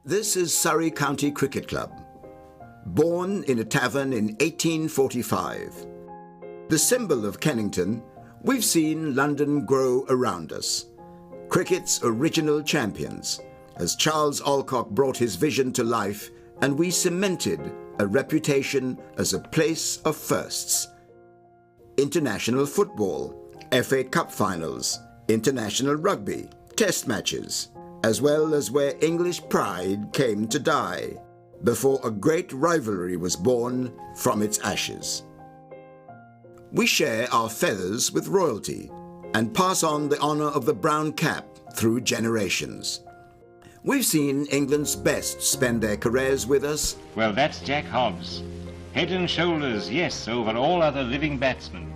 This is Surrey County Cricket Club. Born in a tavern in 1845. The symbol of Kennington, we've seen London grow around us. Cricket's original champions, as Charles Alcock brought his vision to life and we cemented a reputation as a place of firsts. International football, FA Cup finals, international rugby, test matches, as well as where English pride came to die, before a great rivalry was born from its ashes. We share our feathers with royalty and pass on the honour of the brown cap through generations. We've seen England's best spend their careers with us. Well, that's Jack Hobbs. Head and shoulders, yes, over all other living batsmen.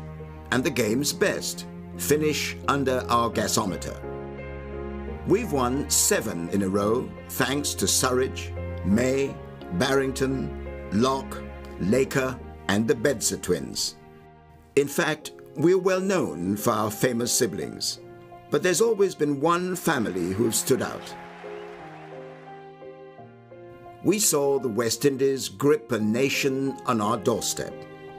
And the game's best finish under our gasometer. We've won 7 in a row thanks to Surridge, May, Barrington, Locke, Laker and the Bedser twins. In fact, we're well known for our famous siblings, but there's always been one family who've stood out. We saw the West Indies grip a nation on our doorstep,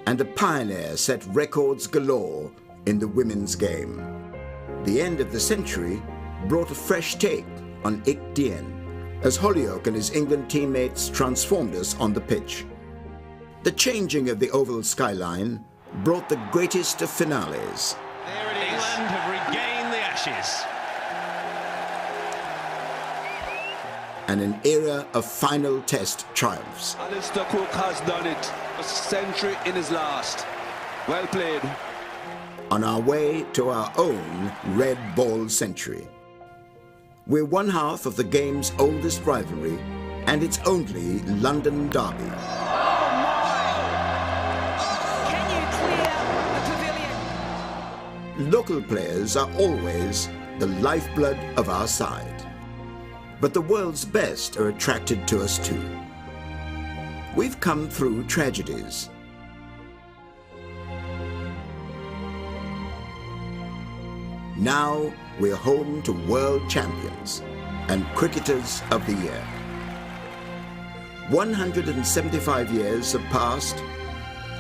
and a pioneer set records galore in the women's game. The end of the century brought a fresh take on Ik Dien, as Holyoake and his England teammates transformed us on the pitch. The changing of the oval skyline brought the greatest of finales. There it is. England have regained the Ashes. And an era of final test triumphs. Alistair Cook has done it. A century in his last. Well played. On our way to our own red ball century. We're one half of the game's oldest rivalry, and its only London derby. Oh my! Can you clear the pavilion? Local players are always the lifeblood of our side. But the world's best are attracted to us too. We've come through tragedies. Now we're home to world champions and cricketers of the year. 175 years have passed.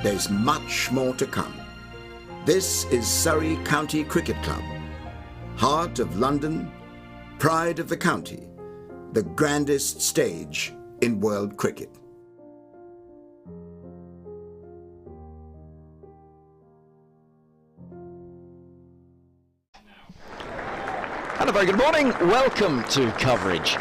There's much more to come. This is Surrey County Cricket Club, heart of London, pride of the county, the grandest stage in world cricket. And a very good morning. Welcome to coverage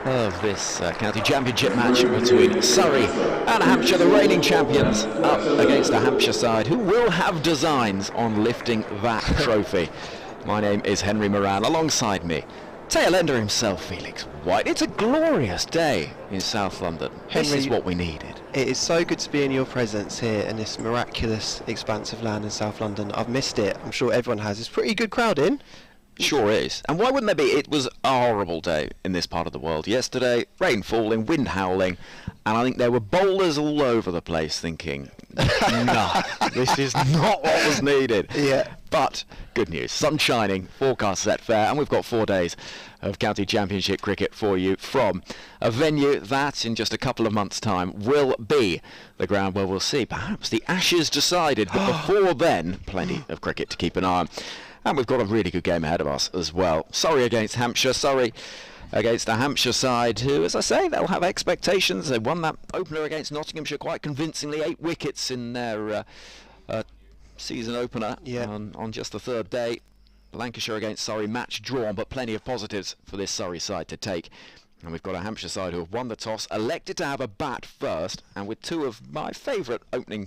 of this county championship match between Surrey and Hampshire, the reigning champions, up against a Hampshire side who will have designs on lifting that trophy. My name is Henry Moeran. Alongside me, Tailender himself, Felix White. It's a glorious day in South London. This is what we needed. It is so good to be in your presence here in this miraculous expanse of land in South London. I've missed it. I'm sure everyone has. It's a pretty good crowd in. Sure is. And why wouldn't there be? It was a horrible day in this part of the world yesterday. Rain falling, wind howling, and I think there were bowlers all over the place thinking, no, this is not what was needed. Yeah. But good news, sun shining, forecast set fair, and we've got 4 days of county championship cricket for you from a venue that in just a couple of months' time will be the ground where we'll see perhaps the Ashes decided, but before then, plenty of cricket to keep an eye on. And we've got a really good game ahead of us as well. Surrey against Hampshire. Surrey against a Hampshire side who, as I say, they'll have expectations. They won that opener against Nottinghamshire quite convincingly. 8 wickets in their season opener on just the 3rd day. Lancashire against Surrey, match drawn, but plenty of positives for this Surrey side to take. And we've got a Hampshire side who have won the toss, elected to have a bat first, and with 2 of my favourite opener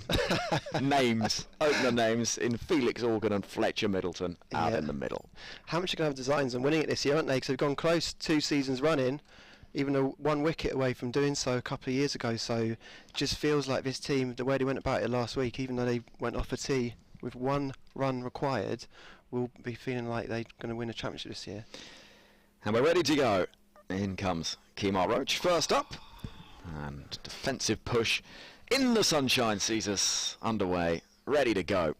names in Felix Organ and Fletcher Middleton out in the middle. Hampshire going to have designs on winning it this year, aren't they? Because they've gone close 2 seasons running, even 1 wicket away from doing so a couple of years ago. So it just feels like this team, the way they went about it last week, even though they went off a tee with 1 run required, will be feeling like they're going to win a championship this year. And we're ready to go. In comes Kemar Roach first up, and defensive push in the sunshine sees us underway, ready to go.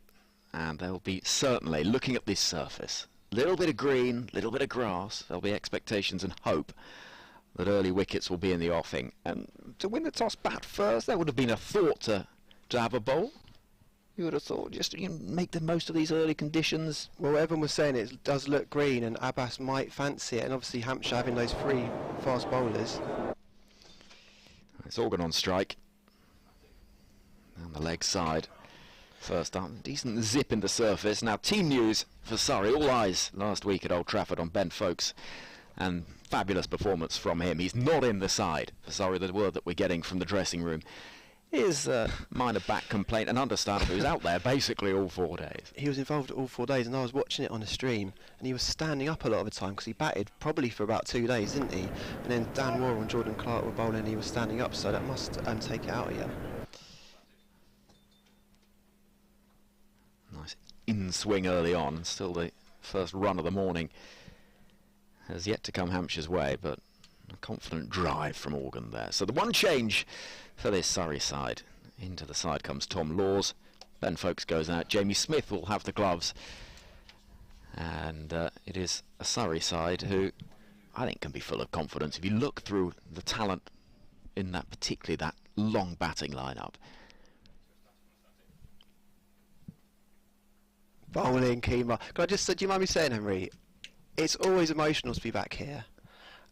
And they'll be certainly looking at this surface. Little bit of green, little bit of grass. There'll be expectations and hope that early wickets will be in the offing. And to win the toss, bat first, that would have been a thought to have a bowl. You would have thought, just make the most of these early conditions. Well, everyone was saying it does look green, and Abbas might fancy it, and obviously Hampshire having those 3 fast bowlers. It's Organ on strike. And the leg side. First up, decent zip in the surface. Now, team news for Surrey. All eyes last week at Old Trafford on Ben Foakes. And fabulous performance from him. He's not in the side for Surrey. The word that we're getting from the dressing room is minor back complaint, and understandably he was out there basically all 4 days. He was involved all 4 days, and I was watching it on a stream, and he was standing up a lot of the time because he batted probably for about 2 days, didn't he? And then Dan Worrell and Jordan Clark were bowling, and he was standing up, so that must take it out of you. Nice in-swing early on. Still the first run of the morning has yet to come Hampshire's way, but a confident drive from Organ there. So the one change for this Surrey side. Into the side comes Tom Laws. Ben Foakes goes out. Jamie Smith will have the gloves. And it is a Surrey side who I think can be full of confidence. If you look through the talent in that, particularly that long batting lineup. Bowling, Kemar. Do you mind me saying, Henry, it's always emotional to be back here.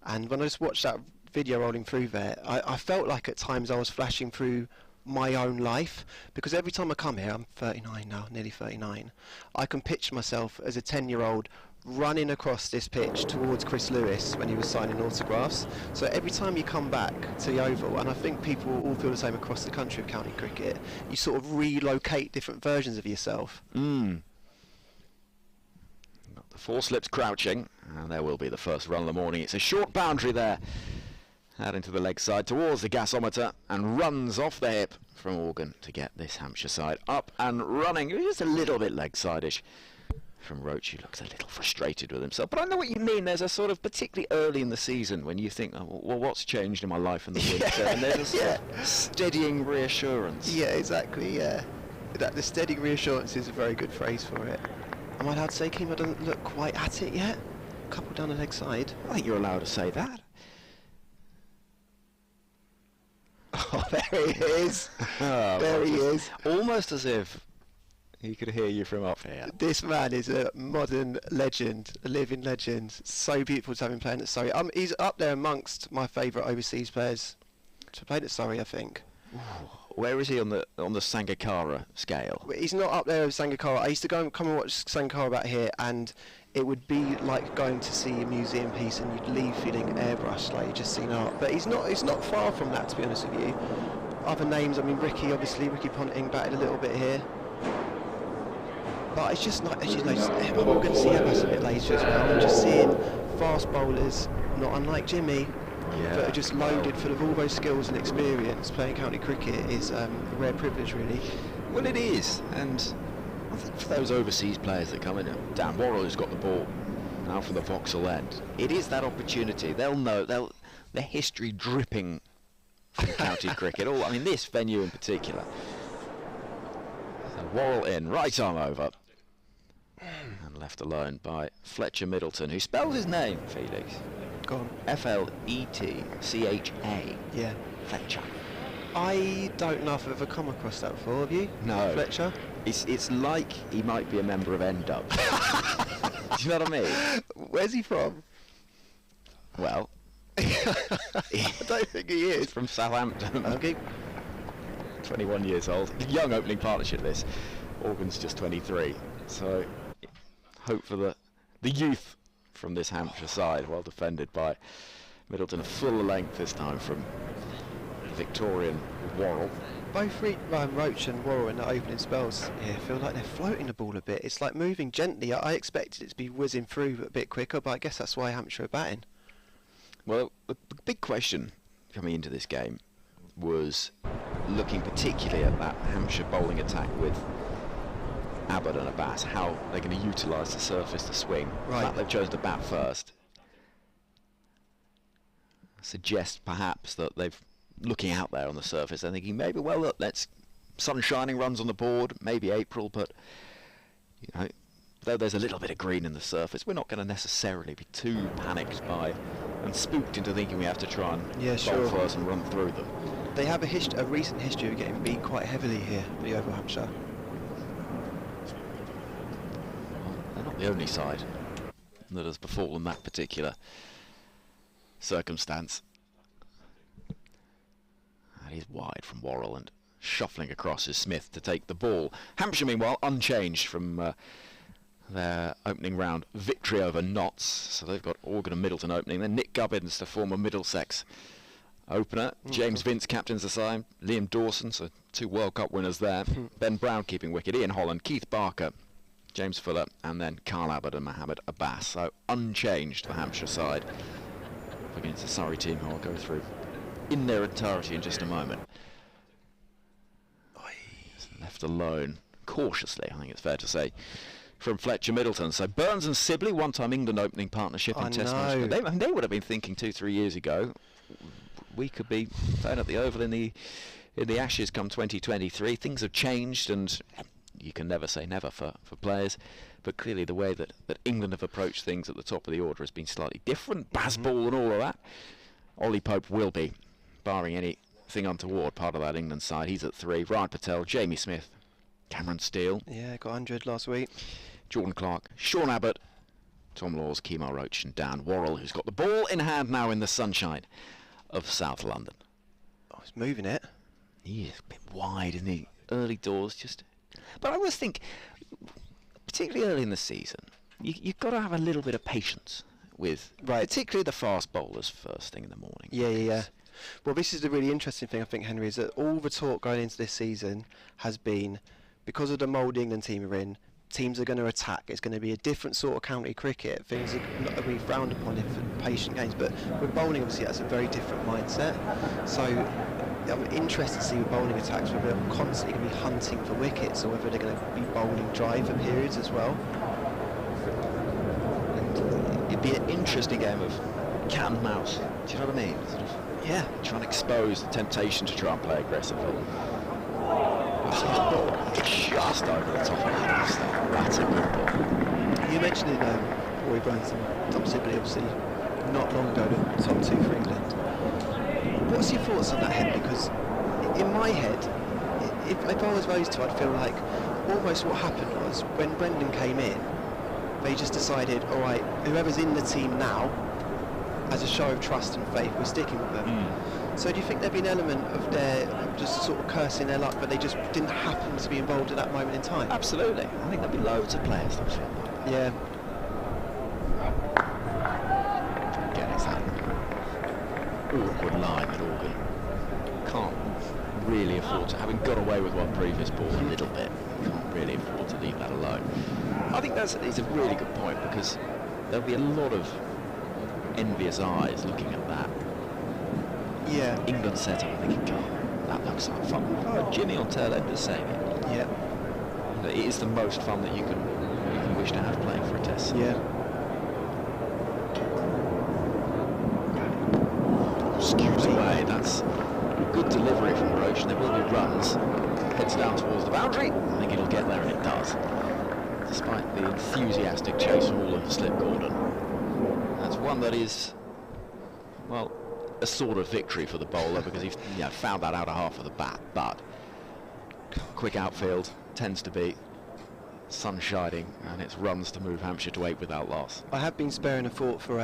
And when I just watched that video rolling through there, I felt like at times I was flashing through my own life, because every time I come here, I'm 39 now, nearly 39, I can picture myself as a 10-year-old running across this pitch towards Chris Lewis when he was signing autographs. So every time you come back to the Oval, and I think people all feel the same across the country of county cricket, you sort of relocate different versions of yourself. The 4 slips crouching, and there will be the first run of the morning. It's a short boundary there, out into the leg side towards the gasometer, and runs off the hip from Organ to get this Hampshire side up and running. Just a little bit leg side-ish from Roach, who looks a little frustrated with himself. But I know what you mean. There's a sort of, particularly early in the season, when you think, oh, well, what's changed in my life in the winter? And there's a sort of steadying reassurance. Yeah, exactly, yeah. The steadying reassurance is a very good phrase for it. Am I allowed to say Kemar doesn't look quite at it yet? Couple down the leg side. I think you're allowed to say that. Oh, there he is. There he is. Almost as if he could hear you from up here. This man is a modern legend, a living legend. So beautiful to have him playing at Surrey. He's up there amongst my favourite overseas players to play at Surrey, I think. Where is he on the Sangakkara scale? He's not up there with Sangakkara. I used to come and watch Sangakkara about here, and it would be like going to see a museum piece, and you'd leave feeling airbrushed, like you'd just seen art. But he's not far from that, to be honest with you. Other names, I mean, Ricky Ponting batted a little bit here. But it's just not, as you know, I'm going to see Abbas a bit later as well. I'm just seeing fast bowlers, not unlike Jimmy, that are just loaded full of all those skills and experience. Playing county cricket is a rare privilege, really. Well, it is, and I think for those overseas players that come in, Dan Worrell who's got the ball now from the Vauxhall end, it is that opportunity. They'll know, their history dripping from county cricket. I mean, this venue in particular. So Worrell in, right arm over, and left alone by Fletcher Middleton, who spells his name, Felix. Go on. F-L-E-T-C-H-A. Yeah. Fletcher. I don't know if I've ever come across that before, have you? No. Fletcher? It's like he might be a member of N-Dub. Do you know what I mean? Where's he from? Well, I don't think he is. he's from Southampton. Okay. 21 years old. Young opening partnership this. Organ's just 23. So hope for the youth from this Hampshire side. Well defended by Middleton. A full length this time from the Victorian Worrell. Both Roach and Worrell in the opening spells here feel like they're floating the ball a bit. It's like moving gently. I expected it to be whizzing through a bit quicker, but I guess that's why Hampshire are batting. Well, the big question coming into this game was looking particularly at that Hampshire bowling attack with Abbott and Abbas, how they're going to utilise the surface to swing. Right. The fact they've chosen to bat first suggests perhaps that they've looking out there on the surface and thinking maybe, well, look, let's sun shining runs on the board, maybe April, but you know, though there's a little bit of green in the surface, we're not going to necessarily be too panicked by and spooked into thinking we have to try and Yeah, bowl sure. first and run through them. They have a recent history of getting beat quite heavily here, the Oval Hampshire. They're not the only side that has befallen that particular circumstance. That is wide from Worrell, and shuffling across is Smith to take the ball. Hampshire, meanwhile, unchanged from their opening round victory over Notts. So they've got Organ and Middleton opening. Then Nick Gubbins, the former Middlesex opener. James Vince captains the side. Liam Dawson, so 2 World Cup winners there. Ben Brown keeping wicket. Ian Holland, Keith Barker, James Fuller, and then Carl Abbott and Mohammed Abbas. So unchanged, the Hampshire side, up against the Surrey team, who I'll go through in their entirety in just a moment. Left alone, cautiously, I think it's fair to say, from Fletcher Middleton. So Burns and Sibley, one-time England opening partnership in Test match. They would have been thinking 2-3 years ago we could be playing at the Oval in the Ashes come 2023. Things have changed, and you can never say never for players, but clearly the way that England have approached things at the top of the order has been slightly different. Bazball and all of that. Ollie Pope will be, barring anything untoward, part of that England side. He's at 3. Ryan Patel, Jamie Smith, Cameron Steele. Yeah, got 100 last week. Jordan Clark, Sean Abbott, Tom Laws, Kemar Roach and Dan Worrell, who's got the ball in hand now in the sunshine of South London. Oh, he's moving it. He is a bit wide in the early doors, but I always think, particularly early in the season, you've got to have a little bit of patience with, particularly the fast bowlers first thing in the morning. Yeah. Well, this is the really interesting thing, I think, Henry, is that all the talk going into this season has been, because of the mould the England team are in, teams are going to attack. It's going to be a different sort of county cricket. Things are not going to be frowned upon for patient games, but with bowling, obviously, that's a very different mindset. So I'm interested to see with bowling attacks whether they're constantly going to be hunting for wickets or whether they're going to be bowling dry for periods as well. And it'd be an interesting game of cat and mouse. Do you know what I mean? Sort of, yeah, trying to expose the temptation to try and play aggressively. Just over the top of that. That's a good ball. You mentioned it, Rory Burns and Tom Sibley, obviously not long ago the top 2 for England. What's your thoughts on that, Henry? Because in my head, if I was those two, I'd feel like almost what happened was when Brendan came in, they just decided, all right, whoever's in the team now, as a show of trust and faith, we're sticking with them. So do you think there'd be an element of their just sort of cursing their luck, but they just didn't happen to be involved at that moment in time? Absolutely. I think there'd be loads of players that feel that. Yeah. Again, it's that awkward line that Organ can't really afford to, having got away with one previous ball a little bit, can't really afford to leave that alone. I think it's a really good point, because there'll be a lot of envious eyes looking at that England setup and thinking, God, that looks like fun. Oh, Jimmy on Tailenders saying it. Yeah. It is the most fun that you can wish to have playing for a test. Yeah. Skews away. That's good delivery from Roach. There will be runs. Heads down towards the boundary. I think it'll get there, and it does. Despite the enthusiastic chase from all of the slip Gordon. That's one that is, well, a sort of victory for the bowler, because he found that out of half of the bat, but quick outfield tends to be sun shining, and it's runs to move Hampshire to 8 without loss. I have been sparing a thought for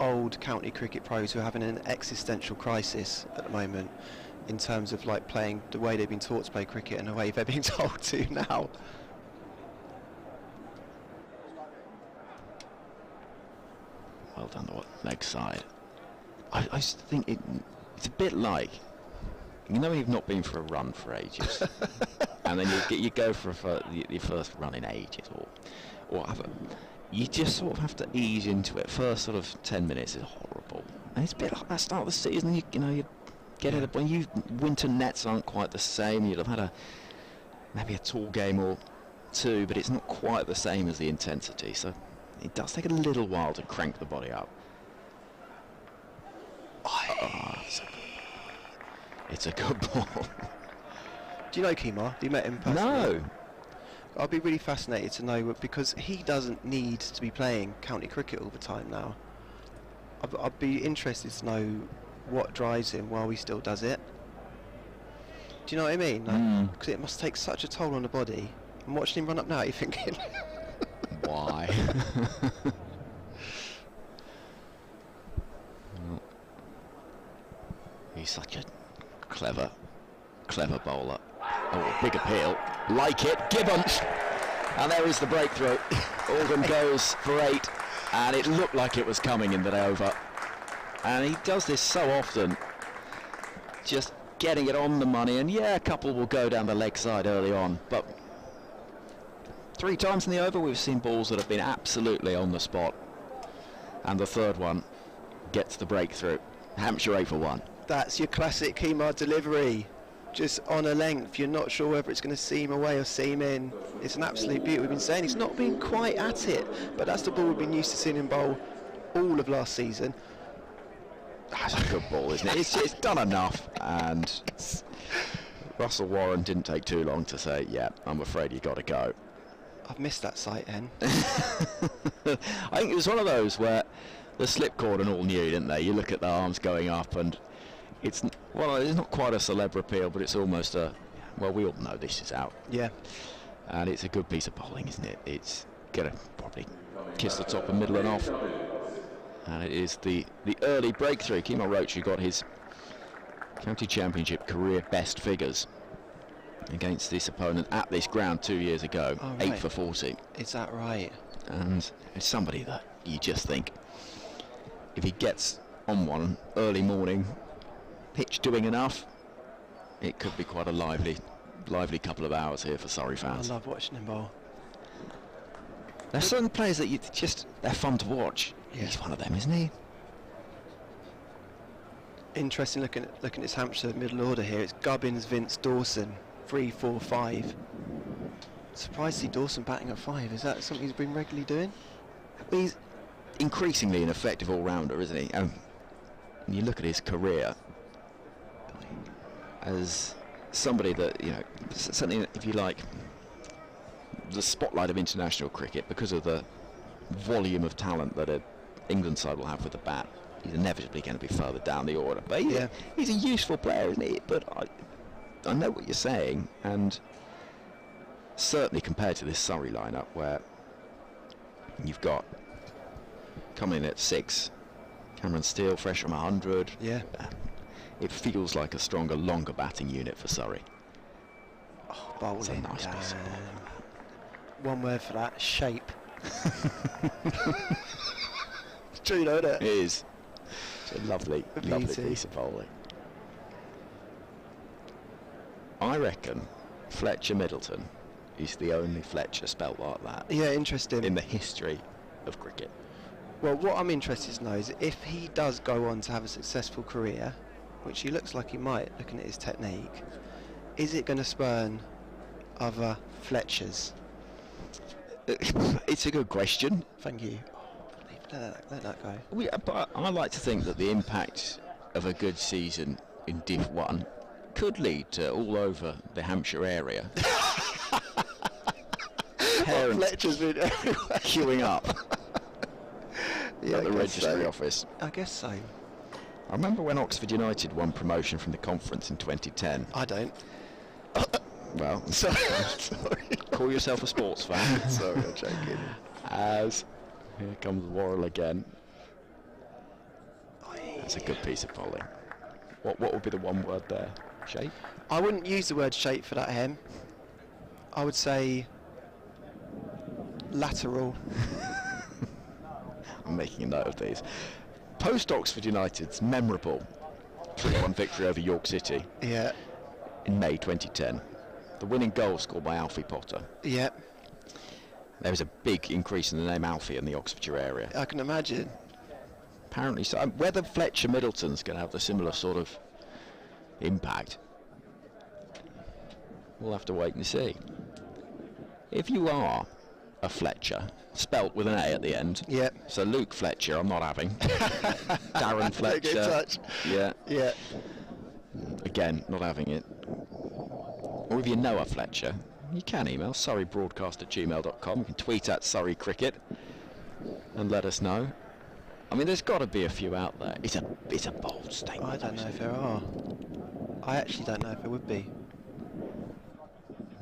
old county cricket pros who are having an existential crisis at the moment in terms of like playing the way they've been taught to play cricket and the way they're being told to now. Well done, the leg side. I think it's a bit like, when you've not been for a run for ages, and then you go for your first run in ages, or whatever. You just sort of have to ease into it. First sort of 10 minutes is horrible, and it's a bit like that start of the season. You get it when winter nets aren't quite the same. You'd have had maybe a tall game or 2, but it's not quite the same as the intensity. So it does take a little while to crank the body up. It's a good ball. Do you know Kemar? Have you met him personally? No. I'll be really fascinated to know, because he doesn't need to be playing county cricket all the time now. I'd be interested to know what drives him while he still does it. Do you know what I mean? Because it must take such a toll on the body. I'm watching him run up now, you're thinking, why? He's such a clever bowler. Oh, big appeal. Like it, Gibbon! And there is the breakthrough. Organ goes for 8, and it looked like it was coming in the over. And he does this so often, just getting it on the money, and yeah, a couple will go down the leg side early on, but 3 times in the over we've seen balls that have been absolutely on the spot, and the third one gets the breakthrough. Hampshire 8 for 1. that's your classic Kemar delivery. Just on a length, you're not sure whether it's going to seam away or seam in. It's an absolute beauty. We've been saying he's not been quite at it, but that's the ball we've been used to seeing him bowl all of last season. That's a good ball, isn't it? It's done enough, and Russell Warren didn't take too long to say, yeah, I'm afraid you got to go. I've missed that sight, Hen. I think it was one of those where the slip cord and all knew, didn't they? You look at the arms going up, and it's not quite a celeb appeal, but it's almost a, well, we all know this is out. Yeah. And it's a good piece of bowling, isn't it? It's going to probably kiss the top and middle and off. And it is the early breakthrough. Kemar Roach, who got his county championship career best figures against this opponent at this ground 2 years ago. Oh, 8 right. for 40. Is that right? And it's somebody that you just think, if he gets on one early morning, pitch doing enough, it could be quite a lively couple of hours here for Surrey fans. I love watching him bowl. There's certain players that they're fun to watch. Yeah. He's one of them, isn't he? Interesting looking at his Hampshire middle order here. It's Gubbins, Vince, Dawson, 3, 4, 5. Surprised to see Dawson batting at 5. Is that something he's been regularly doing? He's increasingly an effective all-rounder, isn't he? You look at his career as somebody that, you know, certainly, if you like, the spotlight of international cricket, because of the volume of talent that an England side will have with the bat, he's inevitably going to be further down the order. But he's a useful player, isn't he? But I know what you're saying, and certainly compared to this Surrey lineup, where you've got coming in at 6, Cameron Steele fresh from 100. Yeah. It feels like a stronger, longer batting unit for Surrey. Oh, bowling. It's a nice piece of bowling. One word for that: shape. It's true, though, isn't it? It is. It's a lovely beauty. piece of bowling. I reckon Fletcher Middleton is the only Fletcher spelt like that Yeah, interesting. in the history of cricket. Well, what I'm interested to know is if he does go on to have a successful career, which he looks like he might, looking at his technique, is it going to spurn other Fletchers? It's a good question. Thank you. Let that go. But I like to think that the impact of a good season in Div 1 could lead to all over the Hampshire area. Parents Fletcher's been everywhere. queuing up Yeah, at the I guess registry so. office. I guess so. I remember when Oxford United won promotion from the conference in 2010. I don't. Well, Sorry. call yourself a sports fan. Sorry, I'm joking. As here comes Worrell again. That's a good piece of bowling. What would be the one word there? Shape? I wouldn't use the word shape for that, Hem. I would say lateral. I'm making a note of these. Post Oxford United's memorable 3-1 victory over York City Yeah. in May 2010. The winning goal scored by Alfie Potter. Yeah. There was a big increase in the name Alfie in the Oxfordshire area. I can imagine. Apparently so. Whether Fletcher Middleton's going to have the similar sort of impact, we'll have to wait and see. If you are a Fletcher, spelt with an A at the end, Yeah. so Luke Fletcher, I'm not having. Darren Fletcher. Get in touch. Yeah. Yeah. Again, not having it. Or if you know a Fletcher, you can email surreybroadcast@gmail.com. You can tweet at Surrey Cricket and let us know. I mean, there's got to be a few out there. It's a bold statement. I don't know if there are. I actually don't know if there would be.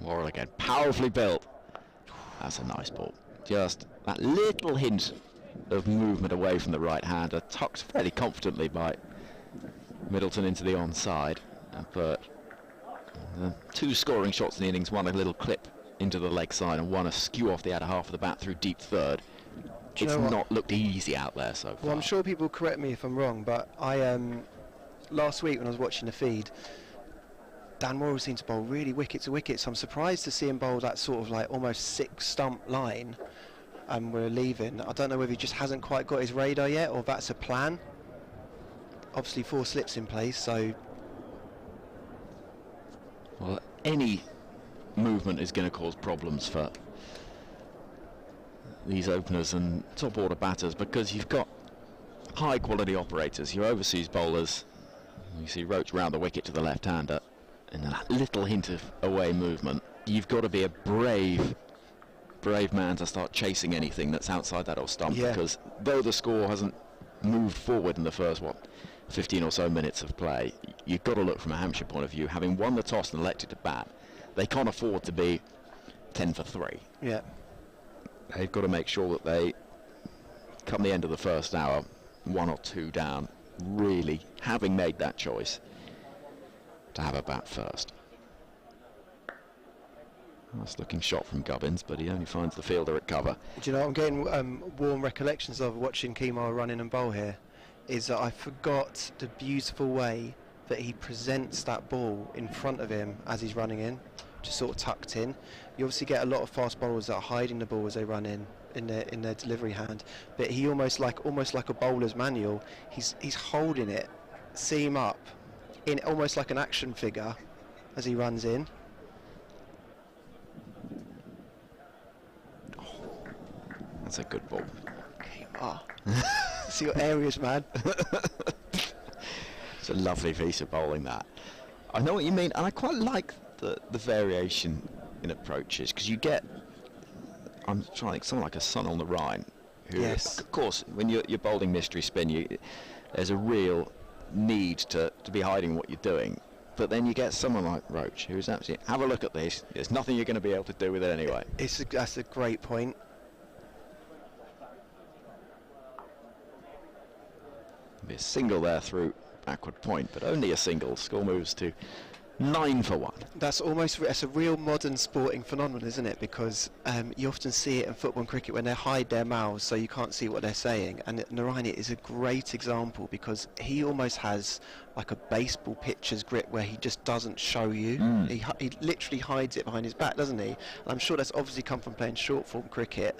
Moral again, powerfully built. That's a nice ball. Just that little hint of movement away from the right-hander, tucked fairly confidently by Middleton into the onside. But two scoring shots in the innings, one a little clip into the leg side and one askew off the outer half of the bat through deep third. It's not looked easy out there so far. Well, I'm sure people correct me if I'm wrong, but I last week when I was watching the feed, Dan Worrell seemed to bowl really wicket to wicket, so I'm surprised to see him bowl that sort of like almost 6-stump line and we're leaving. I don't know whether he just hasn't quite got his radar yet or that's a plan. Obviously 4 slips in place, so... Well, any movement is going to cause problems for these openers and top order batters, because you've got high quality operators, your overseas bowlers. You see Roach round the wicket to the left-hander, and that little hint of away movement. You've got to be a brave man to start chasing anything that's outside that old stump, because though the score hasn't moved forward in the first 15 or so minutes of play, you've got to look from a Hampshire point of view. Having won the toss and elected to bat, they can't afford to be 10 for 3. Yeah. They've got to make sure that they, come the end of the first hour, 1 or 2 down, really having made that choice to have a bat first. Nice looking shot from Gubbins, but he only finds the fielder at cover. Do you know, I'm getting warm recollections of watching Kemar run in and bowl here, is that I forgot the beautiful way that he presents that ball in front of him as he's running in, just sort of tucked in. You obviously get a lot of fast bowlers that are hiding the ball as they run in their delivery hand, but he almost like a bowler's manual. He's holding it seam up in almost like an action figure as he runs in. That's a good ball. Kemar. See your areas, man. It's a lovely piece of bowling, that. I know what you mean, and I quite like the variation in approaches, because you get, I'm trying to think, someone like a Sun on the Rhine, who, of course, when you're bowling mystery spin, there's a real need to be hiding what you're doing. But then you get someone like Roach, who's absolutely, have a look at this, there's nothing you're going to be able to do with it anyway. That's a great point. Be a single there through backward point, but only a single. Score moves to 9 for 1. That's a real modern sporting phenomenon, isn't it? Because you often see it in football and cricket when they hide their mouths so you can't see what they're saying. And Narine is a great example, because he almost has like a baseball pitcher's grip where he just doesn't show you. He literally hides it behind his back, doesn't he? And I'm sure that's obviously come from playing short form cricket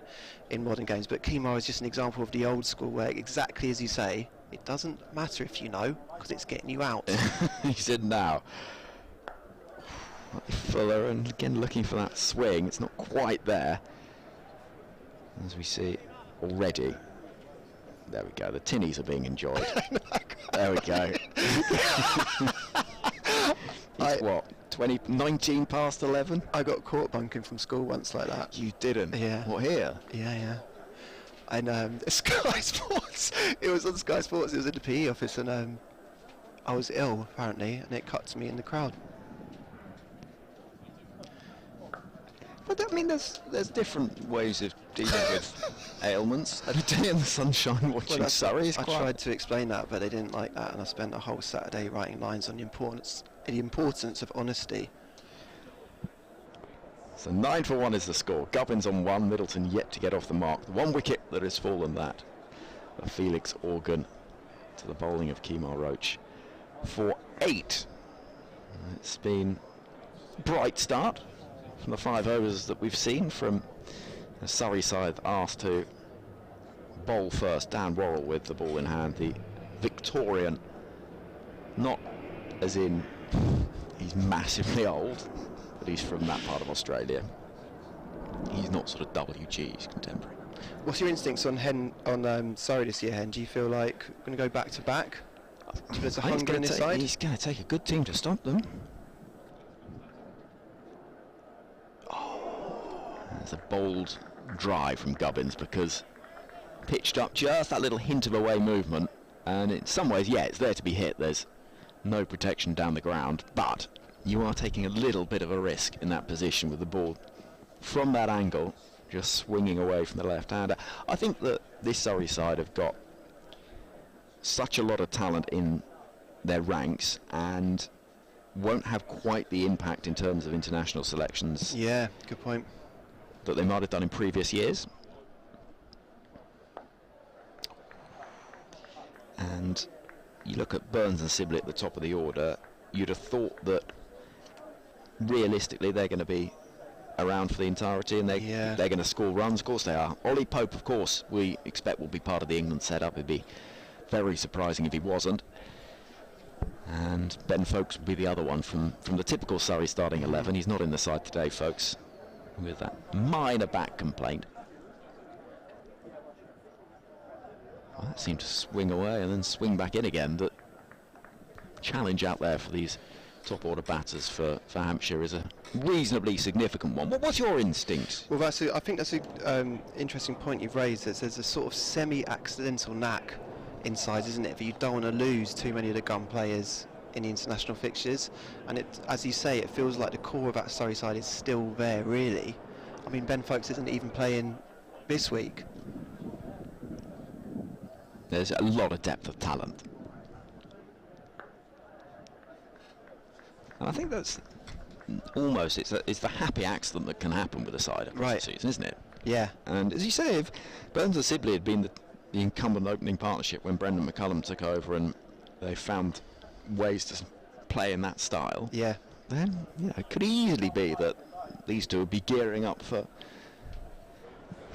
in modern games. But Kemar is just an example of the old school where, exactly as you say, it doesn't matter if you know, because it's getting you out. He's in now. Fuller, and again looking for that swing. It's not quite there, as we see already. There we go. The tinnies are being enjoyed. There we go. It's what, 19 past 11? I got caught bunking from school once like that. You didn't? Yeah. What, here? Yeah. And Sky Sports, it was on Sky Sports, it was in the PE office, and I was ill apparently, and it cut to me in the crowd. But I mean, there's different ways of dealing with ailments. A day in the sunshine watching Surrey is I quite... tried to explain that, but they didn't like that, and I spent a whole Saturday writing lines on the importance of honesty. So 9 for 1 is the score. Gubbins on 1, Middleton yet to get off the mark. The 1 wicket that has fallen, that of Felix Organ to the bowling of Kemar Roach for 8. It's been a bright start from the 5 overs that we've seen from the Surrey side, asked to bowl first. Dan Worrell with the ball in hand, the Victorian, not as in he's massively old, but he's from that part of Australia. He's not sort of WG, he's contemporary. What's your instincts on Surrey this year, Hen? Do you feel like we're going to go back to back? There's a hunger in this side? He's going to take a good team to stop them. There's a bold drive from Gubbins, because pitched up, just that little hint of away movement, and in some ways, yeah, it's there to be hit. There's no protection down the ground, but you are taking a little bit of a risk in that position with the ball from that angle, just swinging away from the left-hander. I think that this Surrey side have got such a lot of talent in their ranks and won't have quite the impact in terms of international selections. Yeah, good point. That they might have done in previous years. And you look at Burns and Sibley at the top of the order, you'd have thought that realistically they're going to be around for the entirety, and they're going to score runs. Of course they are. Ollie Pope, of course, we expect will be part of the England setup. It'd be very surprising if he wasn't. And Ben Foakes will be the other one from the typical Surrey starting 11. He's not in the side today, Foakes, with that minor back complaint. Well, that seemed to swing away and then swing back in again. The challenge out there for these top order batters for Hampshire is a reasonably significant one. What's your instinct? Well, I think that's an interesting point you've raised. That there's a sort of semi-accidental knack inside, isn't it? But you don't want to lose too many of the gun players in the international fixtures. And it, as you say, it feels like the core of that Surrey side is still there, really. I mean, Ben Foakes isn't even playing this week. There's a lot of depth of talent. And I think that's almost, it's the happy accident that can happen with a side across the season, isn't it? Yeah. And as you say, if Burns and Sibley had been the incumbent opening partnership when Brendan McCullum took over and they found ways to play in that style, then it could easily be that these two would be gearing up for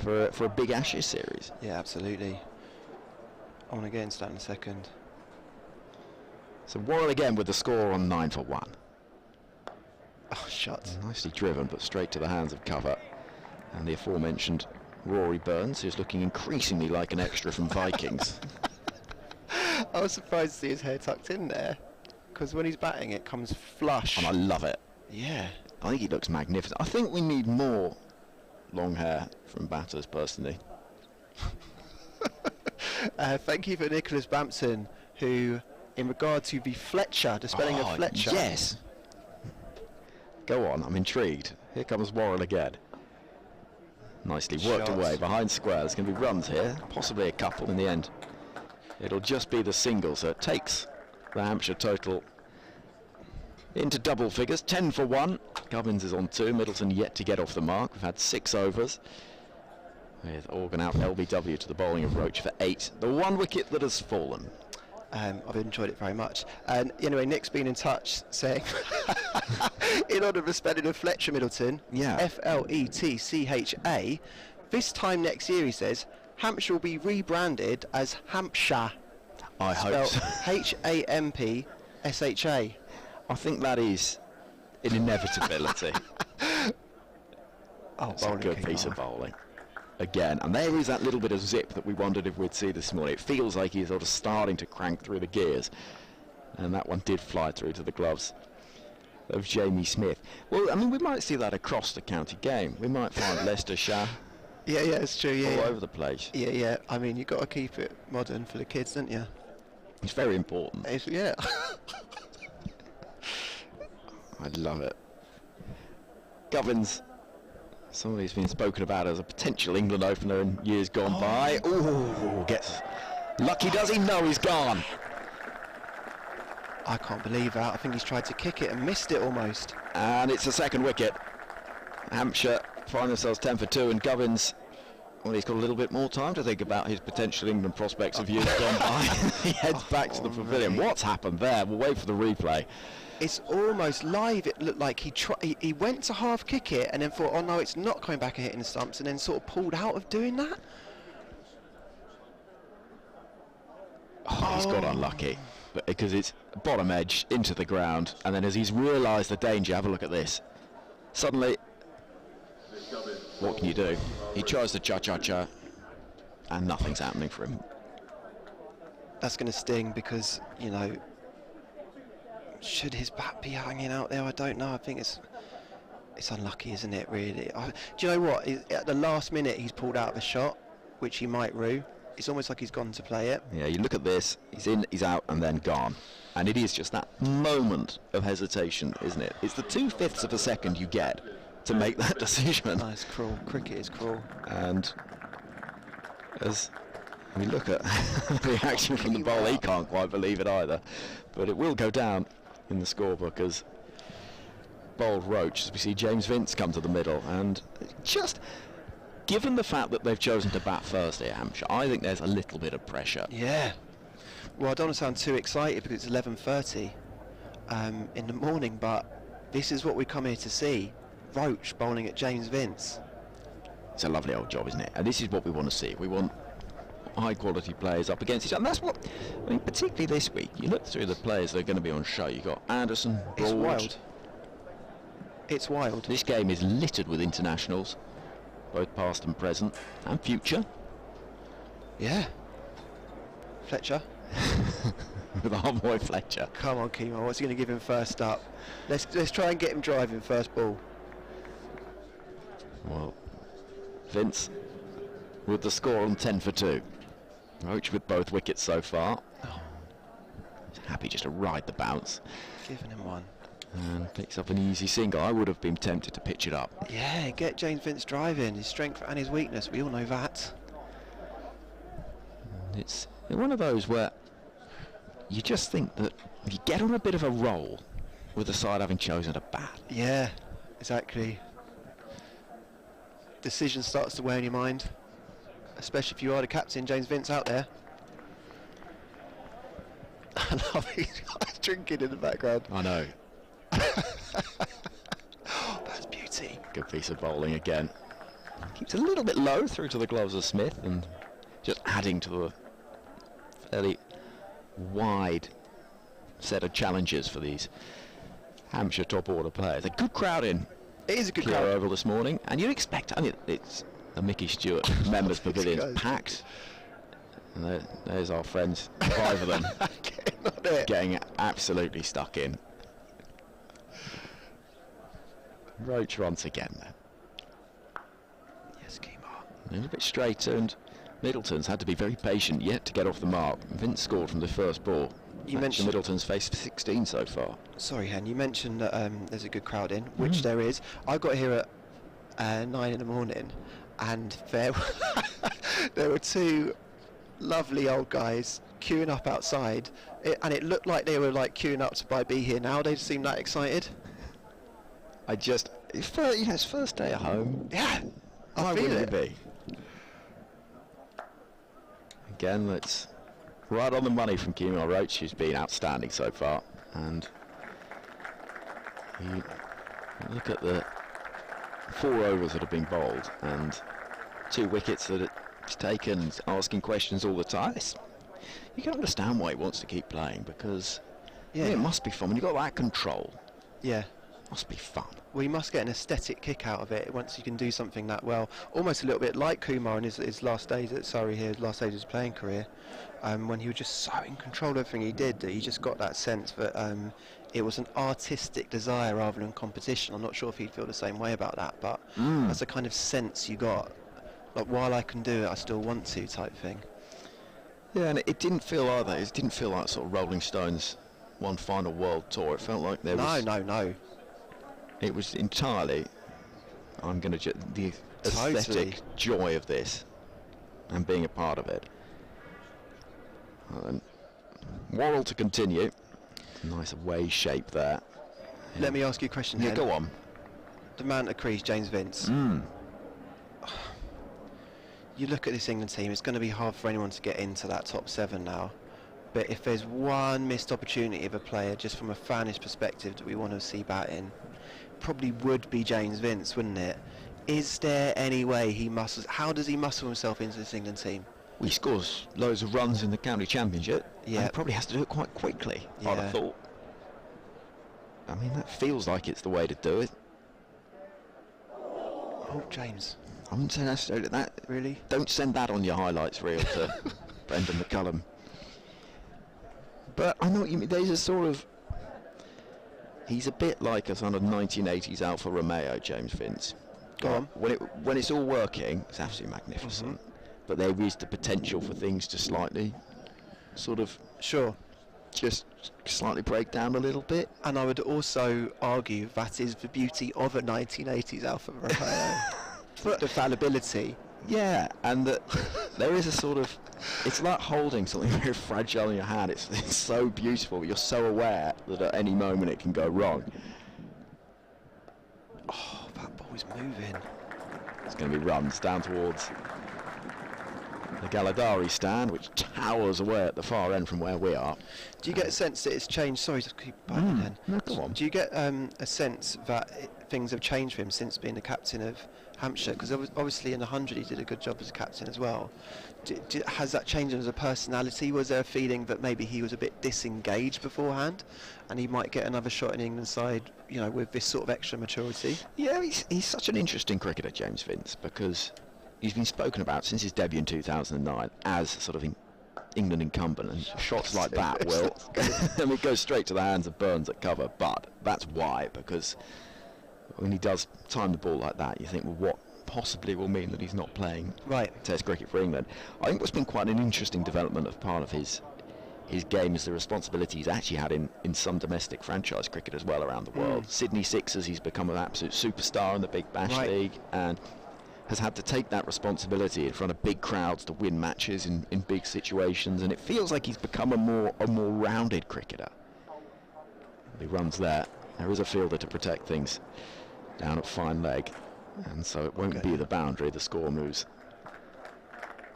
a big Ashes series. Yeah, absolutely. I want to get into that in a second. So Warren again with the score on 9 for 1. Oh, shucks. Nicely driven, but straight to the hands of cover. And the aforementioned Rory Burns, who's looking increasingly like an extra from Vikings. I was surprised to see his hair tucked in there, because when he's batting it comes flush. And I love it. Yeah. I think he looks magnificent. I think we need more long hair from batters, personally. Thank you for Nicholas Bampson, who, in regard to the Fletcher, the spelling of Fletcher. Yes. Go on, I'm intrigued. Here comes Warren again. Nicely worked away behind square. There's going to be runs here, possibly a couple in the end. It'll just be the single, so it takes the Hampshire total into double figures. 10 for 1. Gubbins is on 2. Middleton yet to get off the mark. We've had 6 overs, with Organ out LBW to the bowling of Roach for 8. The one wicket that has fallen. I've enjoyed it very much. And anyway, Nick's been in touch saying, in honour of the spelling of Fletcher Middleton, Fletcha, this time next year, he says, Hampshire will be rebranded as Hampshire. I hope so. Hampsha. I think that is an inevitability. It's a good piece of bowling. Again, and there is that little bit of zip that we wondered if we'd see this morning. It feels like he's sort of starting to crank through the gears, and that one did fly through to the gloves of Jamie Smith. Well, I mean, we might see that across the county game. We might find Leicestershire it's true, all over the place. Yeah, I mean, you've got to keep it modern for the kids, don't you? It's very important. Yeah. I love it. Gubbins, somebody's been spoken about as a potential England opener in years gone by. Ooh, gets lucky, does he? No, he's gone. I can't believe that. I think he's tried to kick it and missed it almost. And it's a second wicket. Hampshire find themselves 10 for 2, and Gubbins, well, he's got a little bit more time to think about his potential England prospects of years gone by. He heads back to the pavilion. What's happened there? We'll wait for the replay. It's almost live. It looked like he went to half kick it and then thought, oh no, it's not coming back and hitting the stumps, and then sort of pulled out of doing that. He's got unlucky, but because it's bottom edge into the ground, and then as he's realised the danger, have a look at this. Suddenly, what can you do? He tries to cha-cha-cha, and nothing's happening for him. That's going to sting because, you know, should his bat be hanging out there? I don't know. I think it's unlucky, isn't it, really? Do you know what? At the last minute, he's pulled out of a shot, which he might rue. It's almost like he's gone to play it. Yeah, you look at this, he's in, he's out, and then gone. And it is just that moment of hesitation, isn't it? It's the 2/5 of a second you get to make that decision. Oh, it's cruel. Cricket is cruel. And as we look at the reaction from the bowler, he can't quite believe it either. But it will go down in the scorebook as bowled Roach, as we see James Vince come to the middle. And just given the fact that they've chosen to bat first here, Hampshire, I think there's a little bit of pressure. Yeah. Well, I don't want to sound too excited because it's 11:30 in the morning, but this is what we come here to see. Roach bowling at James Vince. It's a lovely old job, isn't it? And this is what we want to see. We want high quality players up against each other. And that's what, I mean, particularly this week, you look through the players that are going to be on show. You've got Anderson, It's Broad. wild. It's wild. This game is littered with internationals, both past and present, and future. Yeah. Fletcher. With our boy Fletcher. Come on, Kemar. What's he going to give him first up? Let's try and get him driving first ball. Well, Vince with the score on 10 for 2. Roach with both wickets so far. He's happy just to ride the bounce. Giving him one. And picks up an easy single. I would have been tempted to pitch it up. Yeah, get James Vince driving. His strength and his weakness. We all know that. And it's one of those where you just think that if you get on a bit of a roll with the side having chosen to bat. Yeah, exactly. Decision starts to weigh on your mind, especially if you are the captain, James Vince, out there. I love his guys drinking in the background. I know. That's beauty. Good piece of bowling again. Keeps a little bit low through to the gloves of Smith and just adding to the fairly wide set of challenges for these Hampshire top order players. A good crowd in. It is a good Clear crowd. Oval this morning, and you'd expect, I mean, it's the Mickey Stewart members pavilion guys. packed. And there's our friends, 5 of them, getting absolutely stuck in. Roach once again there. Yes, Kemar. A little bit straighter, and Middleton's had to be very patient yet to get off the mark. Vince scored from the first ball. You mentioned Middleton's faced 16 so far. Sorry, Hen, you mentioned that there's a good crowd in, which there is. I got here at 9 in the morning, and there were 2 lovely old guys queuing up outside, and it looked like they were like queuing up to be here now. They seem that excited. It's first day at home. Yeah, Why I feel wouldn't it. it be? Again, that's right on the money from Kemar Roach, who's been outstanding so far. And you look at the 4 overs that have been bowled and 2 wickets that it's taken, and asking questions all the time. You can understand why he wants to keep playing, because it must be fun when you've got that control. Yeah. Must be fun. Well, you must get an aesthetic kick out of it once you can do something that well. Almost a little bit like Kumar in his last days at Surrey here, his last days of his playing career, when he was just so in control of everything he did that he just got that sense that it was an artistic desire rather than competition. I'm not sure if he'd feel the same way about that, but that's the kind of sense you got. Like, while I can do it, I still want to type thing. Yeah, and it didn't feel either. It didn't feel like sort of Rolling Stones' one final world tour. It felt like there was... No. It was entirely, I'm going to the aesthetic joy of this and being a part of it. And Worrell to continue. Nice away shape there. Let me ask you a question. Yeah, Hen. go on. The man to crease, James Vince. You look at this England team, it's going to be hard for anyone to get into that top 7 now. But if there's one missed opportunity of a player, just from a fanish perspective, that we want to see batting, probably would be James Vince, wouldn't it? Is there any way how does he muscle himself into this England team? Well, he scores loads of runs in the county championship. Yeah. And he probably has to do it quite quickly, I'd have thought. I mean, that feels like it's the way to do it. Oh, James. I wouldn't say necessarily that. Really? Don't send that on your highlights reel to Brendan McCullum. But I know what you mean. There's a sort of... He's a bit like a sort of 1980s Alfa Romeo, James Vince. Go on. When it's all working, it's absolutely magnificent. but there is the potential for things to slightly sort of just slightly break down a little bit. And I would also argue that is the beauty of a 1980s Alfa Romeo. The fallibility. Yeah, and that there is a sort of, it's like holding something very fragile in your hand. It's so beautiful. You're so aware that at any moment it can go wrong. Oh, that ball is moving. It's going to be runs down towards the Galadari stand, which towers away at the far end from where we are. Do you get a sense that it's changed? Sorry to keep biting then. No, go on. Do you get a sense that things have changed for him since being the captain of Hampshire? Because obviously in the 100 he did a good job as a captain as well. Has that changed him as a personality? Was there a feeling that maybe he was a bit disengaged beforehand and he might get another shot in England side, you know, with this sort of extra maturity? Yeah, he's such an interesting cricketer, James Vince, because he's been spoken about since his debut in 2009 as sort of England incumbent, and shots like that will I mean, go straight to the hands of Burns at cover, but that's why, because when he does time the ball like that, you think, well, what possibly will mean that he's not playing Test cricket for England. I think what's been quite an interesting development of part of his game is the responsibility he's actually had in some domestic franchise cricket as well around the world. Sydney Sixers, he's become an absolute superstar in the Big Bash League, and has had to take that responsibility in front of big crowds to win matches in big situations, and it feels like he's become a more rounded cricketer. He runs there. There is a fielder to protect things down at fine leg, and so it won't be the boundary. The score moves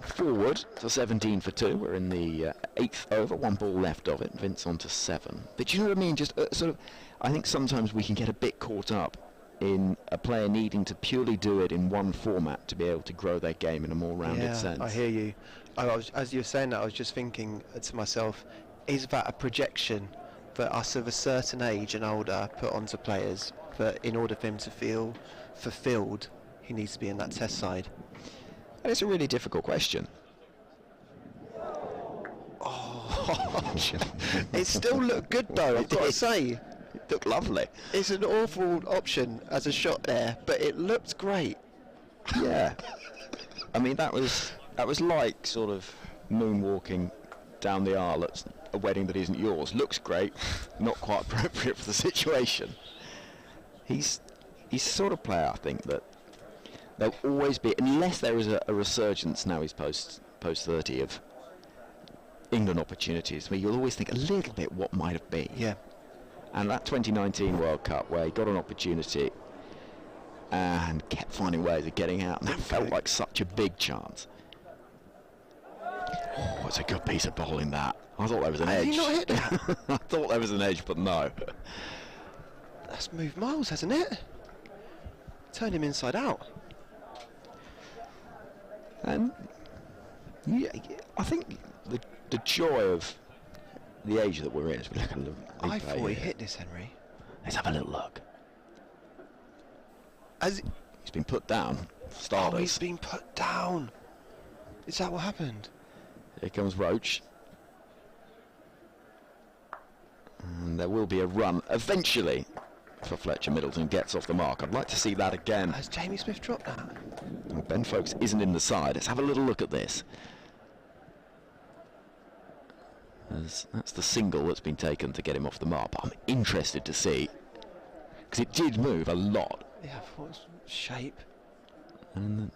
forward to 17 for 2. We're in the 8th over, 1 ball left of it. Vince on to 7. But you know what I mean? Just sort of, I think sometimes we can get a bit caught up in a player needing to purely do it in one format to be able to grow their game in a more rounded sense. I hear you. As you were saying that, I was just thinking to myself, is that a projection that us of a certain age and older put onto players, that in order for him to feel fulfilled, he needs to be in that Test side? And it's a really difficult question. Oh, it still looked good though, I've got to say. It looked lovely. It's an awful option as a shot there, but it looked great. Yeah. I mean, that was like sort of moonwalking down the aisle at a wedding that isn't yours. Looks great, not quite appropriate for the situation. He's the sort of player, I think, that there'll always be, unless there is a resurgence now he's post 30 of England opportunities, where you'll always think a little bit what might have been. Yeah. And that 2019 World Cup, where he got an opportunity and kept finding ways of getting out, and that felt like such a big chance. Oh, it's a good piece of bowling, that. I thought there was an edge. Did he not hit that? I thought there was an edge, but no. That's moved miles, hasn't it? Turned him inside out. And yeah, I think the joy of the age that we're in, as we look at the I thought he hit this, Henry. Let's have a little look. He's been put down. Stardust. Oh, he's been put down. Is that what happened? Here comes Roach. And there will be a run eventually for Fletcher. Middleton gets off the mark. I'd like to see that again. Has Jamie Smith dropped that? Well, Ben Foakes isn't in the side. Let's have a little look at this. That's the single that's been taken to get him off the mark. But I'm interested to see, because it did move a lot. Yeah, I thought it was shape. And in the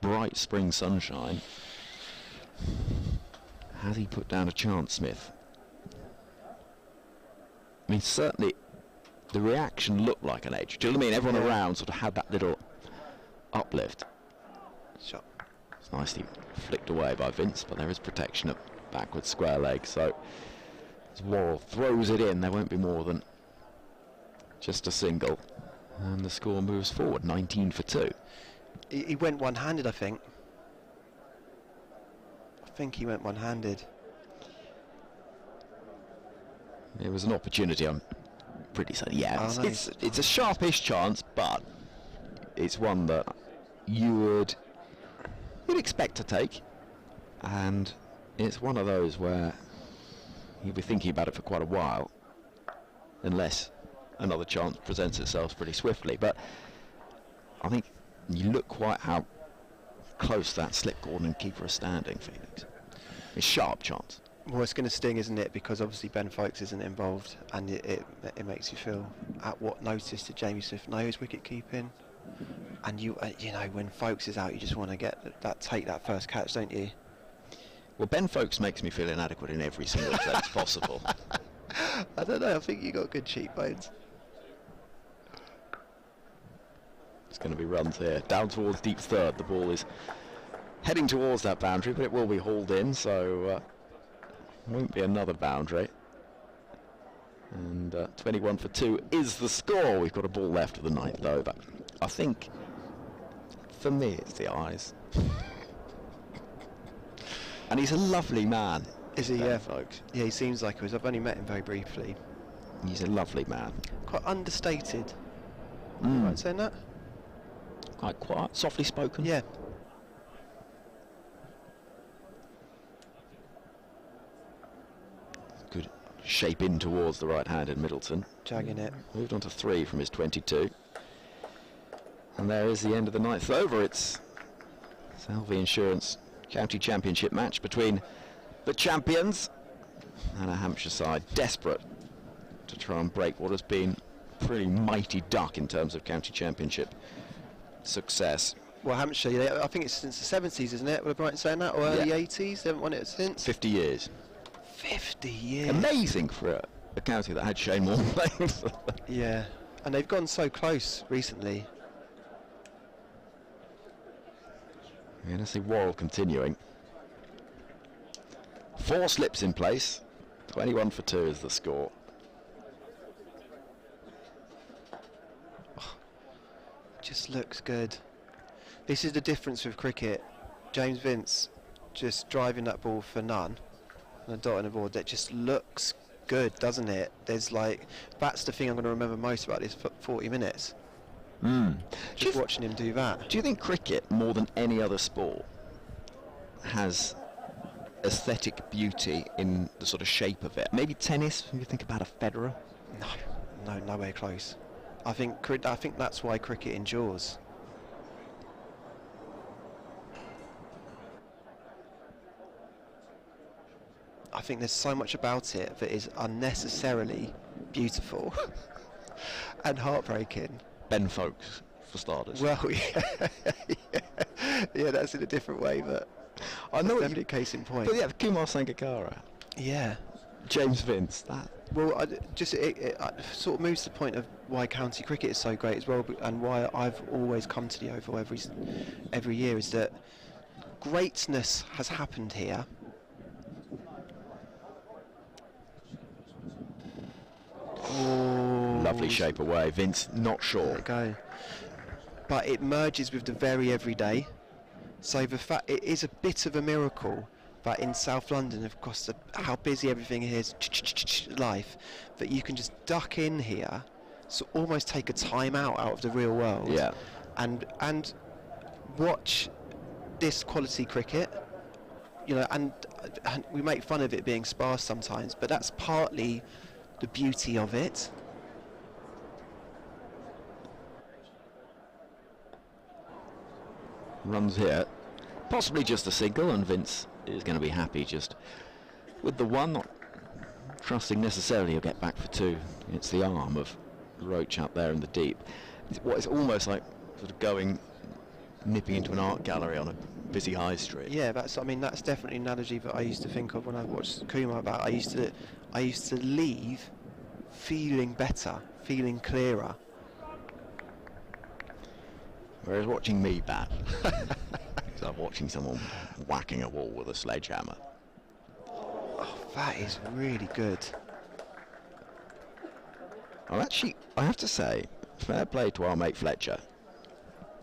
bright spring sunshine, has he put down a chance, Smith? I mean, certainly the reaction looked like an edge. Do you know what I mean? Everyone around sort of had that little uplift. Shot. It's nicely flicked away by Vince, but there is protection at backwards square leg. So as Worrell throws it in, there won't be more than just a single. And the score moves forward, 19 for 2. He went one-handed, I think. I think he went one-handed. It was an opportunity, I'm pretty certain. Yeah, Oh, no, it's a sharpish chance, but it's one that you'd expect to take, and it's one of those where you'll be thinking about it for quite a while, unless another chance presents itself pretty swiftly. But I think you look quite how close that slip corner and keeper is standing, Felix. It's sharp chance. Well, it's going to sting, isn't it? Because obviously Ben Foakes isn't involved, and it makes you feel, at what notice did Jamie Smith know his wicket keeping? And you know, when Foakes is out, you just want to take that first catch, don't you? Well, Ben Foakes makes me feel inadequate in every single sense possible. I don't know. I think you got good cheekbones. It's going to be runs here down towards deep third. The ball is heading towards that boundary, but it will be hauled in, so won't be another boundary. And 21 for 2 is the score. We've got a ball left of the ninth over. I think, for me, it's the eyes. And he's a lovely man. Is he? Ben Yeah, Foakes. Yeah, he seems like it. I've only met him very briefly. He's a lovely man. Quite understated. Mm. Right saying that? Quite quiet, softly spoken. Yeah. Good shape in towards the right-handed Middleton. Jagging it. Moved on to 3 from his 22. And there is the end of the ninth over. It's Salvey Insurance County Championship match between the champions and a Hampshire side desperate to try and break what has been a pretty mighty duck in terms of County Championship success. Well, Hampshire, I think it's since the 70s, isn't it? Were Brighton saying that? Or early Yeah. 80s? They haven't won it since? 50 years. 50 years. Amazing for a county that had Shane Warne playing. Yeah. And they've gone so close recently. Yeah, let's see Worrell continuing. 4 slips in place. 21 for 2 is the score. Just looks good. This is the difference with cricket. James Vince just driving that ball for none. And a dot on the board. That just looks good, doesn't it? There's like, that's the thing I'm going to remember most about this 40 minutes. Just watching him do that. Do you think cricket, more than any other sport, has aesthetic beauty in the sort of shape of it? Maybe tennis, when you think about a Federer? No, nowhere close. I think that's why cricket endures. I think there's so much about it that is unnecessarily beautiful and heartbreaking. Ben Foakes, for starters. Well, yeah, that's in a different way, but I know definitely a case in point. But yeah, Kumar Sangakkara, Yeah. James Vince, that. Well, it sort of moves to the point of why county cricket is so great as well, and why I've always come to the Oval every year, is that greatness has happened here. Oh, Lovely shape away. Vince, not there sure. we go. But it merges with the very everyday. So the fact it is a bit of a miracle that in South London, of course, how busy everything is, life, that you can just duck in here, so almost take a time out of the real world, Yeah. and watch this quality cricket. You know, and we make fun of it being sparse sometimes, but that's partly the beauty of it. Runs here. Possibly just a single, and Vince is going to be happy just with the one, not trusting necessarily he'll get back for 2. It's the arm of Roach out there in the deep. It's almost like sort of nipping into an art gallery on a busy high street. Yeah, that's definitely an analogy that I used to think of when I watched Kumar. About I used to leave feeling better, feeling clearer. Whereas watching me bat, it's like watching someone whacking a wall with a sledgehammer. Oh, that is really good. Well, actually, I have to say, fair play to our mate Fletcher,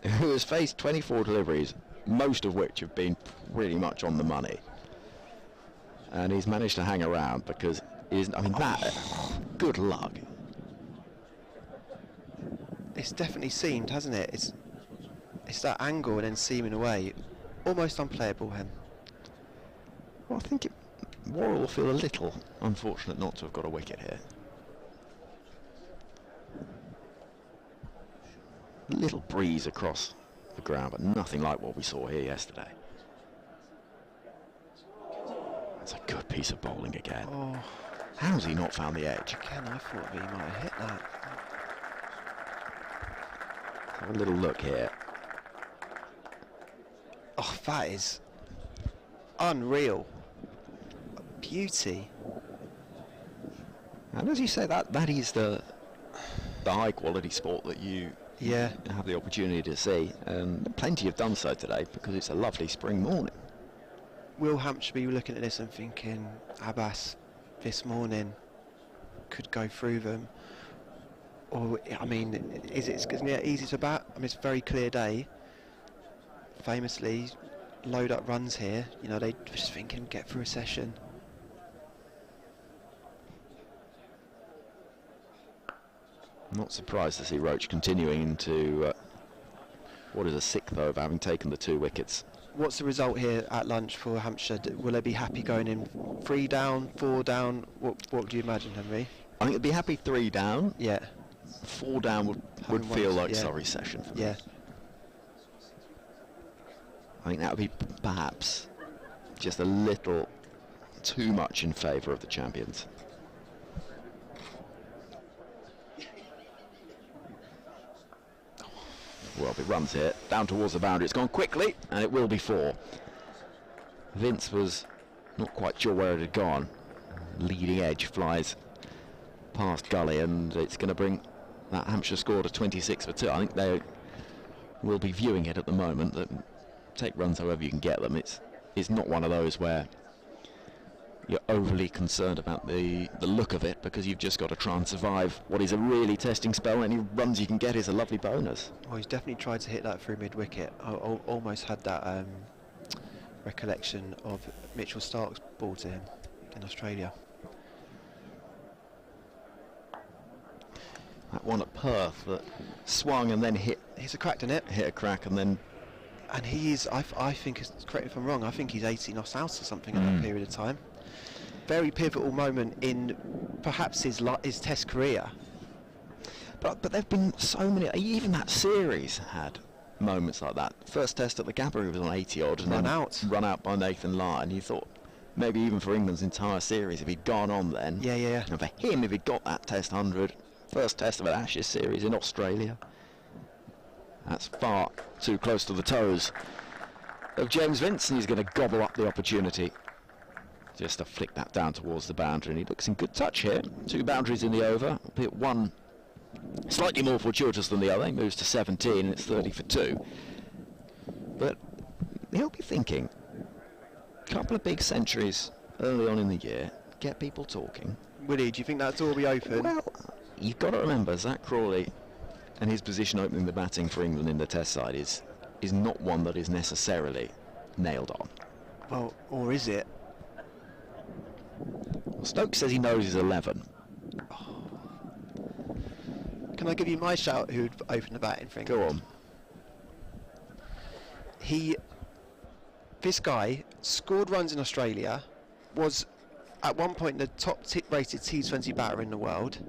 who has faced 24 deliveries, most of which have been pretty much on the money. And he's managed to hang around because good luck. It's definitely seamed, hasn't it? It's that angle and then seaming away. Almost unplayable, Hen. Well, I think Worrell will feel a little unfortunate not to have got a wicket here. A little breeze across the ground, but nothing like what we saw here yesterday. That's a good piece of bowling again. Oh, How's he not found the edge? again, I thought he might have hit that. Have a little look here. Oh, that is unreal. Beauty. And as you say, that is the high quality sport that you Yeah. have the opportunity to see, and plenty have done so today because it's a lovely spring morning. Will Hampshire be looking at this and thinking, Abbas this morning could go through them? Or, I mean, is it going to be easy to bat? I mean, it's a very clear day. Famously, load up runs here. You know, they just thinking get through a session. Not surprised to see Roach continuing into what is a sixth over, having taken the 2 wickets. What's the result here at lunch for Hampshire? Will they be happy going in 3 down, 4 down? What would you imagine, Henry? I think they'd be happy 3 down. Yeah. 4 down would Having feel won, like yeah. Surrey session for me. Yeah. I think that would be perhaps just a little too much in favour of the champions. Well, it runs here, down towards the boundary. It's gone quickly, and it will be 4. Vince was not quite sure where it had gone. Leading edge flies past gully, and it's going to bring that Hampshire score to 26 for 2. I think they will be viewing it at the moment. That take runs however you can get them. It's not one of those where you're overly concerned about the look of it, because you've just got to try and survive what is a really testing spell. Any runs you can get is a lovely bonus. Oh, he's definitely tried to hit that through mid-wicket. I almost had that recollection of Mitchell Stark's ball to him in Australia. That one at Perth that swung and then hit He's a crack, didn't it? a crack, and then And he is, I think, correct me if I'm wrong, I think he's 18 off south or something in that period of time. Very pivotal moment in perhaps his test career. But there've been so many. Even that series had moments like that. First test at the Gabba, he was on 80 odd and run out by Nathan Lyon. You thought maybe even for England's entire series, if he'd gone on then. Yeah. And for him, if he'd got that test 100, first test of an Ashes series in Australia. That's far too close to the toes of James Vince, and he's going to gobble up the opportunity just to flick that down towards the boundary. And he looks in good touch here. 2 boundaries in the over, albeit one slightly more fortuitous than the other. He moves to 17 and it's 30 for 2. But he'll be thinking, a couple of big centuries early on in the year, get people talking. Willie, do you think that door will be open? Well, you've got to remember, Zach Crawley and his position opening the batting for England in the test side is not one that is necessarily nailed on. Well, or is it? Well, Stokes says he knows he's 11. Can I give you my shout who'd open the batting for England? Go on. This guy scored runs in Australia, was at one point the top rated T20 batter in the world,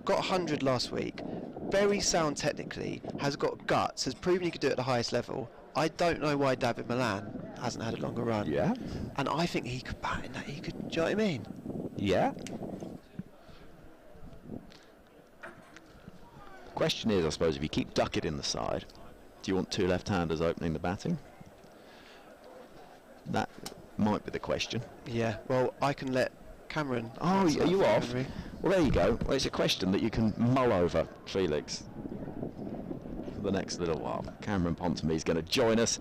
got 100 last week, very sound technically, has got guts, has proven he could do it at the highest level. I don't know why David Milan hasn't had a longer run. Yeah? And I think he could bat in that, do you know what I mean? Yeah? Question is, I suppose, if you keep Duckett in the side, do you want 2 left-handers opening the batting? That might be the question. Yeah, well, I can let Cameron... Oh, are you off? Henry. Well, there you go. Well, it's a question that you can mull over, Felix, for the next little while. Cameron Ponsonby is going to join us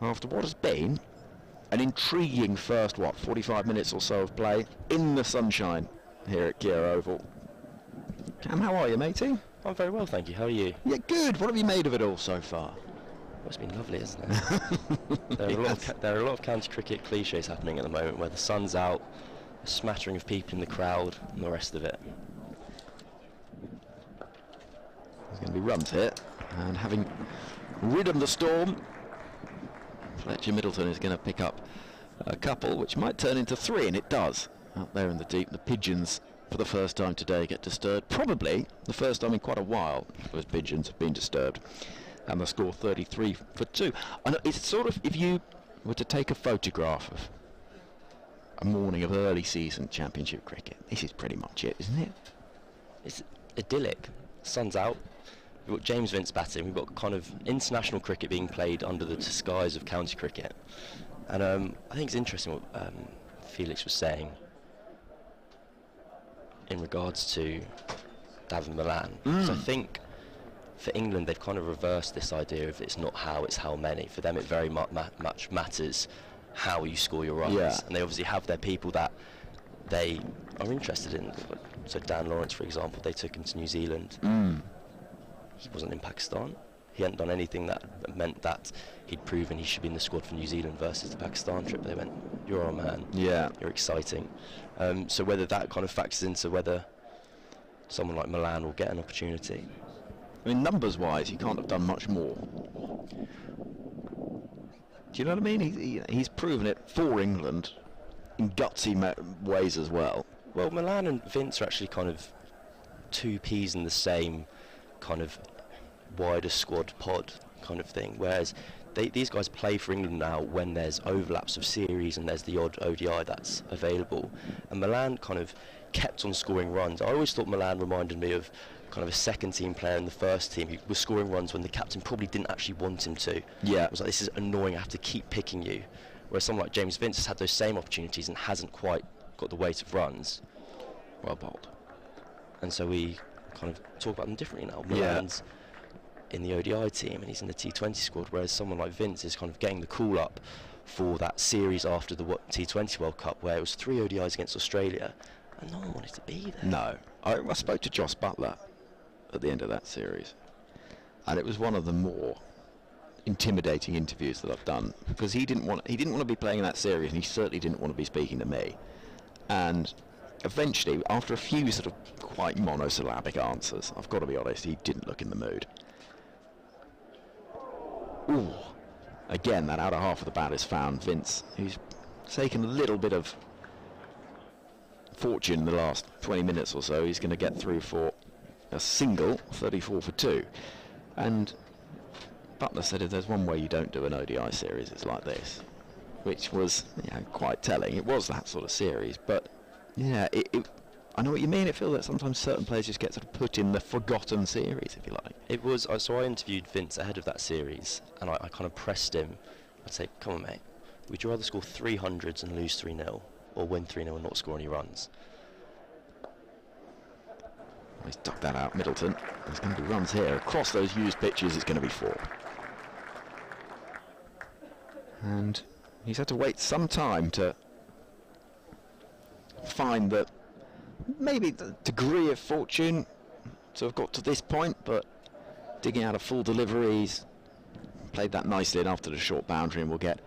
after what has been an intriguing first, 45 minutes or so of play in the sunshine here at Kia Oval. Cam, how are you, matey? I'm very well, thank you. How are you? Yeah, good. What have you made of it all so far? Well, it's been lovely, isn't it? There are a lot of county cricket cliches happening at the moment, where the sun's out, a smattering of people in the crowd, and the rest of it. There's going to be runs here, and having ridden the storm, Fletcher Middleton is going to pick up a couple, which might turn into 3, and it does. Out there in the deep, the pigeons, for the first time today, get disturbed. Probably the first time in quite a while those pigeons have been disturbed. and the score 33 for 2. And it's sort of, if you were to take a photograph of a morning of early season Championship cricket, this is pretty much it, isn't it? It's idyllic. Sun's out. We've got James Vince batting. We've got kind of international cricket being played under the disguise of county cricket. And I think it's interesting what Felix was saying in regards to Davin Milan. So I think for England they've kind of reversed this idea of it's not how, it's how many. For them it very much matters how you score your runs. Yeah. And they obviously have their people that they are interested in. So Dan Lawrence, for example, they took him to New Zealand. He wasn't in Pakistan. He hadn't done anything that meant that he'd proven he should be in the squad for New Zealand versus the Pakistan trip. They went, you're our man. Yeah. You're exciting. So whether that kind of factors into whether someone like Milan will get an opportunity. I mean, numbers-wise, he can't have done much more. Do you know what I mean? He's proven it for England in gutsy ways as well. Well, Milan and Vince are actually kind of two peas in the same kind of wider squad pod kind of thing, whereas these guys play for England now when there's overlaps of series and there's the odd ODI that's available, and Milan kind of kept on scoring runs. I always thought Milan reminded me of kind of a second team player in the first team who was scoring runs when the captain probably didn't actually want him to. Yeah. It was like, this is annoying, I have to keep picking you. Whereas someone like James Vince has had those same opportunities and hasn't quite got the weight of runs. Well bowled. And so we kind of talk about them differently now. Milan's in the ODI team and he's in the T20 squad, whereas someone like Vince is kind of getting the call up for that series after the T20 World Cup where it was 3 ODIs against Australia and no one wanted to be there. No. I spoke to Joss Butler at the end of that series, and it was one of the more intimidating interviews that I've done, because he didn't want to be playing in that series, and he certainly didn't want to be speaking to me. And eventually, after a few sort of quite monosyllabic answers, I've got to be honest, he didn't look in the mood. Ooh, again, that outer half of the bat is found. Vince, who's taken a little bit of fortune in the last 20 minutes or so, he's going to get through for a single, 34 for 2. And Butler said if there's one way you don't do an ODI series, it's like this, which was quite telling. It was that sort of series, but yeah, I know what you mean. It feels that sometimes certain players just get sort of put in the forgotten series, if you like. It was, so I interviewed Vince ahead of that series, and I kind of pressed him. I'd say, come on mate, would you rather score 300s and lose 3-0, or win 3-0 and not score any runs? He's ducked that out, Middleton. There's going to be runs here. Across those used pitches, it's going to be 4. And he's had to wait some time to find that maybe the degree of fortune to have got to this point, but digging out a full delivery, he's played that nicely enough to the short boundary and will get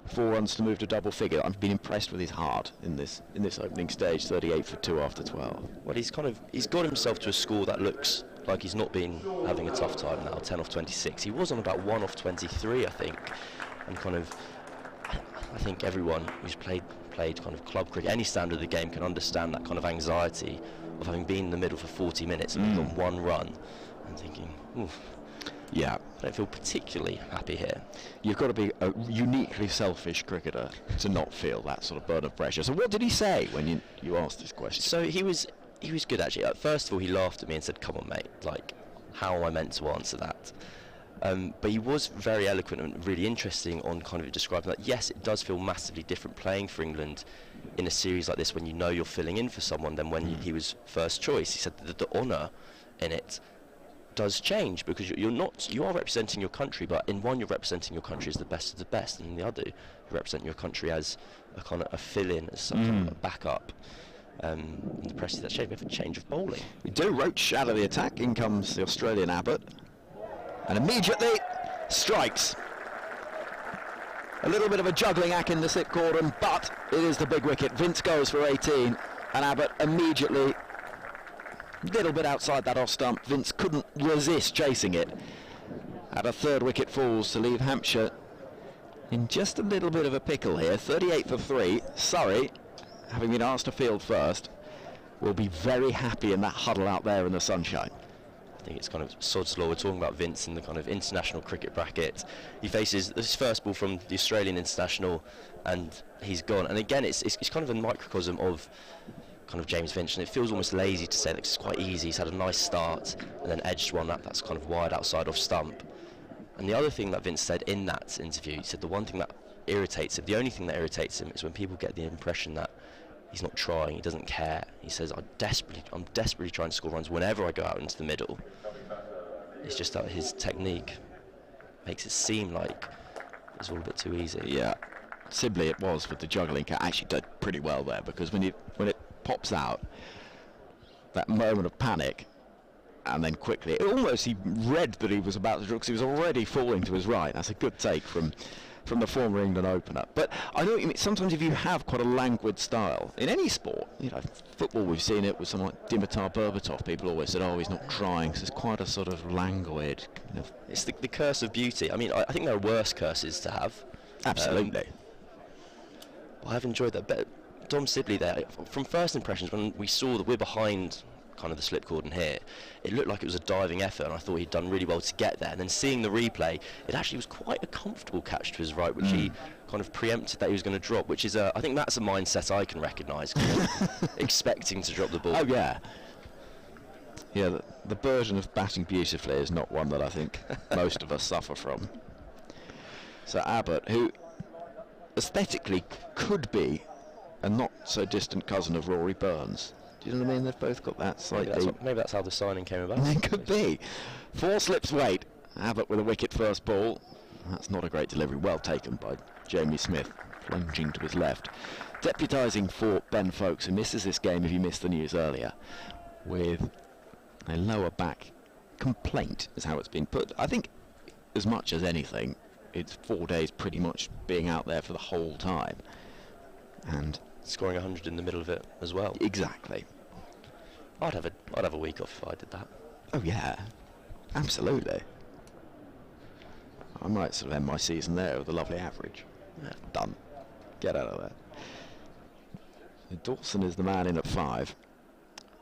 4 runs to move to double figure. I've been impressed with his heart in this opening stage, 38 for 2 after 12. Well, he's got himself to a score that looks like he's not been having a tough time now, 10 off 26. He was on about 1 off 23, I think, and kind of, I think everyone who's played kind of club cricket, any standard of the game, can understand that kind of anxiety of having been in the middle for 40 minutes and got 1 run and thinking, oof. Yeah, I don't feel particularly happy here. You've got to be a uniquely selfish cricketer to not feel that sort of burden of pressure. So what did he say when you asked this question? So he was good actually. First of all, he laughed at me and said, "Come on, mate. Like, how am I meant to answer that?" But he was very eloquent and really interesting on kind of describing that. Yes, it does feel massively different playing for England in a series like this when you know you're filling in for someone than when he was first choice. He said that the honour in it does change because you are representing your country, but in one you're representing your country as the best of the best, and in the other you represent your country as a kind of a fill-in, as some kind of a backup. And the press is that shame. We have a change of bowling. We do. Roach out of the attack. In comes the Australian Abbott, and immediately strikes. A little bit of a juggling act in the slip cordon, but it is the big wicket. Vince goes for 18, and Abbott immediately little bit outside that off stump. Vince couldn't resist chasing it. At a 3rd wicket falls to leave Hampshire in just a little bit of a pickle here. 38 for 3. Surrey, having been asked to field first, will be very happy in that huddle out there in the sunshine. I think it's kind of sod's law. We're talking about Vince in the kind of international cricket bracket. He faces his first ball from the Australian international, and he's gone. And again, it's kind of a microcosm of kind of James Finch, and it feels almost lazy to say that 'cause it's quite easy. He's had a nice start and then edged one that's kind of wide outside off stump. And the other thing that Vince said in that interview, he said the one thing that irritates him, the only thing that irritates him, is when people get the impression that he's not trying, he doesn't care. He says, I'm desperately trying to score runs whenever I go out into the middle. It's just that his technique makes it seem like it's all a bit too easy. Yeah, Sibley it was with the juggling cat. Actually did pretty well there, because when it pops out, that moment of panic, and then quickly, he read that he was about to draw, because he was already falling to his right. That's a good take from the former England opener. But I know what you mean. Sometimes if you have quite a languid style in any sport, football, we've seen it with someone like Dimitar Berbatov. People always said, oh, he's not trying, because it's quite a sort of languid kind of... It's the curse of beauty. I mean, I think there are worse curses to have. Absolutely. I've enjoyed that. But Dom Sibley there, from first impressions, when we saw that we're behind kind of the slip cordon here, it looked like it was a diving effort, and I thought he'd done really well to get there. And then seeing the replay, it actually was quite a comfortable catch to his right, which he kind of preempted that he was going to drop, which is I think that's a mindset I can recognise, expecting to drop the ball. Oh yeah. Yeah, the version of batting beautifully is not one that I think most of us suffer from. So Abbott, who aesthetically could be a not so distant cousin of Rory Burns. Do you know what I mean? They've both got that slightly... Maybe that's how the signing came about. It could be. 4 slips wait. Abbott with a wicket first ball. That's not a great delivery. Well taken by Jamie Smith, plunging to his left. Deputising for Ben Foakes, who misses this game, if you missed the news earlier, with a lower back complaint, is how it's been put. I think, as much as anything, it's 4 days pretty much being out there for the whole time. And... scoring 100 in the middle of it as well. Exactly. I'd have a week off if I did that. Oh yeah, absolutely. I might sort of end my season there with a lovely average. Yeah, done. Get out of there. So Dawson is the man in at 5.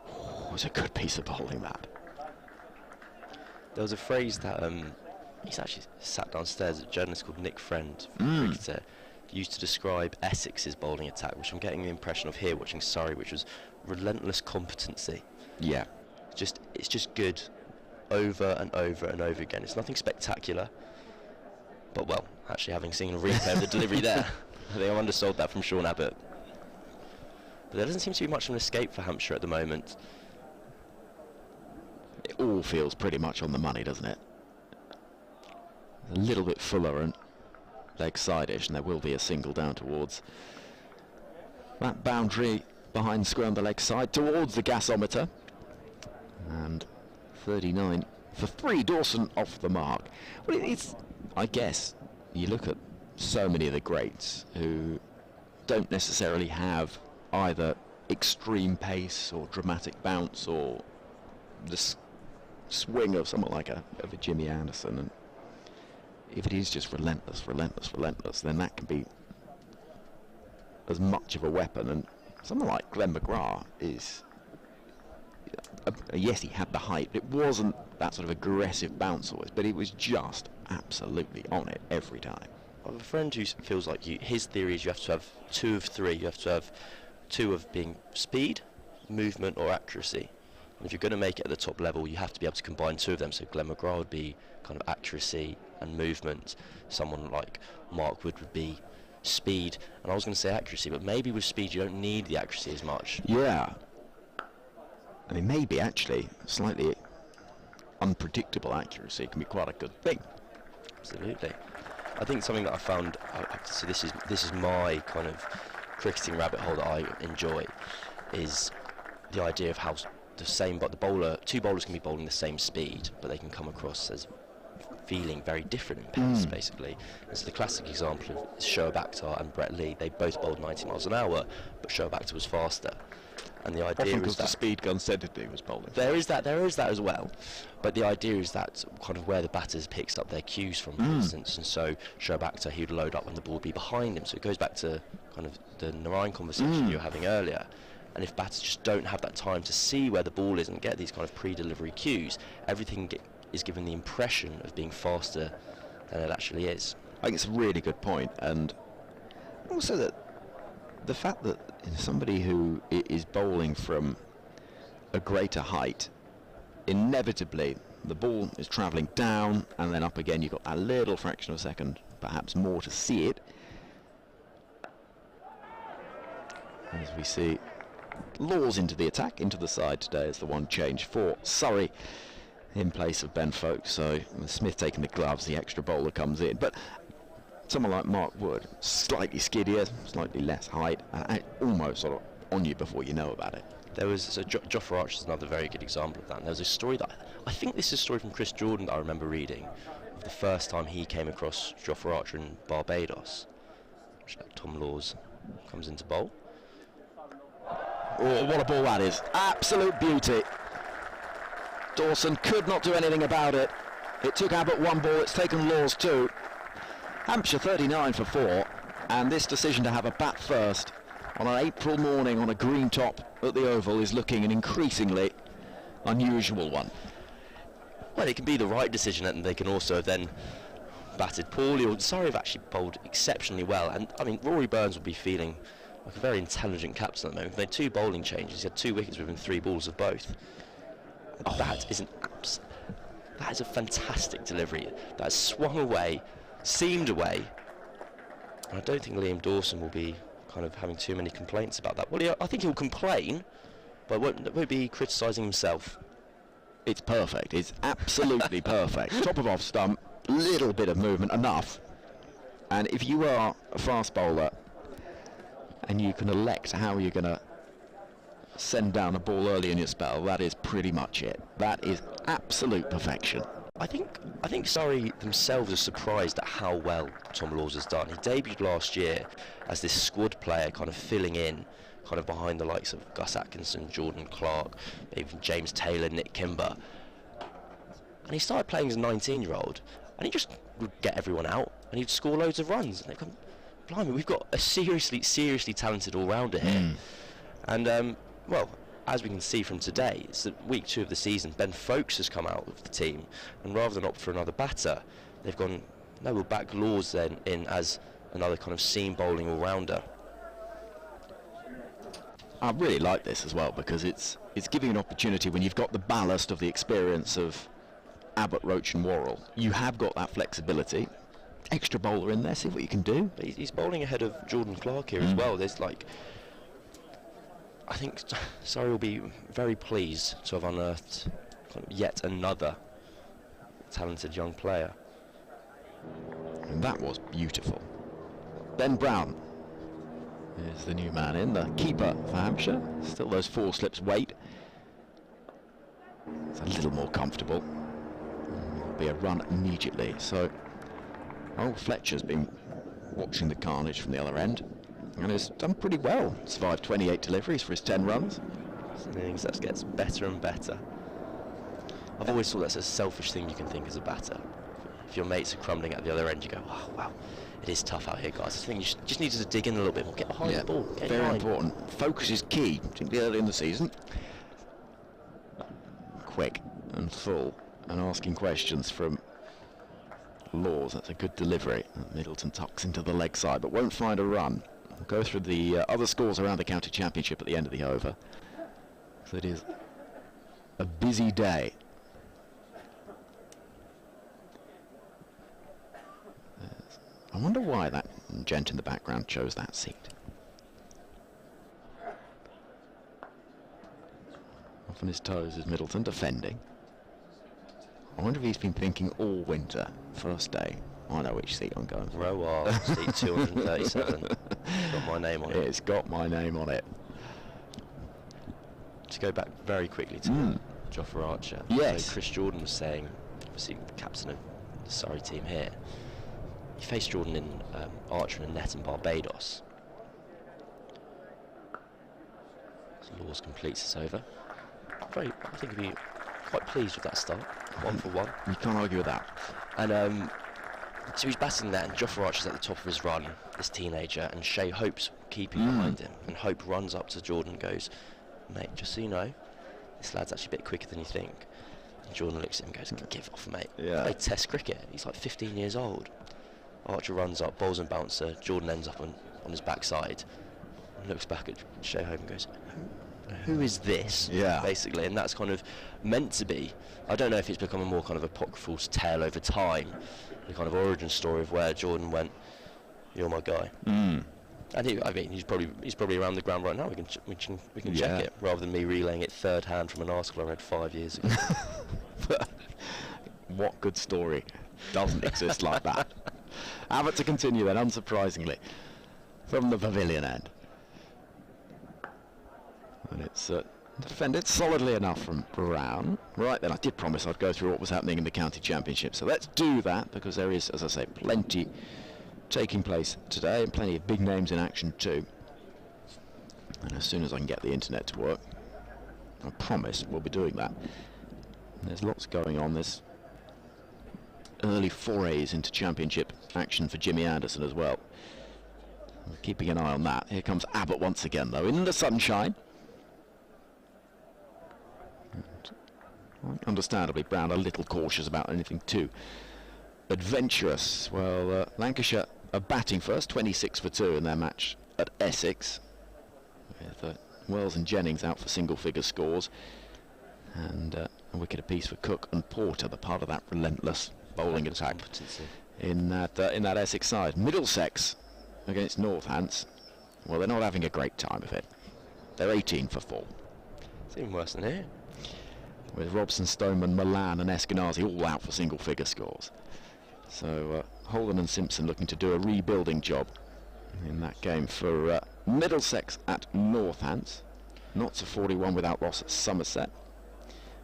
Oh, it's a good piece of bowling, that. There was a phrase that he's actually sat downstairs, a journalist called Nick Friend, cricketer, used to describe Essex's bowling attack, which I'm getting the impression of here watching Surrey, which was relentless competency. Yeah. It's just good over and over and over again. It's nothing spectacular, but well, actually having seen a replay of the delivery there, I think I undersold that from Sean Abbott. But there doesn't seem to be much of an escape for Hampshire at the moment. It all feels pretty much on the money, doesn't it? A little bit fuller and leg side-ish, and there will be a single down towards that boundary behind square on the leg side, towards the gasometer. And 39 for 3. Dawson off the mark. Well, it's, I guess, you look at so many of the greats who don't necessarily have either extreme pace or dramatic bounce or the swing of someone like a Jimmy Anderson, and if it is just relentless, then that can be as much of a weapon. And someone like Glenn McGrath is... yes, he had the height, but it wasn't that sort of aggressive bounce always, but he was just absolutely on it every time. I have a friend who feels like his theory is you have to have 2 of 3. You have to have 2 of being speed, movement or accuracy. And if you're going to make it at the top level, you have to be able to combine 2 of them. So Glenn McGrath would be kind of accuracy and movement. Someone like Mark Wood would be speed, and I was going to say accuracy, but maybe with speed you don't need the accuracy as much. Yeah. I mean, maybe actually slightly unpredictable accuracy can be quite a good thing. Absolutely. I think something that I found, so this is my kind of cricketing rabbit hole that I enjoy, is the idea of how two bowlers can be bowling the same speed, but they can come across as feeling very different in pace, basically. It's the classic example of Shoaib Akhtar and Brett Lee. They both bowled 90 miles an hour, but Shoaib Akhtar was faster. And the idea is that the speed gun said that he was bowling. There is that as well. But the idea is that kind of where the batters picks up their cues from, for instance. And so Shoaib Akhtar, he would load up when the ball would be behind him. So it goes back to kind of the Narayan conversation you were having earlier. And if batters just don't have that time to see where the ball is and get these kind of pre-delivery cues, everything is given the impression of being faster than it actually is. I think it's a really good point, and also that the fact that somebody who is bowling from a greater height, inevitably the ball is travelling down and then up again. You've got a little fraction of a second, perhaps more, to see it. As we see Laws into the attack, into the side today as the one change for Surrey in place of Ben Foakes. So Smith taking the gloves, the extra bowler comes in. But someone like Mark Wood, slightly skiddier, slightly less height, and almost sort of on you before you know about it. There was, so Jofra Archer is another very good example of that. And there was a story that, I think this is a story from Chris Jordan that I remember reading, of the first time he came across Jofra Archer in Barbados. Tom Laws comes into bowl. Oh, what a ball that is. Absolute beauty. Dawson could not do anything about it. It took Abbott one ball, it's taken Laws two. Hampshire 39 for 4, and this decision to have a bat first on an April morning on a green top at the Oval is looking an increasingly unusual one. Well, it can be the right decision, and they can also have then batted poorly, or Surrey have actually bowled exceptionally well. And I mean, Rory Burns will be feeling like a very intelligent captain at the moment. He made 2 bowling changes, he had 2 wickets within 3 balls of both. That is a fantastic delivery. That has swung away, seamed away, and I don't think Liam Dawson will be kind of having too many complaints about that. Well, I think he'll complain, but won't be criticising himself. It's perfect. It's absolutely perfect. Top of off stump, little bit of movement, enough. And if you are a fast bowler and you can elect how you're going to send down a ball early in your spell, that is pretty much it. That is absolute perfection. I think Surrey themselves are surprised at how well Tom Laws has done. He debuted last year as this squad player, kind of filling in, kind of behind the likes of Gus Atkinson, Jordan Clark, even James Taylor, Nick Kimber. And he started playing as a 19-year-old, and he just would get everyone out, and he'd score loads of runs. And they'd come, blimey, we've got a seriously talented all-rounder here. And, well, as we can see from today, it's week 2 of the season. Ben Foakes has come out of the team, and rather than opt for another batter, they've gone, no, we'll back Laws then in as another kind of seam bowling all-rounder. I really like this as well, because it's giving an opportunity when you've got the ballast of the experience of Abbott, Roach and Worrell. You have got that flexibility. Extra bowler in there, see what you can do. He's bowling ahead of Jordan Clark here as well. There's like, I think Surrey will be very pleased to have unearthed yet another talented young player. And that was beautiful. Ben Brown is the new man in, the keeper for Hampshire. Still those 4 slips weight. It's a little more comfortable. There'll be a run immediately. So, Fletcher's been watching the carnage from the other end, and has done pretty well. Survived 28 deliveries for his 10 runs. It's an innings that gets better and better. I've always thought that's a selfish thing you can think as a batter. If your mates are crumbling at the other end, you go, oh, wow, it is tough out here, guys. I think you just need to dig in a little bit more, get behind the ball. Get very important. Focus is key, particularly early in the season. Quick and full, and asking questions from Laws. That's a good delivery. Middleton tucks into the leg side, but won't find a run. We'll go through the other scores around the county championship at the end of the over. So it is a busy day. I wonder why that gent in the background chose that seat. Off on his toes is Middleton, defending. I wonder if he's been thinking all winter, first day, I know which seat I'm going for. Row R, seat 237. It's got my name on it. It's got my name on it. To go back very quickly to Jofra Archer. Yes. So Chris Jordan was saying, obviously the captain of the Surrey team here, he faced Jordan in Archer in a net in Barbados. So Laws completes this over. I think he'll be quite pleased with that start. 1 for 1. You can't argue with that. And So he's batting that, and Jofra Archer's at the top of his run, this teenager, and Shea Hope's keeping behind him. And Hope runs up to Jordan and goes, "Mate, just so you know, this lad's actually a bit quicker than you think." And Jordan looks at him and goes, "Give off, mate. Yeah. Play Test cricket. He's like 15 years old." Archer runs up, bowls and bouncer. Jordan ends up on his backside and looks back at Shea Hope and goes, who is this? Yeah. Basically, and that's kind of meant to be. I don't know if it's become a more kind of apocryphal tale over time, the kind of origin story of where Jordan went, "You're my guy." And he's probably around the ground right now. We can check it rather than me relaying it third hand from an article I read 5 years ago. What good story doesn't exist like that? Abbott to continue then, unsurprisingly, from the pavilion end. And it's defended solidly enough from Brown. Right then, I did promise I'd go through what was happening in the county championship, so let's do that, because there is, as I say, plenty taking place today and plenty of big names in action too. And as soon as I can get the internet to work, I promise we'll be doing that. And there's lots going on. There's early forays into championship action for Jimmy Anderson as well. We're keeping an eye on that. Here comes Abbott once again, though, in the sunshine. And understandably, Brown a little cautious about anything too adventurous. Well, Lancashire are batting first, 26 for 2 in their match at Essex, with Wells and Jennings out for single-figure scores, and a wicket apiece for Cook and Porter, the part of that relentless bowling attack in that Essex side. Middlesex against Northants. Well, they're not having a great time of it. They're 18 for 4. It's even worse than here. With Robson, Stoneman, Milan and Eskenazi all out for single-figure scores. So Holden and Simpson looking to do a rebuilding job in that game for Middlesex at Northants. Notts 41 without loss at Somerset.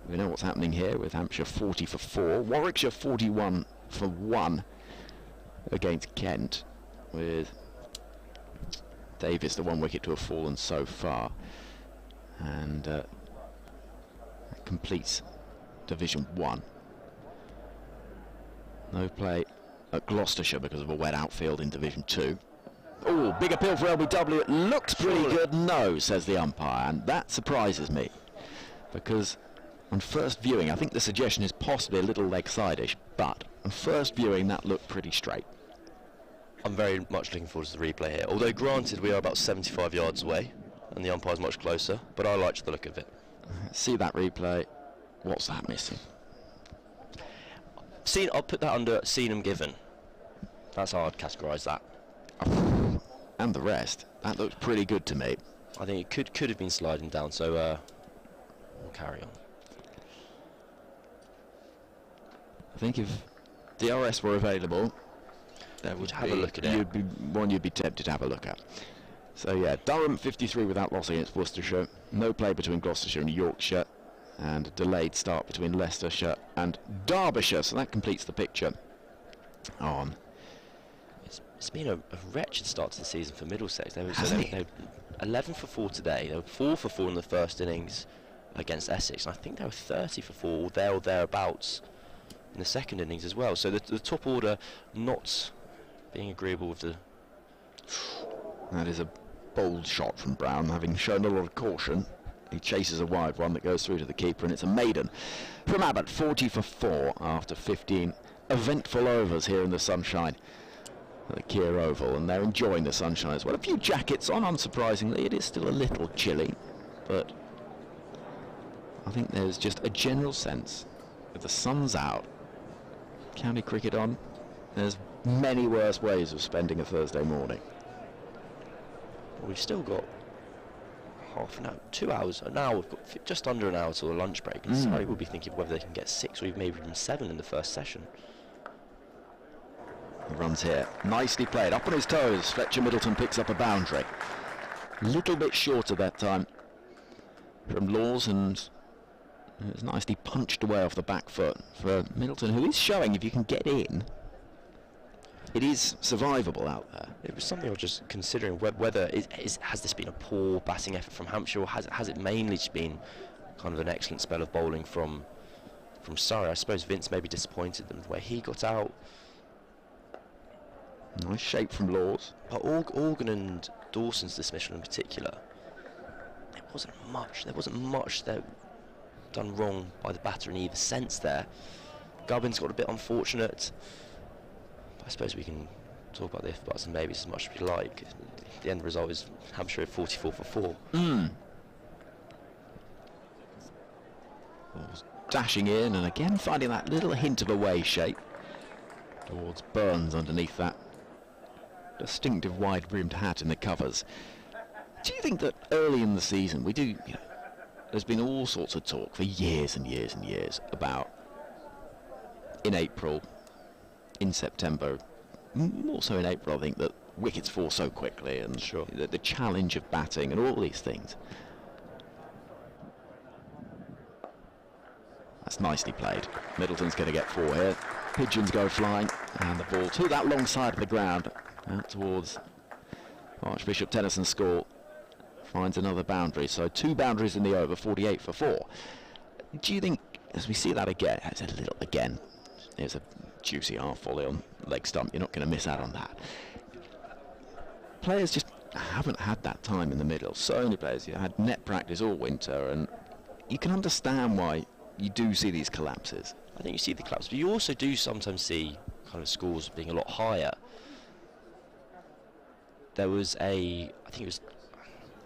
We know what's happening here with Hampshire 40 for 4. Warwickshire 41 for 1 against Kent, with Davis the one wicket to have fallen so far. And that completes Division 1. No play at Gloucestershire because of a wet outfield in Division 2. Oh, big appeal for LBW. It looks pretty good. No, says the umpire, and that surprises me, because on first viewing, I think the suggestion is possibly a little leg-side-ish, but on first viewing, that looked pretty straight. I'm very much looking forward to the replay here. Although, granted, we are about 75 yards away, and the umpire's much closer, but I like the look of it. See that replay. What's that missing? I'll put that under seen and given. That's how I'd categorise that. And the rest. That looks pretty good to me. I think it could have been sliding down, so we'll carry on. I think if DRS were available, that would have a look at it. You'd be tempted to have a look at. So yeah, Durham 53 without loss against Worcestershire. No play between Gloucestershire and Yorkshire, and a delayed start between Leicestershire and Derbyshire. So that completes the picture on. It's been a wretched start to the season for Middlesex. They were 11 for 4 today. They were 4 for 4 in the first innings against Essex, and I think they were 30 for 4 there or thereabouts in the second innings as well. So the top order not being agreeable with the. That is a bold shot from Brown, having shown a lot of caution. He chases a wide one that goes through to the keeper, and it's a maiden from Abbott, 40 for 4 after 15 eventful overs here in the sunshine at the Keir Oval, and they're enjoying the sunshine as well. A few jackets on, unsurprisingly. It is still a little chilly, but I think there's just a general sense that the sun's out, county cricket on. There's many worse ways of spending a Thursday morning. Well, we've still got half an hour, 2 hours, an hour. We've got just under an hour till the lunch break, and Surrey will be thinking of whether they can get 6 or maybe even 7 in the first session. He runs here, nicely played, up on his toes. Fletcher Middleton picks up a boundary. A little bit shorter that time from Laws, and it's nicely punched away off the back foot for Middleton, who is showing, if you can get in, it is survivable out there. It was something I was just considering, whether has this been a poor batting effort from Hampshire, or has it mainly just been kind of an excellent spell of bowling from Surrey? I suppose Vince maybe disappointed them the way he got out. Nice shape from Laws. But Organ and Dawson's dismissal in particular, there wasn't much that done wrong by the batter in either sense there. Gubbins got a bit unfortunate. I suppose we can talk about the if, buts and maybes as much as we like. The end result is Hampshire 44 for 4. Dashing in and again finding that little hint of away shape towards Burns underneath that distinctive wide-brimmed hat in the covers. Do you think that early in the season there's been all sorts of talk for years and years and years about in April, in September, more so in April, I think, that wickets fall so quickly and the challenge of batting and all these things. That's nicely played. Middleton's going to get 4 here. Pigeons go flying, and the ball to that long side of the ground, out towards Archbishop Tennyson's score. Finds another boundary, so 2 boundaries in the over, 48 for 4. Do you think, as we see that again, there's a juicy half volley on leg stump, you're not going to miss out on that. Players just haven't had that time in the middle. So many players, had net practice all winter, and you can understand why you do see these collapses. I think you see the collapse, but you also do sometimes see kind of scores being a lot higher. There was I think it was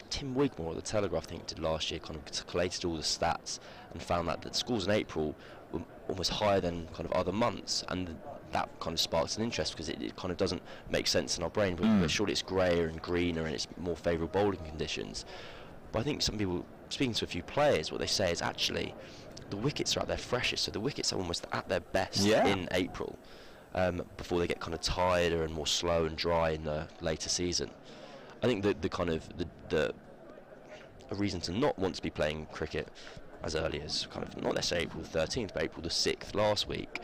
Tim Wigmore at the Telegraph, I think, did last year, kind of collated all the stats and found that the scores in April were almost higher than kind of other months, and that kind of sparks an interest because it kind of doesn't make sense in our brain, but surely it's greyer and greener and it's more favourable bowling conditions. But I think some people, speaking to a few players, what they say is actually the wickets are at their freshest, so the wickets are almost at their best in April, before they get kind of tireder and more slow and dry in the later season. I think a reason to not want to be playing cricket as early as kind of not necessarily April the 13th, but April the 6th last week.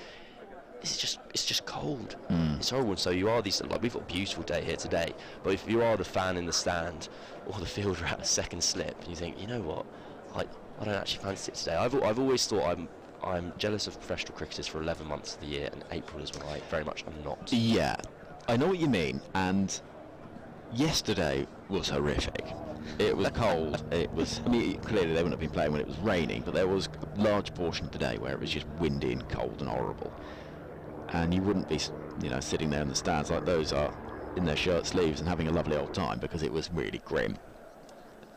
It's just cold. It's horrible. And so you are we've got a beautiful day here today, but if you are the fan in the stand or the fielder at a second slip, and you think, you know what, I don't actually fancy it today. I've always thought I'm jealous of professional cricketers for 11 months of the year, and April is when I very much am not. Yeah, I know what you mean, and yesterday was horrific. It was cold. Clearly they wouldn't have been playing when it was raining, but there was a large portion of the day where it was just windy and cold and horrible. And you wouldn't be, sitting there in the stands like those are, in their shirt sleeves and having a lovely old time, because it was really grim.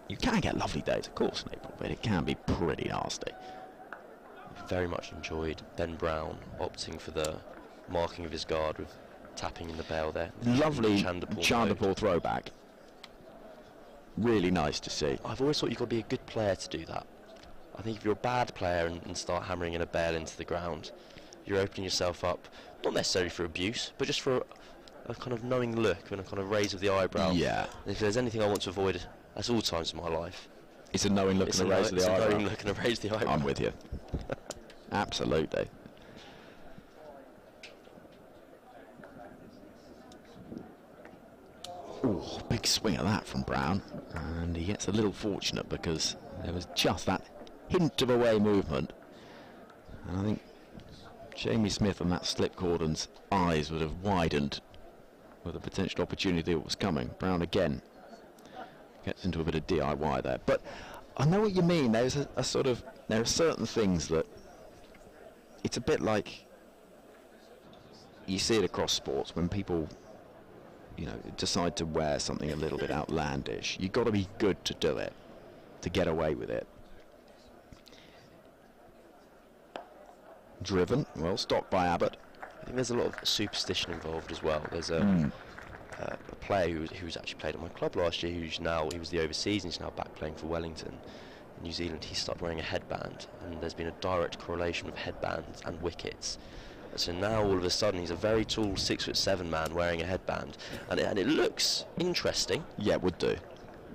You can get lovely days, of course, in April, but it can be pretty nasty. Very much enjoyed Ben Brown opting for the marking of his guard with tapping in the bail there. Lovely Chandapur throwback. Really nice to see. I've always thought you've got to be a good player to do that. I think if you're a bad player and start hammering in a bail into the ground, you're opening yourself up, not necessarily for abuse, but just for a kind of knowing look and a kind of raise of the eyebrow. Yeah. And if there's anything I want to avoid at all times in my life, it's a knowing look and a raise of the eyebrow. It's a knowing look and a raise of the eyebrow. I'm with you. Absolutely. Ooh, big swing of that from Brown, and he gets a little fortunate because there was just that hint of away movement, and I think Jamie Smith and that slip cordon's eyes would have widened with a potential opportunity that was coming. Brown again gets into a bit of DIY there, but I know what you mean. There's there are certain things that it's a bit like you see it across sports when people decide to wear something a little bit outlandish. You've got to be good to do it, to get away with it. Driven, well stopped by Abbott. I think there's a lot of superstition involved as well. There's a player who's actually played at my club last year, he was the overseas and he's now back playing for Wellington in New Zealand. He started wearing a headband, and there's been a direct correlation with headbands and wickets. So now all of a sudden he's a very tall 6'7" man wearing a headband, and it looks interesting. Yeah, it would do.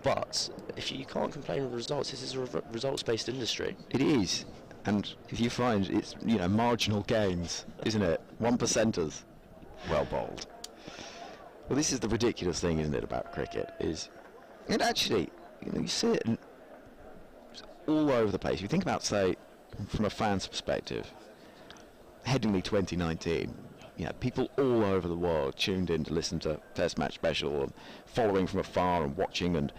But if you can't complain with the results, this is a results-based industry. It is, and if you find it's marginal gains, isn't it? 1%ers, well bowled. Well, this is the ridiculous thing, isn't it, about cricket? And actually, you see it all over the place. You think about, say, from a fan's perspective, Headingley 2019, you know, people all over the world tuned in to listen to Test Match Special, and following from afar and watching, and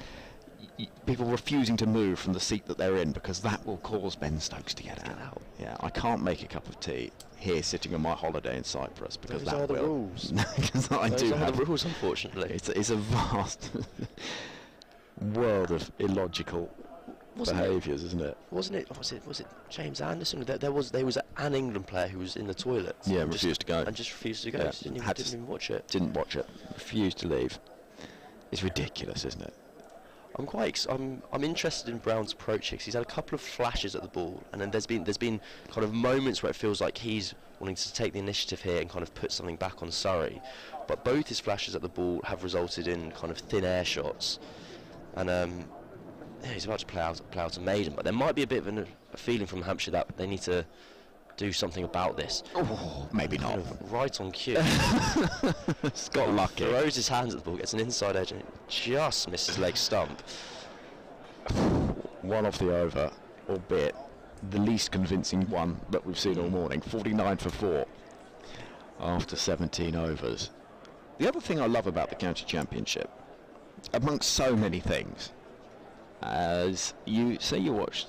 people refusing to move from the seat that they're in because that will cause Ben Stokes to get out. Yeah, I can't make a cup of tea here sitting on my holiday in Cyprus because those that are the will. rules. Because I Those do are have the rules, unfortunately. It's a vast world of illogical behaviours, isn't it? Wasn't it? Was it James Anderson? There was an England player who was in the toilet. Yeah, and refused to go. And just refused to go. Yeah, Didn't even watch it. Didn't watch it. Refused to leave. It's ridiculous, isn't it? I'm interested in Brown's approach here, 'cause he's had a couple of flashes at the ball, and then there's been kind of moments where it feels like he's wanting to take the initiative here and kind of put something back on Surrey, but both his flashes at the ball have resulted in kind of thin air shots, and yeah, he's about to play out a maiden, but there might be a bit of a feeling from Hampshire that they need to do something about this. Oh, maybe not. Right on cue. It's got lucky. Throws his hands at the ball, gets an inside edge, and it just misses leg stump. One off the over, albeit the least convincing one that we've seen all morning. 49 for 4 after 17 overs. The other thing I love about the county championship, amongst so many things, as you say you watched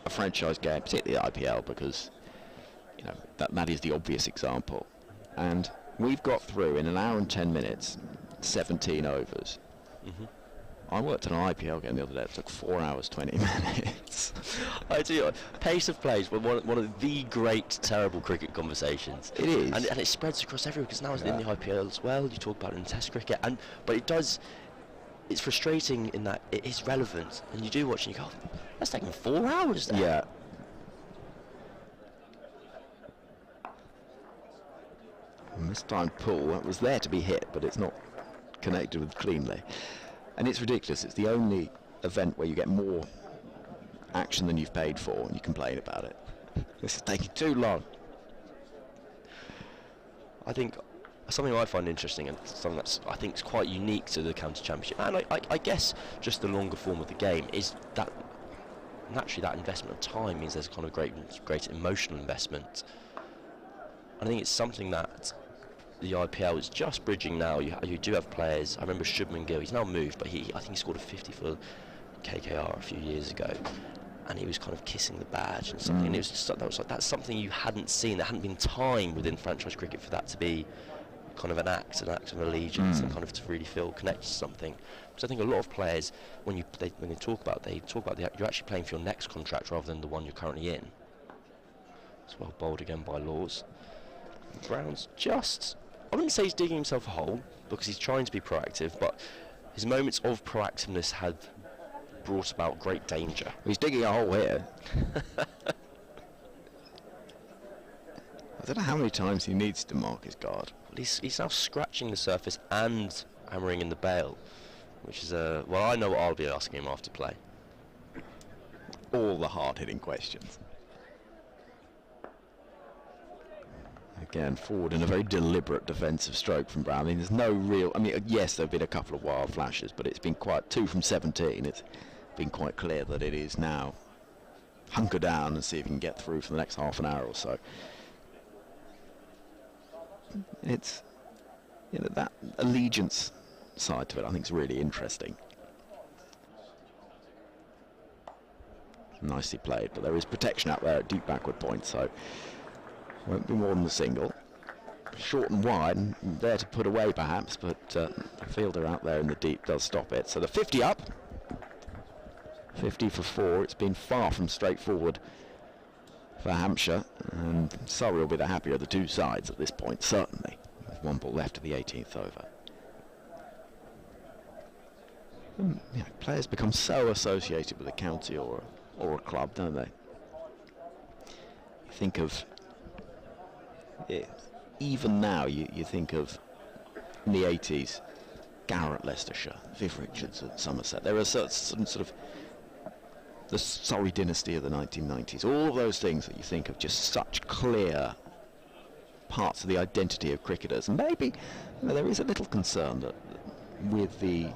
a franchise game, particularly the IPL, because you know that is the obvious example, and we've got through in an hour and 10 minutes 17 overs. I worked on an IPL game the other day. It took 4 hours 20 minutes. I do. Pace of play is one of the great terrible cricket conversations. It is, and it spreads across everywhere, because now it's in the IPL as well. You talk about it in Test cricket, but it does. It's frustrating in that it is relevant, and you do watch and you go, that's taking 4 hours there. Yeah. And this time pull, that was there to be hit, but it's not connected with cleanly. And it's ridiculous. It's the only event where you get more action than you've paid for, and you complain about it. This is taking too long. I think something I find interesting, and something that's I think is quite unique to the county championship, and I guess just the longer form of the game, is that naturally that investment of time means there's kind of great emotional investment. I think it's something that the IPL is just bridging now. You do have players. I remember Shubman Gill. He's now moved, but I think he scored a 50 for KKR a few years ago, and he was kind of kissing the badge and something. And it was just, that's something you hadn't seen. There hadn't been time within franchise cricket for that to be kind of an act of allegiance, and kind of to really feel connected to something. Because I think a lot of players, when they talk about you're actually playing for your next contract rather than the one you're currently in. It's well bowled again by Laws. Brown's just, I wouldn't say he's digging himself a hole, because he's trying to be proactive, but his moments of proactiveness had brought about great danger. He's digging a hole here. I don't know how many times he needs to mark his guard. He's now scratching the surface and hammering in the bail, which is well, I know what I'll be asking him after play. All the hard-hitting questions. Again, forward in a very deliberate defensive stroke from Brown. I mean, there's no real. I mean, yes, there have been a couple of wild flashes, but it's been quite 2 from 17. It's been quite clear that it is now hunker down and see if you can get through for the next half an hour or so. It's, you know, that allegiance side to it, I think, is really interesting. Nicely played, but there is protection out there at deep backward point, so won't be more than the single. Short and wide, and there to put away perhaps, but the fielder out there in the deep does stop it. So the 50 up, 50 for 4. It's been far from straightforward for Hampshire, and Surrey will be the happier of the two sides at this point, certainly, with 1 ball left of the 18th over. You know, players become so associated with a county or a club, don't they? You think of it, even now you think of in the 80s, Garrett Leicestershire, Viv Richards at Somerset. There are some sort of the Surrey dynasty of the 1990s, all of those things that you think of, just such clear parts of the identity of cricketers. And maybe, you know, there is a little concern that with the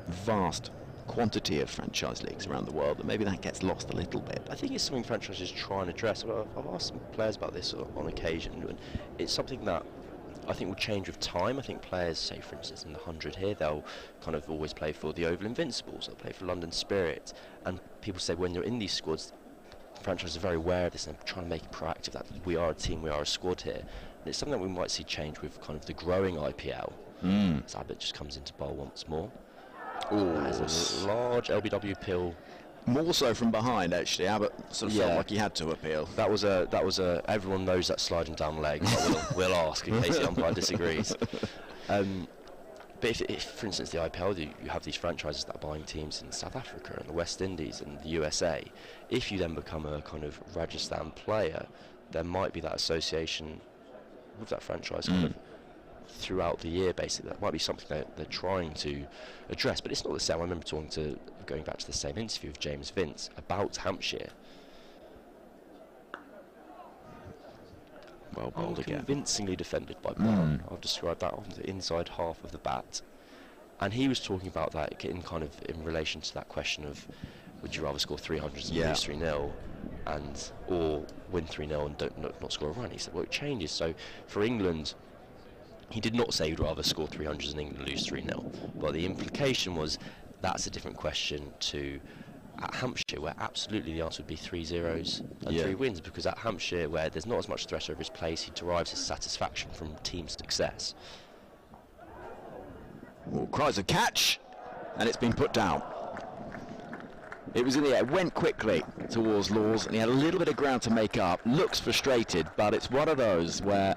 vast quantity of franchise leagues around the world, that maybe that gets lost a little bit. I think it's something franchises try and address. I've asked some players about this on occasion, and it's something that I think will change with time. I think players, say for instance in the 100 here, they'll kind of always play for the Oval Invincibles, they'll play for London Spirit, and people say when you're in these squads, franchises are very aware of this and trying to make it proactive that we are a team, we are a squad here. And it's something that we might see change with kind of the growing IPL. As Abbott just comes into bowl once more. That is a large LBW pill. More so from behind, actually. Abbott sort of felt like he had to appeal. That was a. Everyone knows that sliding down leg. We'll ask in case the umpire disagrees. But if, for instance, the IPL, you have these franchises that are buying teams in South Africa and the West Indies and the USA. If you then become a kind of Rajasthan player, there might be that association with that franchise kind of throughout the year, basically. That might be something that they're trying to address, but it's not the same. I remember going back to the same interview with James Vince about Hampshire. Well bowled again. Convincingly defended by Brown. I've described that on the inside half of the bat. And he was talking about that in kind of in relation to that question of, would you rather score 300s and lose 3-0, or win 3-0 and not score a run? He said, well, it changes. So for England, he did not say he'd rather score 300s in England and lose 3-0. But the implication was that's a different question to at Hampshire, where absolutely the answer would be 3 zeros and 3 wins, because at Hampshire, where there's not as much threat over his place, he derives his satisfaction from team success. Cries of catch, and it's been put down. It was in the air, went quickly towards Laws, and he had a little bit of ground to make up. Looks frustrated, but it's one of those where,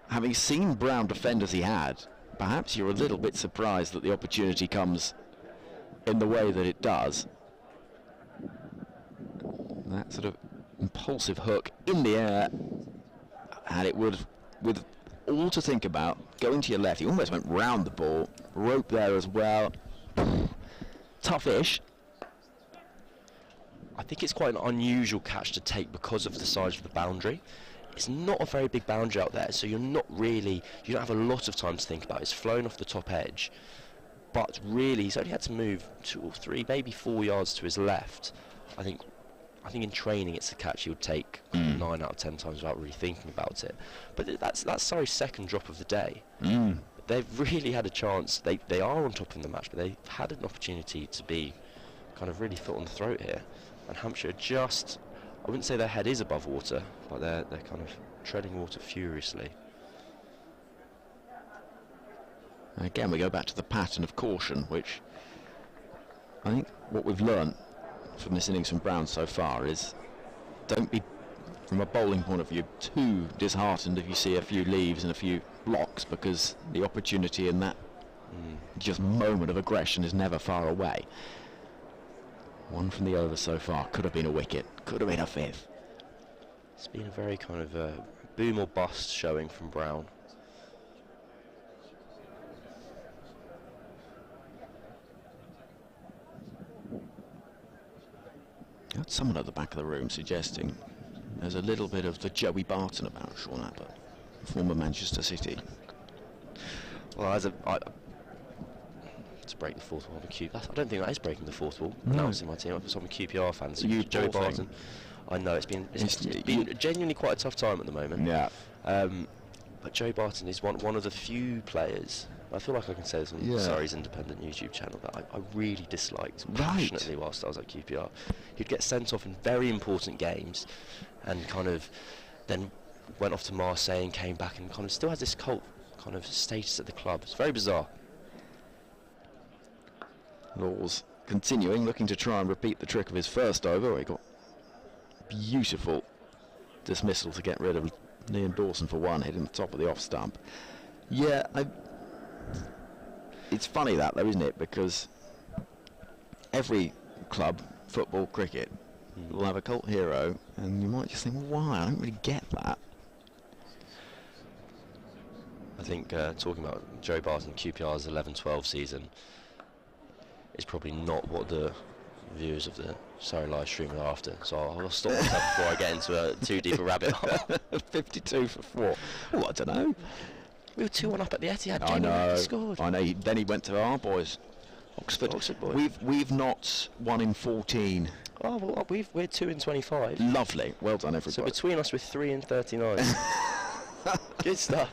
having seen Brown defend as he had, perhaps you're a little bit surprised that the opportunity comes in the way that it does. That sort of impulsive hook in the air, and it would, with all to think about, going to your left, he almost went round the ball, rope there as well. Toughish. I think it's quite an unusual catch to take because of the size of the boundary. It's not a very big boundary out there, so you don't have a lot of time to think about it. It's flown off the top edge, but really he's only had to move 2 or 3, maybe 4 yards to his left. I think in training it's a catch he would take 9 out of 10 times without really thinking about it. But that's Surrey's second drop of the day. They've really had a chance. They are on top in the match, but they've had an opportunity to be kind of really foot on the throat here. And Hampshire just, I wouldn't say their head is above water, but they're kind of treading water furiously. Again, we go back to the pattern of caution, which I think what we've learnt from this innings from Brown so far is, don't be, from a bowling point of view, too disheartened if you see a few leaves and a few blocks, because the opportunity in that just moment of aggression is never far away. One from the over so far, could have been a wicket, could have been a 5th. It's been a very kind of boom or bust showing from Brown. Got someone at the back of the room suggesting there's a little bit of the Joey Barton about Sean Abbott, former Manchester City. Well, to break the fourth wall, I don't think that is breaking the fourth wall. Announcing my team, I'm a QPR fan. So Joey Barton. I know it's been genuinely quite a tough time at the moment. Yeah. But Joey Barton is one of the few players, I feel like I can say this on Surrey's independent YouTube channel, that I really disliked passionately whilst I was at QPR. He'd get sent off in very important games and kind of then went off to Marseille and came back and kind of still has this cult kind of status at the club. It's very bizarre. Laws continuing, looking to try and repeat the trick of his first over, where he got beautiful dismissal to get rid of Liam Dawson for 1, hitting the top of the off stump. Yeah, it's funny that though, isn't it? Because every club, football, cricket, will have a cult hero, and you might just think, well, why? I don't really get that. I think talking about Joey Barton, QPR's 11-12 season is probably not what the viewers of the Surrey live stream are after. So I'll stop myself before I get into too deep a rabbit hole. 52 for 4. Oh, I don't know. We were 2-1 up at the Etihad. I know. Scored. I know. Then he went to our boys. Oxford. boy. We've not won in 14. Oh, well, we're 2 in 25. Lovely. Well done, everybody. So between us, we're 3 in 39. Good stuff.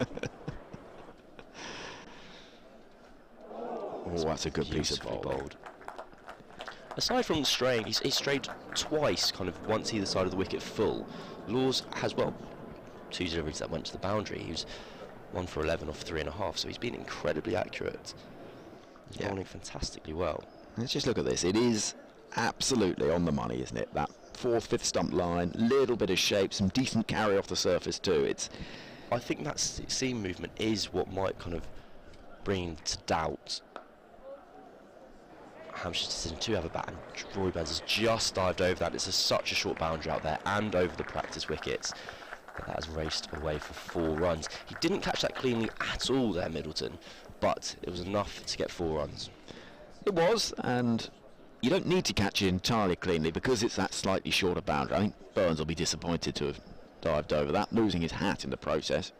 Oh, that's a good piece of bowling. Aside from the straying, he's strayed twice, kind of once either side of the wicket full. Laws has, well, 2 deliveries that went to the boundary. He was 1 for 11 off 3.5, so he's been incredibly accurate. He's bowling fantastically well. Let's just look at this. It is absolutely on the money, isn't it? That 4th, 5th stump line, little bit of shape, some decent carry off the surface too. I think that seam movement is what might kind of bring to doubt Hampshire's decision to have a bat, and Rory Burns has just dived over that. It's such a short boundary out there and over the practice wickets that has raced away for 4 runs. He didn't catch that cleanly at all there, Middleton, but it was enough to get 4 runs. It was, and you don't need to catch it entirely cleanly because it's that slightly shorter boundary. I think Burns will be disappointed to have dived over that, losing his hat in the process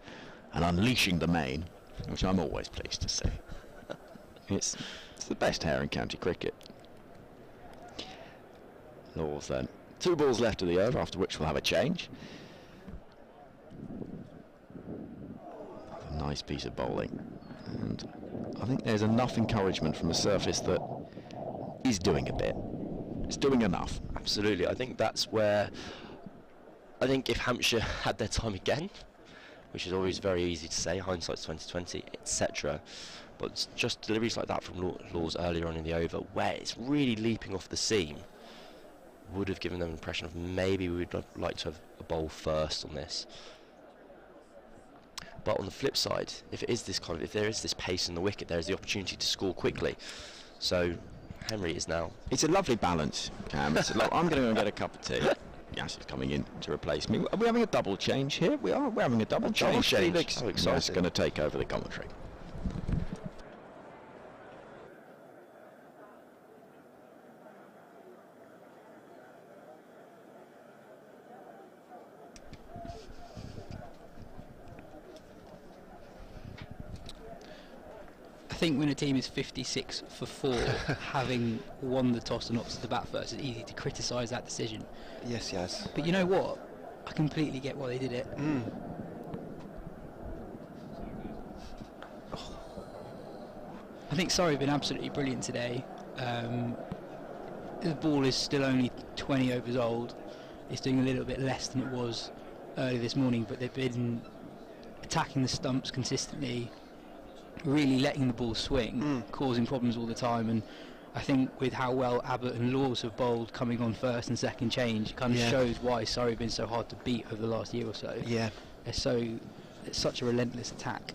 and unleashing the mane, which I'm always pleased to see. It's the best hair in county cricket. Laws then. 2 balls left of the over, after which we'll have a change. A nice piece of bowling. And I think there's enough encouragement from a surface that is doing a bit. It's doing enough. Absolutely. I think that's where, I think if Hampshire had their time again, which is always very easy to say, hindsight's 2020, etc. But just deliveries like that from Laws earlier on in the over, where it's really leaping off the seam, would have given them an impression of maybe we would like to have a bowl first on this. But on the flip side, if there is this pace in the wicket, there is the opportunity to score quickly. So Henry is now. It's a lovely balance, Cam. I'm going to go and get a cup of tea. Yas is coming in to replace me. Are we having a double change here? We are. We're having a double change. Felix is going to take over the commentary. I think when a team is 56 for 4, having won the toss and opted to bat first, it's easy to criticise that decision. Yes. But you know what? I completely get why they did it. I think Surrey have been absolutely brilliant today. The ball is still only 20 overs old. It's doing a little bit less than it was early this morning, but they've been attacking the stumps consistently, really letting the ball swing, causing problems all the time. And I think with how well Abbott and Laws have bowled coming on first and second change, it kind of shows why Surrey have been so hard to beat over the last year or so. Yeah, it's such a relentless attack.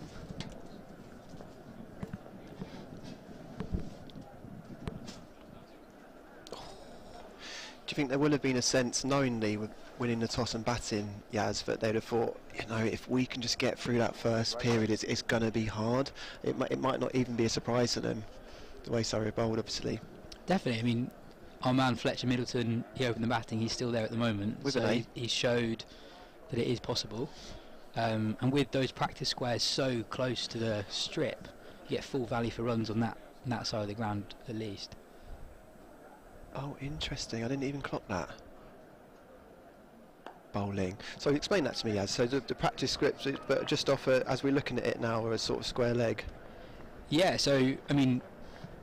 Do you think there will have been a sense, knowingly, with winning the toss and batting, Yas, that they'd have thought, if we can just get through that first period, it's going to be hard. It might not even be a surprise to them, the way Surrey bowled, obviously. Definitely. I mean, our man Fletcher Middleton, he opened the batting. He's still there at the moment. He showed that it is possible. And with those practice squares so close to the strip, you get full value for runs on that side of the ground at least. Oh, interesting. I didn't even clock that. Bowling. So explain that to me, Yas. So the practice scripts, but just off, as we're looking at it now, are a sort of square leg. Yeah, so, I mean,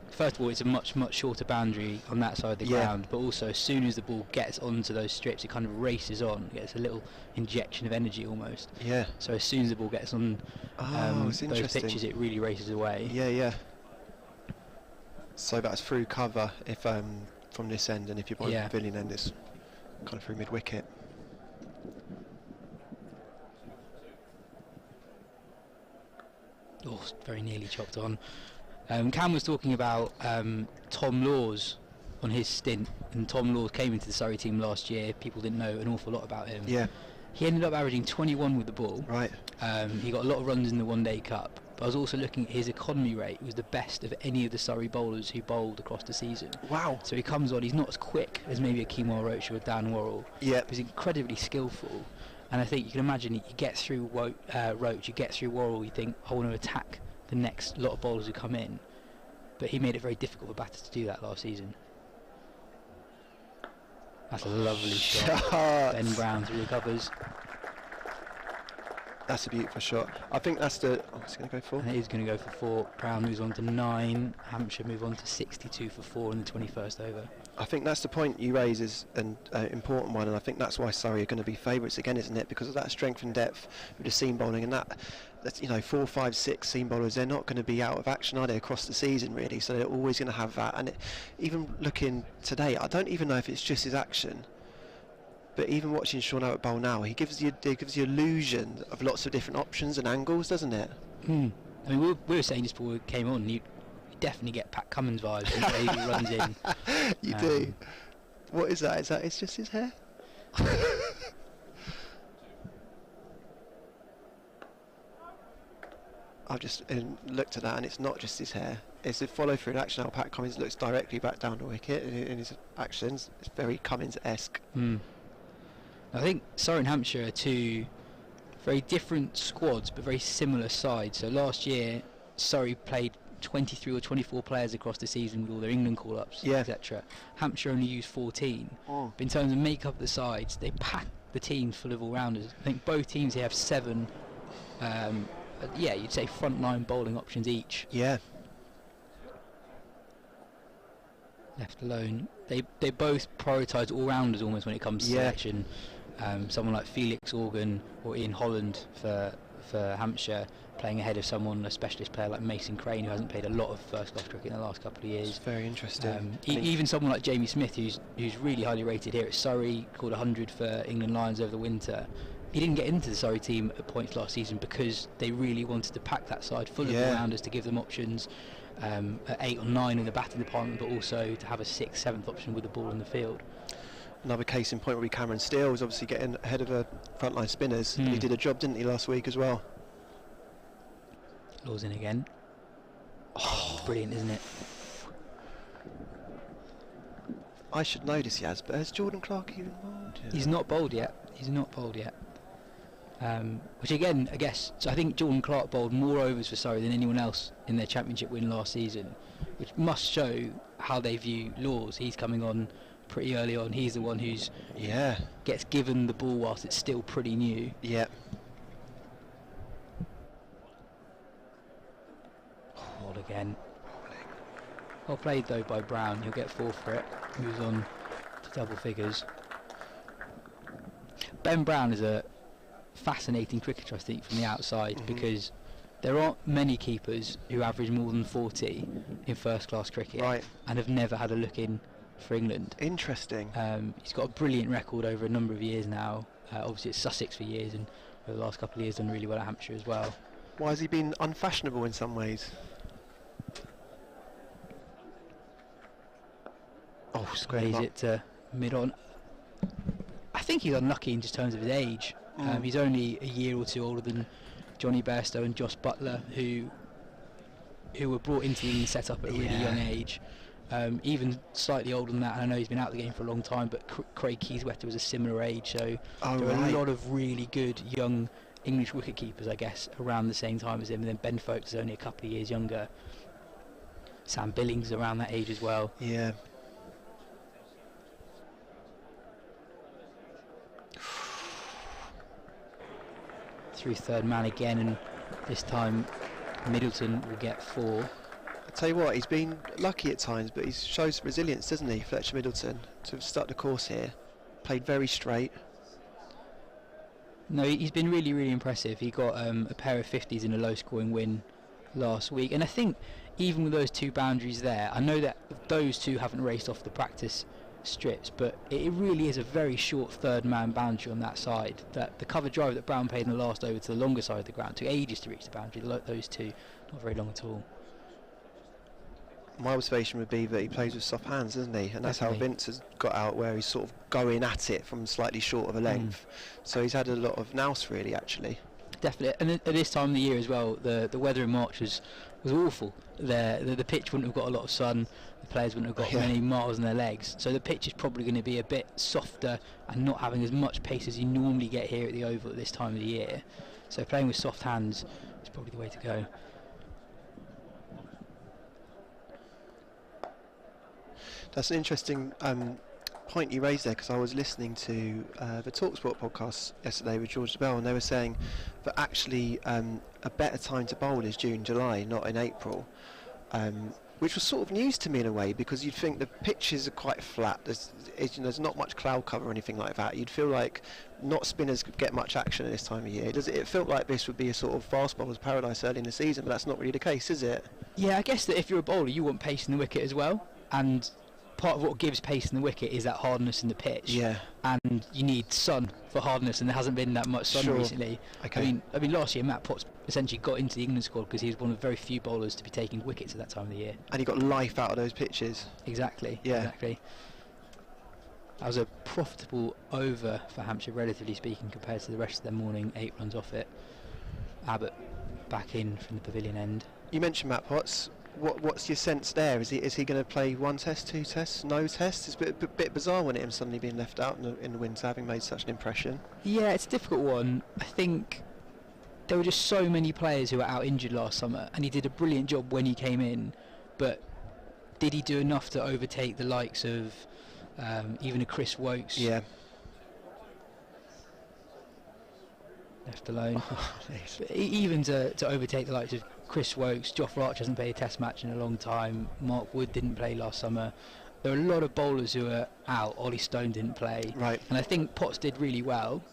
first of all, it's a much, much shorter boundary on that side of the ground, but also as soon as the ball gets onto those strips, it kind of races on. It gets a little injection of energy almost. Yeah. So as soon as the ball gets on those pitches, it really races away. Yeah. So that's through cover if from this end, and if you're bowling pavilion end, it's kind of through mid-wicket. Oh, very nearly chopped on. Cam was talking about Tom Laws on his stint, and Tom Laws came into the Surrey team last year. People didn't know an awful lot about him. Yeah. He ended up averaging 21 with the ball. Right. He got a lot of runs in the One Day Cup. But I was also looking at his economy rate. It was the best of any of the Surrey bowlers who bowled across the season. Wow. So he comes on, he's not as quick as maybe a Kemar Roach or a Dan Worrell. Yeah. He's incredibly skillful. And I think you can imagine you get through Roach, you get through Worrell, you think, I want to attack the next lot of bowlers who come in. but he made it very difficult for batters to do that last season. That's a lovely shot. Ben Brown recovers. That's a beautiful shot. I think that's the... Oh, it's going to go 4. And it is going to go for 4. Brown moves on to 9. Hampshire move on to 62 for 4 in the 21st over. I think that's the point you raise is an important one, and I think that's why Surrey are going to be favourites again, isn't it? Because of that strength and depth with the seam bowling, and that's 4, 5, 6 seam bowlers. They're not going to be out of action, are they, across the season really? So they're always going to have that. And even looking today, I don't even know if it's just his action, but even watching Sean Abbott bowl now, he gives the illusion of lots of different options and angles, doesn't it? I mean, we were saying this before we came on. You definitely get Pat Cummins vibes when he runs in. You do. What is that? It's just his hair? I've just looked at that, and it's not just his hair. It's a follow-through in action. How Pat Cummins looks directly back down the wicket in his actions. It's very Cummins-esque. I think Surrey and Hampshire are two very different squads, but very similar sides. So last year, Surrey played 23 or 24 players across the season with all their England call-ups, etc. Hampshire only used 14. But in terms of make-up of the sides, they packed the teams full of all-rounders. I think both teams here have 7, you'd say front-line bowling options each. Yeah. Left alone. They both prioritise all-rounders almost when it comes to selection. Someone like Felix Organ or Ian Holland for Hampshire playing ahead of a specialist player like Mason Crane, who hasn't played a lot of first-class cricket in the last couple of years. It's very interesting. Even someone like Jamie Smith, who's really highly rated here at Surrey, called 100 for England Lions over the winter. He didn't get into the Surrey team at points last season because they really wanted to pack that side full of all-rounders to give them options at 8 or 9 in the batting department, but also to have a 6th, 7th option with the ball in the field. Another case in point would be Cameron Steele, who's obviously getting ahead of the frontline spinners. He did a job, didn't he, last week as well? Laws in again. Brilliant, isn't it? I should know this, Yas, but has Jordan Clark even bowled? He's not bowled yet. Which again, I guess, so I think Jordan Clark bowled more overs for Surrey than anyone else in their championship win last season, which must show how they view Laws. He's coming on pretty early on. He's the one who's gets given the ball whilst it's still pretty new. Yeah. Ball again. Well played though by Brown. He'll get 4 for it. Moves on to double figures. Ben Brown is a fascinating cricketer, I think, from the outside, because there aren't many keepers who average more than 40 in first-class cricket and have never had a look in for England. Interesting. He's got a brilliant record over a number of years now. Obviously it's Sussex for years, and over the last couple of years done really well at Hampshire as well. Why has he been unfashionable in some ways? Squares it to mid-on. I think he's unlucky in just terms of his age. He's only a year or 2 older than Johnny Bairstow and Josh Butler, who were brought into the England setup at a really young age. Even slightly older than that, and I know he's been out of the game for a long time, but Craig Keyswetter was a similar age, so there are a lot of really good young English wicket keepers, I guess, around the same time as him. And then Ben Foakes is only a couple of years younger. Sam Billings is around that age as well. Yeah. Through third man again, and this time Middleton will get 4. I tell you what, he's been lucky at times, but he shows resilience, doesn't he, Fletcher Middleton, to start the course here. Played very straight. No, he's been really, really impressive. He got a pair of 50s in a low-scoring win last week, and I think even with those 2 boundaries there, I know that those 2 haven't raced off the practice strips, but it really is a very short third man boundary on that side. That the cover drive that Brown played in the last over to the longer side of the ground took ages to reach the boundary. Those 2 not very long at all. My observation would be that he plays with soft hands, doesn't he? And that's how Vince has got out, where he's sort of going at it from slightly short of a length. So he's had a lot of nous really, actually. Definitely, and at this time of the year as well, the weather in March was awful. The pitch wouldn't have got a lot of sun, the players wouldn't have got many miles in their legs, so the pitch is probably going to be a bit softer and not having as much pace as you normally get here at the Oval at this time of the year. So playing with soft hands is probably the way to go. That's an interesting point you raised there, because I was listening to the TalkSport podcast yesterday with George Bell, and they were saying that actually a better time to bowl is June, July, not in April, which was sort of news to me in a way, because you'd think the pitches are quite flat. There's not much cloud cover or anything like that. You'd feel like not spinners could get much action at this time of year. It felt like this would be a sort of fast bowler's paradise early in the season, but that's not really the case, is it? Yeah, I guess that if you're a bowler, you want pace in the wicket as well, and part of what gives pace in the wicket is that hardness in the pitch. Yeah. And you need sun for hardness, and there hasn't been that much sun recently. Okay. I mean, last year Matt Potts essentially got into the England squad because he was one of the very few bowlers to be taking wickets at that time of the year. And he got life out of those pitches. Exactly. Yeah. Exactly. That was a profitable over for Hampshire, relatively speaking, compared to the rest of their morning. 8 runs off it. Abbott back in from the pavilion end. You mentioned Matt Potts. What's your sense there? Is he going to play 1 test, 2 tests, no tests? It's a bit bizarre when him suddenly being left out in the winter, having made such an impression. Yeah, it's a difficult one. I think there were just so many players who were out injured last summer, and he did a brilliant job when he came in, but did he do enough to overtake the likes of even a Chris Foakes? Yeah. Left alone. Even to overtake the likes of Chris Foakes. Jofra Archer hasn't played a test match in a long time. Mark Wood didn't play last summer. There are a lot of bowlers who are out. Ollie Stone didn't play. Right. And I think Potts did really well.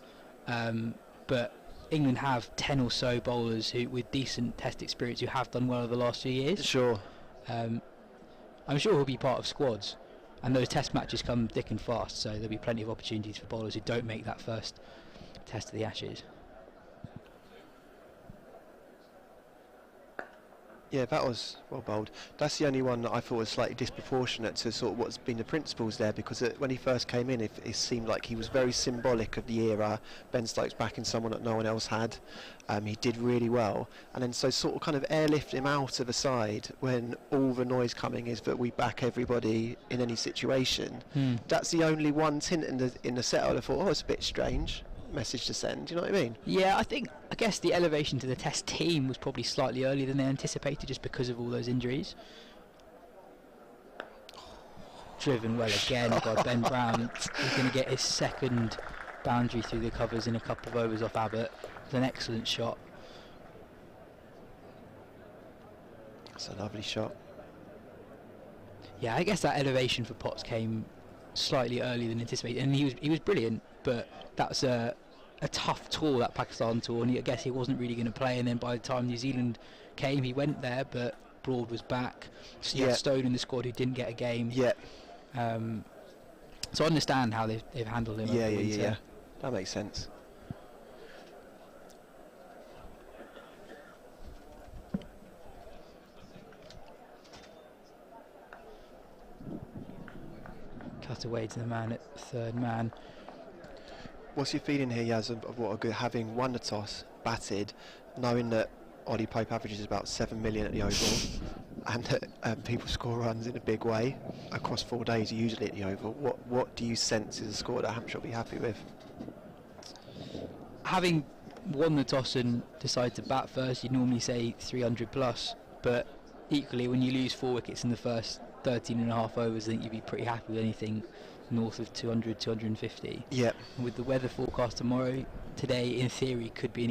But England have 10 or so bowlers who, with decent test experience, who have done well over the last few years. Sure. I'm sure he'll be part of squads. And those test matches come thick and fast, so there'll be plenty of opportunities for bowlers who don't make that first test of the Ashes. Yeah, that was well bowled. That's the only one that I thought was slightly disproportionate to sort of what's been the principles there, because when he first came in, it seemed like he was very symbolic of the era. Ben Stokes backing someone that no one else had. He did really well, and then so sort of kind of airlift him out of the side when all the noise coming is that we back everybody in any situation. That's the only one tint in the set. I thought, oh, it's a bit strange message to send. Do you know what I mean? Yeah, I guess the elevation to the Test team was probably slightly earlier than they anticipated, just because of all those injuries. Driven well again by Ben Brown. He's going to get his second boundary through the covers in a couple of overs off Abbott. It's an excellent shot. That's a lovely shot. Yeah, I guess that elevation for Potts came slightly earlier than anticipated, and he was brilliant, but that was a tough tour, that Pakistan tour, and I guess he wasn't really going to play, and then by the time New Zealand came, he went there, but Broad was back. So you had Stone in the squad who didn't get a game. Yeah. So I understand how they've handled him. Yeah. That makes sense. Cut away to the man at third man. What's your feeling here, Yas, of what a good, having won the toss, batted, knowing that Ollie Pope averages about 7 million at the Oval, and that people score runs in a big way across 4 days, usually at the Oval? What do you sense is a score that Hampshire will be happy with? Having won the toss and decided to bat first, you'd normally say 300 plus, but equally when you lose 4 wickets in the first 13 and a half overs, I think you'd be pretty happy with anything north of 200, 250. Yep. And with the weather forecast tomorrow, today in theory could be an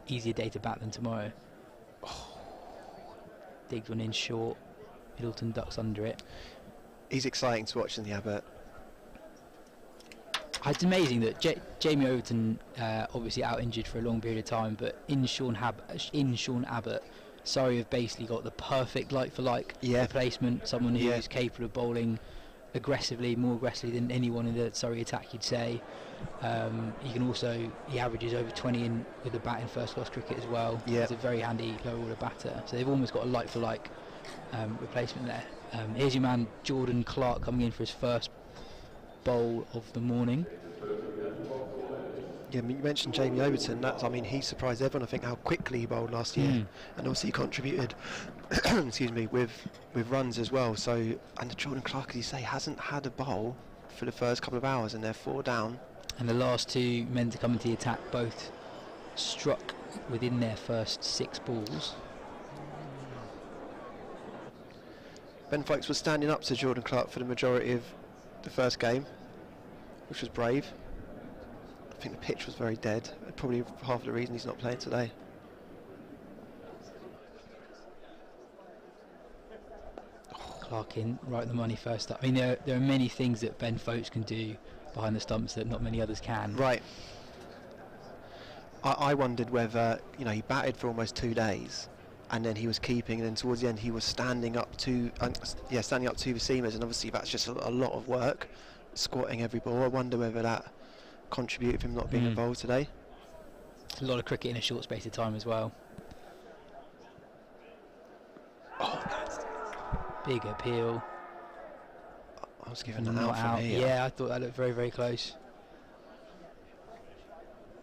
easier day to bat than tomorrow. Digged one in short, Middleton ducks under it. He's exciting to watch in the Abbott. It's amazing that Jamie Overton, obviously out injured for a long period of time, but in Sean Abbott, Surrey have basically got the perfect like-for-like replacement, someone who's capable of bowling more aggressively than anyone in the Surrey attack, you'd say. He averages over 20 in with the bat in first-class cricket as well. He's a very handy lower-order batter, so they've almost got a like-for-like replacement there. Here's your man Jordan Clark coming in for his first bowl of the morning. Yeah, you mentioned Jamie Overton. He surprised everyone, I think, how quickly he bowled last year, and also he contributed, excuse me, with runs as well. So, and Jordan Clark, as you say, hasn't had a bowl for the first couple of hours, and they're 4 down. And the last 2 men to come into the attack both struck within their first 6 balls. Ben Foakes was standing up to Jordan Clark for the majority of the first game, which was brave. I think the pitch was very dead. Probably half of the reason he's not playing today. Clark in, right on the money first up. I mean, there are many things that Ben Foakes can do behind the stumps that not many others can. Right. I wondered whether, you know, he batted for almost 2 days, and then he was keeping, and then towards the end he was standing up to the seamers, and obviously that's just a lot of work, squatting every ball. I wonder whether that contributed to him not being involved today. It's a lot of cricket in a short space of time as well. Oh, big appeal. I was giving that out from here. Yeah, I thought that looked very, very close.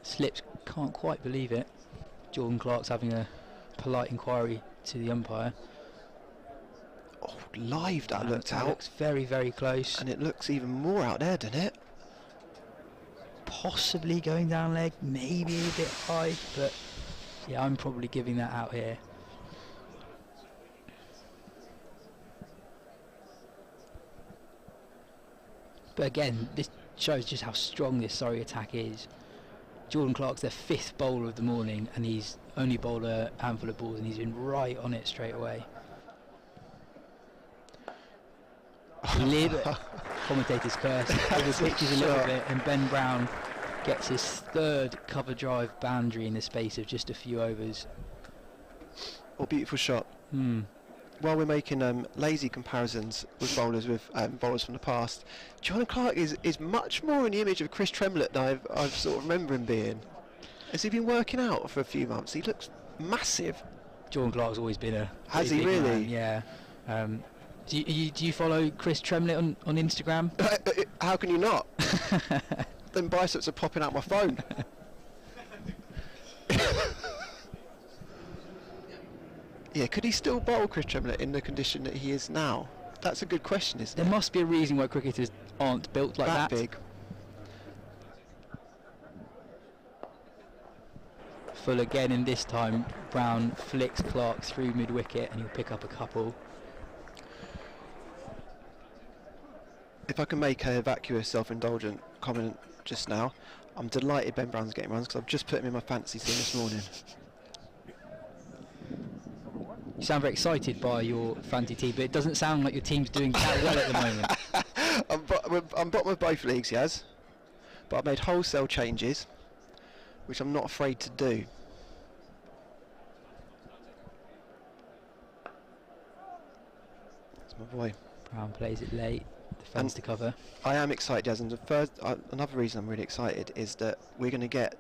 Slips can't quite believe it. Jordan Clark's having a polite inquiry to the umpire. Oh, live that looked out. Looks very, very close. And it looks even more out there, doesn't it? Possibly going down leg, maybe a bit high, but yeah, I'm probably giving that out here. But again, this shows just how strong this Surrey attack is. Jordan Clark's their 5th bowler of the morning, and he's only bowled a handful of balls, and he's been right on it straight away. Commentator's curse. Over pitches a little bit, and Ben Brown gets his 3rd cover drive boundary in the space of just a few overs. Oh, beautiful shot. While we're making lazy comparisons with bowlers from the past, Jordan Clark is much more in the image of Chris Tremlett than I've sort of remember him being. Has he been working out for a few months? He looks massive. Jordan Clark's always been a... Has he really? Man, yeah. Do you follow Chris Tremlett on Instagram? How can you not? Them biceps are popping out my phone. Yeah, could he still bowl Chris Tremlett in the condition that he is now? That's a good question, isn't it? There must be a reason why cricketers aren't built like that. Big. Full again, and this time Brown flicks Clark through mid-wicket, and he'll pick up a couple. If I can make a vacuous, self-indulgent comment just now, I'm delighted Ben Brown's getting runs because I've just put him in my fantasy team this morning. You sound very excited by your fantasy team, but it doesn't sound like your team's doing that well at the moment. I'm bottom of both leagues, Yas, but I've made wholesale changes, which I'm not afraid to do. That's my boy. Brown plays it late, defends to cover. I am excited, Yas, and another reason I'm really excited is that we're going to get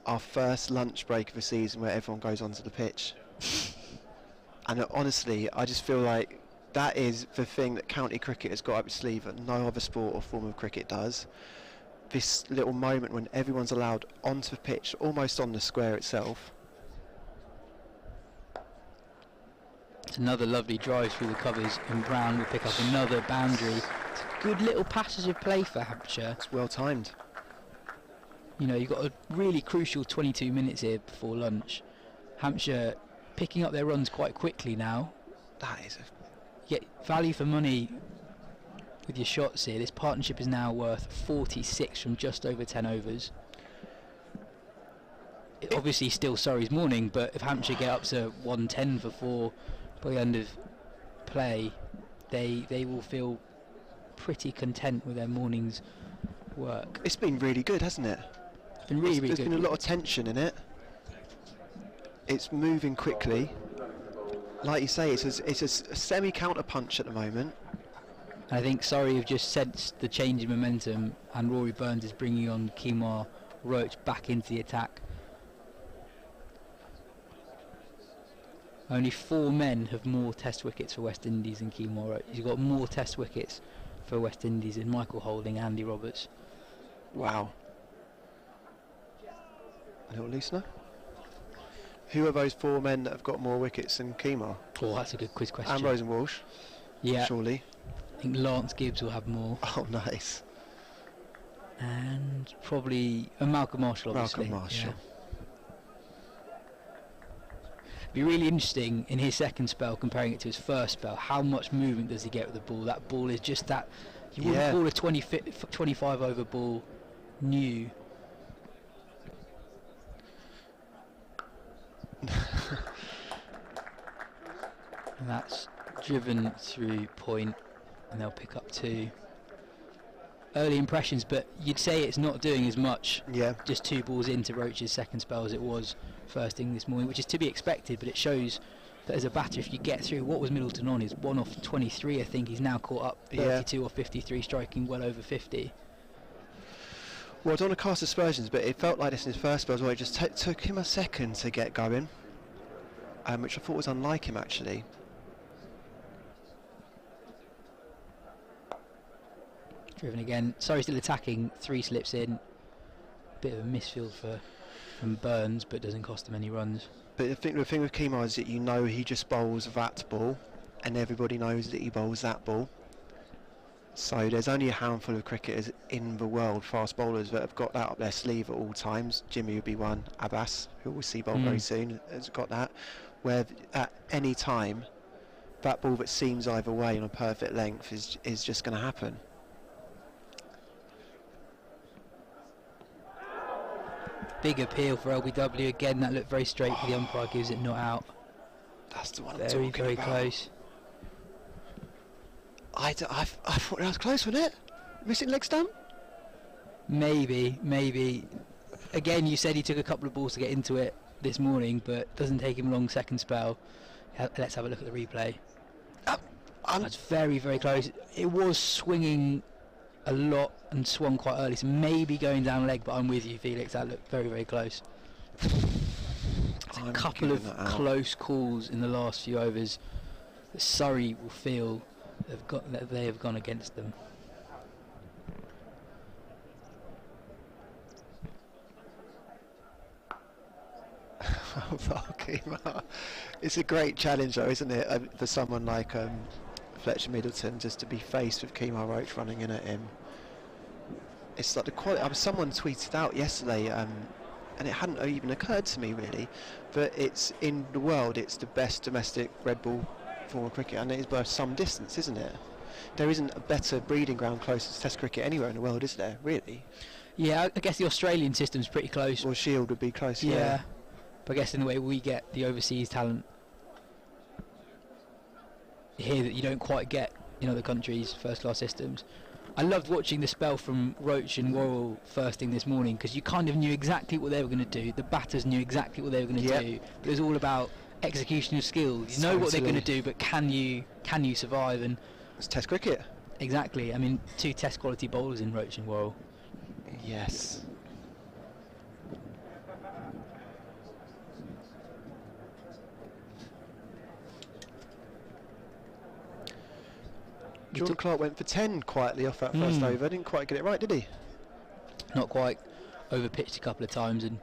our first lunch break of the season where everyone goes onto the pitch. And honestly, I just feel like that is the thing that county cricket has got up its sleeve that no other sport or form of cricket does. This little moment when everyone's allowed onto the pitch, almost on the square itself. It's another lovely drive through the covers, and Brown will pick up another boundary. It's a good little passage of play for Hampshire. It's well timed. You know, you've got a really crucial 22 minutes here before lunch. Hampshire picking up their runs quite quickly now. That is get value for money with your shots here. This partnership is now worth 46 from just over 10 overs. It obviously still Surrey's morning, but if Hampshire get up to 110 for 4 by the end of play, they will feel pretty content with their morning's work. It's been really good, hasn't it? It's been really, really good. There's been a lot of tension in it. It's moving quickly. Like you say, it's a semi-counter punch at the moment. I think Surrey have just sensed the change in momentum, and Rory Burns is bringing on Kemar Roach back into the attack. Only 4 men have more Test wickets for West Indies than Kemar Roach. He's got more Test wickets for West Indies than Michael Holding, Andy Roberts. Wow. A little loosener. Who are those 4 men that have got more wickets than Kemar? Oh, that's a good quiz question. Ambrose and Walsh. Yeah. Surely. I think Lance Gibbs will have more. Oh, nice. And probably Malcolm Marshall, obviously. Malcolm Marshall. Yeah. Be really interesting in his second spell, comparing it to his first spell. How much movement does he get with the ball? That ball is just that. You wouldn't call a 25 over ball new. And that's driven through point, and they'll pick up 2. Early impressions, but you'd say it's not doing as much. Yeah. Just 2 balls into Roach's second spell as it was first thing this morning, which is to be expected, but it shows that as a batter, if you get through, what was Middleton on? He's 1 off 23, I think. He's now caught up 32 or 53, striking well over 50. Well, I don't want to cast aspersions, but it felt like this in his first spell as well. It just took him a second to get going, which I thought was unlike him, actually. Driven again. Sorry, still attacking. 3 slips in. Bit of a misfield from Burns, but doesn't cost him any runs. But the thing with Kemar is that you know he just bowls that ball, and everybody knows that he bowls that ball. So there's only a handful of cricketers in the world, fast bowlers, that have got that up their sleeve at all times. Jimmy would be one. Abbas, who we'll see bowl very soon, has got that. Where at any time, that ball that seems either way on a perfect length is just going to happen. Big appeal for LBW again. That looked very straight, but the umpire gives it not out. That's the one I'm talking about. Very close. I thought that was close, wasn't it? Missing leg stump? Maybe. Again, you said he took a couple of balls to get into it this morning, but doesn't take him a long second spell. Let's have a look at the replay. That's very, very close. It was swinging a lot and swung quite early, so maybe going down leg, but I'm with you, Felix. That looked very, very close. A couple of close calls in the last few overs that Surrey will feel that they have gone against them. It's a great challenge though, isn't it, for someone like Fletcher Middleton, just to be faced with Kemar Roach running in at him. It's like the quality. Someone tweeted out yesterday, and it hadn't even occurred to me really, but it's in the world, it's the best domestic red ball form of cricket, and it is by some distance, isn't it? There isn't a better breeding ground close to Test cricket anywhere in the world, is there, really? Yeah, I guess the Australian system's pretty close. Well, Shield would be close, yeah. But I guess in the way we get the overseas talent here that you don't quite get in other countries' first-class systems. I loved watching the spell from Roach and Worrell first thing this morning, because you kind of knew exactly what they were going to do. The batters knew exactly what they were going to do. But it was all about execution of skills. You know what they're going to do, but can you survive? And it's Test cricket. Exactly. I mean, 2 Test quality bowlers in Roach and Worrell. Yes. Jordan Clark went for 10 quietly off that first over. Didn't quite get it right, did he? Not quite. Over-pitched a couple of times, and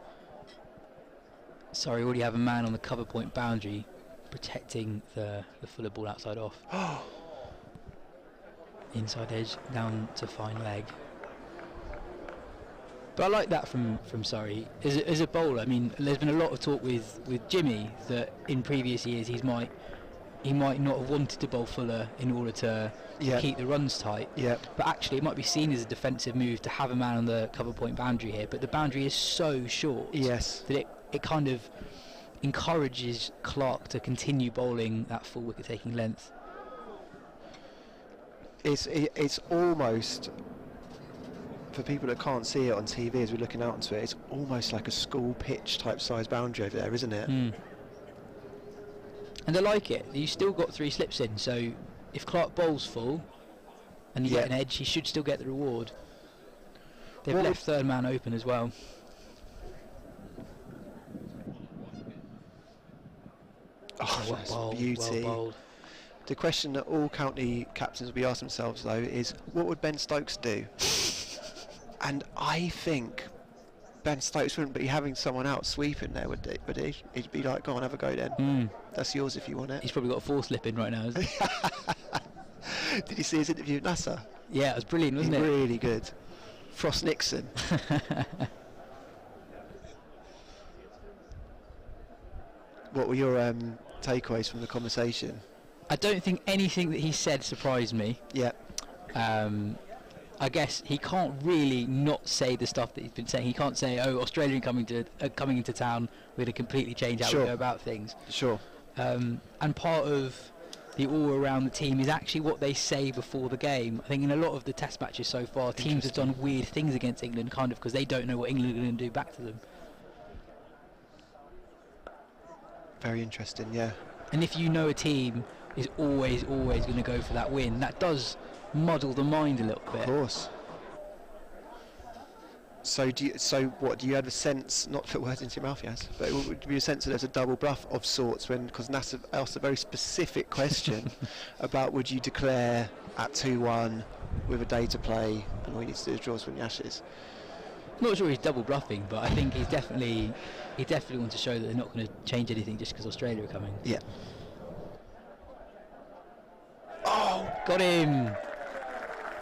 sorry, already have a man on the cover point boundary protecting the fuller ball outside off. Inside edge down to fine leg. But I like that from Surrey. As a bowler, I mean, there's been a lot of talk with Jimmy that in previous years he might not have wanted to bowl fuller in order to keep the runs tight. But actually it might be seen as a defensive move to have a man on the cover point boundary here, but the boundary is so short that it kind of encourages Clark to continue bowling that full wicket taking length. It's almost, for people that can't see it on TV as we're looking out onto it, it's almost like a school pitch type size boundary over there, isn't it? And I like it. You still got 3 slips in, so if Clark bowls full and you get an edge, he should still get the reward. They've left third man open as well. Oh, that's beauty. Well bowled. The question that all county captains will be asking themselves though is, what would Ben Stokes do? And I think Ben Stokes wouldn't be having someone out sweeping there, would he? He'd be like, go on, have a go then. That's yours if you want it. He's probably got a 4 slip in right now, isn't he? Did you see his interview with NASA? Yeah, it was brilliant, wasn't it? Really good. Frost Nixon. What were your takeaways from the conversation? I don't think anything that he said surprised me. Yeah. I guess he can't really not say the stuff that he's been saying. He can't say, "Oh, Australia coming into town, we're going to completely change how we go about things." Sure. And part of the all around the team is actually what they say before the game. I think in a lot of the test matches so far, teams have done weird things against England, kind of because they don't know what England are going to do back to them. Very interesting, yeah. And if you know a team is always going to go for that win, that does muddle the mind a little bit. Of course. So do you have a sense, not to put words into your mouth, Yas, but it would be a sense that there's a double bluff of sorts because Nasser asked a very specific question about would you declare at 2-1 with a day to play and all you need to do is draw us from the Ashes? Not sure he's double bluffing, but I think he definitely wants to show that they're not going to change anything just because Australia are coming. Yeah. Oh, got him!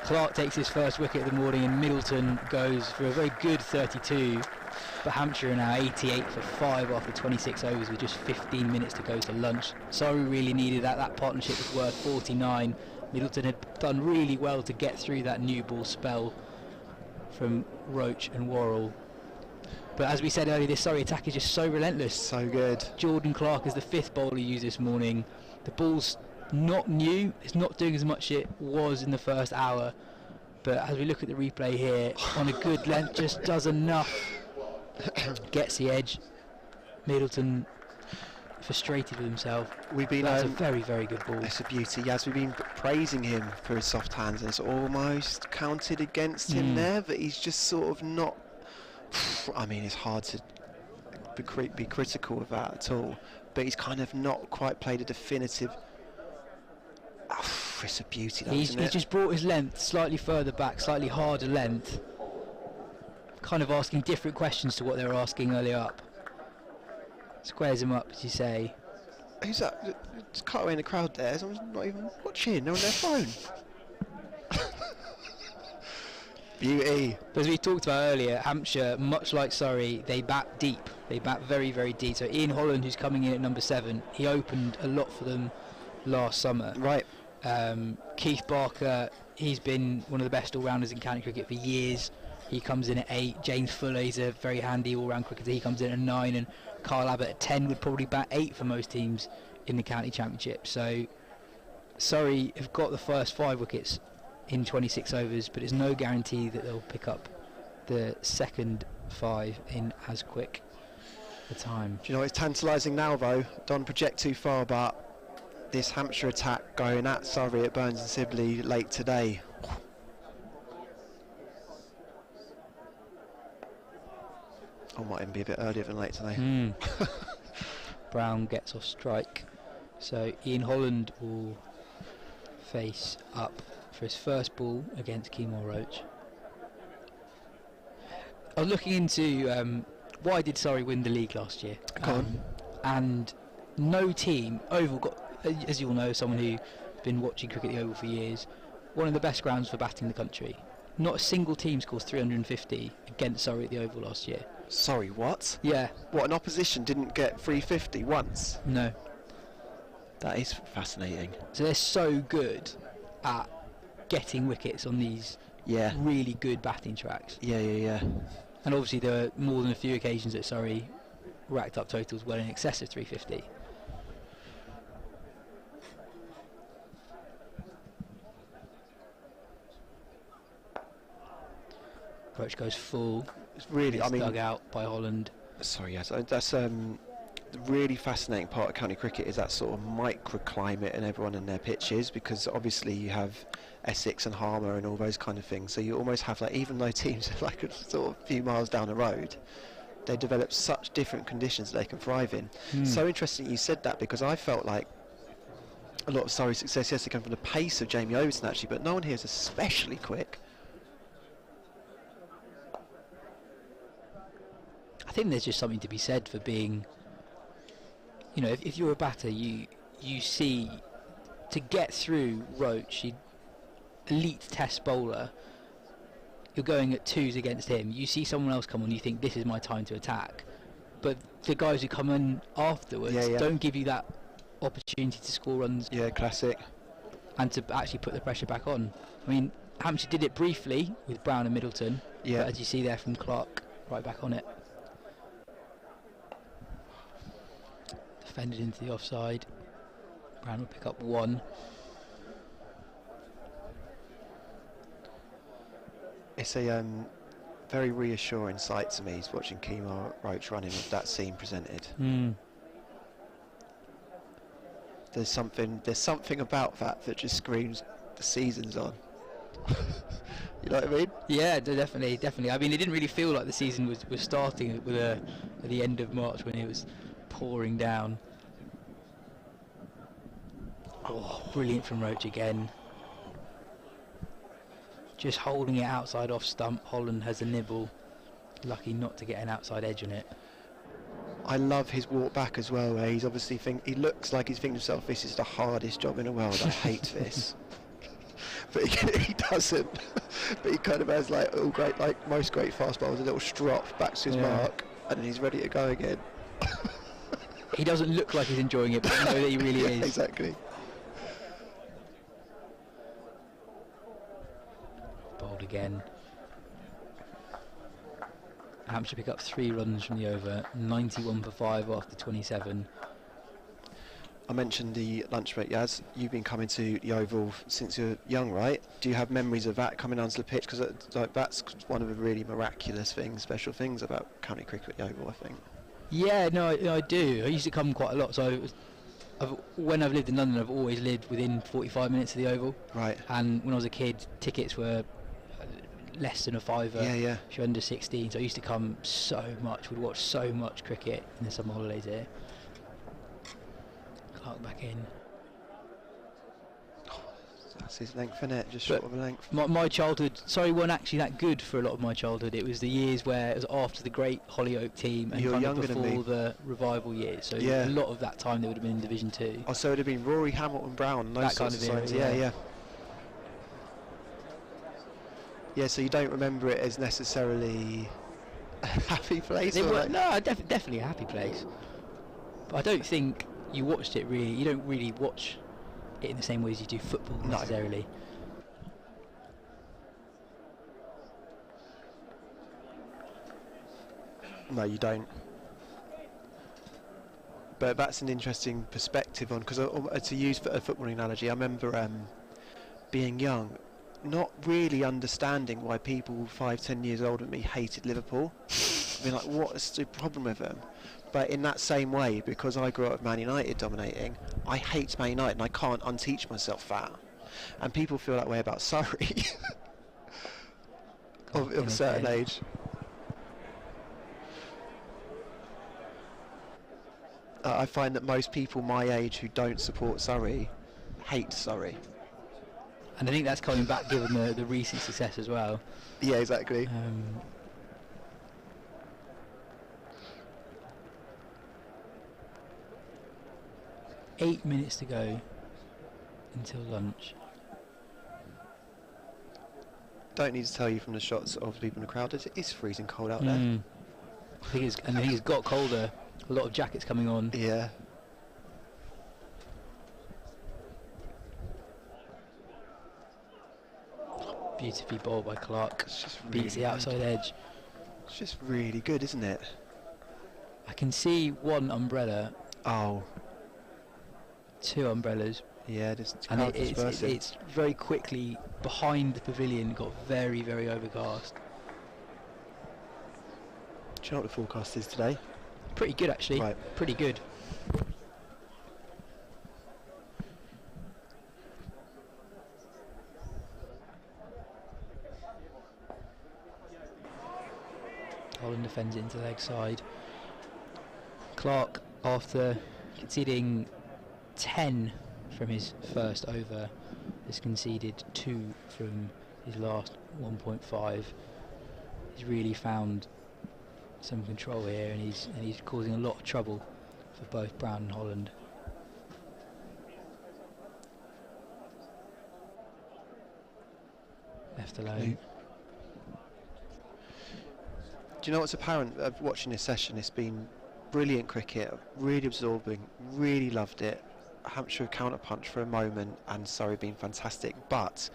Clark takes his first wicket of the morning and Middleton goes for a very good 32, but Hampshire are now 88 for 5 after 26 overs with just 15 minutes to go to lunch. Surrey really needed that. That partnership was worth 49. Middleton had done really well to get through that new ball spell from Roach and Worrell. But as we said earlier, this Surrey attack is just so relentless. So good. Jordan Clark is the 5th bowler used this morning. The ball's not new, it's not doing as much it was in the first hour, but as we look at the replay here, on a good length, just does enough. Gets the edge. Middleton frustrated with himself. That's a very, very good ball. It's a beauty. Yes, we've been praising him for his soft hands and it's almost counted against him there, but he's just sort of not. I mean, it's hard to be critical of that at all, but he's kind of not quite played a definitive. It's a beauty, though, isn't it? He's just brought his length slightly further back, slightly harder length, kind of asking different questions to what they were asking earlier up. Squares him up, as you say. Who's that? Just cut away in the crowd there. Someone's not even watching. They're on their phone. Beauty. But as we talked about earlier, Hampshire, much like Surrey, they bat deep. They bat very, very deep. So Ian Holland, who's coming in at number 7, he opened a lot for them last summer. Right. Keith Barker, he's been one of the best all-rounders in county cricket for years. He comes in at 8. James Fuller, he's a very handy all-round cricketer. He comes in at 9, and Kyle Abbott at 10 would probably bat 8 for most teams in the county championship. So Surrey have got the first 5 wickets in 26 overs, but it's no guarantee that they'll pick up the second 5 in as quick a time. Do you know, it's tantalising now though. Don't project too far, but this Hampshire attack going at Surrey at Burns and Sibley late today. I might even be a bit earlier than late today. Brown gets off strike, so Ian Holland will face up for his first ball against Kemar Roach. I was looking into why did Surrey win the league last year, and no team. Oval got, as you all know, someone who's been watching cricket at the Oval for years, one of the best grounds for batting in the country. Not a single team scores 350 against Surrey at the Oval last year. Sorry, what? Yeah. What, an opposition didn't get 350 once? No. That is fascinating. So they're so good at getting wickets on these really good batting tracks. Yeah. And obviously there were more than a few occasions that Surrey racked up totals well in excess of 350. Roach goes full. It's really, I mean, dug out by Holland. Sorry, yes, that's the really fascinating part of county cricket is that sort of microclimate and everyone in their pitches, because obviously you have Essex and Harmer and all those kind of things. So you almost have, like, even though teams are like a sort of few miles down the road, they develop such different conditions that they can thrive in. So interesting you said that, because I felt like a lot of Surrey's success yesterday came from the pace of Jamie Overton actually, but no one here is especially quick. I think there's just something to be said for being, you know, if you're a batter, you see, to get through Roach, elite test bowler, you're going at 2s against him. You see someone else come on, you think this is my time to attack. but the guys who come in afterwards don't give you that opportunity to score runs. Yeah, classic. And to actually put the pressure back on. I mean, Hampshire did it briefly with Brown and Middleton, but as you see there from Clark, right back on it. Defended into the offside. Brown will pick up 1. It's a very reassuring sight to me, watching Kemar Roach running with that scene presented. There's something about that just screams the season's on. You know what I mean? Yeah, definitely. I mean, it didn't really feel like the season was starting with at the end of March when it was pouring down. Oh, brilliant from Roach again. Just holding it outside off stump. Holland has a nibble. Lucky not to get an outside edge on it. I love his walk back as well, where he's obviously he looks like he's thinking to himself, this is the hardest job in the world, I hate this. But he doesn't. But he kind of has like all great, like most great fast bowlers, a little strop back to his mark, and then he's ready to go again. He doesn't look like he's enjoying it, but I know that he really is. Exactly. Bowled again. Hampshire pick up 3 runs from the over, 91 for 5 after 27. I mentioned the lunch break, Yas. You've been coming to the Oval since you're young, right? Do you have memories of that coming onto the pitch? Because that's one of the really miraculous things, special things about county cricket at the Oval, I think. Yeah, no, I do. I used to come quite a lot. So when I've lived in London, I've always lived within 45 minutes of the Oval. Right. And when I was a kid, tickets were less than a £5 if you're under 16. So I used to come so much, would watch so much cricket in the summer holidays here. Clark back in. That's his length, isn't it? Just short of a length. My childhood, Surrey weren't actually that good for a lot of my childhood. It was the years where it was after the great Hollyoak team and kind of before the revival years. So a lot of that time they would have been in Division 2. Oh, so it would have been Rory, Hamilton, Brown, those that kind of sides. Yeah. Yeah, so you don't remember it as necessarily a happy place? No, definitely a happy place. But I don't think you watched it really. You don't really watch it in the same way as you do football necessarily. No, you don't. But that's an interesting perspective on, because to use a footballing analogy, I remember being young, not really understanding why people 5-10 years older than me hated Liverpool. I mean, like, what's the problem with them? But in that same way, because I grew up with Man United dominating, I hate Man United and I can't unteach myself that. And people feel that way about Surrey of a certain age. I find that most people my age who don't support Surrey hate Surrey. And I think that's coming back given the recent success as well. Yeah, exactly. 8 minutes to go until lunch. Don't need to tell you from the shots of the people in the crowd, it is freezing cold out there. I think it's got colder. A lot of jackets coming on. Yeah. Beautifully bowled by Clark. Really beats the outside edge. It's just really good, isn't it? I can see one umbrella. Oh. 2 umbrellas. Yeah, and it's very quickly behind the pavilion, got very, very overcast. Do you know what the forecast is today? Pretty good, actually. Right. Pretty good. Holland defends it into leg side. Clark, after conceding 10 from his first over, has conceded 2 from his last 1.5. He's really found some control here, and he's causing a lot of trouble for both Brown and Holland. Left alone. Do you know what's apparent watching this session? It's been brilliant cricket, really absorbing, really loved it. Hampshire counter-punch for a moment, and Surrey being fantastic, but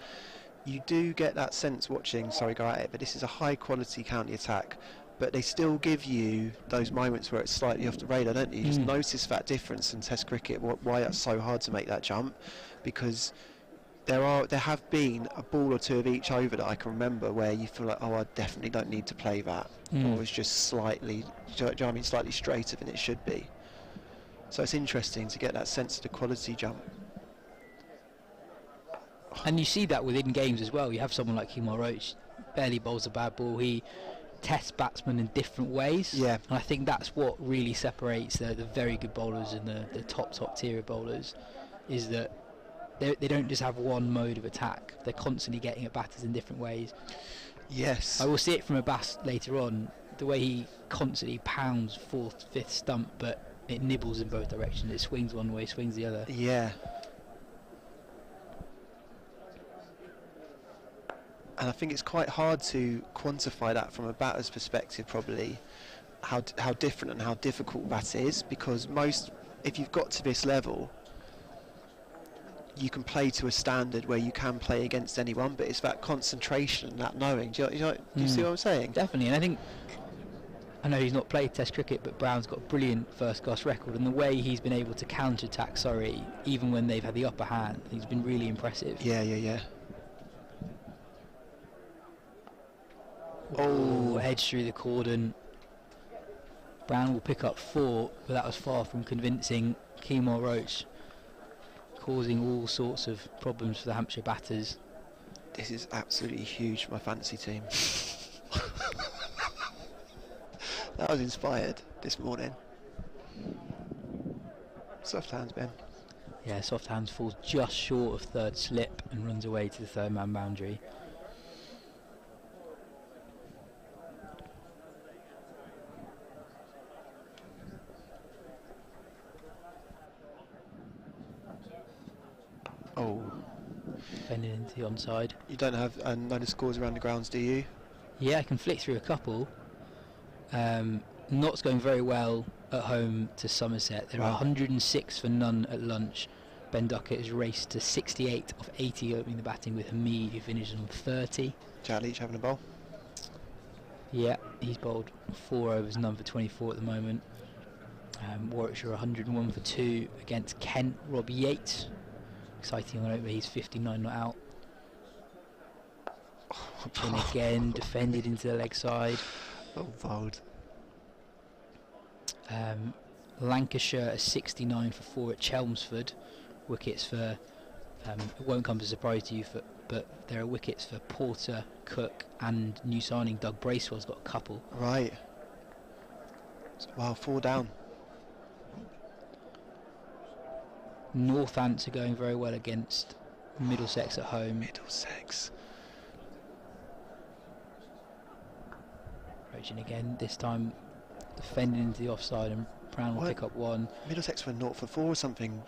you do get that sense watching Surrey go at it, but this is a high-quality county-attack, but they still give you those moments where it's slightly off the radar, don't you? You just notice that difference in Test cricket, why it's so hard to make that jump, because there have been a ball or two of each over that I can remember where you feel like, oh, I definitely don't need to play that, or it's just slightly, slightly straighter than it should be. So it's interesting to get that sense of the quality jump. And you see that within games as well. You have someone like Kemar Roach, barely bowls a bad ball. He tests batsmen in different ways. Yeah. And I think that's what really separates the very good bowlers and the top tier of bowlers, is that they don't just have one mode of attack. They're constantly getting at batters in different ways. Yes. I will see it from Abbas later on, the way he constantly pounds fourth, fifth stump, but it nibbles in both directions. It swings one way, swings the other. Yeah. And I think it's quite hard to quantify that from a batter's perspective, probably, how different and how difficult that is, because if you've got to this level, you can play to a standard where you can play against anyone, but it's that concentration, that knowing. Do you see what I'm saying? Definitely, and I know he's not played Test cricket, but Brown's got a brilliant first-class record, and the way he's been able to counter-attack Surrey, even when they've had the upper hand, I think it's been really impressive. Yeah. Oh, edge through the cordon. Brown will pick up 4, but that was far from convincing Kemar Roach, causing all sorts of problems for the Hampshire batters. This is absolutely huge for my fantasy team. That was inspired this morning. Soft hands, Ben. Yeah, soft hands falls just short of third slip and runs away to the third man boundary. Oh. Defended into the onside. You don't have none of scores around the grounds, do you? Yeah, I can flick through a couple. Not's going very well at home to Somerset. There are 106 for none at lunch. Ben Duckett has raced to 68 off 80 opening the batting, with Hamid, who finishes on 30. Jack Leach having a bowl? Yeah, he's bowled 4 overs, none for 24 at the moment. Warwickshire 101 for 2 against Kent. Rob Yates, exciting on over, he's 59 not out. And again, defended into the leg side. Oh, bold. Lancashire are 69 for 4 at Chelmsford. Wickets for, it won't come as a surprise to you, but there are wickets for Porter, Cook, and new signing Doug Bracewell's got a couple. Right. Wow, 4 down. Northants are going very well against Middlesex at home. Middlesex. Roaching again, this time defending into the offside, and Brown will pick up 1. Middlesex were 0 for 4 or something,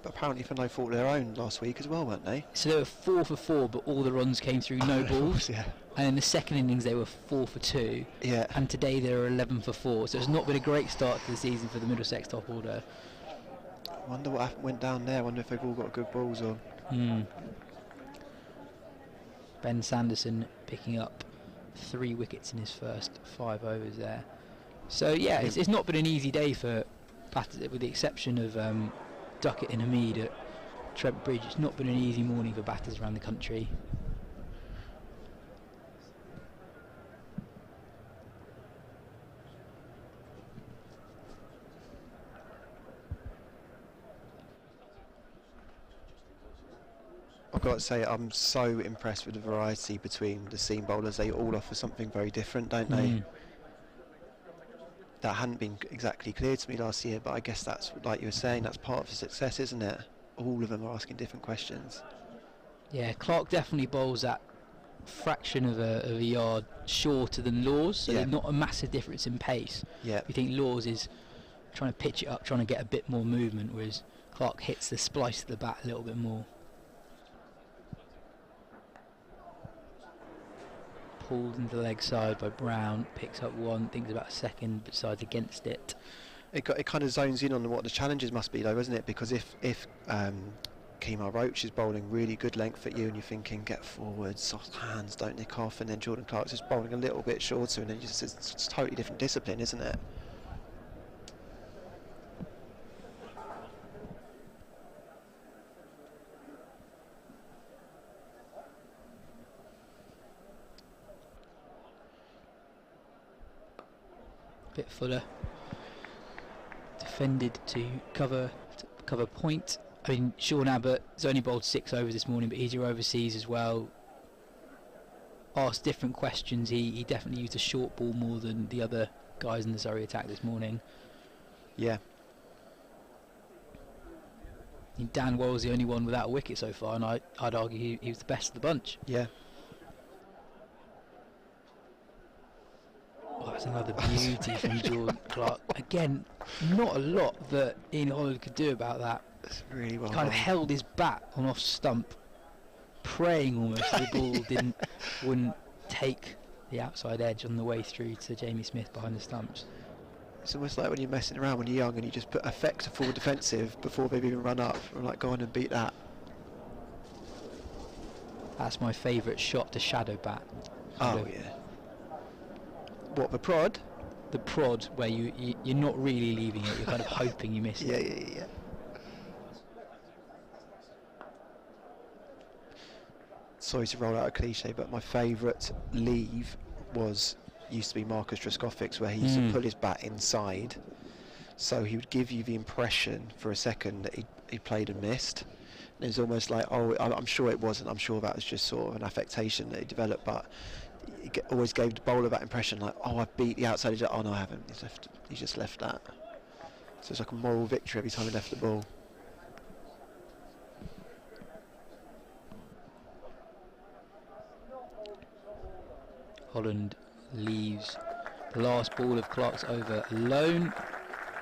apparently for no fault of their own last week as well, weren't they? So they were 4 for 4, but all the runs came through no balls. Yeah. And in the second innings they were 4 for 2. Yeah. And today they were 11 for 4. So it's not been a great start to the season for the Middlesex top order. I wonder what went down there. I wonder if they've all got good balls or. Ben Sanderson picking up 3 wickets in his first 5 overs there. So yeah, it's not been an easy day for batters, with the exception of Duckett and Hamid at Trent Bridge. It's not been an easy morning for batters around the country. I've got to say, I'm so impressed with the variety between the seam bowlers. They all offer something very different, don't they? That hadn't been exactly clear to me last year, but I guess that's, like you were saying, that's part of the success, isn't it? All of them are asking different questions. Yeah, Clark definitely bowls that fraction of a yard shorter than Laws, so there's not a massive difference in pace. Yeah. You think Laws is trying to pitch it up, trying to get a bit more movement, whereas Clark hits the splice of the bat a little bit more. pulled into the leg side by Brown, picks up one, thinks about a second, but decides against it. It kind of zones in on what the challenges must be, though, isn't it? Because if Kemar Roach is bowling really good length at you, and you're thinking get forward, soft hands, don't nick off, and then Jordan Clark's just bowling a little bit shorter, and then it's a totally different discipline, isn't it? Bit fuller. Defended to cover point. I mean, Sean Abbott has only bowled 6 overs this morning, but he's your overseas as well. Asked different questions. He definitely used a short ball more than the other guys in the Surrey attack this morning. Yeah. Dan Worrell's the only one without a wicket so far, and I'd argue he was the best of the bunch. Yeah. Oh, that's another beauty from Jordan Clark. Again, not a lot that Ian Holland could do about that. It's really well He kind of held his bat on off stump, praying almost the ball wouldn't take the outside edge on the way through to Jamie Smith behind the stumps. It's almost like when you're messing around when you're young and you just affect a full defensive before they've even run up. I'm like, go on and beat that. That's my favourite shot to shadow bat. Oh yeah. What, the prod? The prod, where you're not really leaving it, you're kind of hoping you miss it. Yeah. Sorry to roll out a cliche, but my favourite leave used to be Marcus Trescothick's, where he used to pull his bat inside, so he would give you the impression for a second that he played and missed. And it was almost like, oh, I'm sure it wasn't. I'm sure that was just sort of an affectation that he developed, but he always gave the bowler that impression, like, oh, I beat the outside edge. Oh no, I haven't. He just left that. So it's like a moral victory every time he left the ball. Holland leaves the last ball of Clark's over alone,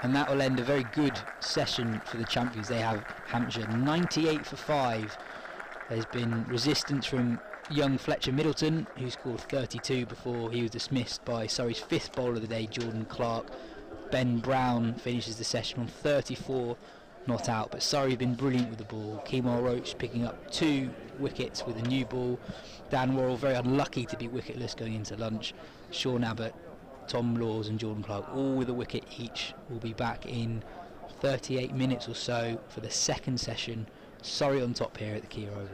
and that will end a very good session for the champions. They have Hampshire 98 for 5. There's been resistance from young Fletcher Middleton, who scored 32 before he was dismissed by Surrey's 5th bowler of the day, Jordan Clark. Ben Brown finishes the session on 34 not out, but Surrey have been brilliant with the ball. Kemar Roach picking up 2 wickets with a new ball. Dan Worrell very unlucky to be wicketless going into lunch. Sean Abbott, Tom Laws and Jordan Clark all with a wicket each will be back in 38 minutes or so for the second session. Surrey on top here at the Kia Oval.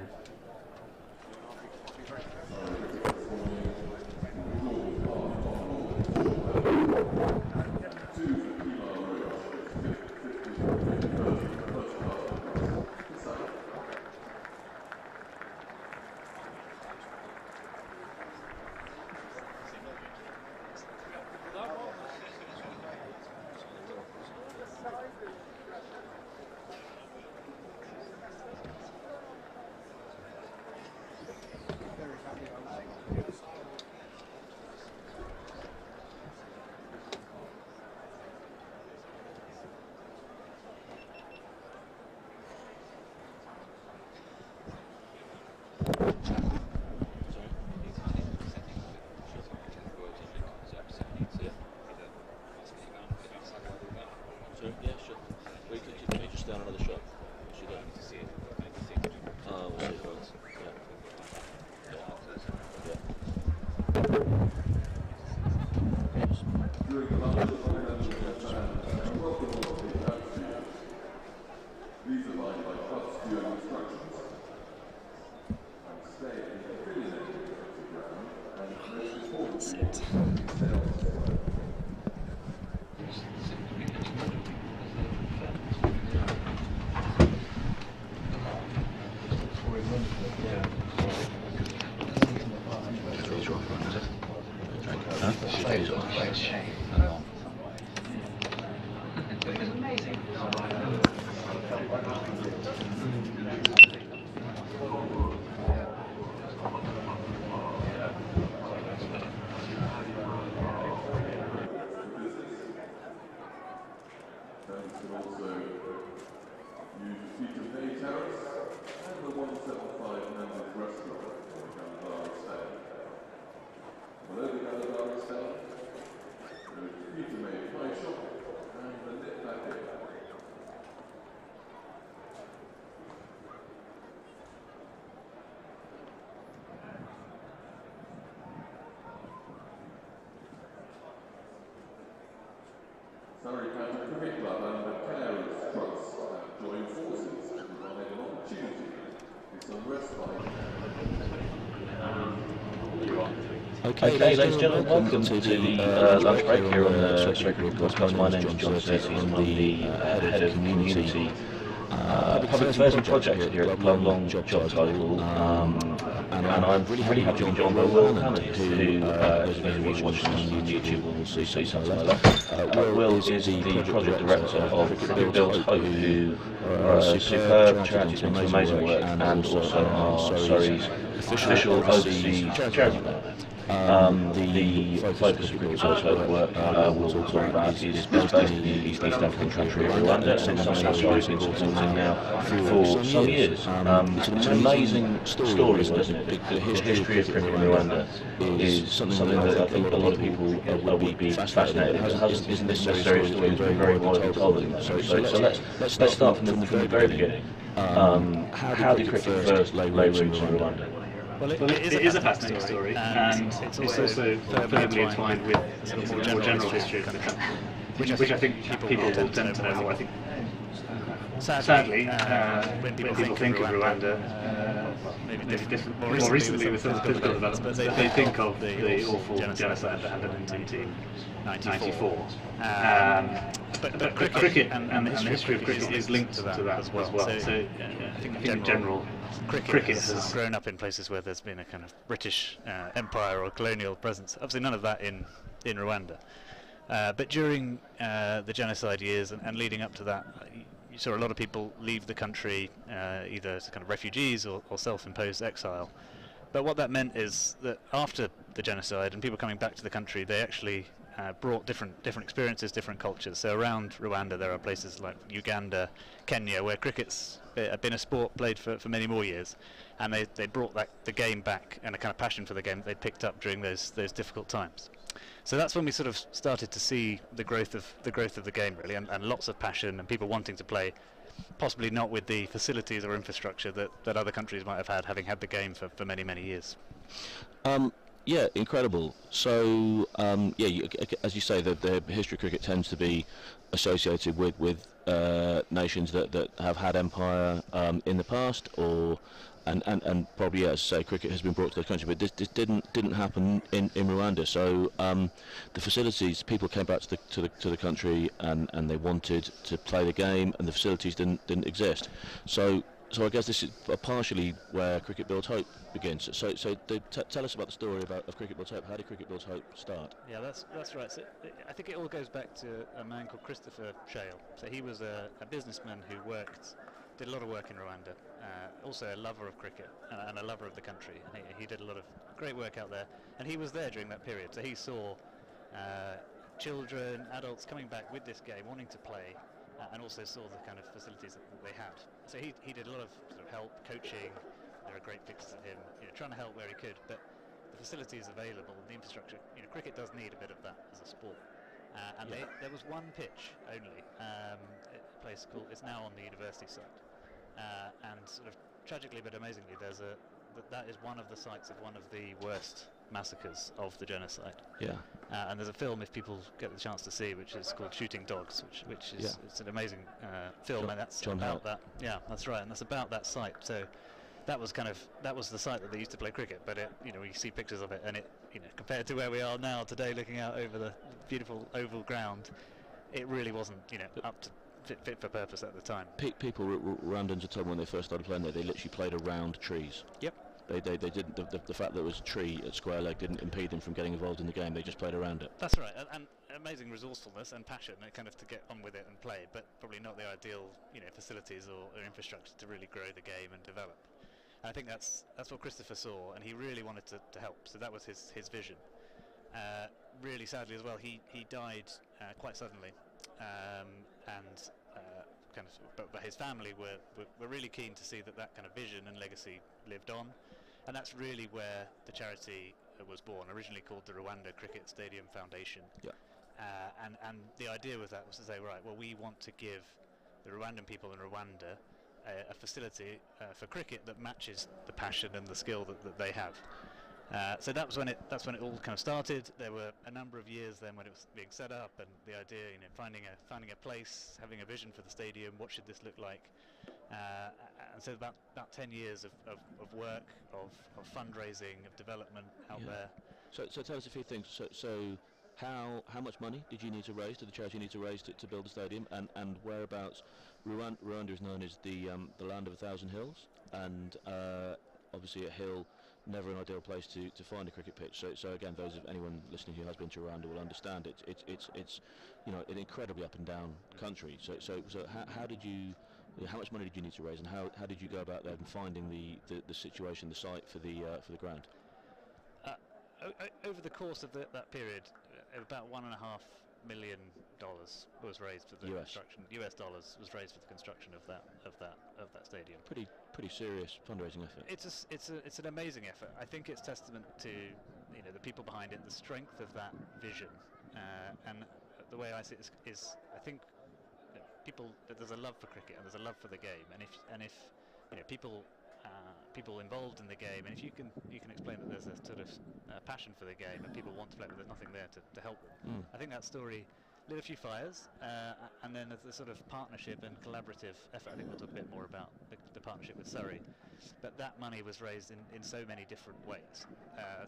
Surrey County Cricket Club and the Carers Trust have joined forces to provide an opportunity for some respite. Okay, ladies and gentlemen, welcome to the lunch break here on the Surrey Cricket Podcast. My name is John Stacey, I'm the head of community public affairs and project here at the club, long job title, and I'm really happy to be joined by Will Hammond, who, those of you who are watching on YouTube will see some to my left. Will is the project director of Cricket Built Hope, who are a superb charity doing some amazing work, and also are Surrey's official overseas charity partner. The focus of Cricket Built Hope work we'll talk about is based in the East African country of Rwanda, and something Surrey's been supporting now for some years. It's an amazing story, isn't it? The history of cricket in Rwanda is something that I think a lot of people would be fascinated with. It isn't necessarily a story that's been very widely told in so let's start from the very beginning. How did cricket first lay roots in Rwanda? Well, it is a fascinating story, and it's also firmly entwined with sort of more general history of the country, which I think people tend to know more. I think, sadly, when people think of Rwanda, maybe more recently with some of the political developments, they think of the awful genocide that happened in 1994. But cricket and the history of cricket is linked to that as well. So I think in general, cricket has grown up in places where there's been a kind of British Empire or colonial presence. Obviously none of that in Rwanda. But during the genocide years and leading up to that, you saw a lot of people leave the country either as kind of refugees or self-imposed exile. But what that meant is that after the genocide and people coming back to the country, they actually brought different experiences, different cultures. So around Rwanda there are places like Uganda, Kenya, where cricket's been a sport played for many more years, and they brought the game back and a kind of passion for the game that they picked up during those difficult times. So that's when we sort of started to see the growth of the game really, and lots of passion and people wanting to play, possibly not with the facilities or infrastructure that other countries might have had, having had the game for many years. Yeah, incredible. So, as you say, the history of cricket tends to be associated with nations that have had empire in the past, and probably, as I say, cricket has been brought to the country, but this didn't happen in Rwanda. So the facilities, people came back to the country and they wanted to play the game, and the facilities didn't exist. So I guess this is partially where Cricket Built Hope begins. So tell us about the story of Cricket Built Hope. How did Cricket Built Hope start? Yeah, that's right. So I think it all goes back to a man called Christopher Shale. So he was a businessman who did a lot of work in Rwanda, also a lover of cricket and a lover of the country. He did a lot of great work out there, and he was there during that period. So he saw children, adults coming back with this game, wanting to play, and also saw the kind of facilities that they had. So he did a lot of sort of help, coaching. There are great pictures of him, trying to help where he could. But the facilities available, the infrastructure, cricket does need a bit of that as a sport. There was one pitch only, a place called, it's now on the university site. And sort of tragically but amazingly, that is one of the sites of one of the worst massacres of the genocide. Yeah. And there's a film, if people get the chance to see, which is called Shooting Dogs, which is it's an amazing film, and that's about that. Yeah, that's right, and that's about that site. So that was the site that they used to play cricket. But we see pictures of it, and it compared to where we are now today, looking out over the beautiful oval ground, it really wasn't up to fit for purpose at the time. People, Rwandans are told when they first started playing there, they literally played around trees. Yep. They didn't. The fact that it was a tree at square leg didn't impede them from getting involved in the game. They just played around it. That's right, and amazing resourcefulness and passion, kind of to get on with it and play. But probably not the ideal, facilities or infrastructure to really grow the game and develop. And I think that's what Christopher saw, and he really wanted to help. So that was his vision. Really sadly as well, he died quite suddenly, but his family were really keen to see that kind of vision and legacy lived on, and that's really where the charity was born, originally called the Rwanda Cricket Stadium Foundation. Yeah. And the idea with that was to say, right, well, we want to give the Rwandan people in Rwanda a facility for cricket that matches the passion and the skill that they have. So that's when it all kind of started. There were a number of years then when it was being set up, and the idea, finding a place, having a vision for the stadium. What should this look like? And so about 10 years of work, of fundraising, of development out there. So tell us a few things. So how much money did you need to raise? Did the charity need to raise to build a stadium? And whereabouts? Rwanda is known as the land of 1,000 hills, and obviously a hill, never an ideal place to find a cricket pitch. So again, anyone listening who has been to Rwanda will understand it's an incredibly up and down country. So how much money did you need to raise, and how did you go about that and finding the situation, the site for the ground? Over the course of that period, about $1.5 million was raised for the construction. US dollars was raised for the construction of that stadium. Pretty serious fundraising effort. It's an amazing effort. I think it's testament to the people behind it, the strength of that vision, and the way I see it is I think there's a love for cricket and there's a love for the game, and if people involved in the game, and if you can explain that there's a sort of passion for the game and people want to play, but there's nothing there to help them. I think that story lit a few fires, and then there's a sort of partnership and collaborative effort. I think we'll talk a bit more about the partnership with Surrey, but that money was raised in so many different ways.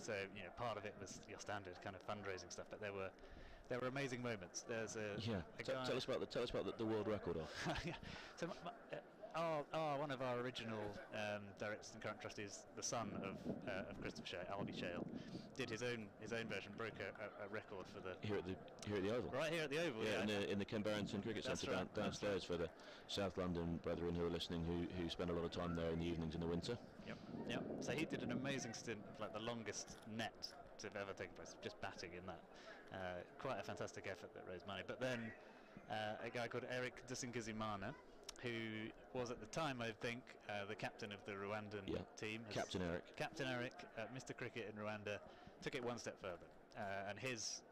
So part of it was your standard kind of fundraising stuff, but there were amazing moments. There's a guy. Tell us about the world record of. So one of our original directors and current trustees, the son of Christopher Shale, Ollie Shale, did his own version, broke a record for the here at the Oval. Right here at the Oval, in the Kemar Roach Cricket Centre downstairs for the South London brethren who are listening, who spend a lot of time there in the evenings in the winter. Yep. So he did an amazing stint of like the longest net to have ever taken place, just batting in that. Quite a fantastic effort that raised money. But then a guy called Eric Dusingizimana, who was at the time, I think, the captain of the Rwandan team. Captain Eric, Mr. Cricket in Rwanda, took it one step further, and his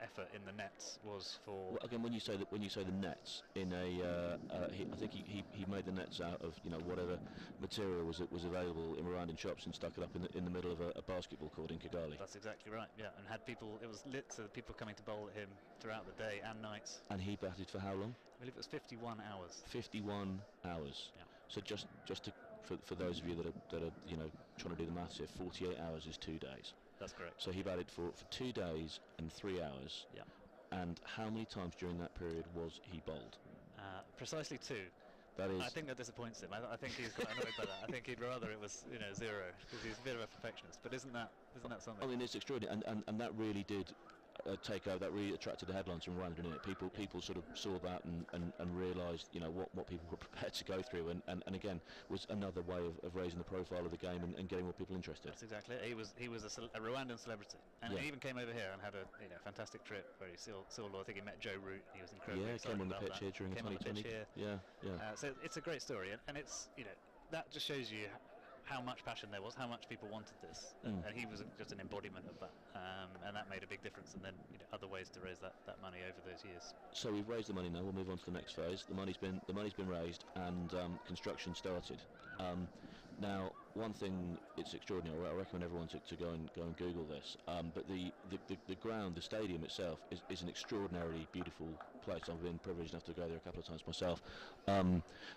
effort in the nets was for. Well, again, when you say the nets, I think he made the nets out of whatever material was available in Rwandan shops and stuck it up in the middle of a basketball court in Kigali. That's exactly right. Yeah, and had people. It was lit, so people coming to bowl at him throughout the day and nights. And he batted for how long? I believe it was 51 hours. 51 hours. Yeah. So just for those of you that are trying to do the maths here, 48 hours is 2 days. That's correct. So he batted for 2 days and 3 hours. Yeah. And how many times during that period was he bowled? Precisely 2. That is. I think that disappoints him. I think he's quite annoyed by that. I think he'd rather it was 0, because he's a bit of a perfectionist. But isn't that something? I mean, it's extraordinary, and that really did take over. That really attracted the headlines from Rwanda, didn't it? People sort of saw that and realised what people were prepared to go through, and again was another way of raising the profile of the game and getting more people interested. That's exactly it. He was a Rwandan celebrity, and he even came over here and had a fantastic trip where he saw I think he met Joe Root. He was incredibly excited came on the about pitch here during 2020. So it's a great story, and it's that just shows you how much passion there was, how much people wanted this, and he was just an embodiment of that, and that made a big difference. And then other ways to raise that money over those years. So we've raised the money now. We'll move on to the next phase. The money's been raised, and construction started. Now, one thing, it's extraordinary. I recommend everyone to go and Google this. But the ground, the stadium itself, is an extraordinarily beautiful place. I've been privileged enough to go there a couple of times myself.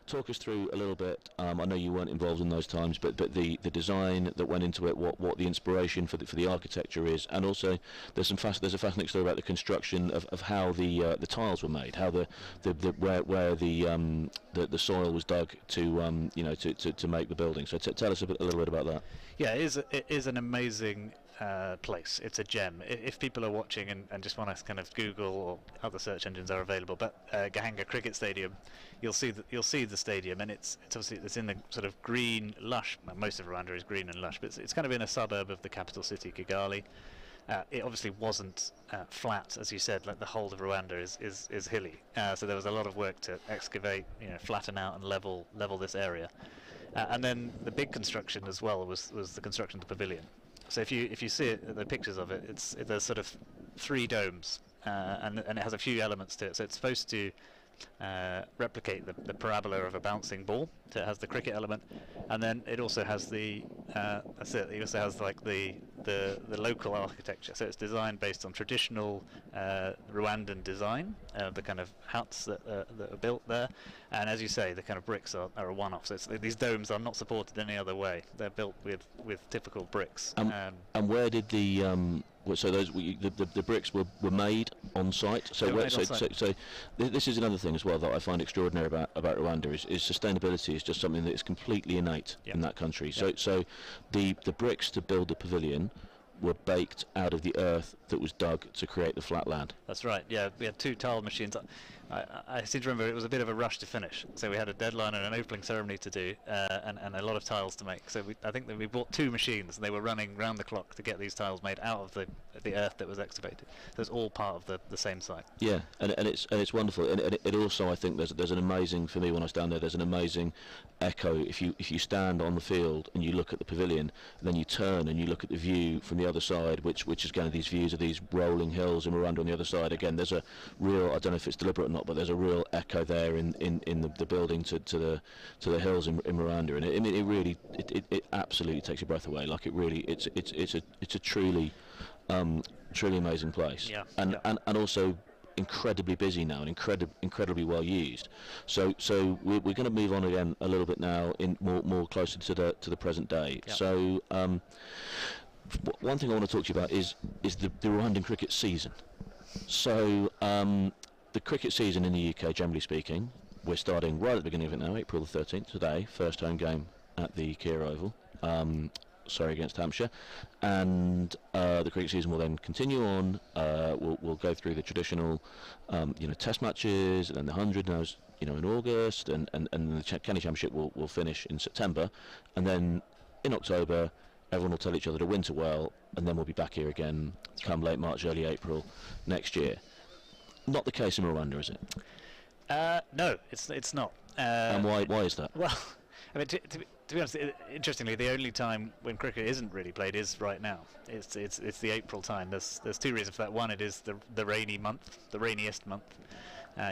Talk us through a little bit. I know you weren't involved in those times, but the design that went into it, what the inspiration for the architecture is, and also there's a fascinating story about the construction of how the tiles were made, how where the soil was dug to make the building. So tell us a little bit about that. Yeah, it is an amazing place. It's a gem. If people are watching and just want to kind of Google, or other search engines are available, but Gahanga Cricket Stadium, you'll see the stadium, and it's obviously in the sort of green, lush. Most of Rwanda is green and lush, but it's kind of in a suburb of the capital city, Kigali. It obviously wasn't flat, as you said. Like the whole of Rwanda is hilly, so there was a lot of work to excavate, flatten out and level this area. And then the big construction as well was the construction of the pavilion. So if you see the pictures of it, there's sort of 3 domes, and it has a few elements to it. So it's supposed to replicate the parabola of a bouncing ball. So it has the cricket element, and then it also has the that's it. It also has like the local architecture. So it's designed based on traditional Rwandan design, the kind of huts that are built there. And as you say, the kind of bricks are a one-off. So these domes are not supported any other way. They're built with typical bricks. And where did the so those the bricks were made on site. So this is another thing as well that I find extraordinary about Rwanda is sustainability is just something that is completely innate in that country. So the bricks to build the pavilion were baked out of the earth that was dug to create the flat land. That's right. Yeah, we had 2 tile machines. I seem to remember it was a bit of a rush to finish. So we had a deadline and an opening ceremony to do, and a lot of tiles to make. So I think that we bought 2 machines, and they were running round the clock to get these tiles made out of the earth that was excavated. So it's all part of the same site. Yeah, and it's wonderful. And it also, I think, there's an amazing, for me when I stand there, there's an amazing echo. If you stand on the field and you look at the pavilion, and then you turn and you look at the view from the other side, which is kind of these views of these rolling hills in Rwanda on the other side. Again, there's a real, I don't know if it's deliberate or not, but there's a real echo there in the building to the hills in Rwanda, and it really absolutely takes your breath away. Like it's a truly amazing place. And also incredibly busy now and incredibly well used. So we're going to move on again a little bit now in more closer to the present day. So one thing I want to talk to you about is the Rwandan cricket season. So the cricket season in the UK, generally speaking, we're starting right at the beginning of it now, April the 13th, today, first home game at the Kia Oval, Surrey against Hampshire, and the cricket season will then continue on. We'll go through the traditional, test matches, and then the 100 now, in August, and the Kenny Championship will finish in September, and then in October, everyone will tell each other to winter well, and then we'll be back here again come late March, early April next year. Not the case in Rwanda, is it? No, it's not. And why is that? Well, I mean, to be honest, interestingly, the only time when cricket isn't really played is right now. It's the April time. There's 2 reasons for that. One, it is the rainy month, the rainiest month.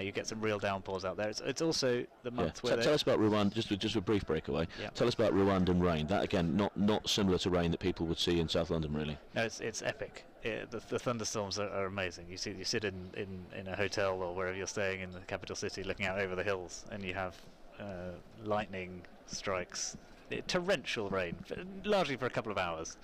You get some real downpours out there. It's also the month where. Tell us about Rwanda. Just a brief breakaway. Yeah. Tell us about Rwandan rain. That again, not similar to rain that people would see in South London, really. No, it's epic. The thunderstorms are amazing. You sit in a hotel or wherever you're staying in the capital city, looking out over the hills, and you have lightning strikes. Torrential rain, largely for a couple of hours.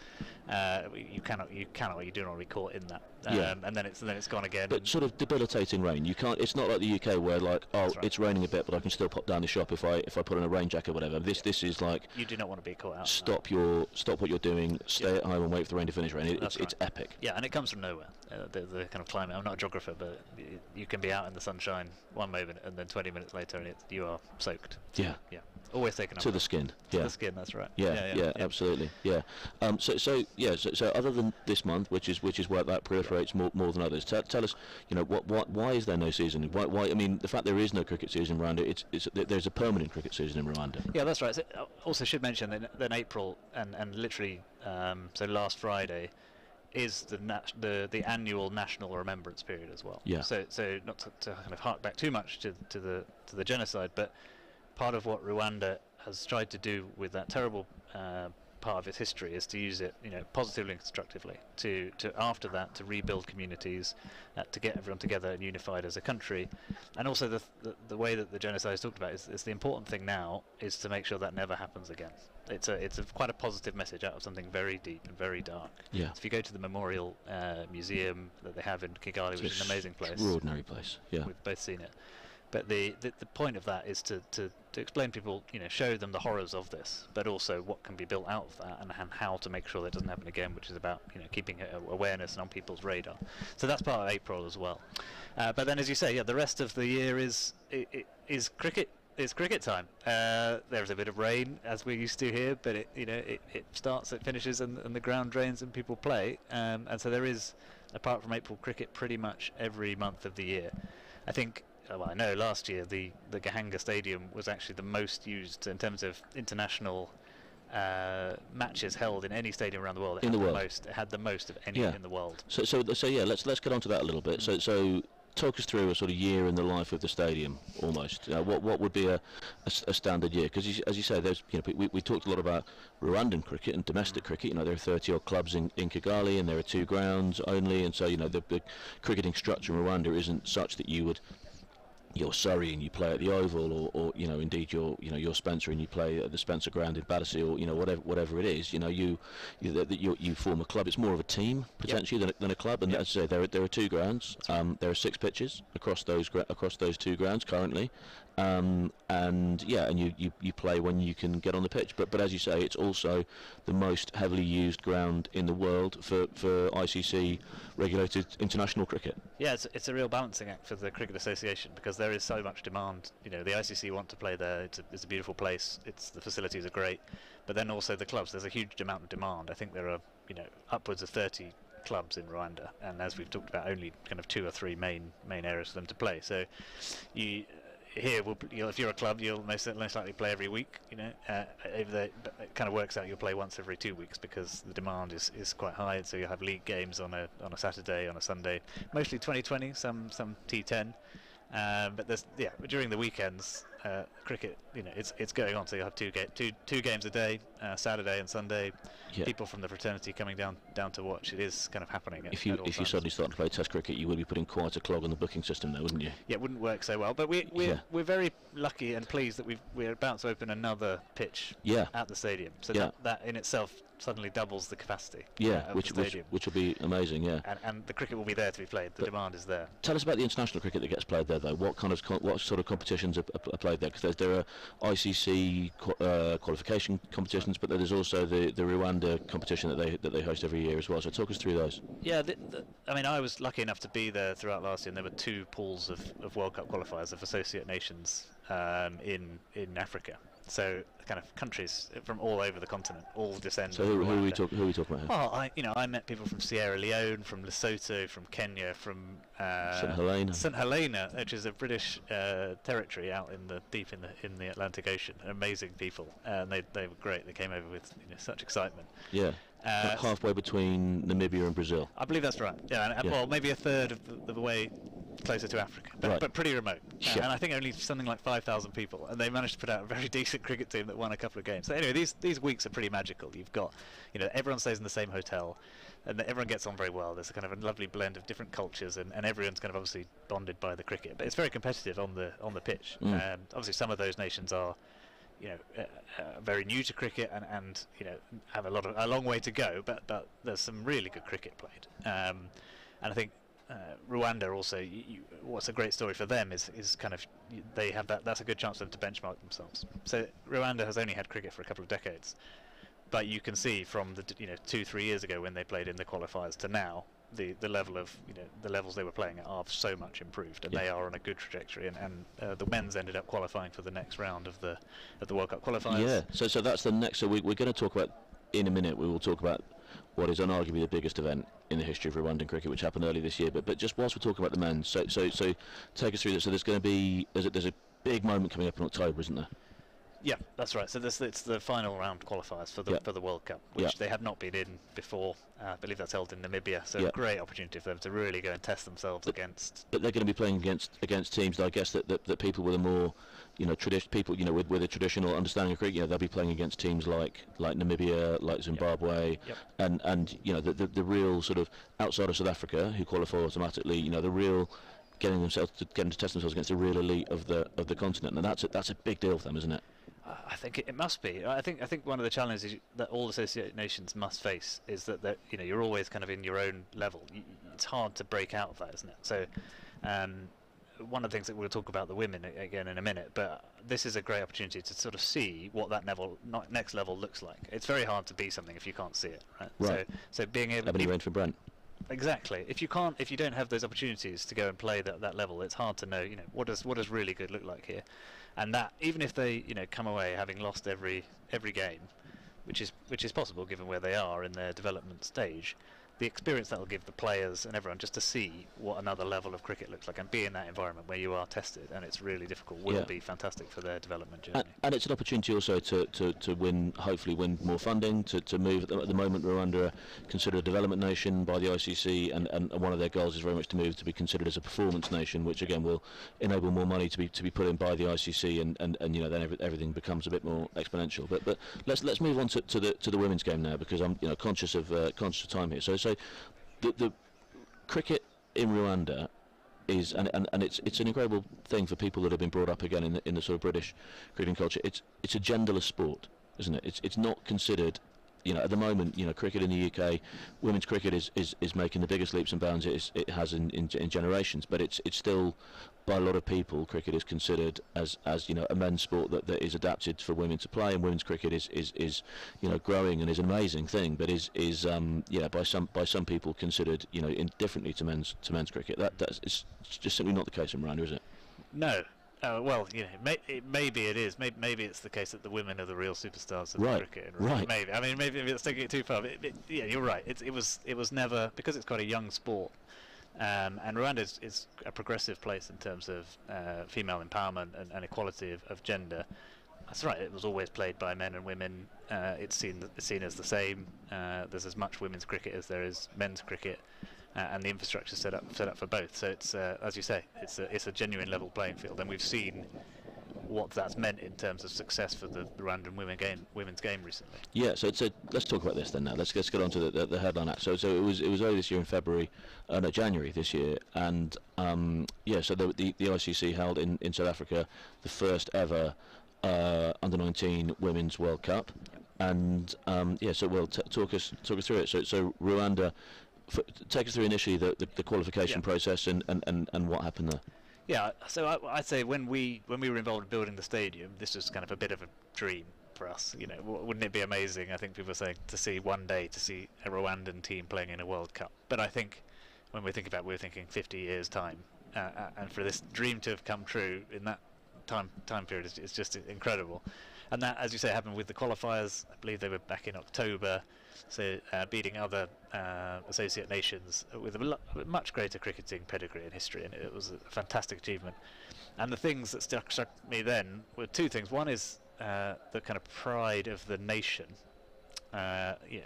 You cannot what you do not be caught in that. And then it's gone again. But sort of debilitating rain. You can't. It's not like the UK where it's raining a bit, but I can still pop down the shop if I put on a rain jacket or whatever. This is like you do not want to be caught out. Stop what you're doing. Stay at home and wait for the rain to finish. It's epic. Yeah, and it comes from nowhere. The kind of climate. I'm not a geographer, but you can be out in the sunshine one moment and then 20 minutes later, and you are soaked. Yeah. Yeah. Always taken up to the skin. To the skin. That's right. Yeah, absolutely. Yeah. So other than this month, which is where that proliferates more than others, tell us, why is there no season? Why? I mean, the fact there is no cricket season in Rwanda, there's a permanent cricket season in Rwanda. Yeah, that's right. So, also should mention that in April and literally so last Friday is the annual national remembrance period as well. Yeah. So not to kind of hark back too much to the genocide, but part of what Rwanda has tried to do with that terrible part of its history is to use it, positively and constructively, to after that to rebuild communities, to get everyone together and unified as a country, and also the way that the genocide is talked about is the important thing now is to make sure that never happens again. It's quite a positive message out of something very deep and very dark. Yeah. So if you go to the memorial museum that they have in Kigali, which is an amazing place, extraordinary place. Yeah. We've both seen it. But the point of that is to explain to people, show them the horrors of this, but also what can be built out of that and how to make sure that doesn't happen again, which is about keeping awareness and on people's radar. So that's part of April as well. But then, as you say, the rest of the year is cricket. It's cricket time. There's a bit of rain, as we're used to here, but it starts, it finishes, and the ground drains and people play. And so there is, apart from April, cricket pretty much every month of the year. I think. Well, I know last year the Gahanga Stadium was actually the most used in terms of international matches held in any stadium around the world. It had the most of any in the world. So let's get on to that a little bit. So talk us through a sort of year in the life of the stadium, almost. What would be a standard year? Because as you say, there's we talked a lot about Rwandan cricket and domestic cricket. There are 30 odd clubs in Kigali, and there are 2 grounds only, and so the cricketing structure in Rwanda isn't such that you're Surrey and you play at the Oval, or indeed you're Spencer and you play at the Spencer Ground in Battersea, or whatever it is. You form a club. It's more of a team potentially than a club. And as I say, there are 2 grounds. There are 6 pitches across those 2 grounds currently. And you play when you can get on the pitch. But as you say, it's also the most heavily used ground in the world for ICC regulated international cricket. Yeah, it's a real balancing act for the Cricket Association, because there is so much demand. The ICC want to play there. It's a beautiful place. The facilities are great, but then also the clubs. There's a huge amount of demand. I think there are upwards of 30 clubs in Rwanda, and as we've talked about, only kind of 2 or 3 main areas for them to play. So here, if you're a club, you'll most likely play every week. Over there, it kind of works out. You'll play once every 2 weeks because the demand is quite high. So you have league games on a Saturday, on a Sunday, mostly 2020, some T10. But there's during the weekends, cricket, it's going on. So you have two games a day, Saturday and Sunday. Yeah. People from the fraternity coming down to watch. It is kind of happening. If you suddenly start to play Test cricket, you would be putting quite a clog on the booking system, though, wouldn't you? Yeah, it wouldn't work so well. But we're very lucky and pleased that we're about to open another pitch at the stadium. So that in itself suddenly doubles the capacity. Of the stadium. Which will be amazing. Yeah. And the cricket will be there to be played. The demand is there. Tell us about the international cricket that gets played there, though. What sort of competitions are played there? Because there are ICC qualification competitions, but there's also the Rwanda competition that they host every year as well. So talk us through those. Yeah, I was lucky enough to be there throughout last year, and there were 2 pools of World Cup qualifiers of associate nations in Africa. So kind of countries from all over the continent all descend. So who are we talking about here? Well, I met people from Sierra Leone, from Lesotho, from Kenya, from St Helena, which is a British territory out deep in the Atlantic Ocean. Amazing people, and they were great. They came over with such excitement. Yeah. Halfway between Namibia and Brazil. I believe that's right. Yeah, well, maybe a third of the way closer to Africa, but pretty remote. And I think only something like 5,000 people, and they managed to put out a very decent cricket team that won a couple of games. So anyway, these weeks are pretty magical. You've got, everyone stays in the same hotel, and everyone gets on very well. There's a kind of a lovely blend of different cultures, and everyone's kind of obviously bonded by the cricket. But it's very competitive on the pitch. Obviously, some of those nations are very new to cricket and have a long way to go, but there's some really good cricket played. And I think Rwanda also, what's a great story for them is kind of they have that's a good chance for them to benchmark themselves. So Rwanda has only had cricket for a couple of decades, but you can see from the 2-3 years ago when they played in the qualifiers to now, the level of the levels they were playing at are so much improved, and they are on a good trajectory. And the men's ended up qualifying for the next round of the World Cup qualifiers. Yeah. So that's the next. So we're going to talk about in a minute. We will talk about what is unarguably the biggest event in the history of Rwandan cricket, which happened early this year. But just whilst we're talking about the men's, so take us through this. So there's going to be there's a big moment coming up in October, isn't there? Yeah, that's right. So it's the final round qualifiers for the World Cup, which they have not been in before. I believe that's held in Namibia. So a great opportunity for them to really go and test themselves against. But they're going to be playing against teams, I guess, that people with a more people with a traditional understanding of cricket. They'll be playing against teams like Namibia, like Zimbabwe, and the real sort of outside of South Africa who qualify automatically. The real getting to test themselves against the real elite of the continent, and that's a big deal for them, isn't it? I think it must be. I think one of the challenges that all associate nations must face is that you're always kind of in your own level. It's hard to break out of that, isn't it? So, one of the things that we'll talk about the women again in a minute, but this is a great opportunity to sort of see what that next level looks like. It's very hard to be something if you can't see it, right? Right. So being able to for Brent. Exactly. If you don't have those opportunities to go and play that level, it's hard to know. What does really good look like here, and that even if they come away having lost every game, which is possible given where they are in their development stage, the experience that will give the players and everyone just to see what another level of cricket looks like and be in that environment where you are tested and it's really difficult will be fantastic for their development journey. And it's an opportunity also to win, hopefully win more funding, to move. At the moment Rwanda are considered a development nation by the ICC, and one of their goals is very much to move to be considered as a performance nation, which again will enable more money to be put in by the ICC, and you know, then everything becomes a bit more exponential. But let's move on to the women's game now, because I'm conscious of time here. So the cricket in Rwanda is, and it's an incredible thing for people that have been brought up again in the sort of British cricketing culture. It's a genderless sport, isn't it? It's not considered, at the moment, cricket in the UK, women's cricket is making the biggest leaps and bounds it has in generations, but it's still, by a lot of people, cricket is considered as a men's sport that is adapted for women to play, and women's cricket is growing and is an amazing thing, but is by some people considered indifferently to men's cricket. That's just simply not the case in Rwanda, is it? No. Well, maybe it is. Maybe it's the case that the women are the real superstars of cricket. Right. Maybe. I mean, maybe it's taking it too far. But yeah, you're right. It was never, because it's quite a young sport. And Rwanda is a progressive place in terms of female empowerment and equality of gender. That's right. It was always played by men and women. It's seen as the same. There's as much women's cricket as there is men's cricket. And the infrastructure set up for both. So it's, as you say, it's a genuine level playing field, and we've seen what that's meant in terms of success for the Rwandan women's game recently. Yeah. So let's talk about this then now. Let's get on to the headline act. So it was early this year in January this year, and so the ICC held in South Africa the first ever under-19 Women's World Cup, and so Will, talk us through it. So Rwanda. Take us through initially the qualification process and what happened there. Yeah, so I'd say when we were involved in building the stadium, this was kind of a bit of a dream for us. Wouldn't it be amazing? I think people were saying to see one day to see a Rwandan team playing in a World Cup. But I think when we think about it, we're thinking 50 years time, and for this dream to have come true in that time period is just incredible. And that, as you say, happened with the qualifiers. I believe they were back in October. So beating other associate nations with a much greater cricketing pedigree and history, and it was a fantastic achievement. And the things that struck me then were two things. One is the kind of pride of the nation. You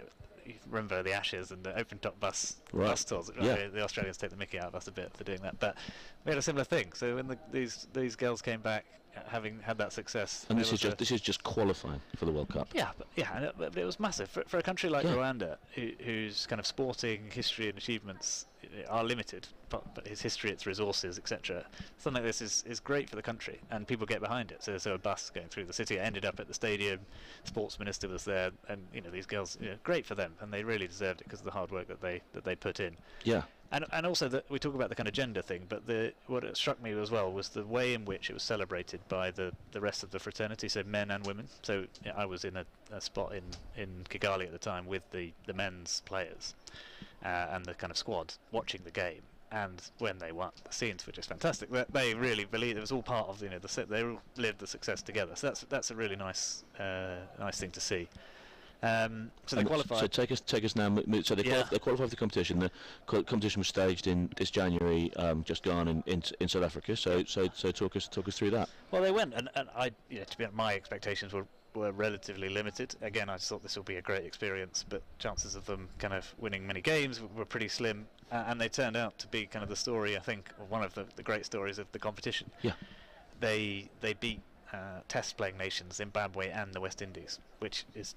remember the Ashes and the open-top bus tours. Yeah. The Australians take the mickey out of us a bit for doing that, but we had a similar thing. So when these girls came back, having had that success, and this is just qualifying for the World Cup. Yeah, but it was massive for a country like Rwanda, whose kind of sporting history and achievements are limited, but its history, its resources, etc. Something like this is great for the country, and people get behind it. So a bus going through the city. I ended up at the stadium. Sports minister was there, and these girls, great for them, and they really deserved it because of the hard work that they put in. Yeah. And also that we talk about the kind of gender thing, but what struck me as well was the way in which it was celebrated by the rest of the fraternity, so men and women. So I was in a spot in Kigali at the time with the men's players and the kind of squad watching the game. And when they won, the scenes were just fantastic. They really believed it was all part of they all lived the success together. So that's a really nice thing to see. So they qualified. So take us now. So they qualified for the competition. The competition was staged in this January, just gone in South Africa. So talk us through that. Well, they went, and I, to be honest, my expectations were relatively limited. Again, I just thought this will be a great experience, but chances of them kind of winning many games were pretty slim, and they turned out to be kind of the story, I think, of one of the great stories of the competition. Yeah. They beat test playing nations, Zimbabwe and the West Indies, which is,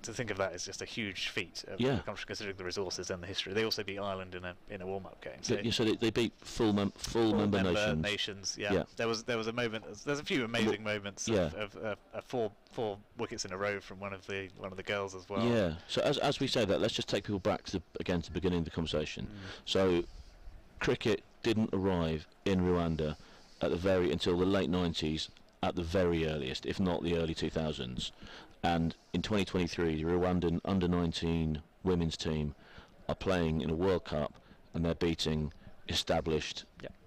to think of that is just a huge feat of the country, considering the resources and the history. They also beat Ireland in a warm-up game. So they beat full member nations. Yeah. There was a moment. There's a few amazing moments of four wickets in a row from one of the girls as well. Yeah. So as we say that, let's just take people back to the beginning of the conversation. So cricket didn't arrive in Rwanda until the late 90s. At the very earliest, if not the early 2000s, and in 2023 the Rwandan under-19 women's team are playing in a World Cup, and they're beating established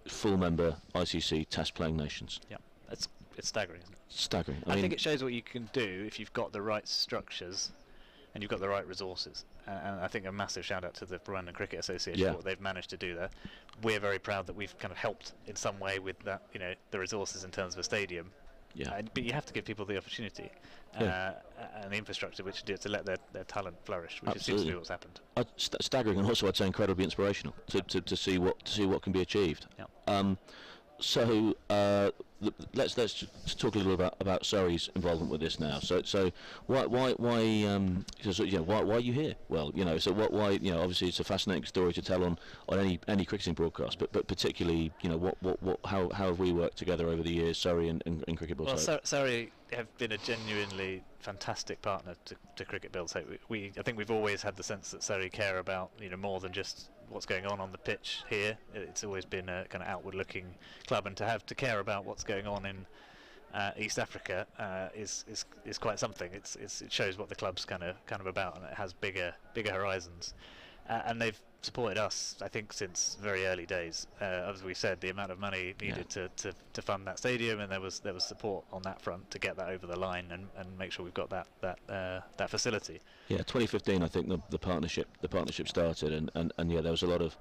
full-member ICC test-playing nations. Yeah, it's staggering, isn't it? Staggering. I think it shows what you can do if you've got the right structures and you've got the right resources. And I think a massive shout out to the Rwandan Cricket Association for what they've managed to do there. We're very proud that we've kind of helped in some way with that, the resources in terms of a stadium. Yeah. But you have to give people the opportunity and the infrastructure which to let their talent flourish, which seems to be what's happened. Staggering, and also I'd say incredibly inspirational to see what can be achieved. Yeah. So let's just talk a little about Surrey's involvement with this now. So why are you here? Well, so why obviously it's a fascinating story to tell on any cricketing broadcast, but particularly how have we worked together over the years, Surrey and Cricket Bill? Well, Surrey have been a genuinely fantastic partner to Cricket Bill. So I think we've always had the sense that Surrey care about more than just what's going on the pitch here. It's always been a kind of outward-looking club, and to care about what's going on in East Africa is quite something. It shows what the club's kind of about, and it has bigger horizons. And they've supported us, I think, since very early days. As we said, the amount of money needed to fund that stadium, and there was support on that front to get that over the line and make sure we've got that facility. Yeah, 2015, I think the partnership started, and there was a lot of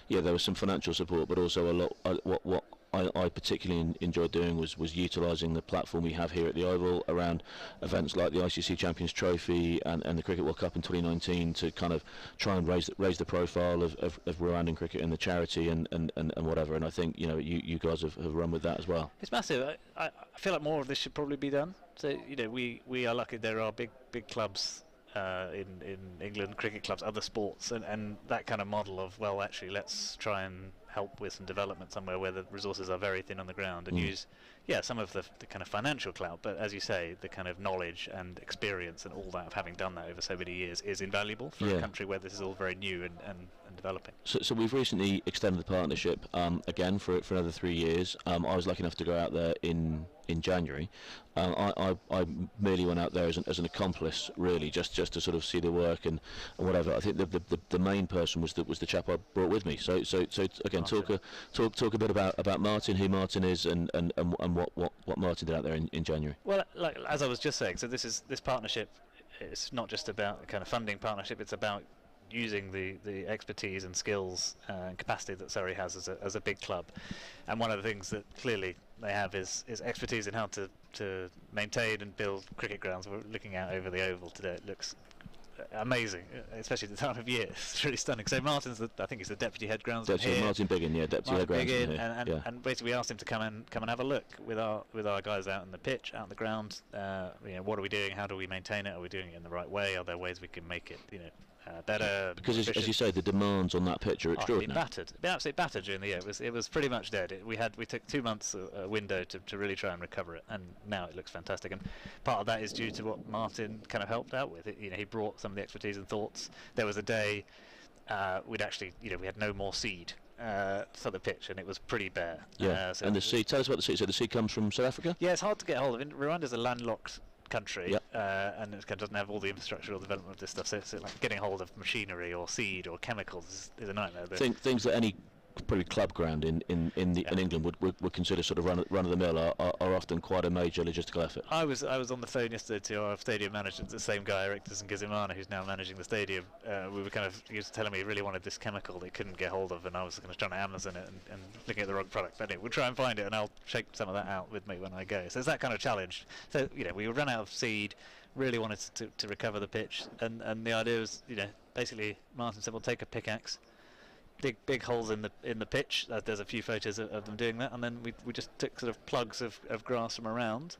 there was some financial support, but also a lot. What I particularly enjoyed doing was utilising the platform we have here at the Oval around events like the ICC Champions Trophy and the Cricket World Cup in 2019 to kind of try and raise the profile of Rwandan cricket and the charity and whatever. And I think you guys have run with that as well. It's massive. I feel like more of this should probably be done. So we are lucky there are big clubs in England, cricket clubs, other sports, and that kind of model of, well, actually let's try and help with some development somewhere where the resources are very thin on the ground, and use some of the kind of financial clout, but as you say, the kind of knowledge and experience and all that of having done that over so many years is invaluable for a country where this is all very new and developing. So we've recently extended the partnership again for another 3 years. I was lucky enough to go out there in January. I merely went out there as an accomplice, really, just to sort of see the work and whatever. I think the main person was the chap I brought with me. So again, talk a bit about Martin, who Martin is, and what Martin did out there in January. Well, like as I was just saying, so this partnership is not just about a kind of funding partnership. It's about using the expertise and skills and capacity that Surrey has as a big club, and one of the things that clearly they have is expertise in how to maintain and build cricket grounds. We're looking out over the Oval today. It looks amazing, especially at the time of year. It's really stunning. So Martin's I think he's the deputy head groundsman here. Martin Biggin, deputy head groundsman here. And basically we asked him to come and have a look with our guys out on the pitch, out on the ground. What are we doing? How do we maintain it? Are we doing it in the right way? Are there ways we can make it better? Because as you say, the demands on that pitch are extraordinary. It's been absolutely battered during the year. It was pretty much dead. We took 2 months window to really try and recover it, and now it looks fantastic. And part of that is due to what Martin kind of helped out with. He brought some of the expertise and thoughts. There was a day we had no more seed for the pitch, and it was pretty bare. And the seed. Tell us about the seed. So the seed comes from South Africa. Yeah, it's hard to get hold of. Rwanda's a landlocked country, and it doesn't have all the infrastructure or development of this stuff, so like getting hold of machinery or seed or chemicals is a nightmare. Things that any probably club ground in England would consider sort of run of the mill are often quite a major logistical effort. I was on the phone yesterday to our stadium manager, the same guy, Erectus and Gizimana, who's now managing the stadium. He was telling me he really wanted this chemical they couldn't get hold of, and I was going to try to Amazon it and looking at the wrong product. But anyway, we'll try and find it, and I'll shake some of that out with me when I go. So it's that kind of challenge. So we run out of seed, really wanted to recover the pitch, and the idea was, basically Martin said, we'll take a pickaxe, dig big holes in the pitch. There's a few photos of them doing that, and then we just took sort of plugs of grass from around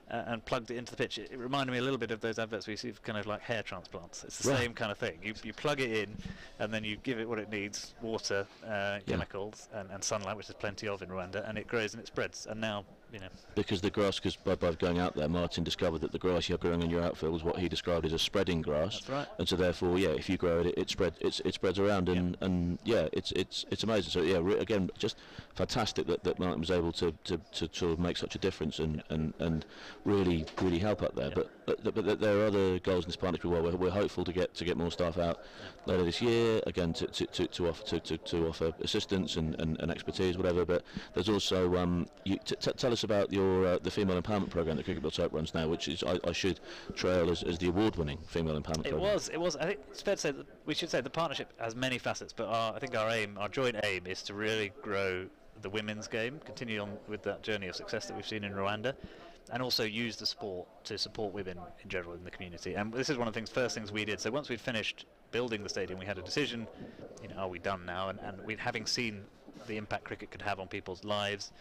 and plugged it into the pitch. It reminded me a little bit of those adverts we see of kind of like hair transplants. It's the same kind of thing. You plug it in, and then you give it what it needs: water, chemicals, and sunlight, which there's plenty of in Rwanda, and it grows and it spreads. And now, because by going out there, Martin discovered that the grass you're growing in your outfield was what he described as a spreading grass. That's right. And so therefore, if you grow it, it spreads around, and it's amazing. So again, just fantastic that Martin was able to sort of make such a difference and really help up there. But there are other goals in this partnership. We're hopeful to get more staff out later this year, again to offer assistance and expertise, whatever. But there's also tell us about your the female empowerment programme that Cricket Built Hope runs now, which is I should trail as the award-winning female empowerment programme. It was. I think it's fair to say that we should say the partnership has many facets, but I think our joint aim is to really grow the women's game, continue on with that journey of success that we've seen in Rwanda, and also use the sport to support women in general in the community. And this is one of the first things we did. So once we'd finished building the stadium, we had a decision, are we done now? And having seen the impact cricket could have on people's lives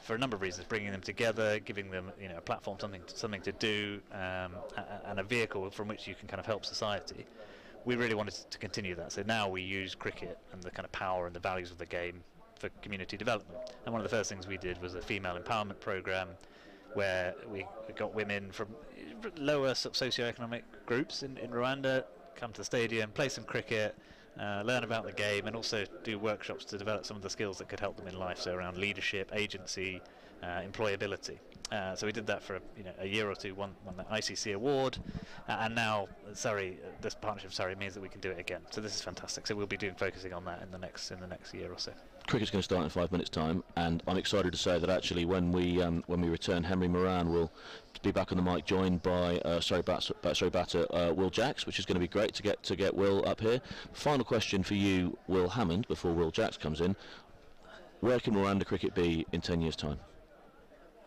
for a number of reasons, bringing them together, giving them a platform, something to do, and a vehicle from which you can kind of help society. We really wanted to continue that. So now we use cricket and the kind of power and the values of the game for community development. And one of the first things we did was a female empowerment program, where we got women from lower socioeconomic groups in Rwanda come to the stadium, play some cricket, learn about the game, and also do workshops to develop some of the skills that could help them in life, so around leadership, agency, employability. So we did that for a year or two, won the ICC award, and now Surrey, this partnership of Surrey means that we can do it again. So this is fantastic. So we'll be focusing on that in the next year or so. Cricket's going to start in 5 minutes' time, and I'm excited to say that actually when we return, Henry Moeran will be back on the mic, joined by Surrey batter Will Jacks, which is going to be great to get Will up here. Final question for you, Will Hammond, before Will Jacks comes in: where can Rwanda cricket be in 10 years' time?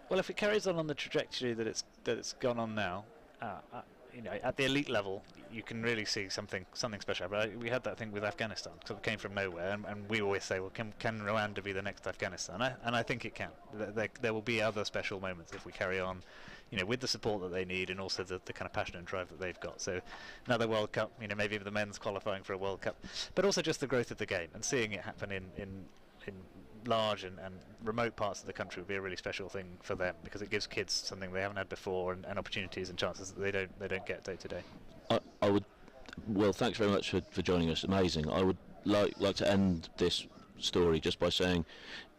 Well, if it carries on the trajectory that it's gone on now, at the elite level, you can really see something special. But we had that thing with Afghanistan, because it came from nowhere, and we always say, well, can Rwanda be the next Afghanistan? And I think it can. There will be other special moments if we carry on, with the support that they need, and also the kind of passion and drive that they've got. So another World Cup, maybe the men's qualifying for a World Cup, but also just the growth of the game and seeing it happen in large and remote parts of the country would be a really special thing for them, because it gives kids something they haven't had before, and opportunities and chances that they don't get day to day. I would. Well, thanks very much for joining us. Amazing. I would like to end this story just by saying,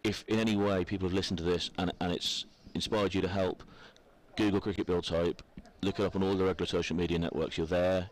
if in any way people have listened to this and it's inspired you to help, Google Cricket Builds Hope, look it up on all the regular social media networks. You're there.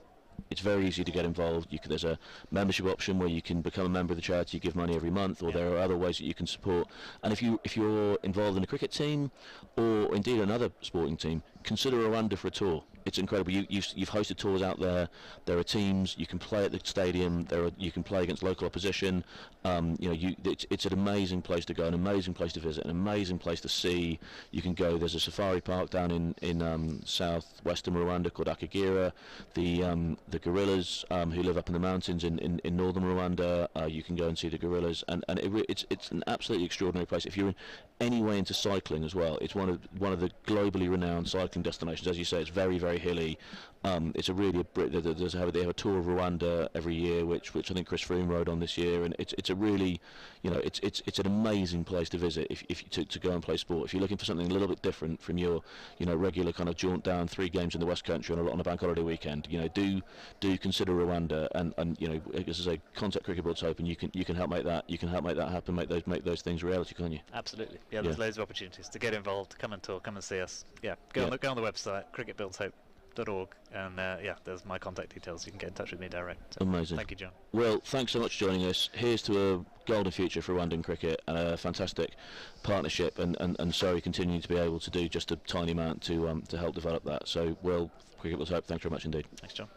It's very easy to get involved. There's a membership option where you can become a member of the charity, you give money every month, or there are other ways that you can support. And if you're involved in a cricket team, or indeed another sporting team, consider Rwanda for a tour. It's incredible. You've hosted tours out there. There are teams. You can play at the stadium. You can play against local opposition. It's an amazing place to go, an amazing place to visit, an amazing place to see. You can go. There's a safari park down in southwestern Rwanda called Akagira. The gorillas who live up in the mountains in northern Rwanda. You can go and see the gorillas, and it's an absolutely extraordinary place. If you're in any way into cycling as well, it's one of the globally renowned cycling destinations. As you say, it's very, very hilly. It's a really they have a tour of Rwanda every year, which I think Chris Froome rode on this year, and it's a really, it's an amazing place to visit if to go and play sport. If you're looking for something a little bit different from your regular kind of jaunt down 3 games in the West Country on a bank holiday weekend, do consider Rwanda, and as I say, contact Cricket Builds Hope, and you can help make that happen, make those things reality, can't you? Absolutely. Yeah, there's loads of opportunities to get involved, to come and talk, come and see us. Yeah, go on the website cricketbuildshope.org, and there's my contact details. You can get in touch with me direct. So amazing. Thank you, John. Well, thanks so much for joining us. Here's to a golden future for Rwandan cricket and a fantastic partnership, and Surrey continuing to be able to do just a tiny amount to help develop that. So, well, Cricket Builds Hope, thanks very much indeed. Thanks, John.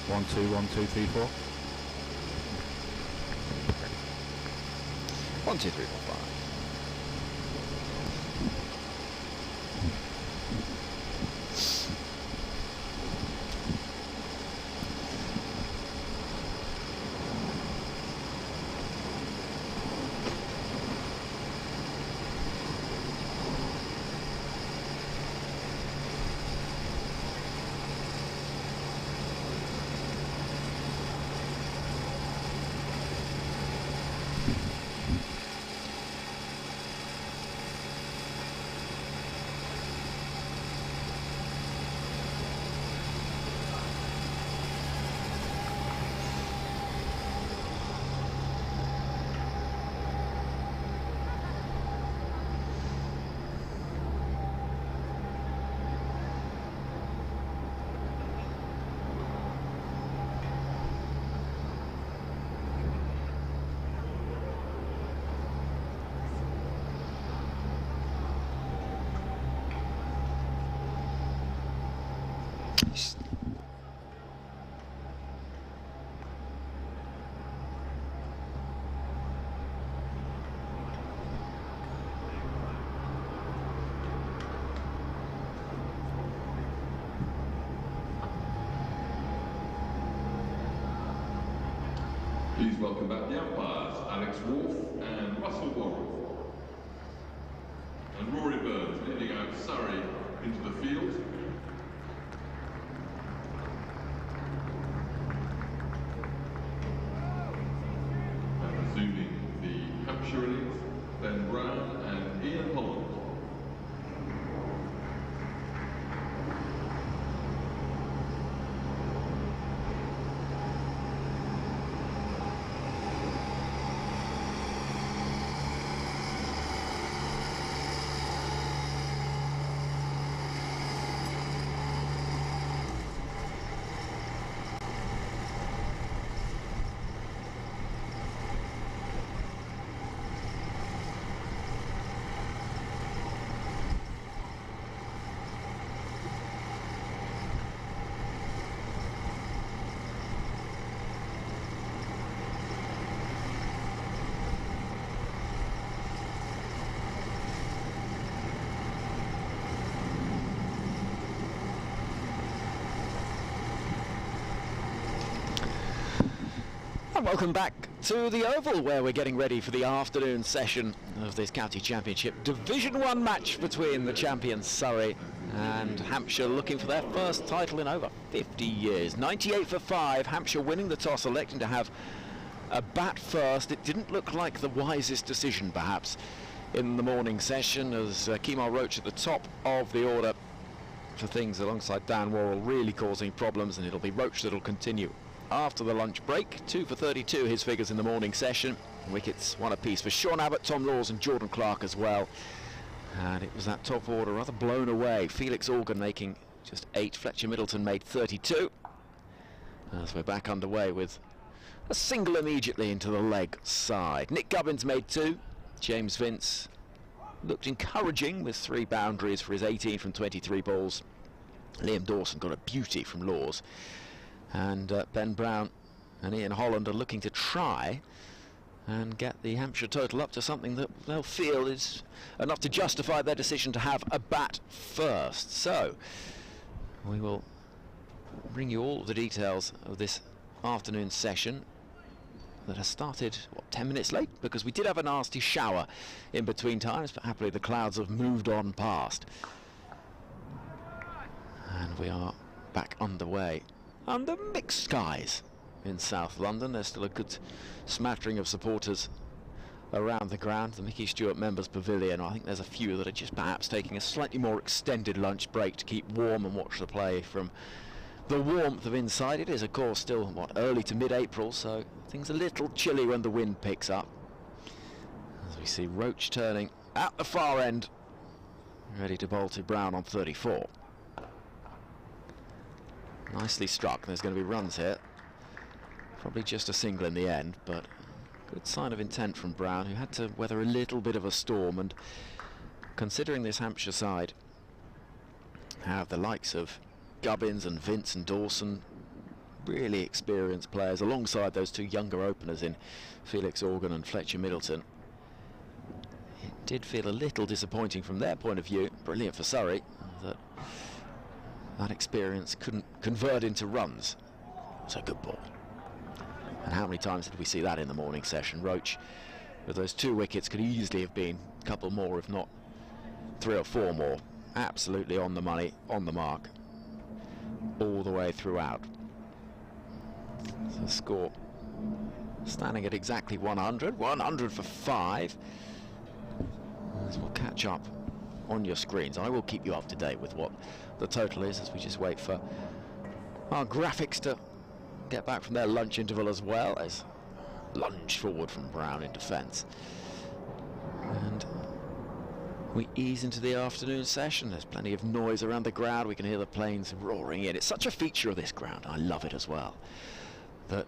1, 2, 1, 2, 3, 4. 1, 2, 3, 4, 5. Please welcome back the umpires, Alex Wolf and Russell Warren. And Rory Burns leading out Surrey into the field. And resuming the Hampshire innings, Ben Brown and Ian Holland. And welcome back to the Oval, where we're getting ready for the afternoon session of this County Championship Division 1 match between the champions Surrey and Hampshire, looking for their first title in over 50 years. 98 for 5, Hampshire winning the toss, electing to have a bat first. It didn't look like the wisest decision, perhaps, in the morning session, as Kemar Roach at the top of the order for things alongside Dan Worrell, really causing problems, and it'll be Roach that'll continue after the lunch break. 2 for 32 his figures in the morning session. Wickets one apiece for Sean Abbott, Tom Laws and Jordan Clark as well. And it was that top order rather blown away. Felix Organ making just 8, Fletcher Middleton made 32. As we're back underway with a single immediately into the leg side. Nick Gubbins made 2. James Vince looked encouraging with 3 boundaries for his 18 from 23 balls. Liam Dawson got a beauty from Laws. And Ben Brown and Ian Holland are looking to try and get the Hampshire total up to something that they'll feel is enough to justify their decision to have a bat first. So we will bring you all the details of this afternoon session that has started, what, 10 minutes late, because we did have a nasty shower in between times, but happily the clouds have moved on past. And we are back underway under mixed skies in South London. There's still a good smattering of supporters around the ground, the Mickey Stewart Members Pavilion. I think there's a few that are just perhaps taking a slightly more extended lunch break to keep warm and watch the play from the warmth of inside. It is, of course, still, what, early to mid-April, so things a little chilly when the wind picks up. As we see Roach turning at the far end, ready to bowl to Brown on 34. Nicely struck. There's going to be runs here. Probably just a single in the end, but good sign of intent from Brown, who had to weather a little bit of a storm. And considering this Hampshire side have the likes of Gubbins and Vince and Dawson really experienced players alongside those two younger openers in Felix Organ and Fletcher Middleton. It did feel a little disappointing from their point of view. Brilliant for Surrey that experience couldn't convert into runs. It's a good ball. And how many times did we see that in the morning session? Roach, with those 2 wickets, could easily have been a couple more, if not 3 or 4 more. Absolutely on the money, on the mark, all the way throughout. So the score standing at exactly 100. 100 for 5. As we'll catch up on your screens. I will keep you up to date with what the total is as we just wait for our graphics to get back from their lunch interval as well, as lunge forward from Brown in defence. And we ease into the afternoon session. There's plenty of noise around the ground. We can hear the planes roaring in. It's such a feature of this ground. I love it as well. That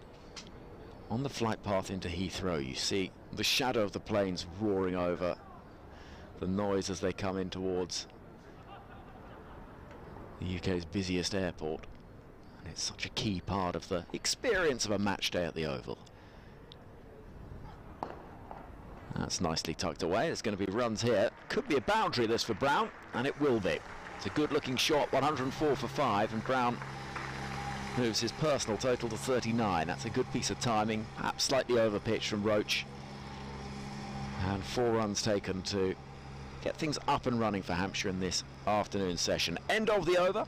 on the flight path into Heathrow, you see the shadow of the planes roaring over, the noise as they come in towards the UK's busiest airport. And it's such a key part of the experience of a match day at the Oval. That's nicely tucked away. There's going to be runs here. Could be a boundary this for Brown, and it will be. It's a good looking shot, 104 for 5, and Brown moves his personal total to 39. That's a good piece of timing, perhaps slightly over pitch from Roach. And 4 runs taken to get things up and running for Hampshire in this afternoon session. End of the over.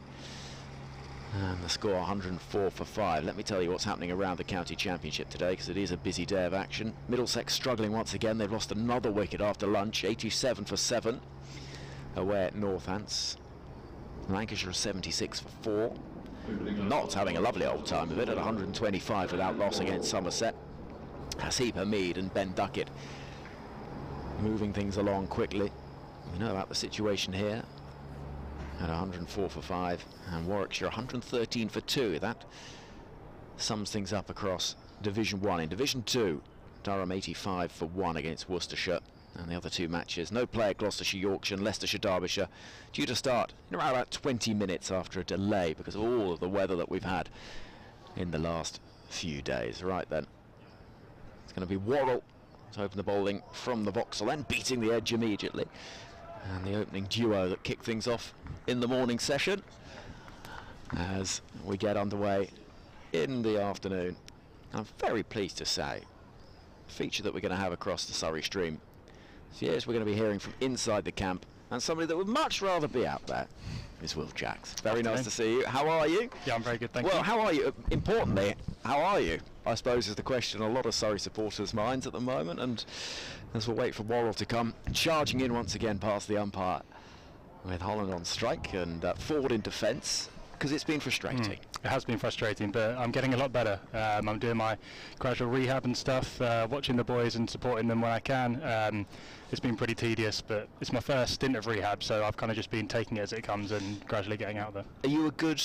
And the score 104 for 5. Let me tell you what's happening around the county championship today, because it is a busy day of action. Middlesex struggling once again. They've lost another wicket after lunch, 87 for 7 away at Northants. Lancashire 76 for 4. Notts having a lovely old time of it at 125 without loss against Somerset. Hasib Hamid and Ben Duckett moving things along quickly. We know about the situation here at 104 for 5, and Warwickshire 113 for 2. That sums things up across Division 1. In Division 2, Durham 85 for 1 against Worcestershire, and the other 2 matches, no play at Gloucestershire, Yorkshire and Leicestershire, Derbyshire, due to start in around about 20 minutes after a delay because of all of the weather that we've had in the last few days. Right then, it's going to be Worrell to open the bowling from the Vauxhall, then beating the edge immediately. And the opening duo that kick things off in the morning session as we get underway in the afternoon. I'm very pleased to say, the feature that we're going to have across the Surrey stream. So yes, we're going to be hearing from inside the camp, and somebody that would much rather be out there is Will Jacks. Very nice to see you. How are you? Yeah, I'm very good, thank you. Well, how are you? Importantly, how are you? I suppose is the question on a lot of Surrey supporters' minds at the moment, and as we'll wait for Worrell to come charging in once again past the umpire with Holland on strike and forward in defence, because it's been frustrating. It has been frustrating, but I'm getting a lot better. I'm doing my gradual rehab and stuff, watching the boys and supporting them when I can. It's been pretty tedious, but it's my first stint of rehab, so I've kind of just been taking it as it comes and gradually getting out there. Are you a good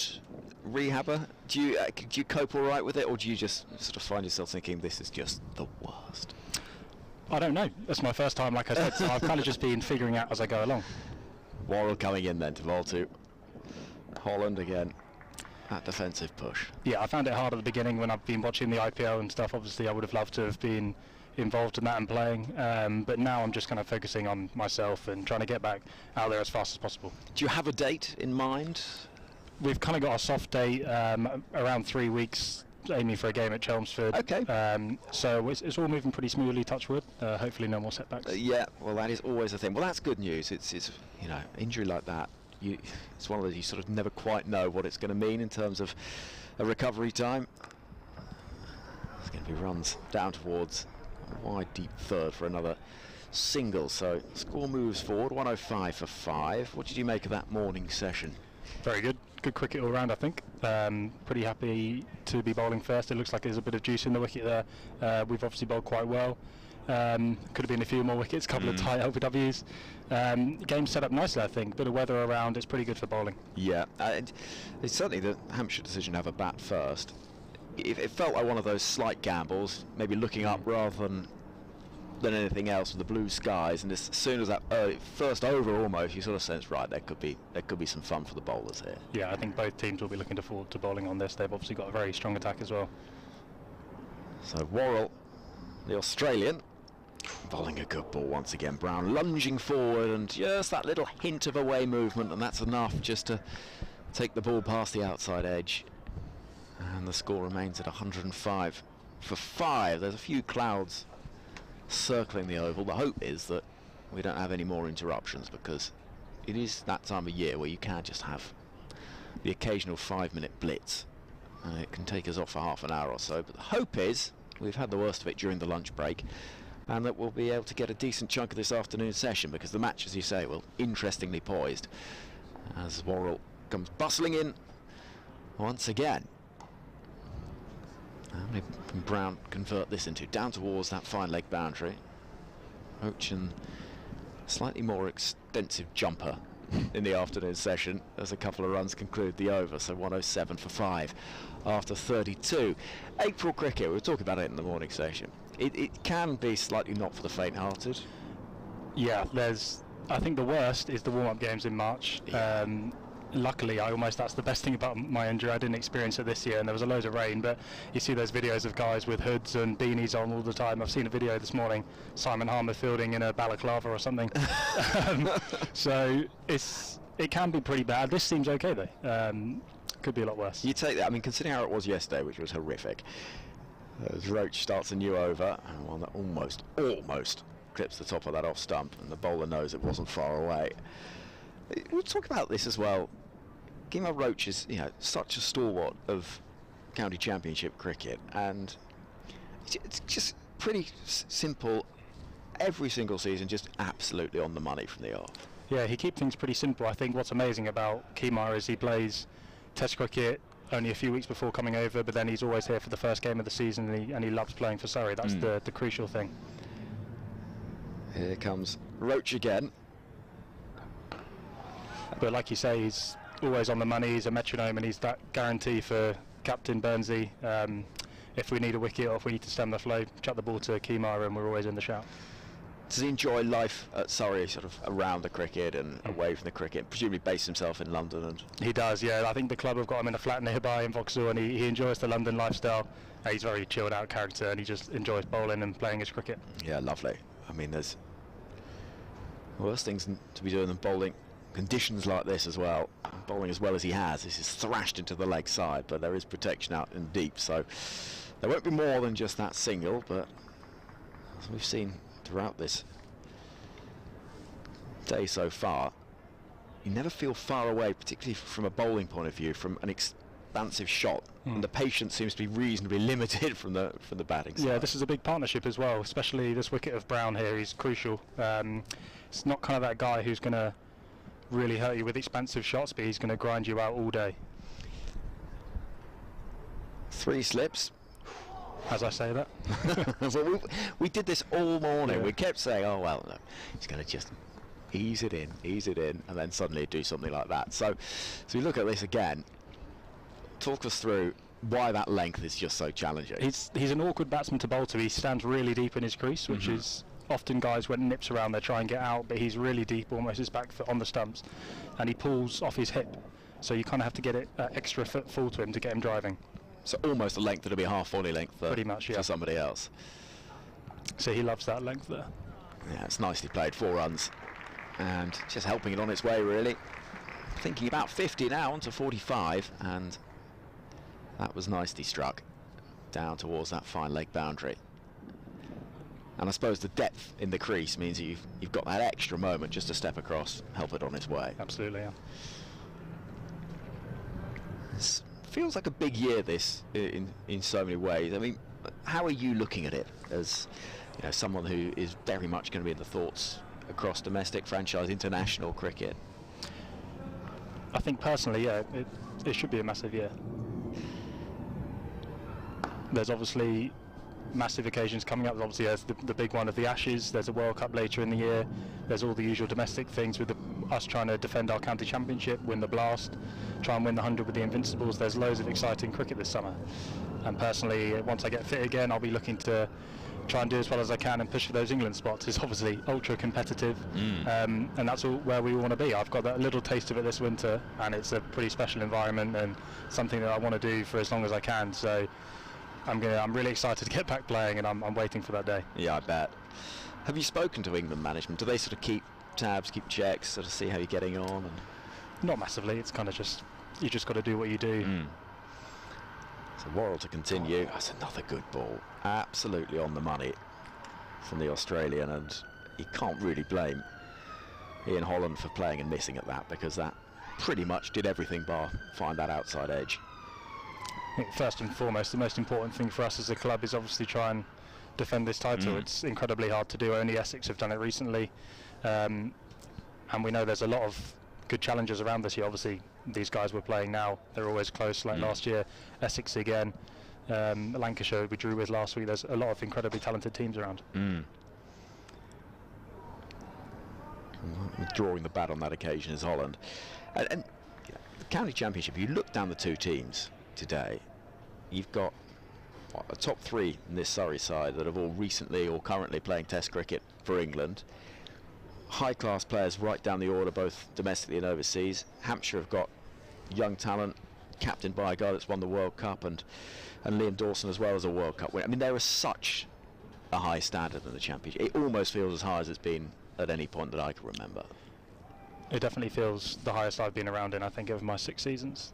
rehabber? Do you cope all right with it, or do you just sort of find yourself thinking this is just the worst? I don't know. That's my first time, like I said, so I've kind of just been figuring out as I go along. Worrell coming in then to bowl to Holland again. That defensive push. Yeah, I found it hard at the beginning when I've been watching the IPL and stuff. Obviously, I would have loved to have been involved in that and playing, but now I'm just kind of focusing on myself and trying to get back out there as fast as possible. Do you have a date in mind? We've kind of got a soft date, around 3 weeks, aiming for a game at Chelmsford. Okay. So it's all moving pretty smoothly, touch wood. Hopefully no more setbacks. Yeah, well that is always a thing. Well, that's good news. It's you know, injury like that, it's one of those you sort of never quite know what it's going to mean in terms of a recovery time. There's going to be runs down towards a wide deep third for another single, so score moves forward 105 for 5. What did you make of that morning session? Very good cricket all round, I think. Pretty happy to be bowling first. It looks like there's a bit of juice in the wicket there. We've obviously bowled quite well. Could have been a few more wickets, a couple of tight LBWs. Game set up nicely, I think. Bit of weather around, it's pretty good for bowling. Yeah, it's certainly the Hampshire decision to have a bat first. It felt like one of those slight gambles, maybe looking up rather than than anything else with the blue skies, and as soon as that first over almost, you sort of sense, right, there could be some fun for the bowlers here. Yeah, I think both teams will be looking forward to bowling on this. They've obviously got a very strong attack as well. So Worrell, the Australian, bowling a good ball once again. Brown lunging forward and just that little hint of away movement, and that's enough just to take the ball past the outside edge. And the score remains at 105 for 5. There's a few clouds circling the oval. The hope is that we don't have any more interruptions, because it is that time of year where you can just have the occasional 5-minute blitz. It can take us off for half an hour or so, but the hope is we've had the worst of it during the lunch break, and that we'll be able to get a decent chunk of this afternoon's session, because the match, as you say, will interestingly poised as Worrell comes bustling in once again. How many can Brown convert this into? Down towards that fine leg boundary. Roach and slightly more extensive jumper in the afternoon session as a couple of runs conclude the over. So 107 for 5 after 32. April cricket, we were talking about it in the morning session. It can be slightly not for the faint-hearted. Yeah, I think the worst is the warm-up games in March. Yeah. Luckily, that's the best thing about my injury. I didn't experience it this year, and there was a load of rain, but you see those videos of guys with hoods and beanies on all the time. I've seen a video this morning, Simon Harmer fielding in a balaclava or something. So it can be pretty bad. This seems okay though. Could be a lot worse. You take that, I mean, considering how it was yesterday, which was horrific, as Roach starts a new over, and one that almost clips the top of that off stump, and the bowler knows it wasn't far away. We'll talk about this as well. Kemar Roach is, such a stalwart of county championship cricket, and it's just pretty simple. Every single season, just absolutely on the money from the off. Yeah, he keeps things pretty simple. I think what's amazing about Kemar is he plays Test cricket only a few weeks before coming over, but then he's always here for the first game of the season, and he loves playing for Surrey. That's the crucial thing. Here comes Roach again. But like you say, he's always on the money. He's a metronome, and he's that guarantee for Captain Burnsy. If we need a wicket or if we need to stem the flow, chuck the ball to Kemar, and we're always in the shout. Does he enjoy life at Surrey, sort of around the cricket and away from the cricket? Presumably based himself in London. And he does, yeah. I think the club have got him in a flat nearby in Vauxhall, and he enjoys the London lifestyle. He's a very chilled out character, and he just enjoys bowling and playing his cricket. Yeah, lovely. I mean, there's worse things to be doing than bowling conditions like this as well. Bowling as well as he has, this is thrashed into the leg side, but there is protection out in deep, so there won't be more than just that single. But as we've seen throughout this day so far, you never feel far away, particularly from a bowling point of view, from an expansive shot, and the patience seems to be reasonably limited from the batting side. Yeah, this is a big partnership as well, especially this wicket of Brown here. He's crucial. It's not kind of that guy who's going to really hurt you with expansive shots, but he's going to grind you out all day. 3 slips. As I say that. So we did this all morning. Yeah. We kept saying, oh well, no, he's going to just ease it in, and then suddenly do something like that. So we look at this again. Talk us through why that length is just so challenging. He's an awkward batsman to bowl to. He stands really deep in his crease, which is often guys when nips around they try and get out, but he's really deep, almost his back foot on the stumps, and he pulls off his hip, so you kind of have to get it extra foot full to him to get him driving. So almost a length that'll be half volley length pretty much, yeah, for somebody else. So he loves that length there. Yeah, it's nicely played. 4 runs, and just helping it on its way really. Thinking about 50 now, onto 45, and that was nicely struck down towards that fine leg boundary. And I suppose the depth in the crease means that you've got that extra moment just to step across, help it on its way. Absolutely, yeah. It feels like a big year this in so many ways. I mean, how are you looking at it as someone who is very much going to be in the thoughts across domestic, franchise, international cricket? I think personally, yeah, it should be a massive year. There's obviously massive occasions coming up. Obviously there's the big one of the Ashes, there's a World Cup later in the year, there's all the usual domestic things with us trying to defend our county championship, win the Blast, try and win the 100 with the Invincibles. There's loads of exciting cricket this summer, and personally once I get fit again I'll be looking to try and do as well as I can and push for those England spots. It's obviously ultra competitive, and that's where we want to be. I've got that little taste of it this winter, and it's a pretty special environment and something that I want to do for as long as I can. So I'm really excited to get back playing, and I'm waiting for that day. Yeah, I bet. Have you spoken to England management? Do they sort of keep tabs, keep checks, sort of see how you're getting on? And not massively. It's kind of you just got to do what you do. So Worrell to continue. That's another good ball. Absolutely on the money from the Australian, and you can't really blame Ian Holland for playing and missing at that, because that pretty much did everything bar find that outside edge. I think first and foremost, the most important thing for us as a club is obviously try and defend this title. It's incredibly hard to do. Only Essex have done it recently, and we know there's a lot of good challenges around this year. Obviously, these guys we're playing now, they're always close, like last year. Essex again, Lancashire we drew with last week. There's a lot of incredibly talented teams around. Drawing the bat on that occasion is Holland. And the county championship, you look down the two teams today, you've got a top three in this Surrey side that have all recently or currently playing Test cricket for England. High-class players right down the order, both domestically and overseas. Hampshire have got young talent, captained by a guy that's won the World Cup, and Liam Dawson as well as a World Cup winner. I mean, there is such a high standard in the championship. It almost feels as high as it's been at any point that I can remember. It definitely feels the highest I've been around in, I think, over my 6 seasons.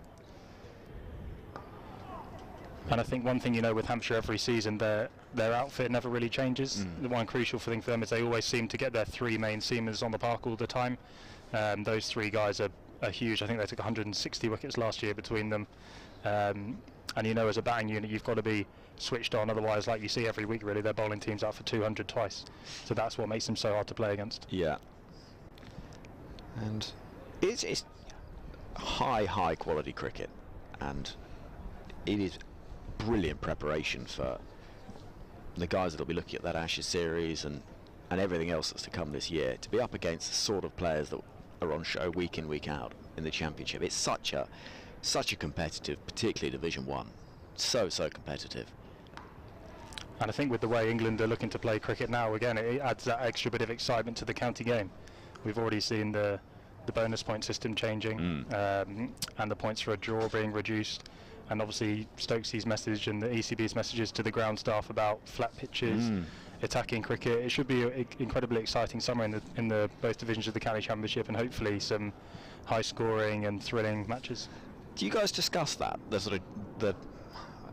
And I think one thing you know with Hampshire every season, their outfit never really changes. The one crucial thing for them is they always seem to get their three main seamers on the park all the time. Those three guys are huge. I think they took 160 wickets last year between them. And you know, as a batting unit, you've got to be switched on. Otherwise, like you see every week, really, their bowling team's out for 200 twice. So that's what makes them so hard to play against. Yeah. And it's high quality cricket, and it is brilliant preparation for the guys that'll be looking at that Ashes series and everything else that's to come this year, to be up against the sort of players that are on show week in, week out in the championship. It's such a competitive, particularly Division 1, so competitive. And I think with the way England are looking to play cricket now, again, it adds that extra bit of excitement to the county game. We've already seen the bonus point system changing, and the points for a draw being reduced. And obviously Stokesy's message and the ECB's messages to the ground staff about flat pitches, attacking cricket. It should be an incredibly exciting summer in the both divisions of the county championship, and hopefully some high scoring and thrilling matches. Do you guys discuss that?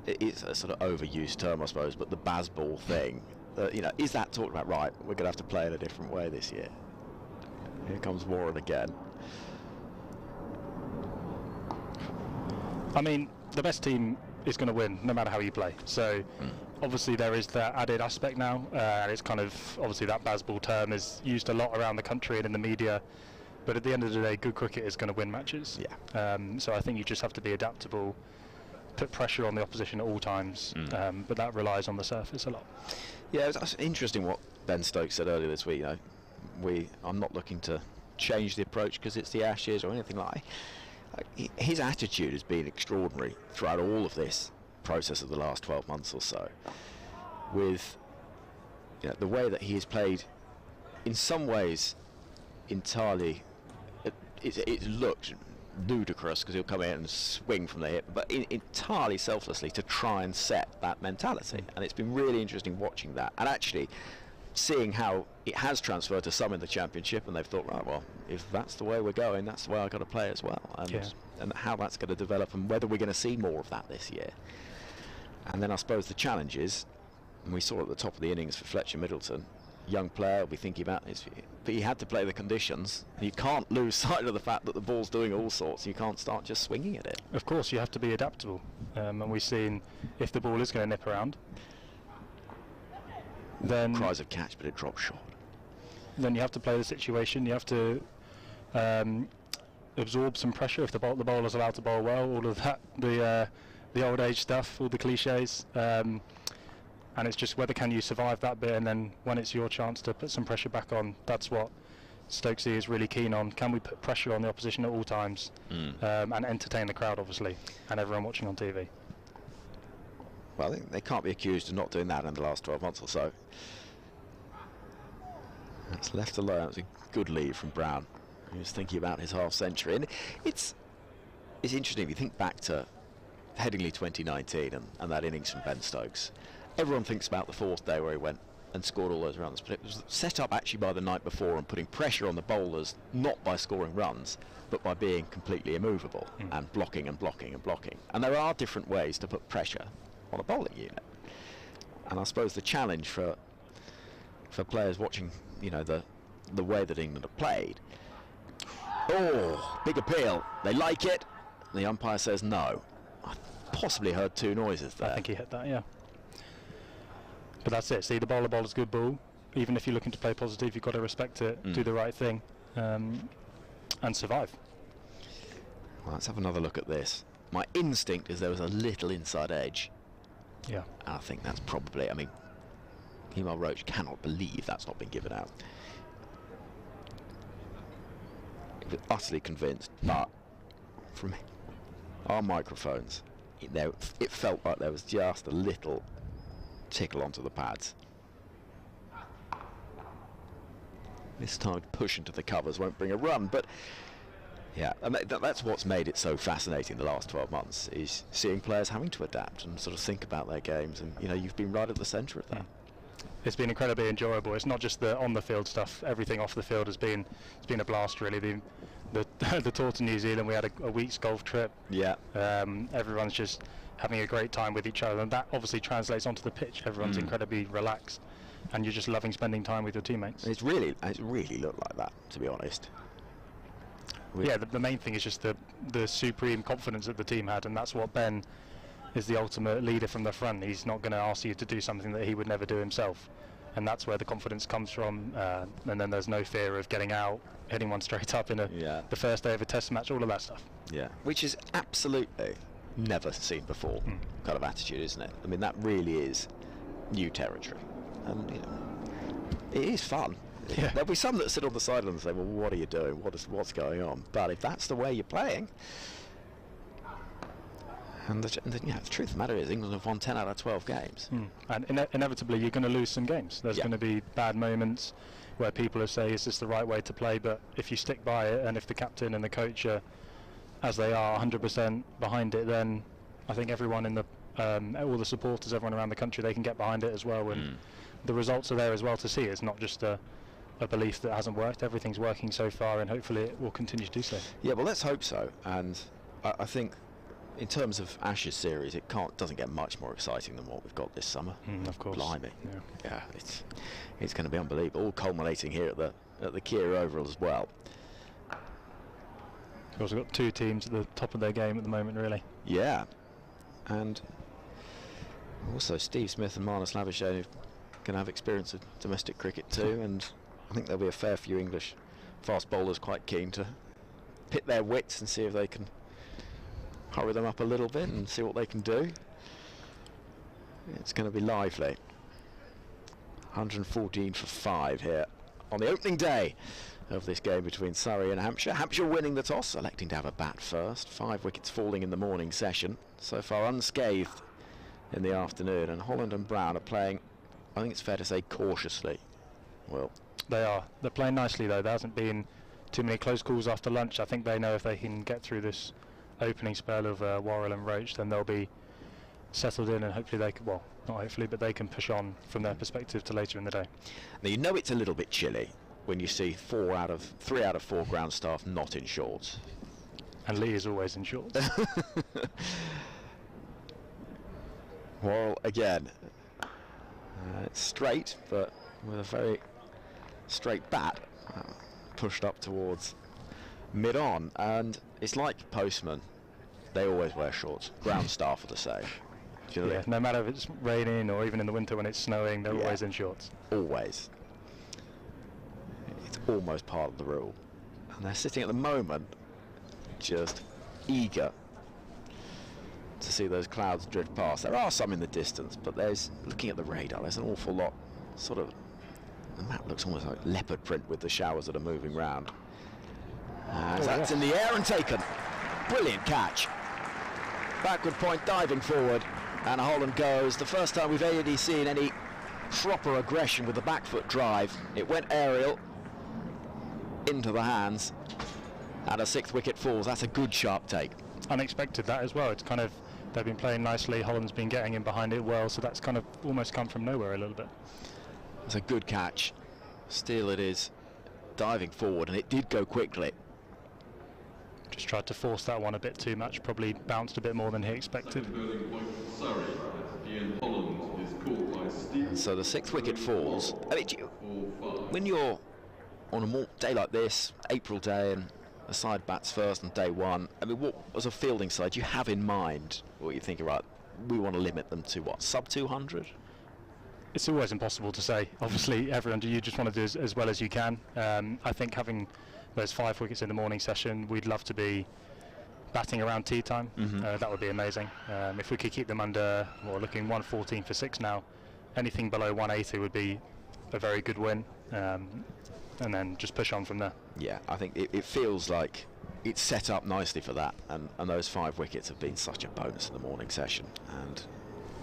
It's a sort of overused term, I suppose, but the Bazball thing. Is that talked about? Right, we're going to have to play in a different way this year. Here comes Moeran again. I mean, the best team is going to win no matter how you play. So obviously there is that added aspect now, and it's kind of obviously that Bazball term is used a lot around the country and in the media, but at the end of the day, good cricket is going to win matches. So I think you just have to be adaptable, put pressure on the opposition at all times, but that relies on the surface a lot. Yeah, it's interesting what Ben Stokes said earlier this week. I'm not looking to change the approach because it's the Ashes or anything like that. His attitude has been extraordinary throughout all of this process of the last 12 months or so, with the way that he has played, in some ways entirely, it looked ludicrous because he'll come in and swing from the hip, but entirely selflessly to try and set that mentality. And it's been really interesting watching that, and actually seeing how it has transferred to some in the championship, and they've thought, right, well, if that's the way we're going, that's the way I've got to play as well, and how that's going to develop, and whether we're going to see more of that this year. And then I suppose the challenge is, and we saw at the top of the innings for Fletcher Middleton, young player will be thinking about this, but he had to play the conditions. You can't lose sight of the fact that the ball's doing all sorts. You can't start just swinging at it. Of course, you have to be adaptable, and we've seen if the ball is going to nip around, then cries of catch, but it drops short. Then you have to play the situation. You have to absorb some pressure if the bowler's allowed to bowl well. All of that, the old age stuff, all the cliches, and it's just whether can you survive that bit, and then when it's your chance to put some pressure back on, that's what Stokesy is really keen on. Can we put pressure on the opposition at all times, and entertain the crowd, obviously, and everyone watching on TV? well, they can't be accused of not doing that in the last 12 months or so. That's left alone. That was a good lead from Brown. He was thinking about his half century, and it's interesting if you think back to Headingley 2019 and that innings from Ben Stokes. Everyone thinks about the fourth day where he went and scored all those runs, but it was set up actually by the night before and putting pressure on the bowlers, not by scoring runs, but by being completely immovable and blocking and blocking and blocking. And there are different ways to put pressure on a bowling unit. And I suppose the challenge for players watching, you know, the way that England have played. Oh, big appeal. They like it. The umpire says no. I possibly heard two noises there. I think he hit that, yeah. But that's it. See, the bowler bowls good ball. Even if you're looking to play positive, you've got to respect it, do the right thing, and survive. Well, let's have another look at this. My instinct is there was a little inside edge. Yeah. And I think that's probably, I mean, Kemar Roach cannot believe that's not been given out. He was utterly convinced, but from our microphones, it felt like there was just a little tickle onto the pads. This time push into the covers won't bring a run, but yeah, and that's what's made it so fascinating the last 12 months, is seeing players having to adapt and sort of think about their games, and you know, you've been right at the centre of that. It's been incredibly enjoyable. It's not just the on the field stuff, everything off the field has been, it's been a blast really. The tour to New Zealand, we had a week's golf trip. Yeah. Everyone's just having a great time with each other, and that obviously translates onto the pitch. Everyone's incredibly relaxed, and you're just loving spending time with your teammates. It really looked like that, to be honest. Yeah, the main thing is just the supreme confidence that the team had, and that's what Ben is, the ultimate leader from the front. He's not going to ask you to do something that he would never do himself, and that's where the confidence comes from. And then there's no fear of getting out, hitting one straight up in the first day of a test match, all of that stuff. Yeah, which is absolutely never seen before kind of attitude, isn't it? I mean, that really is new territory, and you know, it is fun. Yeah. There'll be some that sit on the sideline and say, well, what are you doing? What's going on? But if that's the way you're playing, and the truth of the matter is England have won 10 out of 12 games. And inevitably you're going to lose some games. There's going to be bad moments where people will say, is this the right way to play? But if you stick by it, and if the captain and the coach are, as they are, 100% behind it, then I think everyone in the all the supporters, everyone around the country, they can get behind it as well. And the results are there as well to see. It's not just a belief that hasn't worked. Everything's working so far, and hopefully it will continue to do so. Yeah, well, let's hope so. And I think in terms of Ashes series, it doesn't get much more exciting than what we've got this summer. Of course. Blimey. Yeah, it's going to be unbelievable. All culminating here at the Kia Oval as well. We've also got two teams at the top of their game at the moment, really. Yeah, and also Steve Smith and Marnus Labuschagne can have experience of domestic cricket too, and I think there'll be a fair few English fast bowlers quite keen to pit their wits and see if they can hurry them up a little bit and see what they can do. It's going to be lively. 114 for 5 here on the opening day of this game between Surrey and Hampshire. Hampshire winning the toss, electing to have a bat first. 5 wickets falling in the morning session. So far unscathed in the afternoon, and Holland and Brown are playing, I think it's fair to say, cautiously. Well, they are. They're playing nicely though. There hasn't been too many close calls after lunch. I think they know if they can get through this opening spell of Worrell and Roach, then they'll be settled in, and hopefully they can, well, not hopefully, but they can push on from their perspective to later in the day. Now, you know it's a little bit chilly when you see 3 out of 4 ground staff not in shorts. And Lee is always in shorts. Worrell again. It's straight, but with a very straight bat, pushed up towards mid-on, and it's like postmen. They always wear shorts. Ground staff are the same. Do you know what I mean? No matter if it's raining or even in the winter when it's snowing, they're always in shorts. Always. It's almost part of the rule. And they're sitting at the moment just eager to see those clouds drift past. There are some in the distance, but looking at the radar, there's an awful lot. Sort of, the map looks almost like leopard print with the showers that are moving round. In the air and taken. Brilliant catch. Backward point, diving forward. And Holland goes. The first time we've already seen any proper aggression with the back foot drive. It went aerial into the hands, and a 6th wicket falls. That's a good sharp take. Unexpected that as well. It's kind of, they've been playing nicely. Holland's been getting in behind it well, so that's kind of almost come from nowhere a little bit. It's a good catch. Still it is diving forward, and it did go quickly. Just tried to force that one a bit too much, probably bounced a bit more than he expected. And so the 6th wicket falls. I mean, when you're on a day like this, April day, and a side bats first on day one, I mean, what as a fielding side do you have in mind? What you thinking, right, we want to limit them to what, sub 200? It's always impossible to say. Obviously, everyone, you just want to do as well as you can. I think having those 5 wickets in the morning session, we'd love to be batting around tea time. That would be amazing. If we could keep them under, well, looking 114 for 6 now, anything below 180 would be a very good win, and then just push on from there. Yeah, I think it feels like it's set up nicely for that, and those 5 wickets have been such a bonus in the morning session, and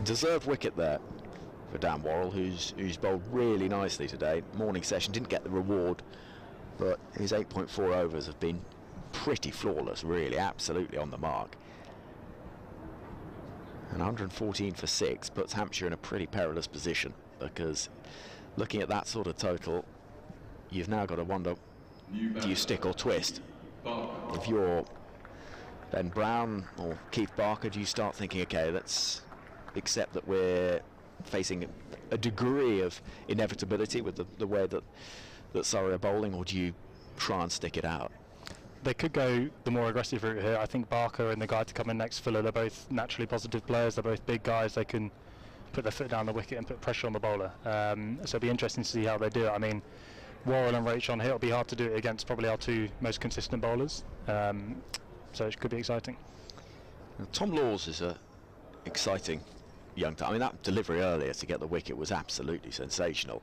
deserved wicket there for Dan Worrell, who's bowled really nicely today. Morning session didn't get the reward, but his 8.4 overs have been pretty flawless, really, absolutely on the mark. And 114 for 6 puts Hampshire in a pretty perilous position, because looking at that sort of total, you've now got to wonder, do you stick or twist? If you're Ben Brown or Keith Barker, do you start thinking, okay, let's accept that we're facing a degree of inevitability with the way that Surrey are bowling, or do you try and stick it out? They could go the more aggressive route here. I think Barker and the guy to come in next, Fuller, they're both naturally positive players. They're both big guys. They can put their foot down the wicket and put pressure on the bowler. So it'll be interesting to see how they do it. I mean, Worrell and Roach on here, it'll be hard to do it against probably our 2 most consistent bowlers. So it could be exciting. Now, Tom Laws is a exciting young talent. I mean, that delivery earlier to get the wicket was absolutely sensational.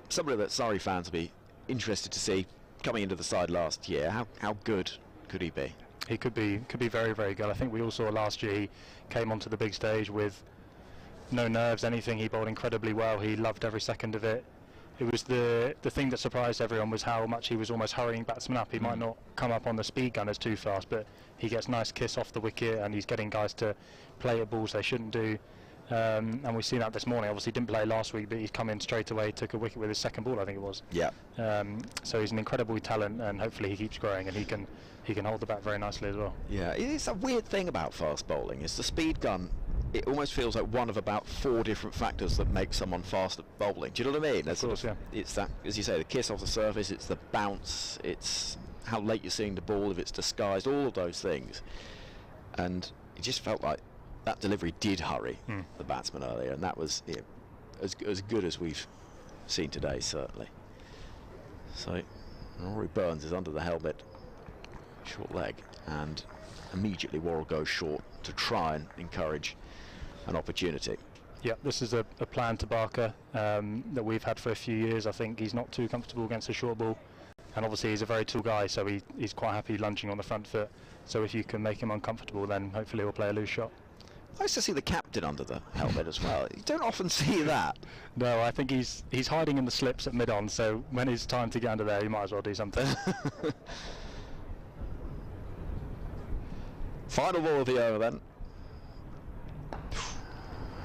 Somebody that Surrey fans will be interested to see coming into the side last year. How good could he be? He could be very, very good. I think we all saw last year he came onto the big stage with no nerves, anything. He bowled incredibly well. He loved every second of it. It was the thing that surprised everyone was how much he was almost hurrying batsmen up. He might not come up on the speed gunners too fast, but he gets nice kiss off the wicket, and he's getting guys to play at balls they shouldn't do. And we've seen that this morning. Obviously didn't play last week, but he's come in straight away, took a wicket with his 2nd ball, I think it was. Yeah. So he's an incredible talent, and hopefully he keeps growing, and he can hold the bat very nicely as well. Yeah, it's a weird thing about fast bowling. It's the speed gun. It almost feels like one of about 4 different factors that make someone fast at bowling. Do you know what I mean? Of course, yeah. It's that, as you say, the kiss off the surface, it's the bounce, it's how late you're seeing the ball, if it's disguised, all of those things. And it just felt like that delivery did hurry the batsman earlier, and that was as good as we've seen today, certainly. So Rory Burns is under the helmet, short leg, and immediately Worrell goes short to try and encourage an opportunity. Yeah, this is a plan to Barker that we've had for a few years. I think he's not too comfortable against a short ball, and obviously he's a very tall guy, so he's quite happy lunging on the front foot. So if you can make him uncomfortable, then hopefully he'll play a loose shot. Nice to see the captain under the helmet as well. You don't often see that. No, I think he's hiding in the slips at mid-on, so when it's time to get under there, he might as well do something. Final ball of the over then.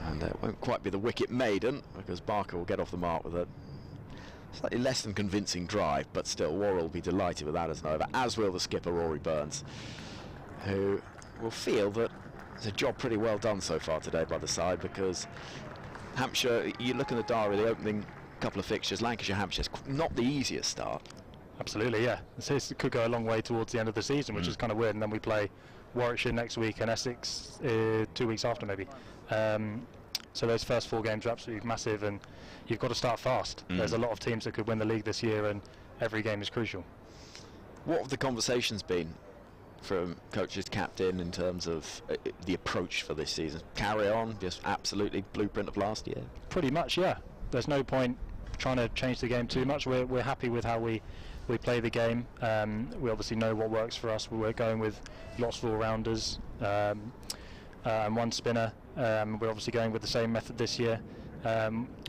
And it won't quite be the wicket maiden, because Barker will get off the mark with a slightly less than convincing drive, but still Worrell will be delighted with that as an over, as will the skipper Rory Burns, who will feel that it's a job pretty well done so far today by the side, because Hampshire, you look in the diary, the opening couple of fixtures, Lancashire, Hampshire's not the easiest start. Absolutely, yeah. This could go a long way towards the end of the season, which is kind of weird, and then we play Warwickshire next week and Essex 2 weeks after maybe. So those first 4 games are absolutely massive, and you've got to start fast. There's a lot of teams that could win the league this year, and every game is crucial. What have the conversations been from coach's captain in terms of the approach for this season? Carry on, just absolutely blueprint of last year? Pretty much, yeah. There's no point trying to change the game too much. We're happy with how we play the game. We obviously know what works for us. We're going with lots of all-rounders and one spinner. We're obviously going with the same method this year.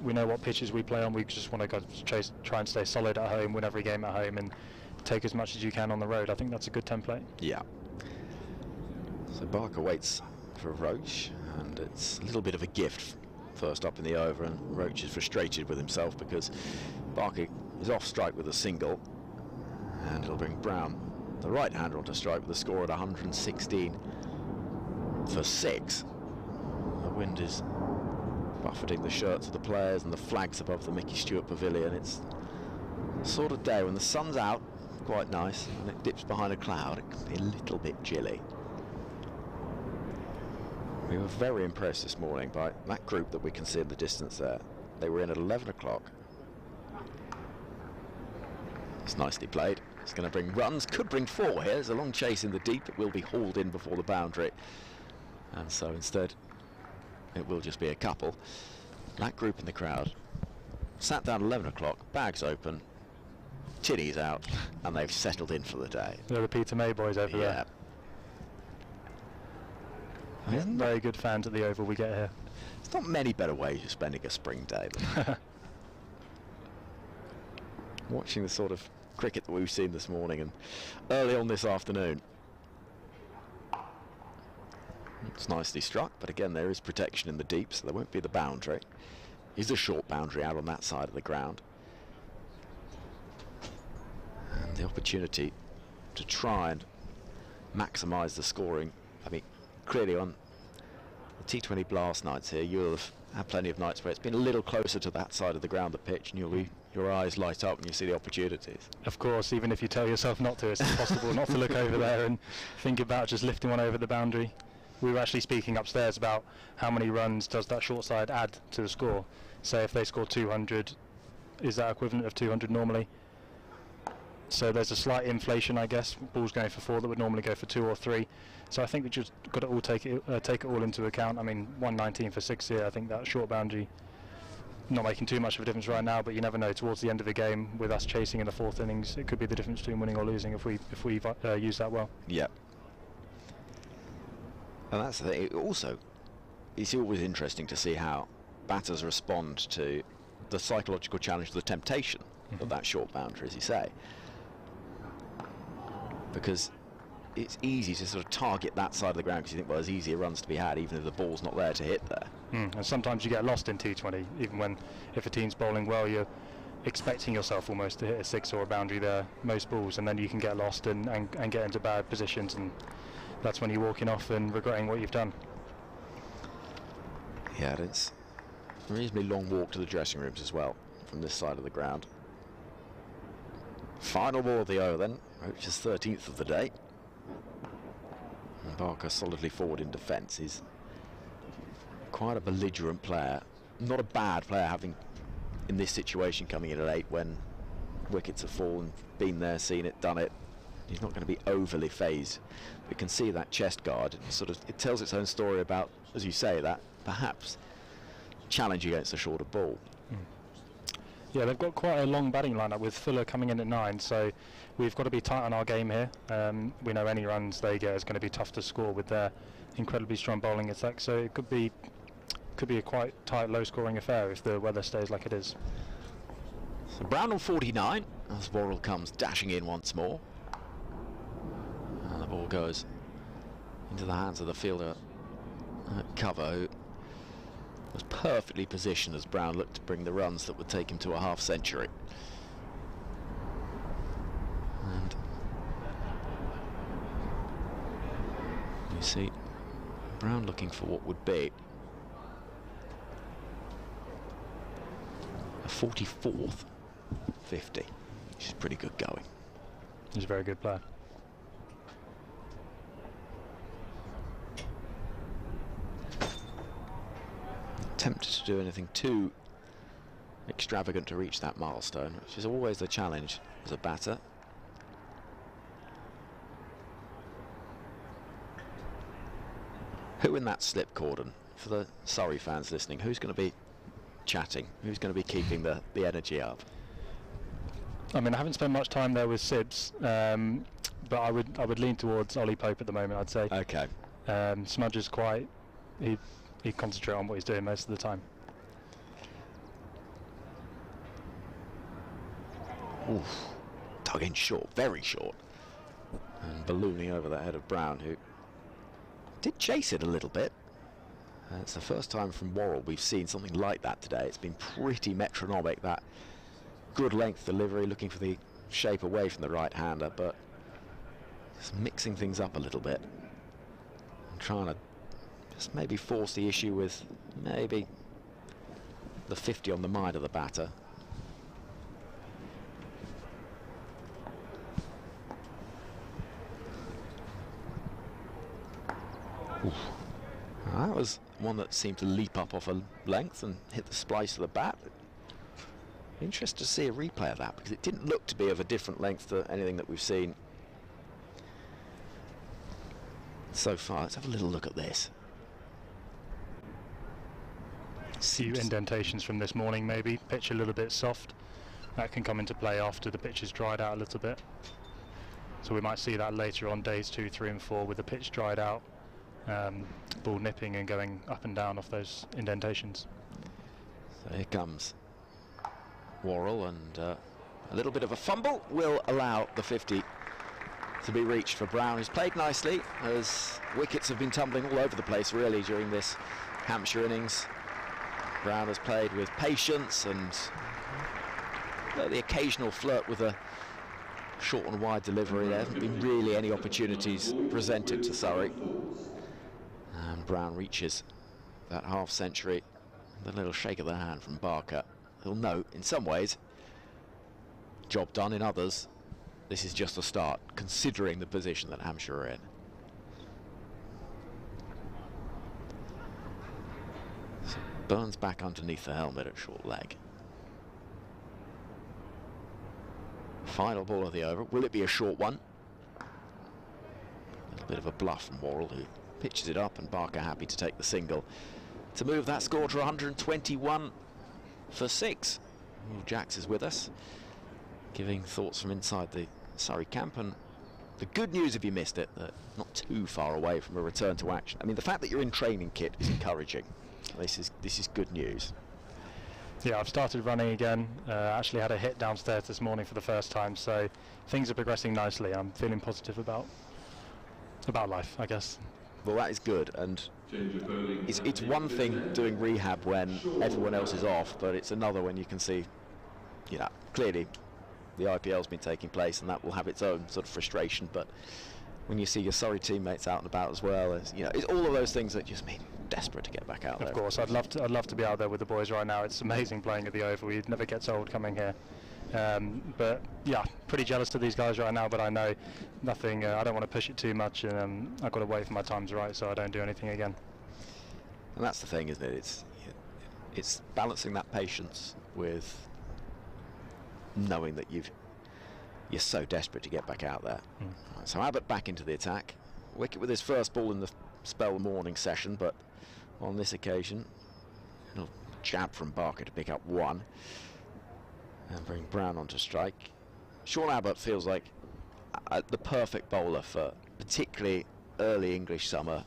We know what pitches we play on. We just want to try and stay solid at home, win every game at home, and take as much as you can on the road. I think that's a good template. Yeah. So Barker waits for Roach, and it's a little bit of a gift first up in the over, and Roach is frustrated with himself because Barker is off strike with a single, and it'll bring Brown, the right-hander, onto strike with a score at 116 for 6. The wind is buffeting the shirts of the players and the flags above the Mickey Stewart Pavilion. It's the sort of day when the sun's out, quite nice, and it dips behind a cloud. It can be a little bit chilly. We were very impressed this morning by that group that we can see in the distance there. They were in at 11 o'clock. It's nicely played. It's going to bring runs, could bring 4 here. There's a long chase in the deep. It will be hauled in before the boundary, and so instead it will just be a couple. That group in the crowd sat down at 11 o'clock, bags open, tiddies out, and they've settled in for the day. They're the Peter May boys over there. Yeah, very good fans at the Oval we get here. There's not many better ways of spending a spring day than watching the sort of cricket that we've seen this morning and early on this afternoon. It's nicely struck, but again there is protection in the deep, so there won't be the boundary. Is a short boundary out on that side of the ground, and the opportunity to try and maximise the scoring. I mean, clearly on the T20 Blast nights here, you'll have had plenty of nights where it's been a little closer to that side of the ground, the pitch, and your eyes light up when you see the opportunities. Of course, even if you tell yourself not to, it's impossible not to look over there and think about just lifting one over the boundary. We were actually speaking upstairs about how many runs does that short side add to the score. Say if they score 200, is that equivalent of 200 normally? So there's a slight inflation, I guess. Balls going for 4 that would normally go for 2 or 3. So I think we just got to all take it all into account. I mean, 119 for 6 here. I think that short boundary not making too much of a difference right now, but you never know. Towards the end of the game, with us chasing in the 4th innings, it could be the difference between winning or losing if we use that well. Yeah. And that's the thing. Also, it's always interesting to see how batters respond to the psychological challenge, the temptation of that short boundary, as you say. Because it's easy to sort of target that side of the ground because you think, well, there's easier runs to be had even if the ball's not there to hit there. And sometimes you get lost in T20, even when, if a team's bowling well, you're expecting yourself almost to hit a 6 or a boundary there, most balls, and then you can get lost and get into bad positions, and that's when you're walking off and regretting what you've done. Yeah, it's a reasonably long walk to the dressing rooms as well from this side of the ground. Final ball of the over then, which is 13th of the day. And Barker solidly forward in defence. He's quite a belligerent player, not a bad player, having in this situation coming in at 8 when wickets have fallen, been there, seen it, done it. He's not going to be overly phased. We can see that chest guard. It tells its own story about, as you say, that perhaps challenge against a shorter ball. Yeah, they've got quite a long batting lineup with Fuller coming in at 9, so we've got to be tight on our game here. We know any runs they get is going to be tough to score with their incredibly strong bowling attack, so it could be a quite tight, low-scoring affair if the weather stays like it is. So Brown on 49 as Worrell comes dashing in once more. And the ball goes into the hands of the fielder at cover, who was perfectly positioned as Brown looked to bring the runs that would take him to a half century. And you see Brown looking for what would be a 44th 50, which is pretty good going. He's a very good player. Tempted to do anything too extravagant to reach that milestone, which is always the challenge as a batter. Who in that slip cordon, for the Surrey fans listening, who's going to be chatting? Who's going to be keeping the energy up? I mean, I haven't spent much time there with Sibs, but I would lean towards Ollie Pope at the moment, I'd say. Okay. Smudge is quite... he'd concentrate on what he's doing most of the time. Oof. Dug in short, very short. And ballooning over the head of Brown, who did chase it a little bit. It's the first time from Worrell we've seen something like that today. It's been pretty metronomic, that good length delivery, looking for the shape away from the right-hander, but just mixing things up a little bit. And trying to just maybe force the issue with maybe the 50 on the mind of the batter. Oof. That was one that seemed to leap up off a length and hit the splice of the bat. Interesting to see a replay of that, because it didn't look to be of a different length to anything that we've seen so far. Let's have a little look at this. Few indentations from this morning, maybe. Pitch a little bit soft. That can come into play after the pitch has dried out a little bit. So we might see that later on days 2, 3 and 4 with the pitch dried out. Ball nipping and going up and down off those indentations. So here comes Worrell, and a little bit of a fumble will allow the 50 to be reached for Brown, who's played nicely, as wickets have been tumbling all over the place really during this Hampshire innings. Brown has played with patience and the occasional flirt with a short and wide delivery. There hasn't been really any opportunities presented to Surrey. And Brown reaches that half century with a little shake of the hand from Barker. He'll know, in some ways, job done. In others, this is just a start, considering the position that Hampshire are in. So Burns back underneath the helmet at short leg. Final ball of the over. Will it be a short one? A little bit of a bluff from Worrell, who pitches it up, and Barker happy to take the single to move that score to 121 for 6. Jax is with us, giving thoughts from inside the Surrey camp, and the good news, if you missed it, that not too far away from a return to action. I mean, the fact that you're in training kit is encouraging. This is good news. Yeah, I've started running again. Actually had a hit downstairs this morning for the first time, so things are progressing nicely. I'm feeling positive about life, I guess. Well, that is good, and it's one thing doing rehab when everyone else is off, but it's another when you can see, you know, clearly the IPL's been taking place, and that will have its own sort of frustration. But when you see your Surrey teammates out and about as well, it's, you know, it's all of those things that just mean desperate to get back out there. Of course, I'd love to be out there with the boys right now. It's amazing playing at the Oval. It never gets old coming here. But yeah, pretty jealous of these guys right now, but I know nothing. I don't want to push it too much, and I've got to wait for my time's right, so I don't do anything again. And that's the thing, isn't it? It's balancing that patience with knowing that you're so desperate to get back out there. Right, so Abbott back into the attack. Wicket with his first ball in the spell morning session, but on this occasion, a little jab from Barker to pick up 1 and bring Brown onto strike. Sean Abbott feels like the perfect bowler for particularly early English summer.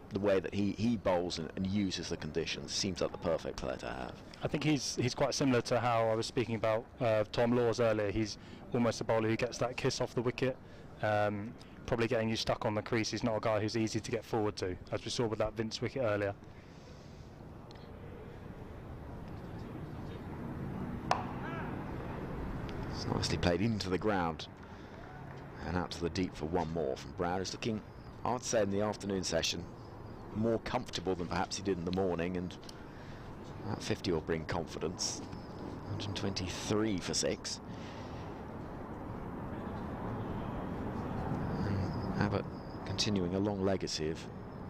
The way that he bowls and uses the conditions seems like the perfect player to have. I think he's quite similar to how I was speaking about Tom Laws earlier. He's almost a bowler who gets that kiss off the wicket, probably getting you stuck on the crease. He's not a guy who's easy to get forward to, as we saw with that Vince wicket earlier. It's nicely played into the ground and out to the deep for 1 more from Brown, who's looking, I'd say, in the afternoon session more comfortable than perhaps he did in the morning, and that 50 will bring confidence. 123 for 6. And Abbott continuing a long legacy of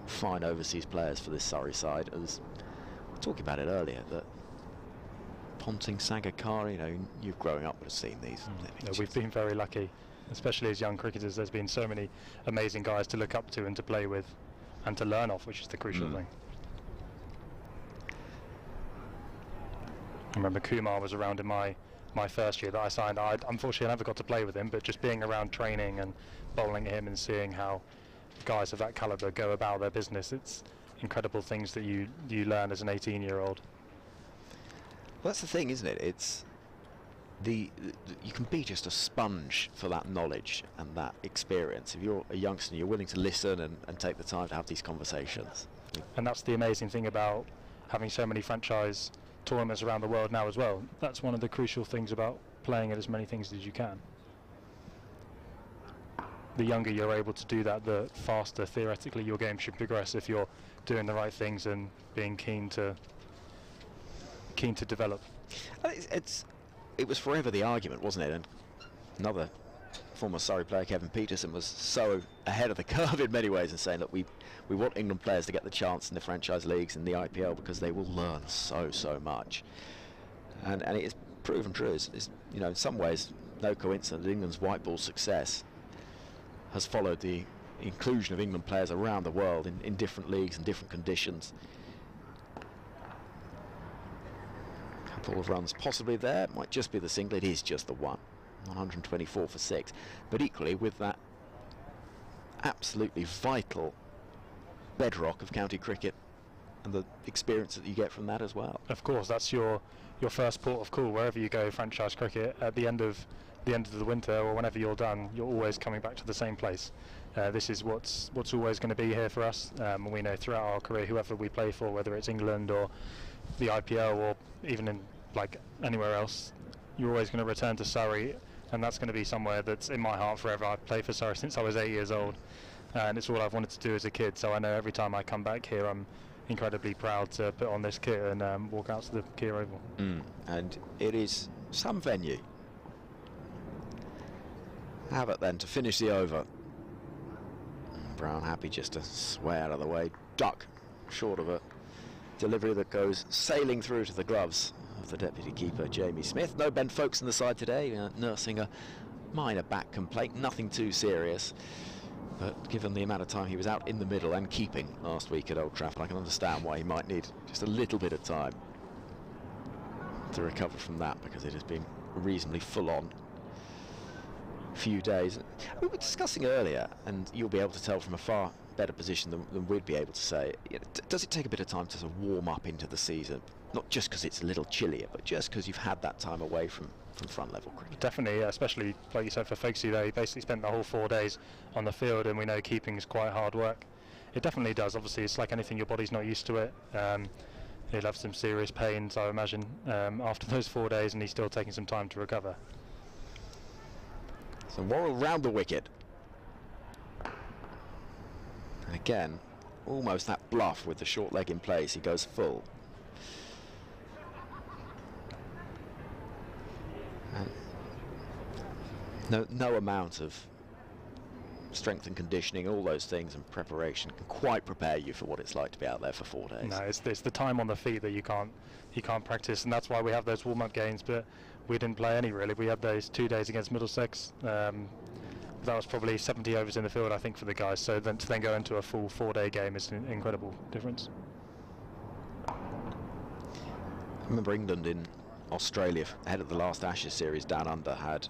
fine overseas players for this Surrey side. As we were talking about it earlier, that Ponting, Sangakkara, you know, you growing up would have seen these. Yeah, we've been very lucky, especially as young cricketers. There's been so many amazing guys to look up to and to play with and to learn off, which is the crucial thing. I remember Kemar was around in my first year that I signed. Unfortunately, I never got to play with him, but just being around training and bowling at him and seeing how guys of that calibre go about their business, it's incredible things that you learn as an 18-year-old. Well, that's the thing, isn't it? It's you can be just a sponge for that knowledge and that experience. If you're a youngster, you're willing to listen and take the time to have these conversations. And that's the amazing thing about having so many franchise tournaments around the world now as well. That's one of the crucial things about playing at as many things as you can. The younger you're able to do that, the faster theoretically your game should progress if you're doing the right things and being keen to develop. It was forever the argument, wasn't it? And another former Surrey player, Kevin Peterson, was so ahead of the curve in many ways in saying that we want England players to get the chance in the franchise leagues and the IPL because they will learn so much. And it is proven true. It's, you know, in some ways no coincidence that England's white ball success has followed the inclusion of England players around the world in different leagues and different conditions. Couple of runs possibly there, might just be the single, it is just the one. 124 for 6, but equally with that absolutely vital bedrock of county cricket and the experience that you get from that as well. Of course, that's your first port of call wherever you go. Franchise cricket, at the end of the winter or whenever you're done, you're always coming back to the same place. This is what's always going to be here for us. We know throughout our career, whoever we play for, whether it's England or the IPL or even in like anywhere else, you're always going to return to Surrey, and that's going to be somewhere that's in my heart forever. I've played for Surrey since I was 8 years old, and it's all I've wanted to do as a kid, so I know every time I come back here I'm incredibly proud to put on this kit and walk out to the Kia Oval. And it is some venue. Abbott then to finish the over. Brown happy just to sway out of the way, duck short of a delivery that goes sailing through to the gloves of the deputy keeper Jamie Smith. No Ben Foakes on the side today, nursing a minor back complaint, nothing too serious, but given the amount of time he was out in the middle and keeping last week at Old Trafford, I can understand why he might need just a little bit of time to recover from that, because it has been a reasonably full-on few days. We were discussing earlier, and you'll be able to tell from a far better position than we'd be able to say, does it take a bit of time to sort of warm up into the season? Not just because it's a little chillier, but just because you've had that time away from front level cricket. Definitely, yeah, especially like you said for Foakesy though, he basically spent the whole 4 days on the field, and we know keeping is quite hard work. It definitely does. Obviously it's like anything, your body's not used to it. He'll have some serious pains, I imagine, after those 4 days, and he's still taking some time to recover. So Worrell round the wicket. And again, almost that bluff with the short leg in place, he goes full. No amount of strength and conditioning, all those things, and preparation can quite prepare you for what it's like to be out there for 4 days. No, it's the time on the feet that you can't practice, and that's why we have those warm-up games. But we didn't play any really. We had those 2 days against Middlesex. That was probably 70 overs in the field, I think, for the guys. So then to then go into a full 4-day game is an incredible difference. I remember England in Australia ahead of the last Ashes series down under had,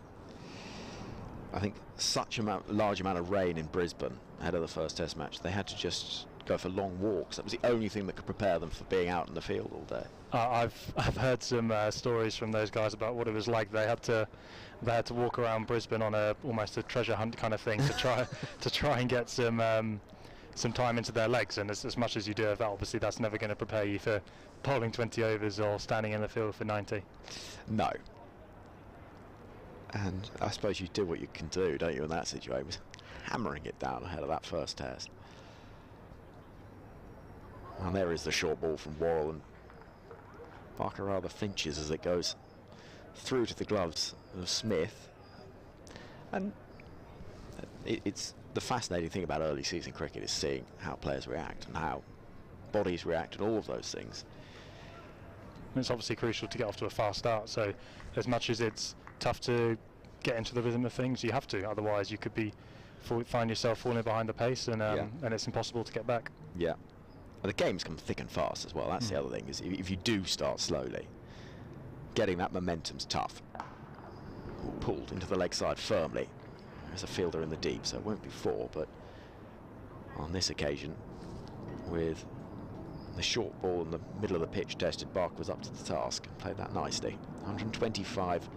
I think, such a large amount of rain in Brisbane ahead of the first Test match. They had to just go for long walks. That was the only thing that could prepare them for being out in the field all day. I've heard some stories from those guys about what it was like. They had to walk around Brisbane on almost a treasure hunt kind of thing to try and get some time into their legs. And as much as you do of that, obviously that's never going to prepare you for bowling 20 overs or standing in the field for 90. No. And I suppose you do what you can do, don't you, in that situation, with hammering it down ahead of that first Test. And there is the short ball from Worrell, and Parker rather flinches as it goes through to the gloves of Smith. And it's the fascinating thing about early season cricket is seeing how players react and how bodies react and all of those things. It's obviously crucial to get off to a fast start, so as much as it's tough to get into the rhythm of things, you have to, otherwise you could find yourself falling behind the pace, and it's impossible to get back. Yeah. Well, the games come thick and fast as well. That's the other thing, is if you do start slowly, getting that momentum's tough. Pulled into the leg side firmly. There's a fielder in the deep, so it won't be 4, but on this occasion, with The short ball in the middle of the pitch tested. Barker was up to the task and played that nicely. 125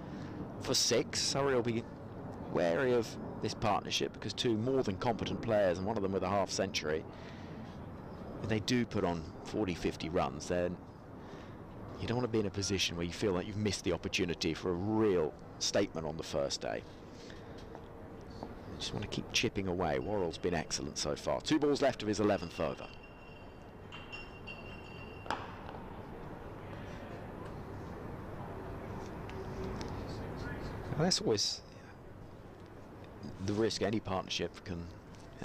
for 6. Surrey will be wary of this partnership because two more than competent players, and one of them with a half century. If they do put on 40-50 runs, then you don't want to be in a position where you feel like you've missed the opportunity for a real statement on the first day. You just want to keep chipping away. Worrell's been excellent so far. 2 balls left of his 11th over. Well, that's always the risk any partnership can.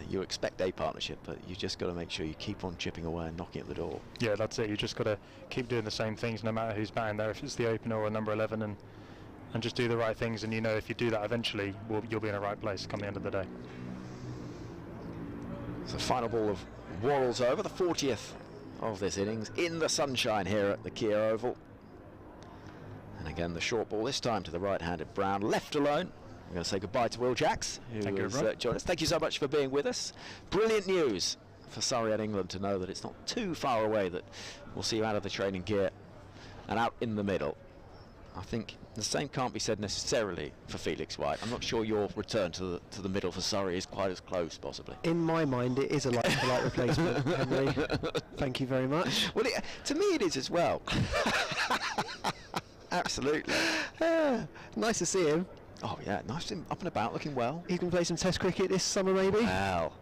You expect a partnership, but you just got to make sure you keep on chipping away and knocking at the door. Yeah, that's it. You just got to keep doing the same things no matter who's batting there, if it's the opener or number 11, and just do the right things. And you know, if you do that, eventually you'll be in the right place come the end of the day. So final ball of Worrell's over, the 40th of this innings, in the sunshine here at the Kia Oval. And again, the short ball this time to the right-handed Brown, left alone. I'm going to say goodbye to Will Jacks, who has joined us. Thank you so much for being with us. Brilliant news for Surrey and England to know that it's not too far away that we'll see you out of the training gear and out in the middle. I think the same can't be said necessarily for Felix White. I'm not sure your return to the middle for Surrey is quite as close, possibly. In my mind, it is a like-for-like replacement, Henry. Thank you very much. Well, to me it is as well. Absolutely. Nice to see him. Oh yeah, nice to him up and about, looking well. He's going to play some Test cricket this summer, maybe. Well,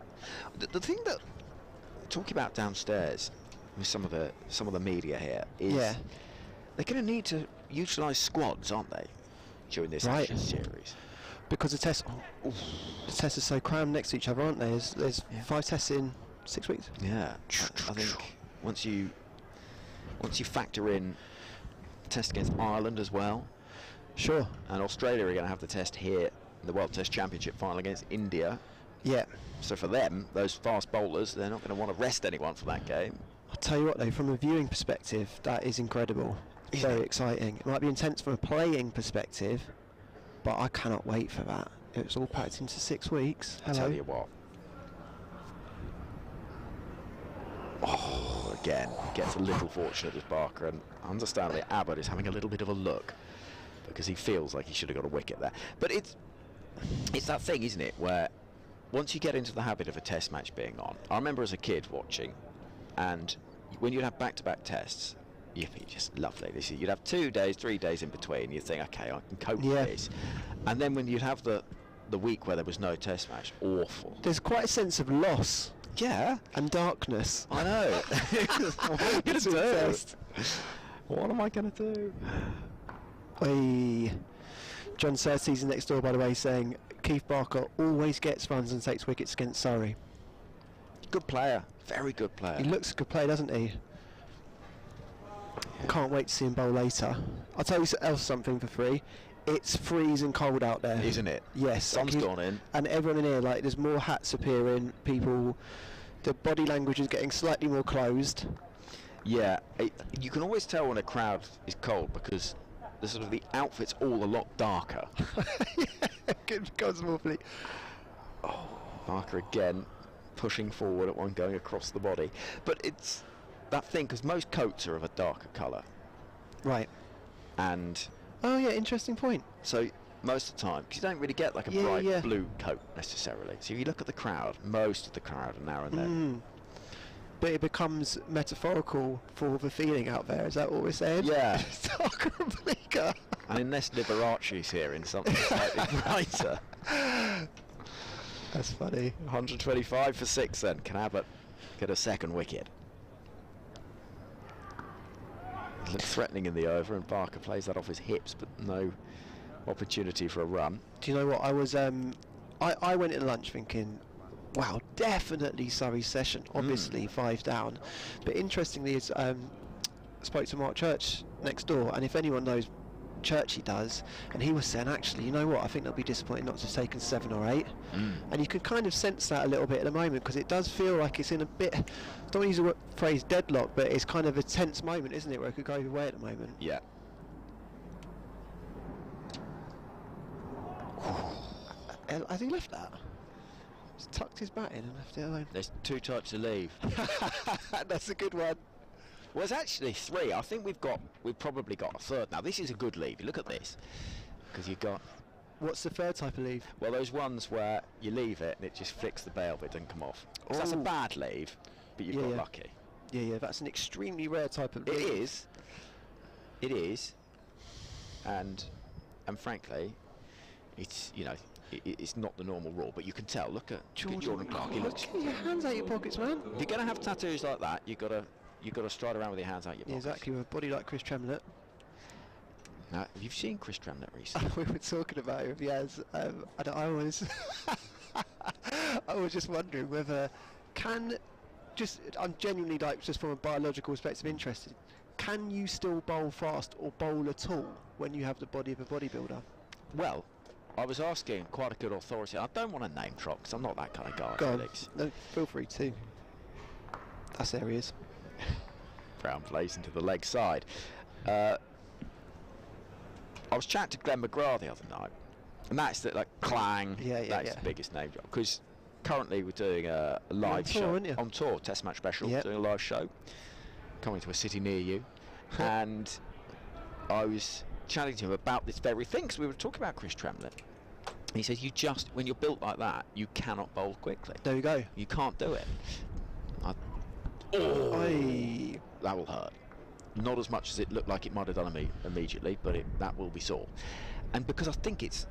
the thing that talking about downstairs with some of the media here is they're going to need to utilise squads, aren't they, during this Ashes series? Because the tests are so crammed next to each other, aren't they? There's 5 tests in 6 weeks. Yeah, I think once you factor in the test against Ireland as well. Sure. And Australia are going to have the test here, the World Test Championship final against India. Yeah. So for them, those fast bowlers, they're not going to want to rest anyone for that game. I'll tell you what though, from a viewing perspective, that is incredible. Very exciting. It might be intense from a playing perspective, but I cannot wait for that. It's all packed into 6 weeks. I'll tell you what. Oh, again, gets a little fortunate as Barker, and understandably Abbott is having a little bit of a look, because he feels like he should have got a wicket there. But it's that thing, isn't it, where once you get into the habit of a test match being on, I remember as a kid watching, and when you'd have back-to-back tests, you'd be just lovely. You'd have 2 days, 3 days in between, you'd think, okay, I can cope with this. And then when you'd have the week where there was no test match, awful. There's quite a sense of loss. Yeah. And darkness. I know. What am I going to do? What am I going to do? John Surtees next door, by the way, saying Keith Barker always gets runs and takes wickets against Surrey. Good player, very good player. He looks a good player, doesn't he? Can't wait to see him bowl later. I'll tell you else something for free. It's freezing cold out there, isn't it? Yes. Sun's gone in, and everyone in here, like, there's more hats appearing. People, the body language is getting slightly more closed. Yeah, you can always tell when a crowd is cold because the outfit's all a lot darker. Good cosmophilia. Oh, Barker again pushing forward at one, going across the body. But it's that thing, because most coats are of a darker colour. Right. And oh yeah, interesting point. So most of the time, because you don't really get like a bright blue coat necessarily. So if you look at the crowd, most of the crowd are now and then. But it becomes metaphorical for the feeling out there, is that what we're saying? Yeah. It's darker and bleaker. And unless Liberace's here in something slightly brighter. That's funny. 125 for 6 then. Can Abbott get a second wicket? It looks threatening in the over, and Barker plays that off his hips, but no opportunity for a run. Do you know what? I was I went at lunch thinking, wow, definitely Surrey's session, obviously 5 down. But interestingly, is spoke to Mark Church next door, and if anyone knows Churchy does, and he was saying, actually, you know what, I think they'll be disappointed not to have taken 7 or 8. And you can kind of sense that a little bit at the moment, because it does feel like it's in a bit, I don't want to use the phrase deadlock, but it's kind of a tense moment, isn't it, where it could go either way at the moment. Yeah. Has he left that? He's tucked his bat in and left it alone. There's 2 types to leave. That's a good one. Well, it's actually 3. I think we've probably got a third now. This is a good leave. Look at this, because you've got. What's the third type of leave? Well, those ones where you leave it and it just flicks the bail, but it doesn't come off. So that's a bad leave, but you've got lucky. Yeah, that's an extremely rare type of leave. It is, and frankly, it's it's not the normal rule, but you can tell. Look at Jordan Clark. He looks. Get your hands out of your pockets, man. If you're going to have tattoos like that, you've got to stride around with your hands out your pockets. Exactly, with a body like Chris Tremlett. Now, have you seen Chris Tremlett recently? We were talking about him, yes. I was just wondering whether I'm genuinely, like, just from a biological perspective interested, can you still bowl fast or bowl at all when you have the body of a bodybuilder? Well, I was asking quite a good authority. I don't want to name drop because I'm not that kind of guy, Go Felix. On. No, feel free to. That's areas. Brown plays into the leg side. I was chatting to Glenn McGrath the other night, and that's the clang. That's the biggest name drop, because currently we're doing a live show on tour, Test Match Special, doing a live show, coming to a city near you, and I was chatting to him about this very thing, because we were talking about Chris Tremlett. He says, when you're built like that, you cannot bowl quickly. There you go. You can't do it. That will hurt. Not as much as it looked like it might have done me immediately, but that will be sore. And because I think it's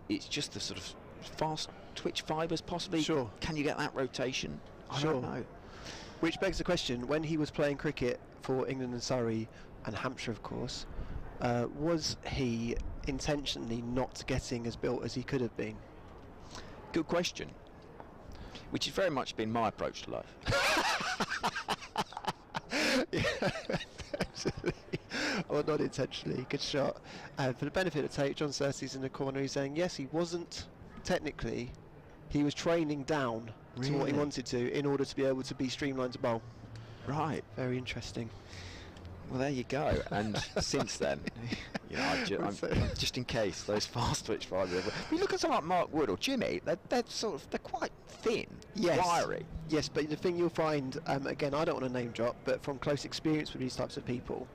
it's just the sort of fast twitch fibres, possibly. Sure. Can you get that rotation? I don't know. Which begs the question, when he was playing cricket for England and Surrey and Hampshire, of course, was he intentionally not getting as built as he could have been? Good question. Which has very much been my approach to life. Well, not intentionally. Good shot. For the benefit of tape, John Searcy's in the corner. He's saying yes, he wasn't technically. He was training down to what he wanted to in order to be able to be streamlined to bowl. Right. Very interesting. Well, there you go. And since then, I'm just in case those fast twitch fibres. You look at someone like Mark Wood or Jimmy. They're quite thin, wiry. Yes, but the thing you'll find, again, I don't want to name drop, but from close experience with these types of people,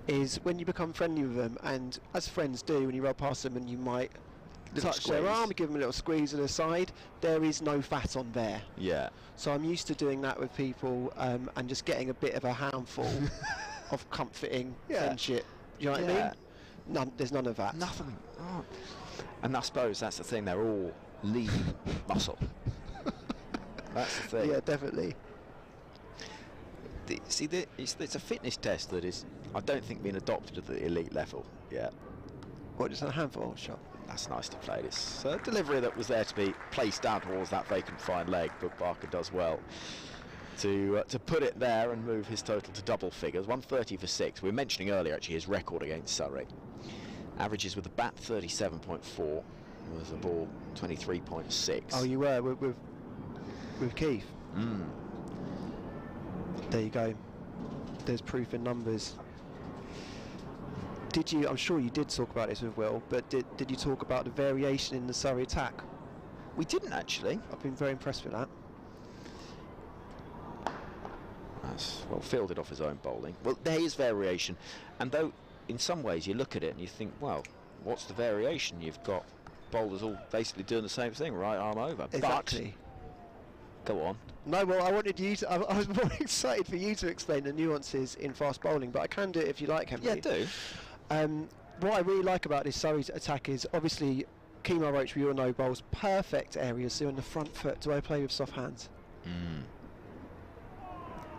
is when you become friendly with them, and as friends do, when you rub past them and you might touch their arm, give them a little squeeze at the side, there is no fat on there. Yeah. So I'm used to doing that with people, and just getting a bit of a handful of comforting friendship. You know what I mean? There's none of that. Nothing. Oh. And I suppose that's the thing, they're all lean muscle. That's the thing. Yeah, definitely. It's a fitness test that is, I don't think, being adopted at the elite level yet. What, just a handful shot? That's nicely played. It's a delivery that was there to be placed down towards that vacant fine leg, but Barker does well to put it there and move his total to double figures. 130 for 6. We were mentioning earlier actually his record against Surrey. Averages with the bat 37.4. With the ball 23.6. Oh, you were with Keith. There you go. There's proof in numbers. Did you? I'm sure you did talk about this with Will, but did you talk about the variation in the Surrey attack? We didn't actually. I've been very impressed with that. That's well fielded off his own bowling. Well, there is variation, and though in some ways you look at it and you think, well, what's the variation? You've got bowlers all basically doing the same thing, right arm over. Exactly. But, go on. No, well, I wanted you to. I was more excited for you to explain the nuances in fast bowling, but I can do it if you like, Henry. Yeah, do. What I really like about this Surrey's attack is obviously Kemar Roach, we all know, bowls perfect areas, so in the front foot. Do I play with soft hands?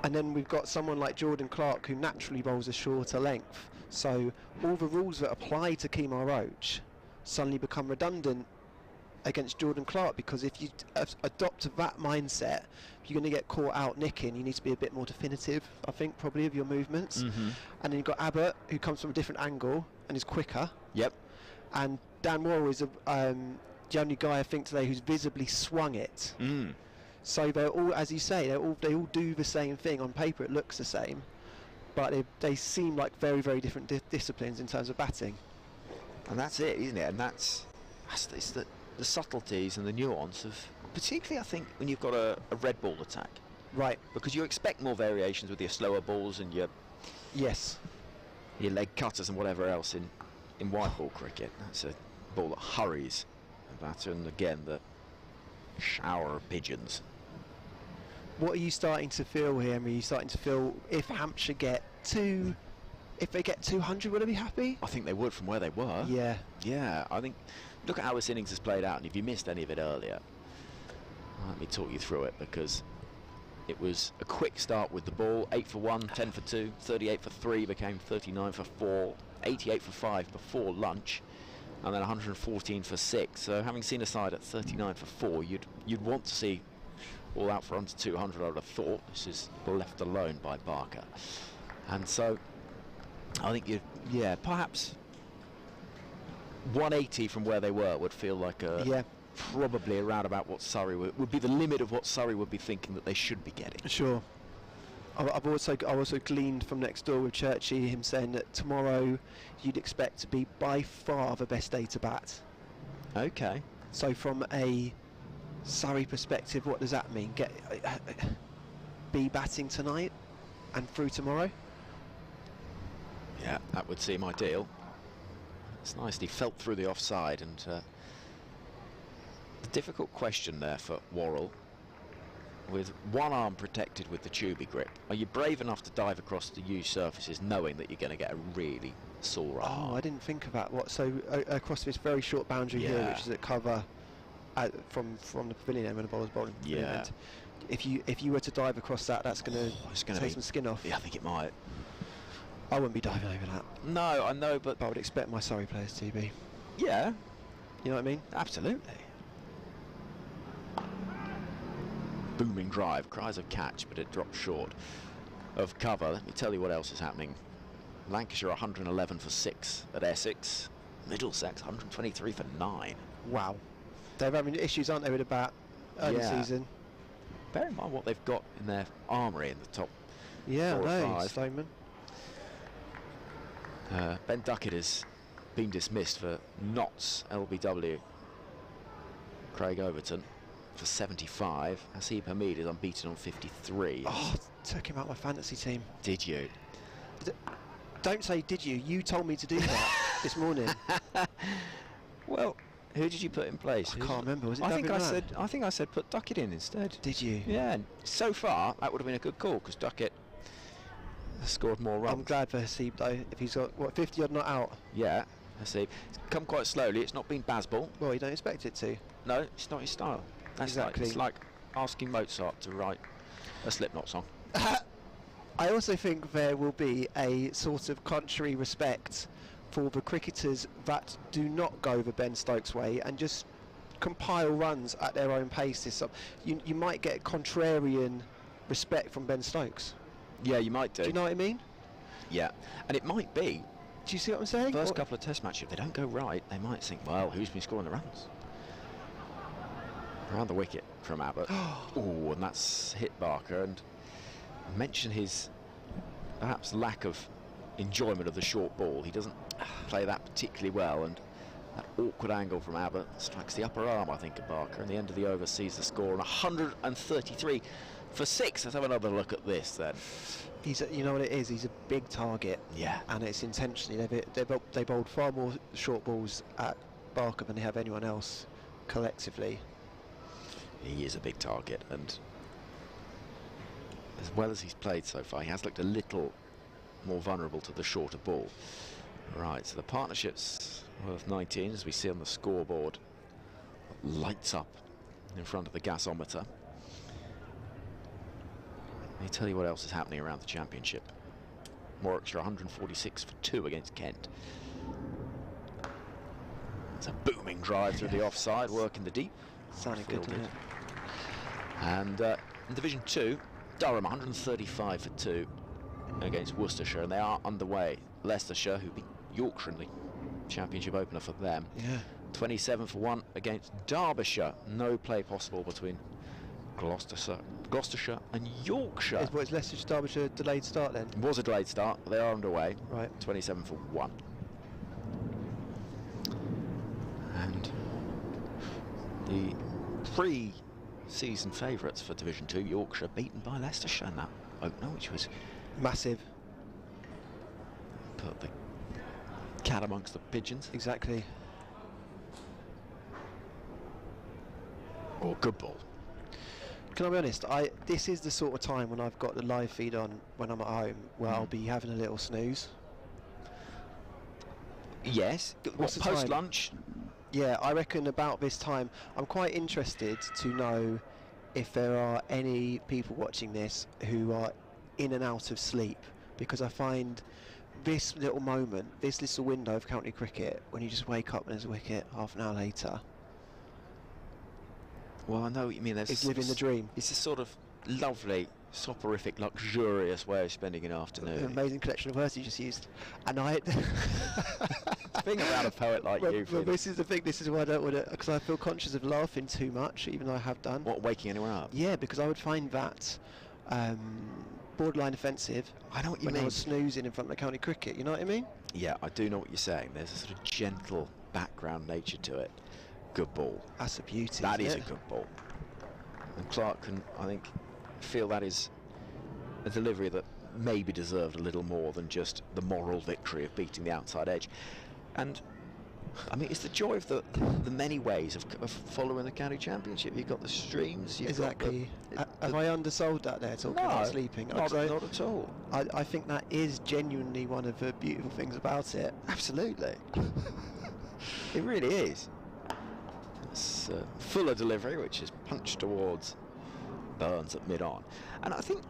And then we've got someone like Jordan Clark who naturally bowls a shorter length. So all the rules that apply to Kemar Roach suddenly become redundant against Jordan Clark, because if you adopt that mindset, you're going to get caught out nicking. You need to be a bit more definitive, I think, probably, of your movements. And then you've got Abbott, who comes from a different angle and is quicker. Yep. And Dan Moore is the only guy I think today who's visibly swung it. So they're all, as you say, they all do the same thing. On paper it looks the same, but they seem like very, very different disciplines in terms of batting. And that's it, isn't it? And it's the subtleties and the nuance of, particularly I think when you've got a red ball attack, Right. Because you expect more variations with your slower balls and your leg cutters and whatever else in white ball cricket. That's a ball that hurries the batter, and again the shower of pigeons. What are you starting to feel here? Are you starting to feel if Hampshire get if they get 200, will they be happy? I think they would from where they were. Yeah. Yeah, I think, look at how this innings has played out, and if you missed any of it earlier, let me talk you through it, because it was a quick start with the ball, 8 for 1, 10 for 2, 38 for 3, became 39 for 4, 88 for 5 before lunch, and then 114 for 6. So having seen a side at 39 for 4, you'd want to see all out for under 200, I would have thought. This is left alone by Barker. And so I think perhaps 180 from where they were would feel like probably around about what Surrey would be the limit of what Surrey would be thinking that they should be getting. Sure. I've also gleaned from next door with Churchy, him saying that tomorrow you'd expect to be by far the best day to bat. Okay. So from a Surrey perspective, what does that mean? Be batting tonight and through tomorrow? Yeah, that would seem ideal. It's nicely felt through the offside, and the difficult question there for Worrell, with one arm protected with the tubey grip, are you brave enough to dive across the used surfaces knowing that you're going to get a really sore arm? Oh, I didn't think of that. Across this very short boundary here, which is at cover from the pavilion end when the bowler's bowling. Yeah. If you were to dive across that, that's going to take some skin off. Yeah, I think it might. I wouldn't be diving over that. No, I know, but I would expect my Surrey players to be. Yeah. You know what I mean? Absolutely. Booming drive, cries of catch, but it dropped short of cover. Let me tell you what else is happening. Lancashire 111 for 6 at Essex. Middlesex 123 for 9. Wow. They're having issues, aren't they, with the bat early season? Bear in mind what they've got in their armoury in the top 4 or 5. Stoneman. Ben Duckett has been dismissed for Notts LBW. Craig Overton for 75. Hasib Hamid is unbeaten on 53. Oh, took him out my fantasy team. Did you? Don't say did you. You told me to do that this morning. Well, who did you put in place? I can't remember. Was it I think I said put Duckett in instead. Did you? Yeah. And so far, that would have been a good call, because Duckett scored more runs. I'm glad for Hasib though. If he's got 50 odd not out. Yeah, Hasib. It's come quite slowly. It's not been Bazball. Well, you don't expect it to. No, it's not his style. That's exactly. It's like asking Mozart to write a Slipknot song. I also think there will be a sort of contrary respect for the cricketers that do not go the Ben Stokes way and just compile runs at their own pace. You might get contrarian respect from Ben Stokes. Yeah, you might do. Do you know what I mean? Yeah, and it might be. Do you see what I'm saying? First couple of Test matches, if they don't go right, they might think, well, who's been scoring the runs? Around the wicket from Abbott. Oh, and that's hit Barker, and mention his perhaps lack of enjoyment of the short ball. He doesn't play that particularly well, and that awkward angle from Abbott strikes the upper arm, I think, of Barker, and the end of the over sees the score on 133 for 6. Let's have another look at this then. You know what it is? He's a big target. Yeah. And it's intentionally. They bowled far more short balls at Barker than they have anyone else collectively. He is a big target, and as well as he's played so far, he has looked a little more vulnerable to the shorter ball. Right, so the partnership's worth 19, as we see on the scoreboard. Lights up in front of the gasometer. Let me tell you what else is happening around the championship. Warwickshire 146 for 2 against Kent. It's a booming drive through the offside, work in the deep. Sounding good, didn't it? And in Division 2, Durham 135 for 2 against Worcestershire, and they are underway. Leicestershire, who beat Yorkshire in the championship opener for them. Yeah. 27 for 1 against Derbyshire. No play possible between Gloucestershire and Yorkshire. Is Leicestershire Derbyshire delayed start then? It was a delayed start, but they are underway. Right. 27 for 1. And the season favourites for Division 2, Yorkshire, beaten by Leicestershire in that opener, which was massive. Put the cat amongst the pigeons. Exactly. Oh, good ball. Can I be honest? This is the sort of time when I've got the live feed on when I'm at home, where I'll be having a little snooze. Yes. What's the post time? lunch? Yeah, I reckon about this time. I'm quite interested to know if there are any people watching this who are in and out of sleep, because I find this little moment, this little window of county cricket, when you just wake up and there's a wicket half an hour later. Well, I know what you mean. It's living the dream. It's a sort of lovely, soporific, luxurious way of spending an afternoon. An amazing collection of words you just used. And I... Being around a poet like you. Well, this is the thing, this is why I don't want to... Because I feel conscious of laughing too much, even though I have done. What, waking anyone up? Yeah, because I would find that borderline offensive. I know what you when mean. I was snoozing in front of the county cricket, you know what I mean? Yeah, I do know what you're saying. There's a sort of gentle background nature to it. Good ball. That's a beauty. That is a good ball. And Clark can, I think, feel that is a delivery that maybe deserved a little more than just the moral victory of beating the outside edge. And I mean, it's the joy of the many ways of following the county championship. You've got the streams. You've Exactly. Got Have I undersold that there, talking about sleeping? Not at all. I think that is genuinely one of the beautiful things about it. Absolutely. It really is. It's fuller delivery, which is punched towards Burns at mid-on. And I think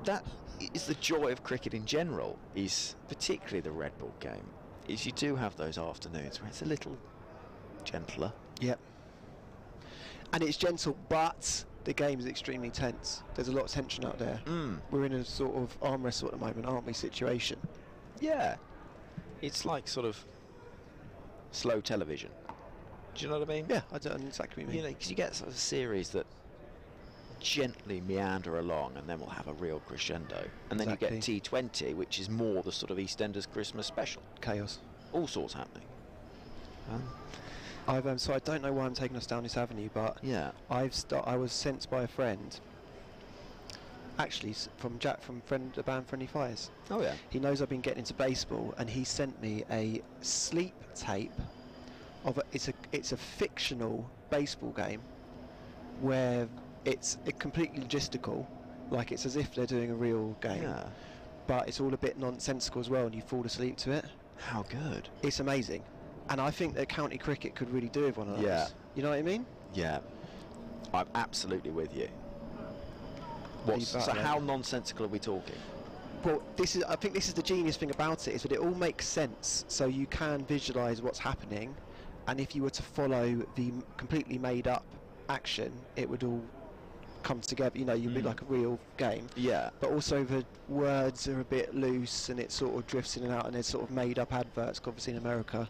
that is the joy of cricket in general, is particularly the red ball game, is you do have those afternoons where it's a little gentler. Yep. And it's gentle, but the game is extremely tense. There's a lot of tension out there. We're in a sort of arm wrestle at the moment, aren't we, situation? Yeah. It's like sort of slow television. Do you know what I mean? Yeah, I don't know exactly what you mean. You know, because you get sort of a series that gently meander along and then we'll have a real crescendo. And then you get T20, which is more the sort of EastEnders Christmas special. Chaos. All sorts happening. So I don't know why I'm taking us down this avenue, but yeah, I was sent by a friend, actually from Jack from the band Friendly Fires. Oh yeah. He knows I've been getting into baseball, and he sent me a sleep tape of it's a fictional baseball game where it's completely logistical, like it's as if they're doing a real game. Yeah. But it's all a bit nonsensical as well, and you fall asleep to it. How good. It's amazing. And I think that county cricket could really do with one of those. Yeah. You know what I mean? Yeah. I'm absolutely with you. So how nonsensical are we talking? Well, I think this is the genius thing about it, is that it all makes sense, so you can visualise what's happening, and if you were to follow the completely made up action, it would all come together, you know, you'd be like a real game. Yeah. But also the words are a bit loose, and it sort of drifts in and out, and there's sort of made up adverts. Obviously in America,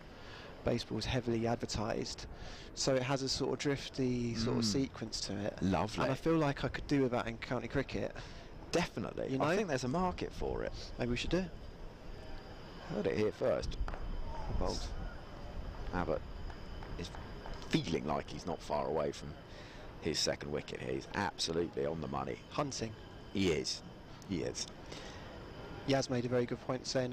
baseball is heavily advertised, so it has a sort of drifty sort of sequence to it. Lovely. And I feel like I could do with that in county cricket. Definitely. You know? I think there's a market for it. Maybe we should do. Heard it here first. Bolt. Abbott is feeling like he's not far away from his second wicket. He's absolutely on the money. Hunting. He is. He is. Yas made a very good point, saying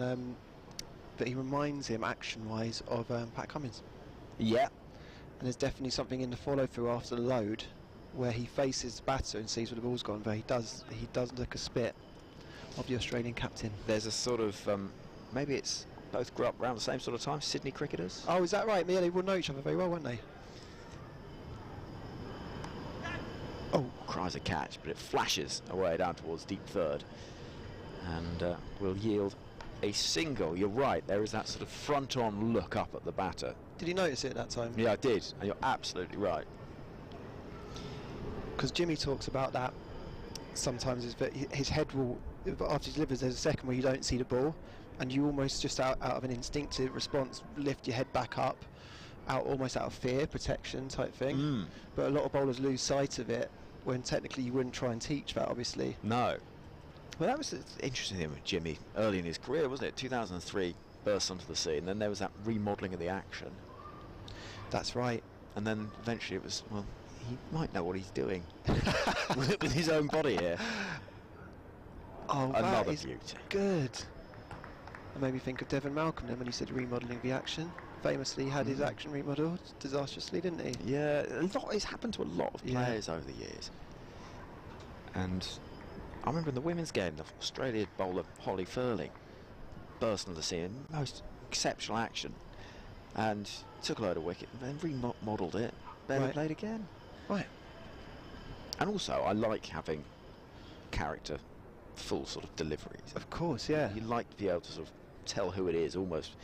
that he reminds him action-wise of Pat Cummins. Yeah. And there's definitely something in the follow-through after the load where he faces the batter and sees where the ball's gone, but he does look a spit of the Australian captain. There's a sort of maybe it's both grew up around the same sort of time, Sydney cricketers. Oh, is that right? Yeah, they will know each other very well, won't they? Oh, cries a catch, but it flashes away down towards deep third, and will yield a single. You're right, there is that sort of front-on look up at the batter. Did you notice it at that time? Yeah, I did, and you're absolutely right. Because Jimmy talks about that sometimes, is that his head will, after he delivers, there's a second where you don't see the ball, and you almost just out of an instinctive response lift your head back up, almost out of fear, protection type thing. But a lot of bowlers lose sight of it, when technically you wouldn't try and teach that, obviously. No. Well, that was the interesting thing with Jimmy early in his career, wasn't it? 2003 burst onto the scene, then there was that remodelling of the action. That's right. And then eventually it was, well, he might know what he's doing with his own body here. Oh, another that is beauty. Good. It made me think of Devon Malcolm then when he said remodelling the action. Famously, he had his action remodelled disastrously, didn't he? Yeah, it's happened to a lot of players over the years. And I remember in the women's game, the Australian bowler Holly Furling burst onto the scene, most exceptional action, and took a load of wicket and then remodelled it, barely played again. Right. And also, I like having character, full sort of deliveries. Of course, yeah. You like to be able to sort of tell who it is, almost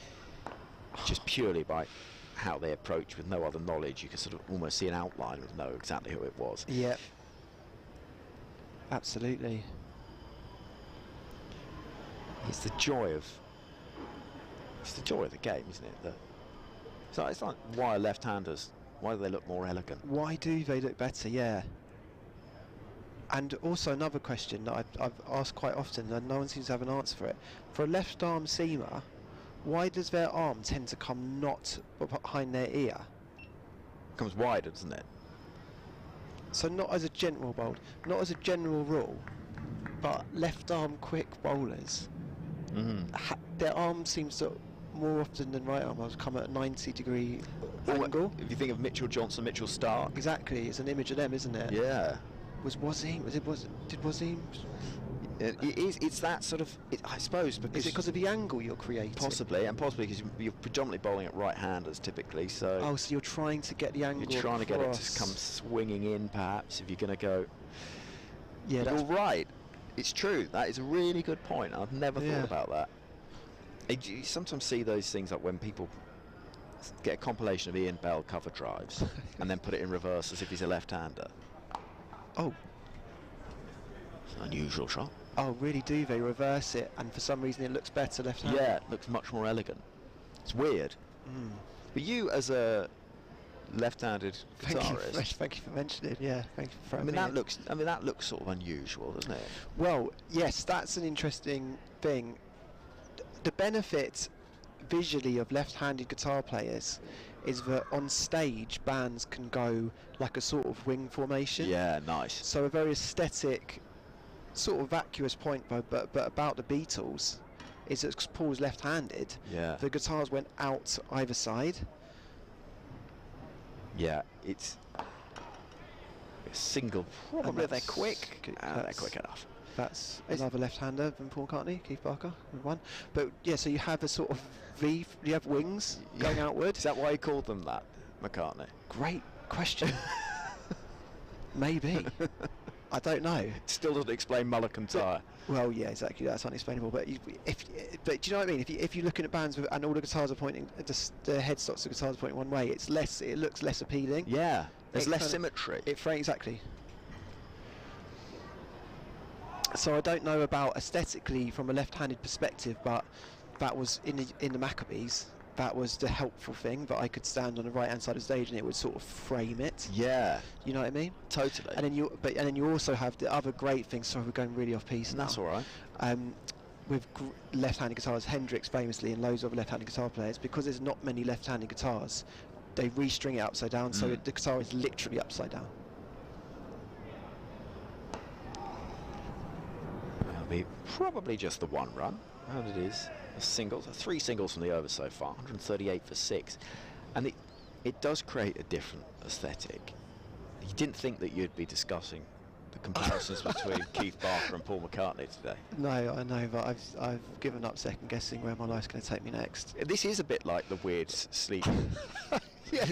just purely by how they approach with no other knowledge. You can sort of almost see an outline and know exactly who it was. Yep. Absolutely. It's the joy of the game, isn't it? It's like, why are left-handers? Why do they look more elegant? Why do they look better? Yeah. And also another question that I've asked quite often, and no one seems to have an answer for it. For a left-arm seamer, why does their arm tend to come not behind their ear? Comes wider, doesn't it? So not as a general rule, but left-arm quick bowlers, their arm seems to more often than right arm come at a 90-degree angle. If you think of Mitchell Johnson, Mitchell Stark. Exactly, it's an image of them, isn't it? Yeah. Did Wasim? It's that sort of, I suppose, because... Is it because of the angle you're creating? Possibly, and possibly because you're predominantly bowling at right-handers typically, so... Oh, so you're trying to get the angle You're trying to get it across. to come swinging in, perhaps, if you're going to go... Yeah, you're right. It's true. That is a really good point. I've never thought about that. You sometimes see those things like when people get a compilation of Ian Bell cover drives and then put it in reverse as if he's a left-hander. Oh. It's an unusual shot. Oh, really do they reverse it, and for some reason it looks better left-handed? Yeah, it looks much more elegant. It's weird. But you, as a left-handed guitarist... Thank you for mentioning it. Yeah, thank you for that looks sort of unusual, doesn't it? Well, yes, that's an interesting thing. The benefit visually of left-handed guitar players is that on stage bands can go like a sort of wing formation. Yeah, nice. So a very aesthetic, sort of vacuous point, but about the Beatles is that Paul's left-handed. Yeah. The guitars went out either side. Yeah, it's a single. Probably they're quick. They're quick enough. That's another left-hander than Paul McCartney, Keith Barker, with one. But yeah, so you have a sort of V. You have wings going outward. Is that why he called them that, McCartney? Great question. Maybe. I don't know. It still doesn't explain Mullican Tyre. Well, yeah, exactly. That's unexplainable. But do you know what I mean? If you're looking at bands and all the guitars are pointing, the headstocks of guitars are pointing one way, it looks less appealing. Yeah, there's less symmetry. Exactly. So I don't know about aesthetically from a left-handed perspective, but that was in the Maccabees. That was the helpful thing, that I could stand on the right-hand side of the stage and it would sort of frame it. Yeah, you know what I mean. Totally. And then you also have the other great thing. Sorry, we're going really off piece now. That's all right. With left-handed guitars, Hendrix famously, and loads of left-handed guitar players, because there's not many left-handed guitars, they restring it upside down, so the guitar is literally upside down. That'll be probably just the one run, and it is. Singles, 3 singles from the over so far, 138 for 6, and it does create a different aesthetic. You didn't think that you'd be discussing the comparisons between Keith Barker and Paul McCartney today. No, I know, but I've given up second guessing where my life's going to take me next. This is a bit like the weird sleep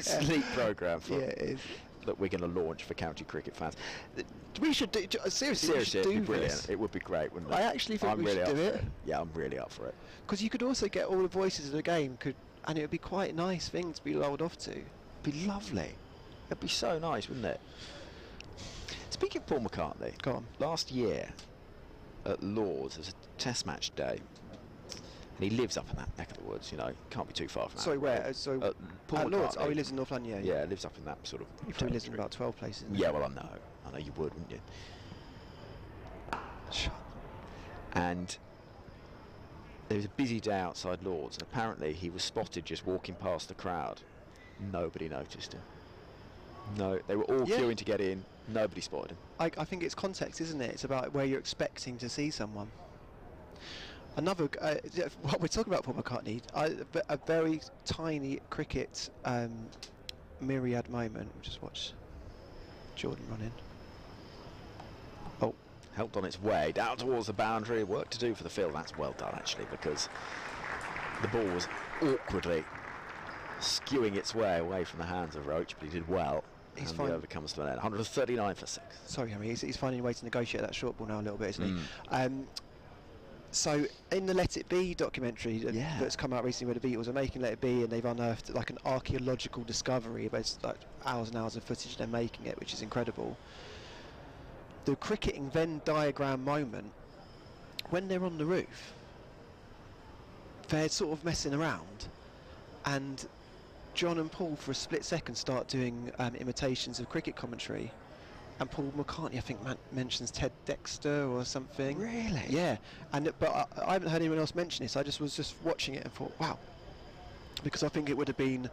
sleep programme that we're going to launch for county cricket fans. We should do seriously. We should it'd be do brilliant. this. It would be great, wouldn't it? I actually think we should do it. Yeah, I'm really up for it. Because you could also get all the voices of the game, and it would be quite a nice thing to be lulled off to. It'd be lovely. It'd be so nice, wouldn't it? Speaking of Paul McCartney, go on. Last year at Lord's, there was a Test match day, and he lives up in that neck of the woods. You know, can't be too far from that. Sorry, where? So Paul at Lord's. McCartney. Oh, he lives in North London. Yeah, lives up in that sort of. He probably lives in about 12 places. Yeah, well, I know you would, wouldn't you? And there was a busy day outside Lord's, and apparently he was spotted just walking past the crowd. Nobody noticed him. No, they were all queuing to get in. Nobody spotted him. I think it's context, isn't it? It's about where you're expecting to see someone. Another, what we're talking about Paul McCartney, a very tiny cricket myriad moment. We'll just watch Jordan run in. Oh. Helped on its way down towards the boundary. Work to do for the field. That's well done, actually, because the ball was awkwardly skewing its way away from the hands of Roach, but he did well. He's fine. The over comes to an end. 139 for 6. Sorry, Henry. He's finding a way to negotiate that short ball now a little bit, isn't he? So in the Let It Be documentary that's come out recently, where the Beatles are making Let It Be, and they've unearthed like an archaeological discovery, but it's like hours and hours of footage they're making it, which is incredible. The cricketing Venn diagram moment, when they're on the roof, they're sort of messing around, and John and Paul for a split second start doing imitations of cricket commentary, and Paul McCartney I think mentions Ted Dexter or something. Really? Yeah. And but I haven't heard anyone else mention this. I was just watching it and thought, wow, because I think it would have been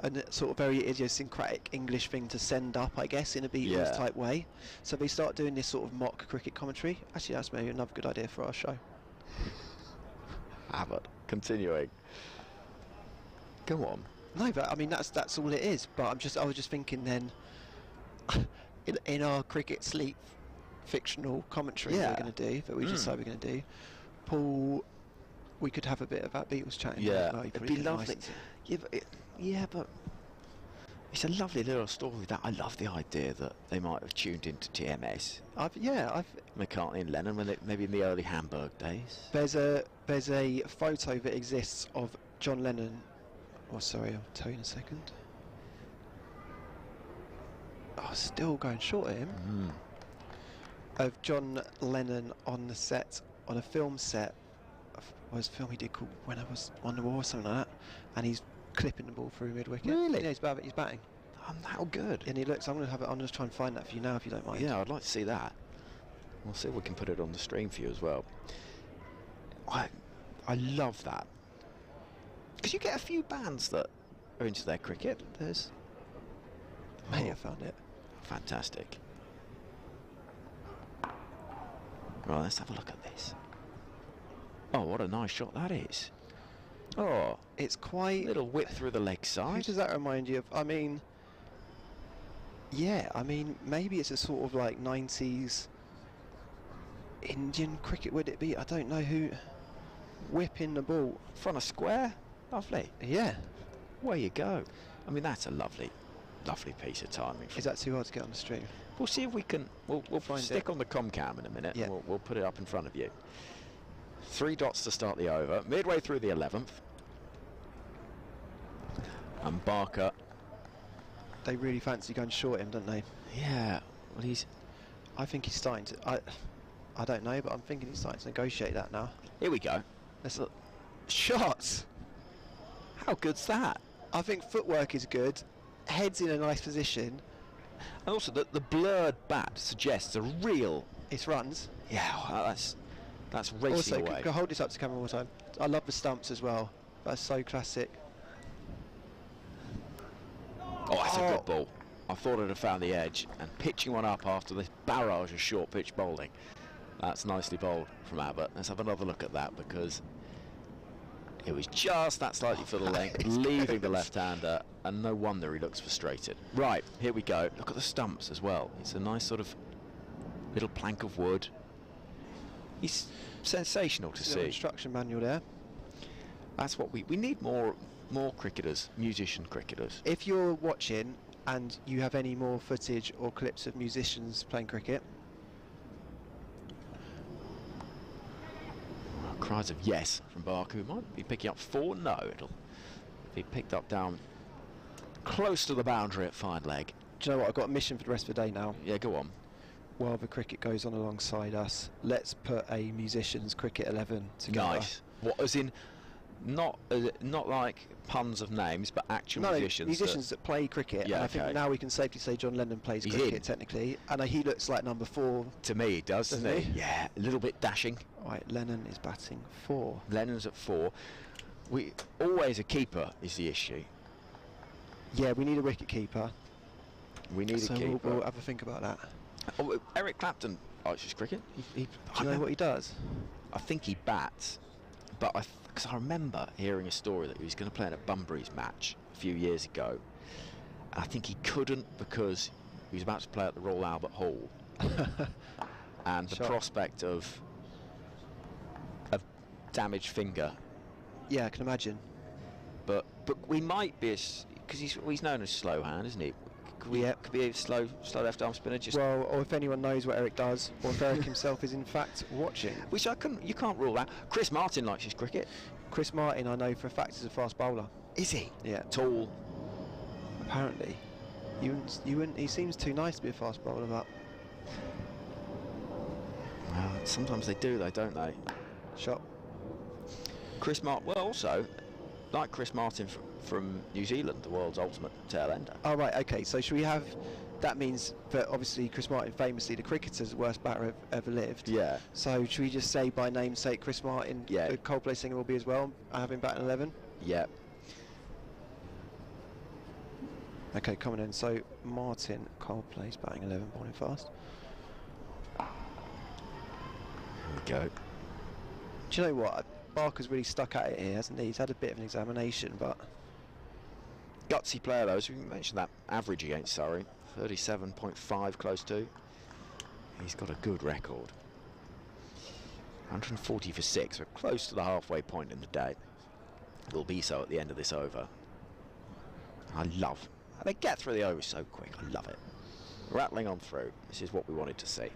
a sort of very idiosyncratic English thing to send up, I guess, in a Beatles type way. So they start doing this sort of mock cricket commentary. Actually, that's maybe another good idea for our show. Abbott, continuing. Go on. No, but I mean that's all it is. But I was just thinking then, in our cricket sleep fictional commentary we're going to do, that we just said we're going to do, Paul, we could have a bit of that Beatles chatting. Yeah, it'd be lovely. But it's a lovely little story. That I love the idea that they might have tuned into TMS. McCartney and Lennon when maybe in the early Hamburg days. There's a photo that exists of John Lennon. Oh, sorry, I'll tell you in a second. Oh, still going short of him. Of John Lennon on the set, on a film set. Was a film he did called When I Was on the War or something like that, and he's clipping the ball through mid-wicket. Really? Yeah, he's batting. How good? And he looks. I'm just trying to find that for you now, if you don't mind. Yeah, I'd like to see that. We'll see if we can put it on the stream for you as well. I love that, because you get a few bands that are into their cricket. There's. May have found it. Fantastic. Right, let's have a look at this. Oh, what a nice shot that is. Oh, it's quite... little whip through the leg side. Who does that remind you of? I mean... Yeah, I mean, maybe it's a sort of like 90s Indian cricket, would it be? I don't know who... Whipping the ball. Front of square? Lovely. Yeah. Where you go. I mean, that's a lovely piece of timing. Is that too hard to get on the stream? We'll see if we can... We'll stick on the comcam in a minute. Yeah. We'll put it up in front of you. 3 dots to start the over, midway through the 11th. And Barker. They really fancy going short him, don't they? Yeah. Well, I think he's starting to... I don't know, but I'm thinking he's starting to negotiate that now. Here we go. Let's look. Shots! How good's that? I think footwork is good. Head's in a nice position. And also the blurred bat suggests a real... It's runs. Yeah, that's racing away. Also, hold this up to camera one more time. I love the stumps as well. That's so classic. Oh, that's a good ball. I thought I'd have found the edge, and pitching one up after this barrage of short pitch bowling. That's nicely bowled from Abbott. Let's have another look at that, because it was just that slightly for the length, leaving the left-hander, and no wonder he looks frustrated. Right, here we go. Look at the stumps as well. It's a nice sort of little plank of wood. He's sensational to see. Instruction manual there. That's what we need more cricketers, musician cricketers. If you're watching and you have any more footage or clips of musicians playing cricket, cries of yes from Barker, who might be picking up 4. No, it'll be picked up down close to the boundary at fine leg. Do you know what? I've got a mission for the rest of the day now. Yeah, go on. While the cricket goes on alongside us, let's put a musicians cricket 11 together. Nice. What, as in, not like puns of names, but actual musicians that play cricket. Yeah, and I think now we can safely say John Lennon plays cricket technically, and he looks like number 4. To me, he does, doesn't he? Yeah, a little bit dashing. Right, Lennon is batting 4. Lennon's at 4. Always a keeper is the issue. Yeah, we need a wicket keeper. We need so a keeper. We'll have a think about that. Oh, Eric Clapton arches cricket. Do you know what he does? I think he bats, but because I remember hearing a story that he was going to play in a Bunbury's match a few years ago, and I think he couldn't because he was about to play at the Royal Albert Hall, and the prospect of damaged finger. Yeah, I can imagine. But we might be, because he's known as slow hand, isn't he? Could be a slow left arm spinner. Well, or if anyone knows what Eric does, or if Eric himself is in fact watching, which you can't rule out. Chris Martin likes his cricket. Chris Martin, I know for a fact, is a fast bowler. Is he? Yeah. Tall. Apparently, he seems too nice to be a fast bowler, but well, sometimes they do, though, don't they? Shot. Chris Martin. Well, also like Chris Martin from New Zealand, the world's ultimate tailender. Oh right, okay. So should we have? That means that obviously Chris Martin, famously the cricketer's the worst batter ever lived. Yeah. So should we just say by namesake Chris Martin? Yeah. The Coldplay singer will be as well. I have him batting 11. Yeah. Okay, coming in. So Martin, Coldplay's batting 11, bowling fast. There we go. Do you know what? Barker's really stuck at it here, hasn't he? He's had a bit of an examination, but gutsy player though. So we mentioned that average against Surrey, 37.5 close to. He's got a good record. 140 for 6. We're close to the halfway point in the day. Will be so at the end of this over. They get through the over so quick. I love it. Rattling on through. This is what we wanted to see.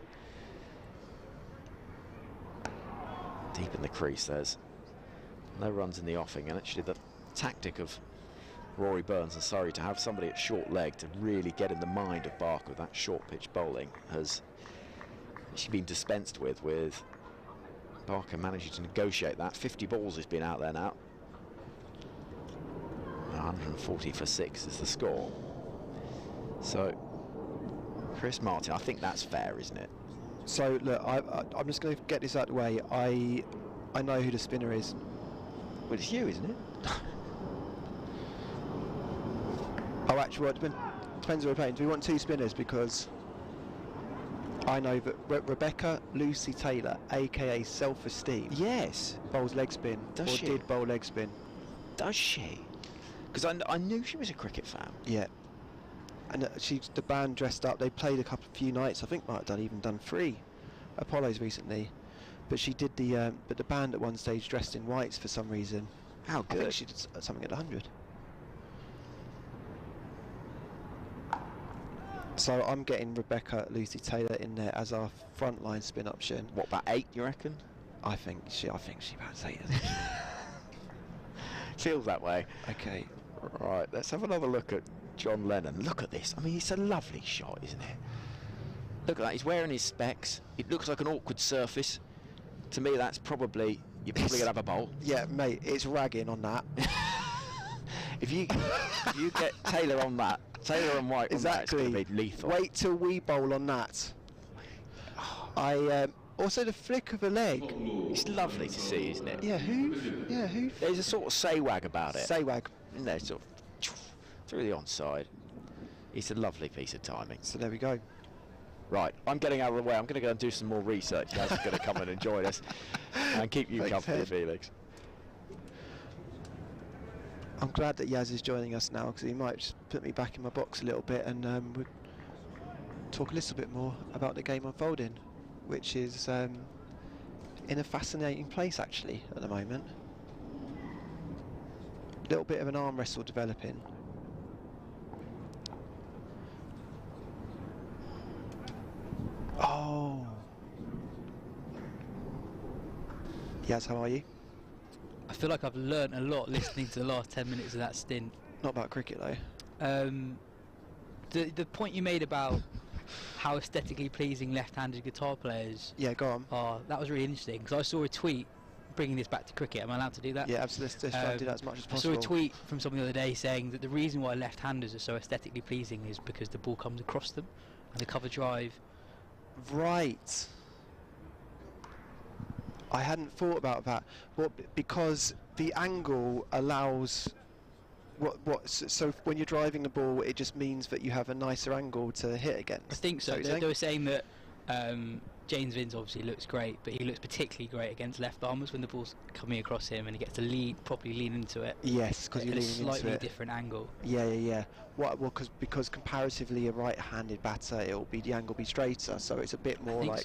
Deep in the crease, there's no runs in the offing, and actually the tactic of Rory Burns and Surrey to have somebody at short leg to really get in the mind of Barker with that short pitch bowling has actually been dispensed with Barker managing to negotiate that. 50 balls has been out there now. 140 for 6 is the score. So Chris Martin, I think that's fair, isn't it? So look, I'm just going to get this out of the way. I know who the spinner is. Well, it's you, isn't it? Oh, actually, well, it depends who we're playing. Do we want two spinners? Because I know that Rebecca Lucy Taylor, aka Self-Esteem, yes, bowls leg spin. Does she? Did bowl leg spin. Does she? Because I knew she was a cricket fan. Yeah. And the band dressed up. They played a few nights. I think might have even done 3 Apollos recently. But she did but the band at one stage dressed in whites for some reason. How good? I think she did something at 100. So I'm getting Rebecca Lucy Taylor in there as our frontline spin option. What, about 8, you reckon? I think she bats 8. Feels that way. Okay. Right, let's have another look at John Lennon. Look at this. I mean, it's a lovely shot, isn't it? Look at that. He's wearing his specs. It looks like an awkward surface. To me, that's probably... You're probably going to have a bowl. Yeah, mate, it's ragging on that. if you get Taylor on that, Taylor and White exactly. On that, it's going to be lethal. Wait till we bowl on that. Also the flick of a leg. It's lovely to see, isn't it? Yeah, who? There's a sort of say-wag about it. Say-wag. Isn't there? Sort of through the onside. It's a lovely piece of timing. So there we go. Right, I'm getting out of the way. I'm going to go and do some more research. Yas is going to come and join us and keep you company, Felix. I'm glad that Yas is joining us now because he might just put me back in my box a little bit and we'll talk a little bit more about the game unfolding, which is in a fascinating place actually at the moment. A little bit of an arm wrestle developing. Oh. Yas, how are you? I feel like I've learnt a lot listening to the last 10 minutes of that stint. Not about cricket though. The point you made about how aesthetically pleasing left-handed guitar players. Yeah, go on. Are, that was really interesting because I saw a tweet bringing this back to cricket. Am I allowed to do that? Yeah, absolutely. Let's try and do that as much as possible. I saw a tweet from someone the other day saying that the reason why left-handers are so aesthetically pleasing is because the ball comes across them and the cover drive. Right. I hadn't thought about that. Well, because the angle allows So when you're driving the ball, it just means that you have a nicer angle to hit against? I think so. They were saying that James Vince obviously looks great, but he looks particularly great against left armers when the ball's coming across him and he gets to properly lean into it. Yes, because you're leaning into it. At a slightly different angle. Yeah. Because comparatively a right-handed batter, the angle will be straighter, so it's a bit more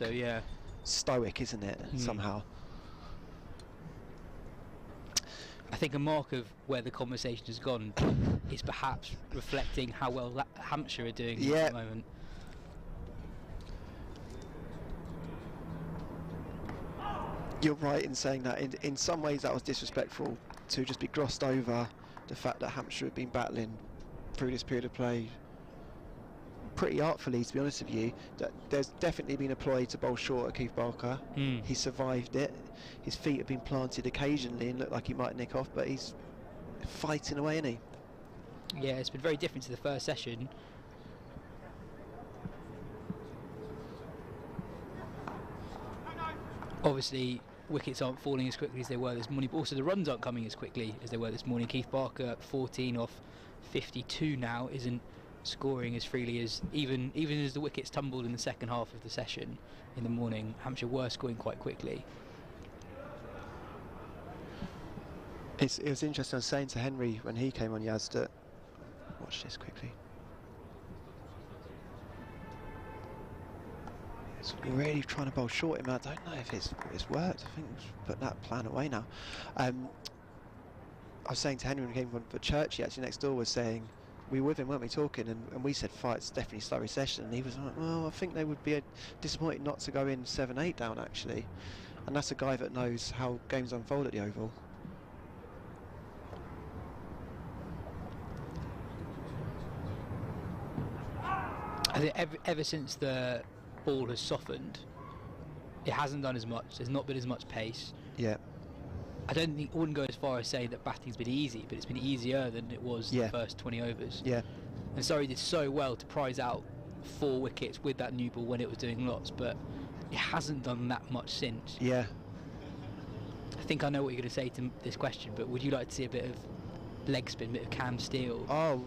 stoic, isn't it? Somehow. I think a mark of where the conversation has gone is perhaps reflecting how well Hampshire are doing at the moment. You're right in saying that. In some ways that was disrespectful to just be glossed over the fact that Hampshire have been battling through this period of play pretty artfully, to be honest with you. That there's definitely been a ploy to bowl short at Keith Barker. He survived it. His feet have been planted occasionally and looked like he might nick off, but he's fighting away, isn't he? Yeah, it's been very different to the first session. Obviously wickets aren't falling as quickly as they were this morning, but also the runs aren't coming as quickly as they were this morning. Keith Barker, 14 off 52 now, isn't scoring as freely as even as the wickets tumbled in the second half of the session in the morning. Hampshire were scoring quite quickly. It was interesting. I was saying to Henry when he came on, Yas, that watch this quickly. It's really trying to bowl short him. I don't know if it's worked. I think we've put that plan away now. I was saying to Henry when he came on for Churchy, actually next door, was saying, we were with him, weren't we, talking, and we said it's definitely slow recession, and he was like, well, I think they would be disappointed not to go in 7-8 down, actually. And that's a guy that knows how games unfold at the Oval. I think ever since the ball has softened, it hasn't done as much. There's not been as much pace. Yeah. I wouldn't go as far as saying that batting's been easy, but it's been easier than it was the first 20 overs. Yeah. And Surrey did so well to prize out 4 wickets with that new ball when it was doing lots, but it hasn't done that much since. Yeah. I think I know what you're going to say to this question, but would you like to see a bit of leg spin, a bit of Cam Steele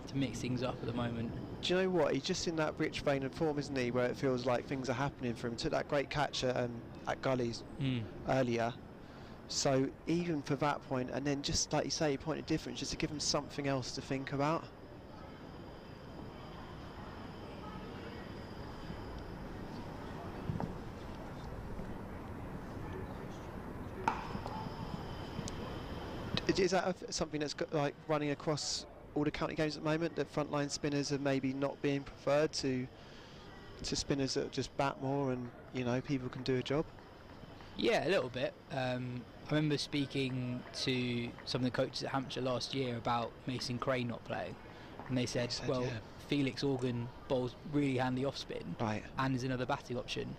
to mix things up at the moment? Do you know what? He's just in that rich vein of form, isn't he, where it feels like things are happening for him. Took that great catch at Gullies earlier. So even for that point, and then just like you say, point of difference, just to give him something else to think about. Is that something that's like running across all the county games at the moment, that frontline spinners are maybe not being preferred to spinners that just bat more and, you know, people can do a job? Yeah, a little bit. I remember speaking to some of the coaches at Hampshire last year about Mason Crane not playing, and they said, Felix Organ bowls really handy off spin, and is another batting option.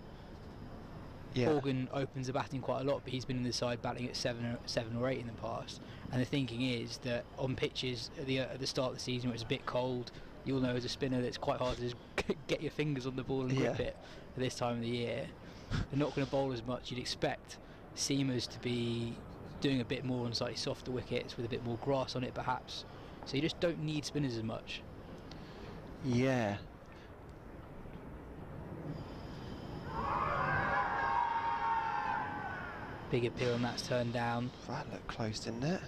Organ opens the batting quite a lot, but he's been in the side batting at 7 or 8 in the past. And the thinking is that on pitches at the start of the season where it's a bit cold, you'll know as a spinner that it's quite hard to just get your fingers on the ball and grip it at this time of the year. They're not going to bowl as much. You'd expect seamers to be doing a bit more on slightly softer wickets with a bit more grass on it, perhaps. So you just don't need spinners as much. Yeah. Big appeal, and that's turned down. That looked close, didn't it?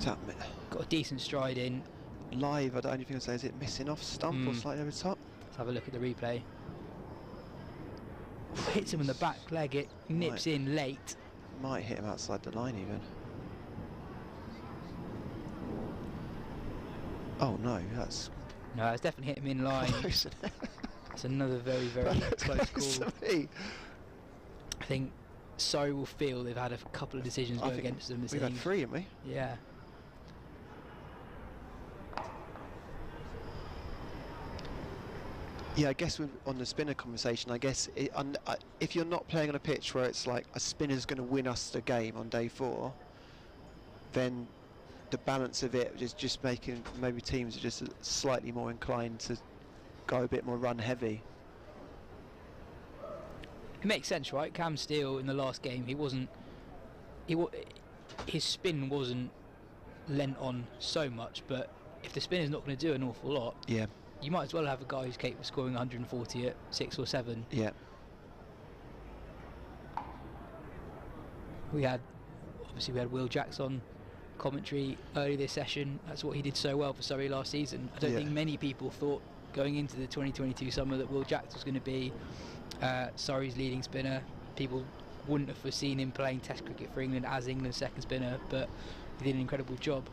Got a decent stride in. Live, the only thing I'd say is it missing off stump or slightly over the top. Let's have a look at the replay. Hits him on the back leg, it nips in late. Might hit him outside the line even. Oh no, that's definitely hit him in line. That's another very, very close call. I think Surrey will feel they've had a couple of decisions go against them this innings. We've had 3, haven't we? Yeah. Yeah, I guess on the spinner conversation, I guess if you're not playing on a pitch where it's like a spinner's going to win us the game on day 4, then the balance of it is just making maybe teams are just slightly more inclined to go a bit more run heavy. It makes sense, right? Cam Steele in the last game, his spin wasn't lent on so much, but if the spinner's not going to do an awful lot, you might as well have a guy who's capable of scoring 140 at 6 or 7. Yeah. We had Will Jackson commentary early this session. That's what he did so well for Surrey last season. I don't think many people thought going into the 2022 summer that Will Jackson was going to be Surrey's leading spinner. People wouldn't have foreseen him playing Test cricket for England as England's second spinner, but he did an incredible job.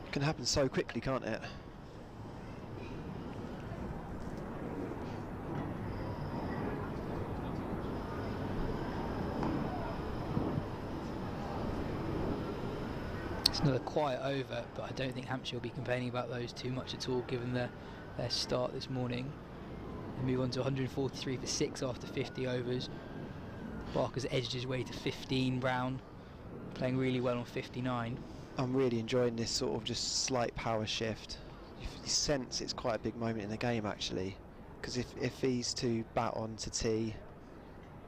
It can happen so quickly, can't it? It's another quiet over, but I don't think Hampshire will be complaining about those too much at all, given their start this morning. They move on to 143 for 6 after 50 overs. Barker's edged his way to 15. Brown playing really well on 59. I'm really enjoying this sort of just slight power shift. You sense it's quite a big moment in the game, actually, because if he's to bat on to tee,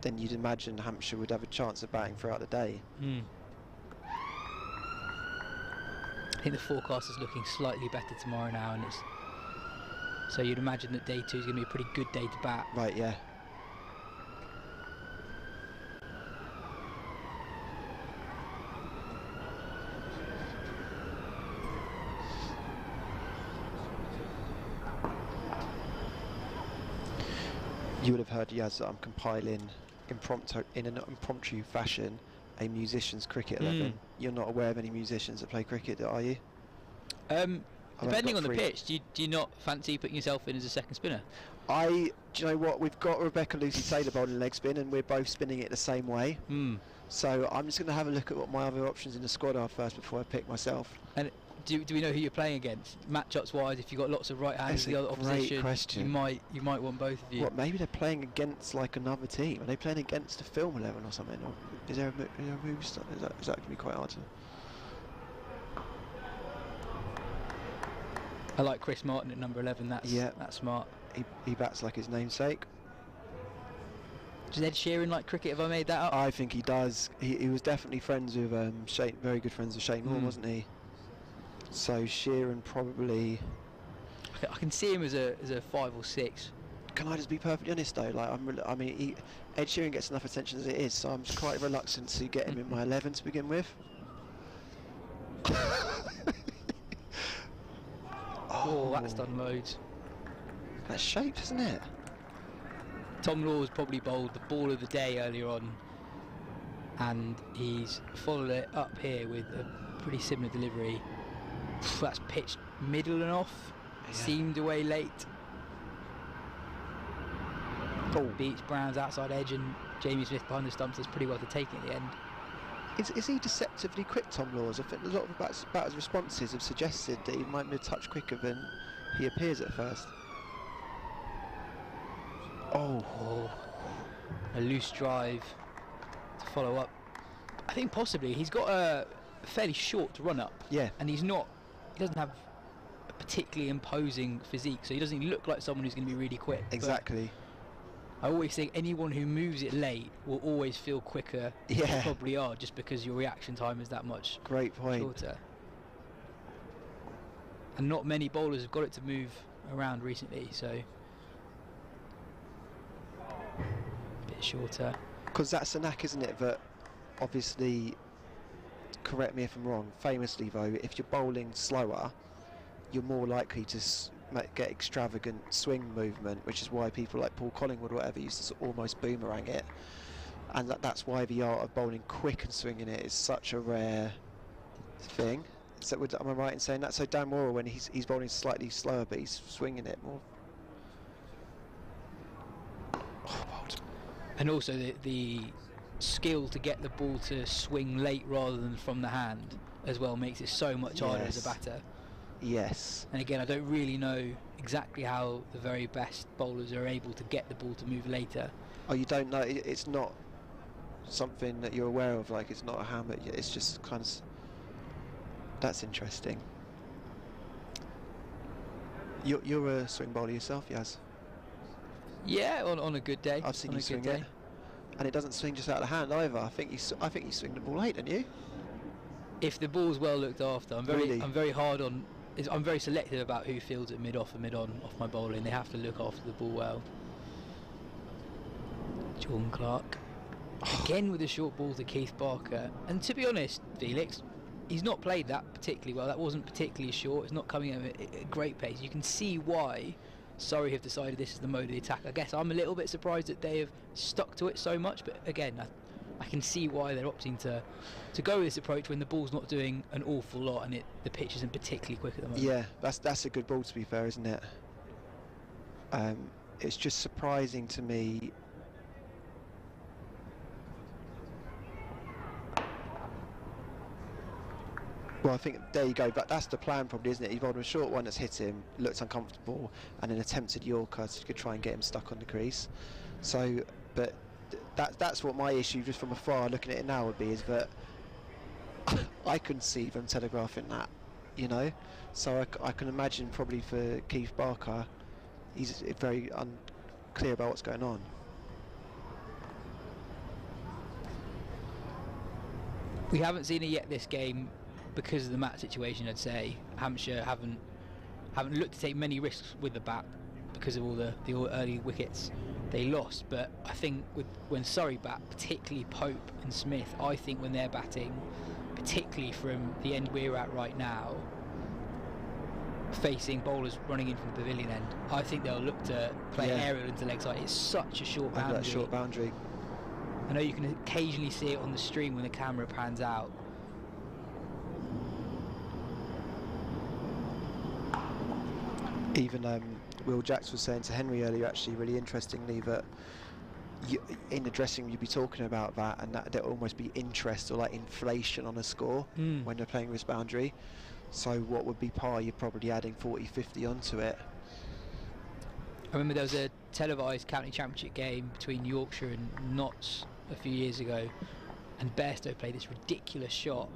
then you'd imagine Hampshire would have a chance of batting throughout the day. I think the forecast is looking slightly better tomorrow now, and so you'd imagine that day 2 is going to be a pretty good day to bat. Right, yeah. You would have heard, Yas, that I'm compiling in an impromptu fashion a musicians cricket 11. You're not aware of any musicians that play cricket, are you? Depending on the pitch, do you not fancy putting yourself in as a second spinner? Do you know what? We've got Rebecca Lucy Taylor bowling leg spin, and we're both spinning it the same way. So I'm just going to have a look at what my other options in the squad are first before I pick myself. And do we know who you're playing against? Matchups wise, if you've got lots of right hands, the other opposition, question. you might want both of you. What? Maybe they're playing against like another team. Are they playing against a film 11 or something? Or is there a move? Is that going to be quite hard to? I like Chris Martin at number 11. That's smart. He bats like his namesake. Does Ed Sheeran like cricket? Have I made that up? I think he does. He was definitely friends with Shane. Very good friends with Shane Moore, wasn't he? So Sheeran probably. I can see him as a 5 or 6. Can I just be perfectly honest though? Like Ed Sheeran gets enough attention as it is, so I'm quite reluctant to get him in my 11 to begin with. Oh, that's done loads. That's shaped, isn't it? Tom Law's probably bowled the ball of the day earlier on, and he's followed it up here with a pretty similar delivery. That's pitched middle and off. Seamed away late. Beats Brown's outside edge, and Jamie Smith behind the stumps does pretty well to take it at the end. Is he deceptively quick, Tom Laws? I think a lot of batters' responses have suggested that he might be a touch quicker than he appears at first. Oh, a loose drive to follow up. I think possibly he's got a fairly short run up. Yeah. And he doesn't have a particularly imposing physique, so he doesn't look like someone who's going to be really quick. Exactly. I always think anyone who moves it late will always feel quicker than you probably are, just because your reaction time is that much shorter. And not many bowlers have got it to move around recently, so a bit shorter. Because that's a knack, isn't it? That obviously, correct me if I'm wrong, famously though, if you're bowling slower, you're more likely to get extravagant swing movement, which is why people like Paul Collingwood or whatever used to almost boomerang it, and that's why the art of bowling quick and swinging it is such a rare thing. So am I right in saying that? So Dan Moore, when he's bowling slightly slower but he's swinging it more. And also the skill to get the ball to swing late rather than from the hand as well makes it so much harder as a batter. Yes. And again, I don't really know exactly how the very best bowlers are able to get the ball to move later. Oh, you don't know? It's not something that you're aware of, like it's not a hammer, it's just kind of... That's interesting. You're a swing bowler yourself, Yas? Yeah, on a good day. I've seen you swing it. And it doesn't swing just out of the hand either. I think you swing the ball late, don't you? if the ball's well looked after, I'm very hard on. I'm very selective about who fields at mid-off and mid-on off my bowling. They have to look after the ball well. Jordan Clark again with a short ball to Keith Barker, and to be honest, Felix, he's not played that particularly well. That wasn't particularly short. It's not coming at a great pace. You can see why Surrey have decided this is the mode of the attack. I guess I'm a little bit surprised that they have stuck to it so much, but again, I can see why they're opting to go with this approach when the ball's not doing an awful lot and the pitch isn't particularly quick at the moment. Yeah, that's a good ball, to be fair, isn't it? It's just surprising to me. Well, I think there you go, but that's the plan probably, isn't it? You've got a short one that's hit him, looks uncomfortable, and an attempted Yorker to try and get him stuck on the crease. So, but that's what my issue, just from afar looking at it now, would be, is that I couldn't see them telegraphing that, you know. So I can imagine probably for Keith Barker, he's very unclear about what's going on. We haven't seen it yet this game because of the match situation. I'd say Hampshire haven't looked to take many risks with the bat because of all the early wickets they lost. But I think when Surrey bat, particularly Pope and Smith, I think when they're batting, particularly from the end we're at right now, facing bowlers running in from the pavilion end, I think they'll look to play aerial into leg side. It's such a short boundary. That short boundary. I know you can occasionally see it on the stream when the camera pans out. Even Will Jacks was saying to Henry earlier, actually, really interestingly, that in the dressing room you'd be talking about that, and that there'll almost be interest or like inflation on a score when they're playing this boundary. So what would be par, you're probably adding 40-50 onto it. I remember there was a televised county championship game between Yorkshire and Notts a few years ago, and Bairstow played this ridiculous shot.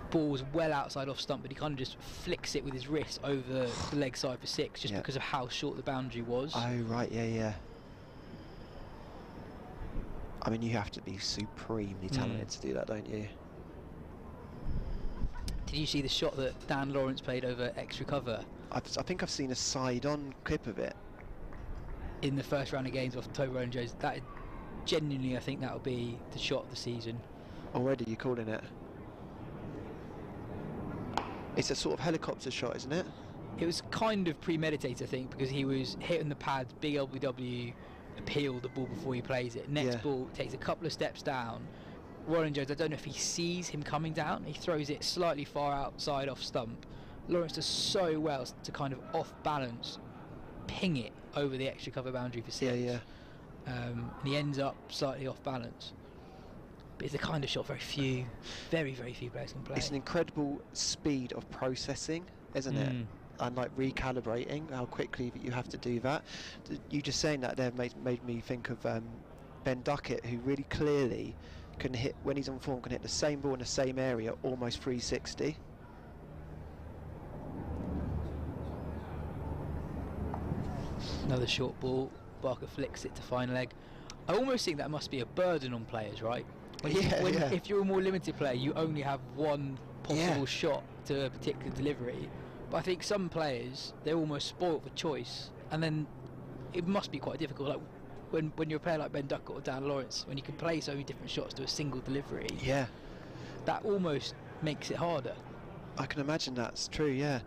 Ball was well outside off stump, but he kind of just flicks it with his wrist over the leg side for 6, just because of how short the boundary was. Oh right, yeah. I mean, you have to be supremely talented to do that, don't you? Did you see the shot that Dan Lawrence played over extra cover? I think I've seen a side-on clip of it in the first round of games off Toby Rowan Jones. That genuinely, I think that will be the shot of the season. Already, you're calling it? It's a sort of helicopter shot, isn't it? It was kind of premeditated, I think, because he was hitting the pads, big LBW, appeal the ball before he plays it. Next ball, takes a couple of steps down. Rowan Jones, I don't know if he sees him coming down. He throws it slightly far outside off stump. Lawrence does so well to kind of off balance, ping it over the extra cover boundary for 6. And he ends up slightly off balance. But it's the kind of shot very few players can play. It's an incredible speed of processing, isn't it? And like recalibrating how quickly that you have to do that. You just saying that there made me think of Ben Duckett, who really clearly can hit, when he's on form, can hit the same ball in the same area almost 360. Another short ball, Barker flicks it to fine leg. I almost think that must be a burden on players, right? If you're a more limited player, you only have one possible shot to a particular delivery. But I think some players, they're almost spoilt for choice, and then it must be quite difficult. Like when you're a player like Ben Duckett or Dan Lawrence, when you can play so many different shots to a single delivery, that almost makes it harder. I can imagine that's true, yeah.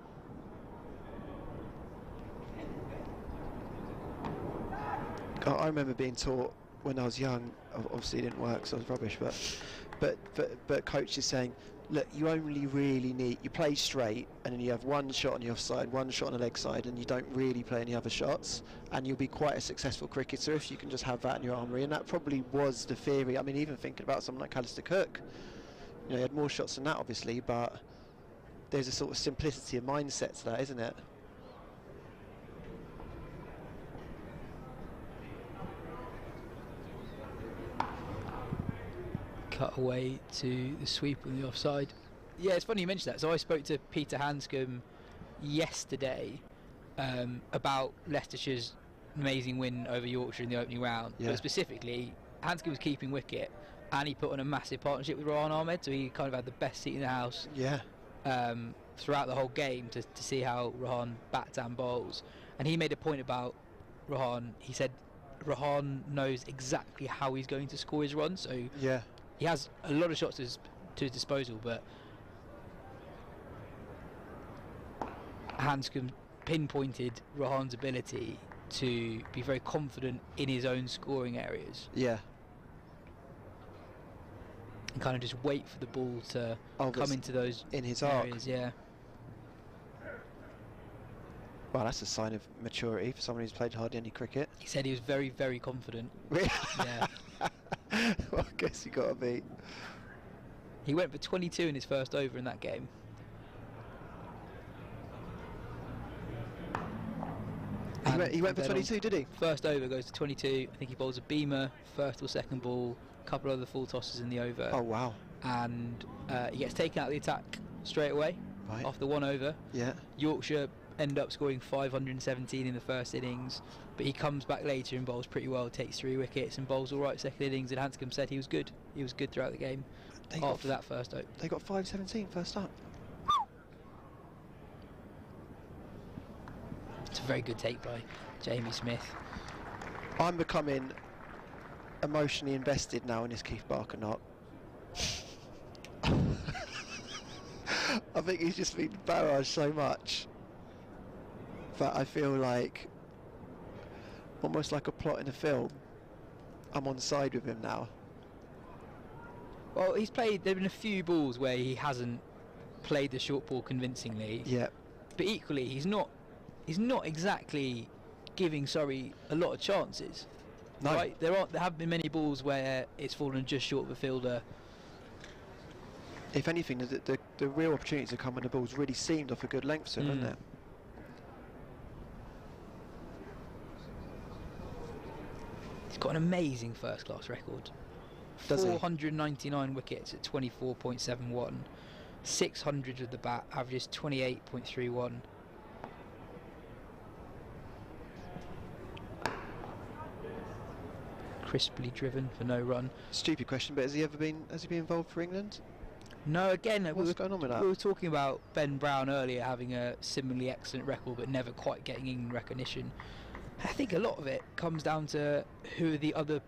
I remember being taught when I was young, obviously it didn't work, so I was rubbish, but coaches saying, look, you only really need, you play straight and then you have one shot on the offside, one shot on the leg side, and you don't really play any other shots, and you'll be quite a successful cricketer if you can just have that in your armoury. And that probably was the theory. I mean, even thinking about someone like Alistair Cook, you know, he had more shots than that obviously, but there's a sort of simplicity of mindset to that, isn't it? Cut away to the sweep on the offside. Yeah, it's funny you mentioned that. So I spoke to Peter Hanscom yesterday about Leicestershire's amazing win over Yorkshire in the opening round. But specifically, Hanscom was keeping wicket, and he put on a massive partnership with Rohan Ahmed, so he kind of had the best seat in the house. Yeah. Throughout the whole game to see how Rohan bats and bowls, and he made a point about Rohan. He said Rohan knows exactly how he's going to score his runs, so yeah, he has a lot of shots to his disposal, but Hanscom pinpointed Rohan's ability to be very confident in his own scoring areas. Yeah. And kind of just wait for the ball to come into those in his areas, arc. yeah. Well, that's a sign of maturity for someone who's played hardly any cricket. He said he was very, very confident. Yeah. Well, I guess you got to be. He went for 22 in his first over in that game. He went for 22, did he? First over goes to 22. I think he bowls a beamer, first or second ball, a couple of other full tosses in the over. Oh, wow. And he gets taken out of the attack straight away after one over. Yeah. Yorkshire end up scoring 517 in the first innings, but he comes back later and bowls pretty well, takes 3 wickets and bowls all right second innings, and Hanscom said he was good. He was good throughout the game after that first over. They got 517 first up. It's a very good take by Jamie Smith. I'm becoming emotionally invested now in this Keith Barker knock. I think he's just been barraged so much, but I feel like almost like a plot in a film. I'm on side with him now. Well, there've been a few balls where he hasn't played the short ball convincingly. Yeah. But equally, he's not exactly giving Surrey a lot of chances. No. Right? There haven't been many balls where it's fallen just short of a fielder. If anything, the real opportunities to come when the ball's really seemed off a good length to him, hasn't it? He's got an amazing first-class record. 499 wickets at 24.71. 600 of the bat, averages 28.31. Crisply driven for no run. Stupid question, but has he been involved for England? No, again, what's going on with that? We were talking about Ben Brown earlier having a similarly excellent record but never quite getting England recognition. I think a lot of it comes down to who are the other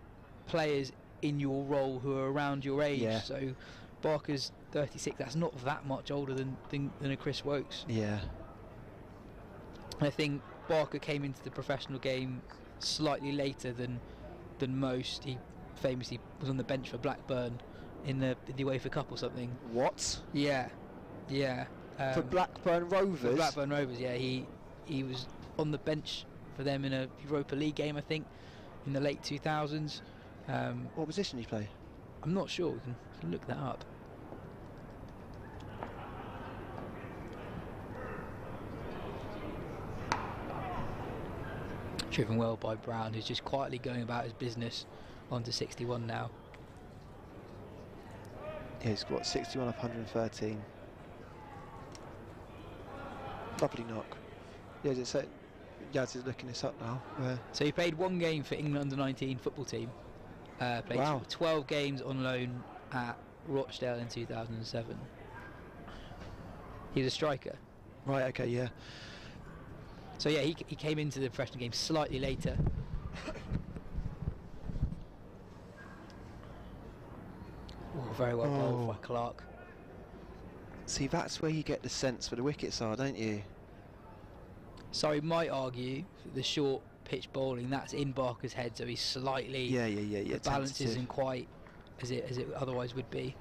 players in your role who are around your age. Yeah. So Barker's 36, that's not that much older than a Chris Foakes. Yeah. I think Barker came into the professional game slightly later than most. He famously was on the bench for Blackburn in the UEFA Cup or something. What? Yeah. For Blackburn Rovers? For Blackburn Rovers, yeah. He was on the bench for them in a Europa League game, I think, in the late 2000s. What position did he play? I'm not sure. We can look that up. Driven well by Brown, who's just quietly going about his business, on to 61 now. Yeah, he's got 61 off 113. Lovely knock. Yeah, Yas is looking this up now. So he played 1 game for England under-19 football team. Played 12 games on loan at Rochdale in 2007. He was a striker. Right, okay, yeah. So yeah, he came into the professional game slightly later. Very well bowled by Clark. See, that's where you get the sense for the wickets are, don't you? Sorry, might argue that the short pitch bowling, that's in Barker's head, so he's slightly the balance isn't quite as it otherwise would be.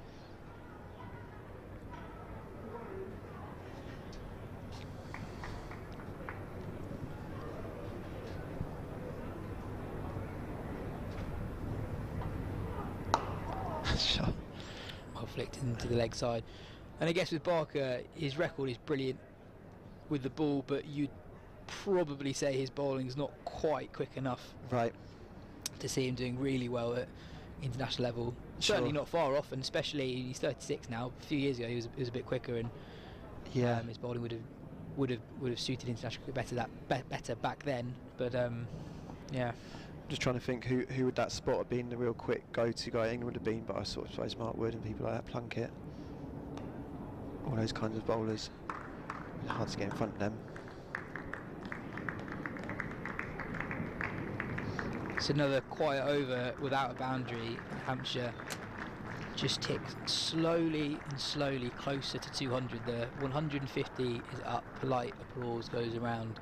Shot. Well flicked into the leg side. And I guess with Barker, his record is brilliant with the ball, but you'd probably say his bowling's not quite quick enough to see him doing really well at international level. Certainly not far off, and especially he's 36 now. A few years ago he was a bit quicker, and his bowling would have suited international cricket better back then. But yeah. Just trying to think who would that spot have been the real quick go-to guy England would have been, but I sort of suppose Mark Wood and people like that, Plunkett, all those kinds of bowlers. It's hard to get in front of them. It's another quiet over without a boundary. Hampshire just ticked slowly and slowly closer to 200. The 150 is up. Polite applause goes around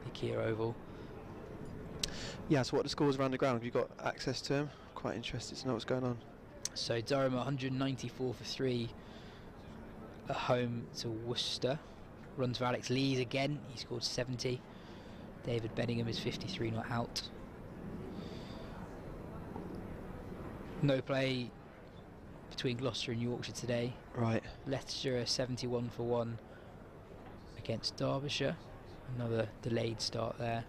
the Kia Oval. Yeah, so what are the scores around the ground? Have you got access to them? Quite interested to know what's going on. So Durham 194 for 3 at home to Worcester. Runs for Alex Lees again. He scored 70. David Benningham is 53 not out. No play between Gloucester and Yorkshire today. Right. Leicestershire 71 for 1 against Derbyshire. Another delayed start there.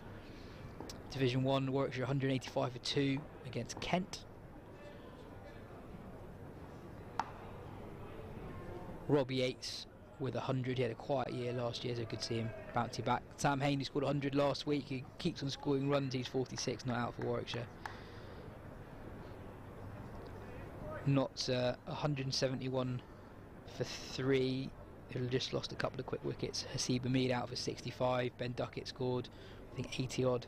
Division 1, Warwickshire 185 for 2 against Kent. Robbie Yates with 100. He had a quiet year last year, so good to see him bounce back. Sam Hayne, who scored 100 last week, he keeps on scoring runs. He's 46 not out for Warwickshire. Not 171 for 3. He'll just lost a couple of quick wickets. Hasib Hamid out for 65. Ben Duckett scored, I think, 80 odd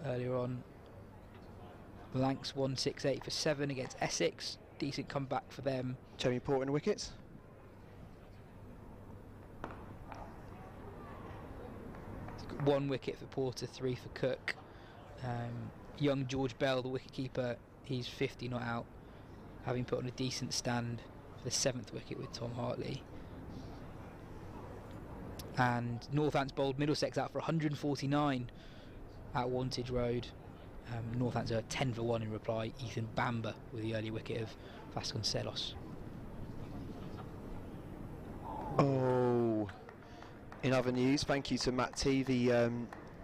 earlier on. Blanks 168 for 7 against Essex. Decent comeback for them. Jeremy Porter in the wickets. One wicket for Porter, 3 for Cook. Young George Bell, the wicketkeeper, he's 50 not out, having put on a decent stand for the 7th wicket with Tom Hartley. And Northants bowled Middlesex out for 149 at Wantage Road. Northants are 10 for 1 in reply. Ethan Bamber with the early wicket of Vasconcelos. Oh, in other news, thank you to Matt T, the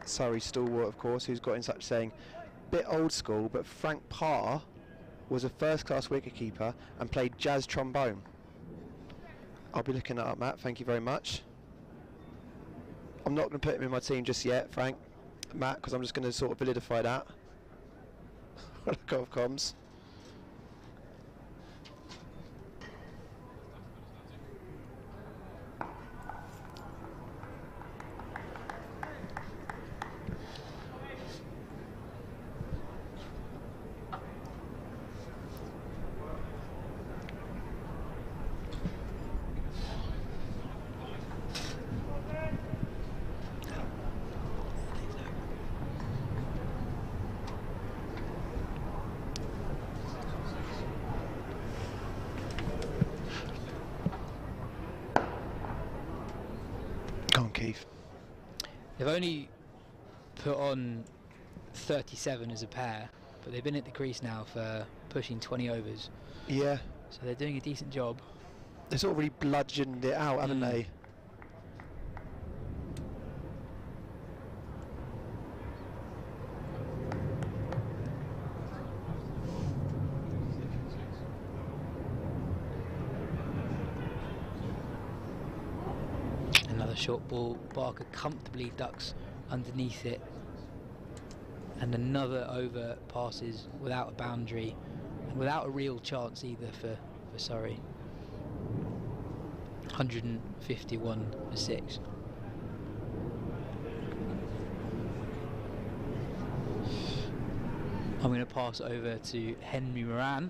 Surrey stalwart, of course, who's got in touch saying, bit old school, but Frank Parr was a first-class wicketkeeper and played jazz trombone. I'll be looking that up, Matt. Thank you very much. I'm not going to put him in my team just yet, Matt, because I'm just going to sort of validify that. Look off comms. They've only put on 37 as a pair, but they've been at the crease now for pushing 20 overs. Yeah. So they're doing a decent job. They've sort of really bludgeoned it out, haven't they? Short ball, Barker comfortably ducks underneath it, and another over passes without a boundary and without a real chance either for Surrey. 151 for 6. I'm going to pass over to Henry Moeran.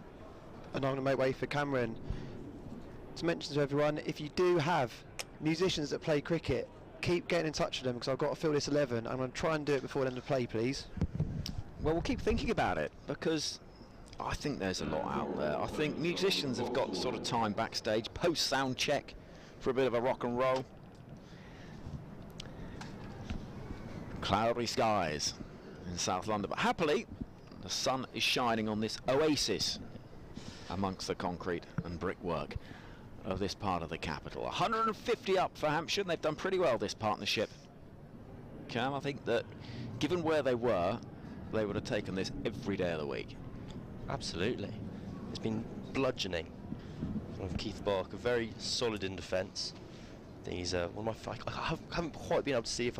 And I'm going to make way for Cameron. To mention to everyone, if you do have musicians that play cricket, keep getting in touch with them, because I've got to fill this 11. I'm going to try and do it before the end of play, please. Well, we'll keep thinking about it, because I think there's a lot out there. I think musicians have got sort of time backstage, post sound check for a bit of a rock and roll. Cloudy skies in South London, but happily the sun is shining on this oasis amongst the concrete and brickwork of this part of the capital. 150 up for Hampshire, and they've done pretty well, this partnership. Cam, I think that given where they were, they would have taken this every day of the week. Absolutely. It's been bludgeoning from Keith Barker, very solid in defence. I think he's one of my... I haven't quite been able to see if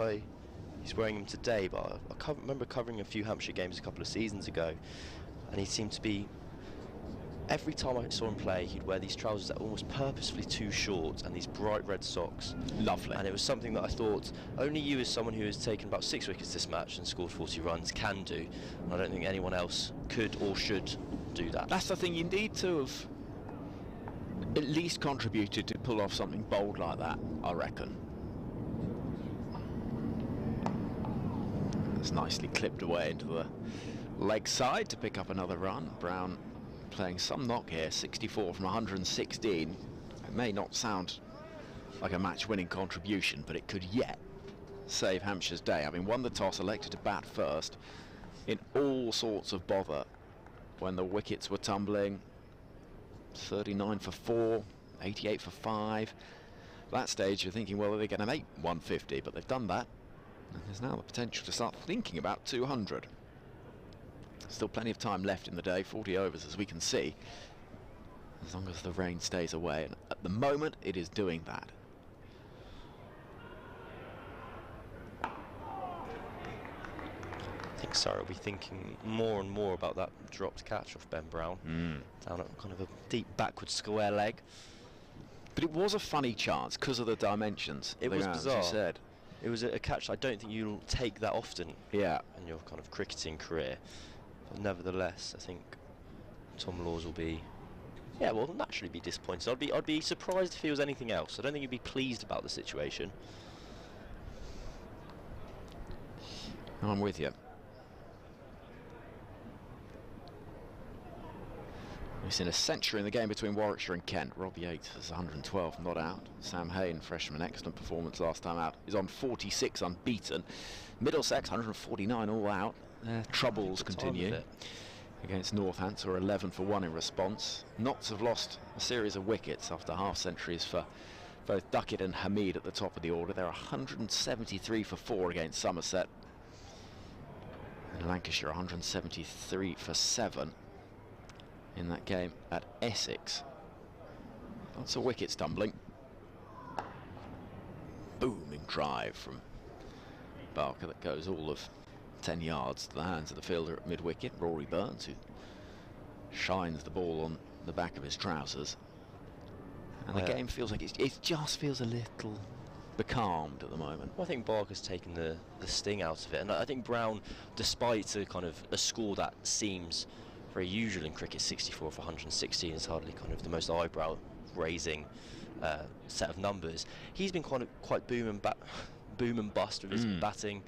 he's wearing them today, but I remember covering a few Hampshire games a couple of seasons ago, and he seemed to be, every time I saw him play, he'd wear these trousers that were almost purposefully too short and these bright red socks. Lovely. And it was something that I thought only you, as someone who has taken about 6 wickets this match and scored 40 runs, can do. And I don't think anyone else could or should do that. That's the thing, you need to have at least contributed to pull off something bold like that, I reckon. It's nicely clipped away into the leg side to pick up another run. Brown playing some knock here, 64 from 116. It may not sound like a match-winning contribution, but it could yet save Hampshire's day. Having won the toss, elected to bat first in all sorts of bother when the wickets were tumbling. 39 for 4, 88 for 5. At that stage you're thinking, well, are they going to make 150? But they've done that, and there's now the potential to start thinking about 200. Still plenty of time left in the day, 40 overs as we can see, as long as the rain stays away, and at the moment it is doing that. I think Surrey will be thinking more and more about that dropped catch off Ben Brown, down at kind of a deep backward square leg. But it was a funny chance because of the dimensions. It was bizarre. As you said. It was a catch I don't think you'll take that often in your kind of cricketing career. But nevertheless, I think Tom Laws will be, will naturally be disappointed. I'd be surprised if he was anything else. I don't think he'd be pleased about the situation. I'm with you. We've seen a century in the game between Warwickshire and Kent. Robbie Yates is 112 not out. Sam Hayne, freshman, excellent performance last time out, is on 46 unbeaten. Middlesex 149 all out. Their troubles continue against Northants, who are 11 for 1 in response. Notts have lost a series of wickets after half centuries for both Duckett and Hamid at the top of the order. They're 173 for 4 against Somerset. And Lancashire 173 for 7 in that game at Essex. Lots of wickets tumbling. Booming drive from Barker that goes all of 10 yards to the hands of the fielder at mid-wicket, Rory Burns, who shines the ball on the back of his trousers. And the game feels like it just feels a little becalmed at the moment. Well, I think Barker's taken the sting out of it, and I think Brown, despite a score that seems very usual in cricket, 64 for 116 is hardly kind of the most eyebrow-raising set of numbers. He's been quite boom and bust with his batting,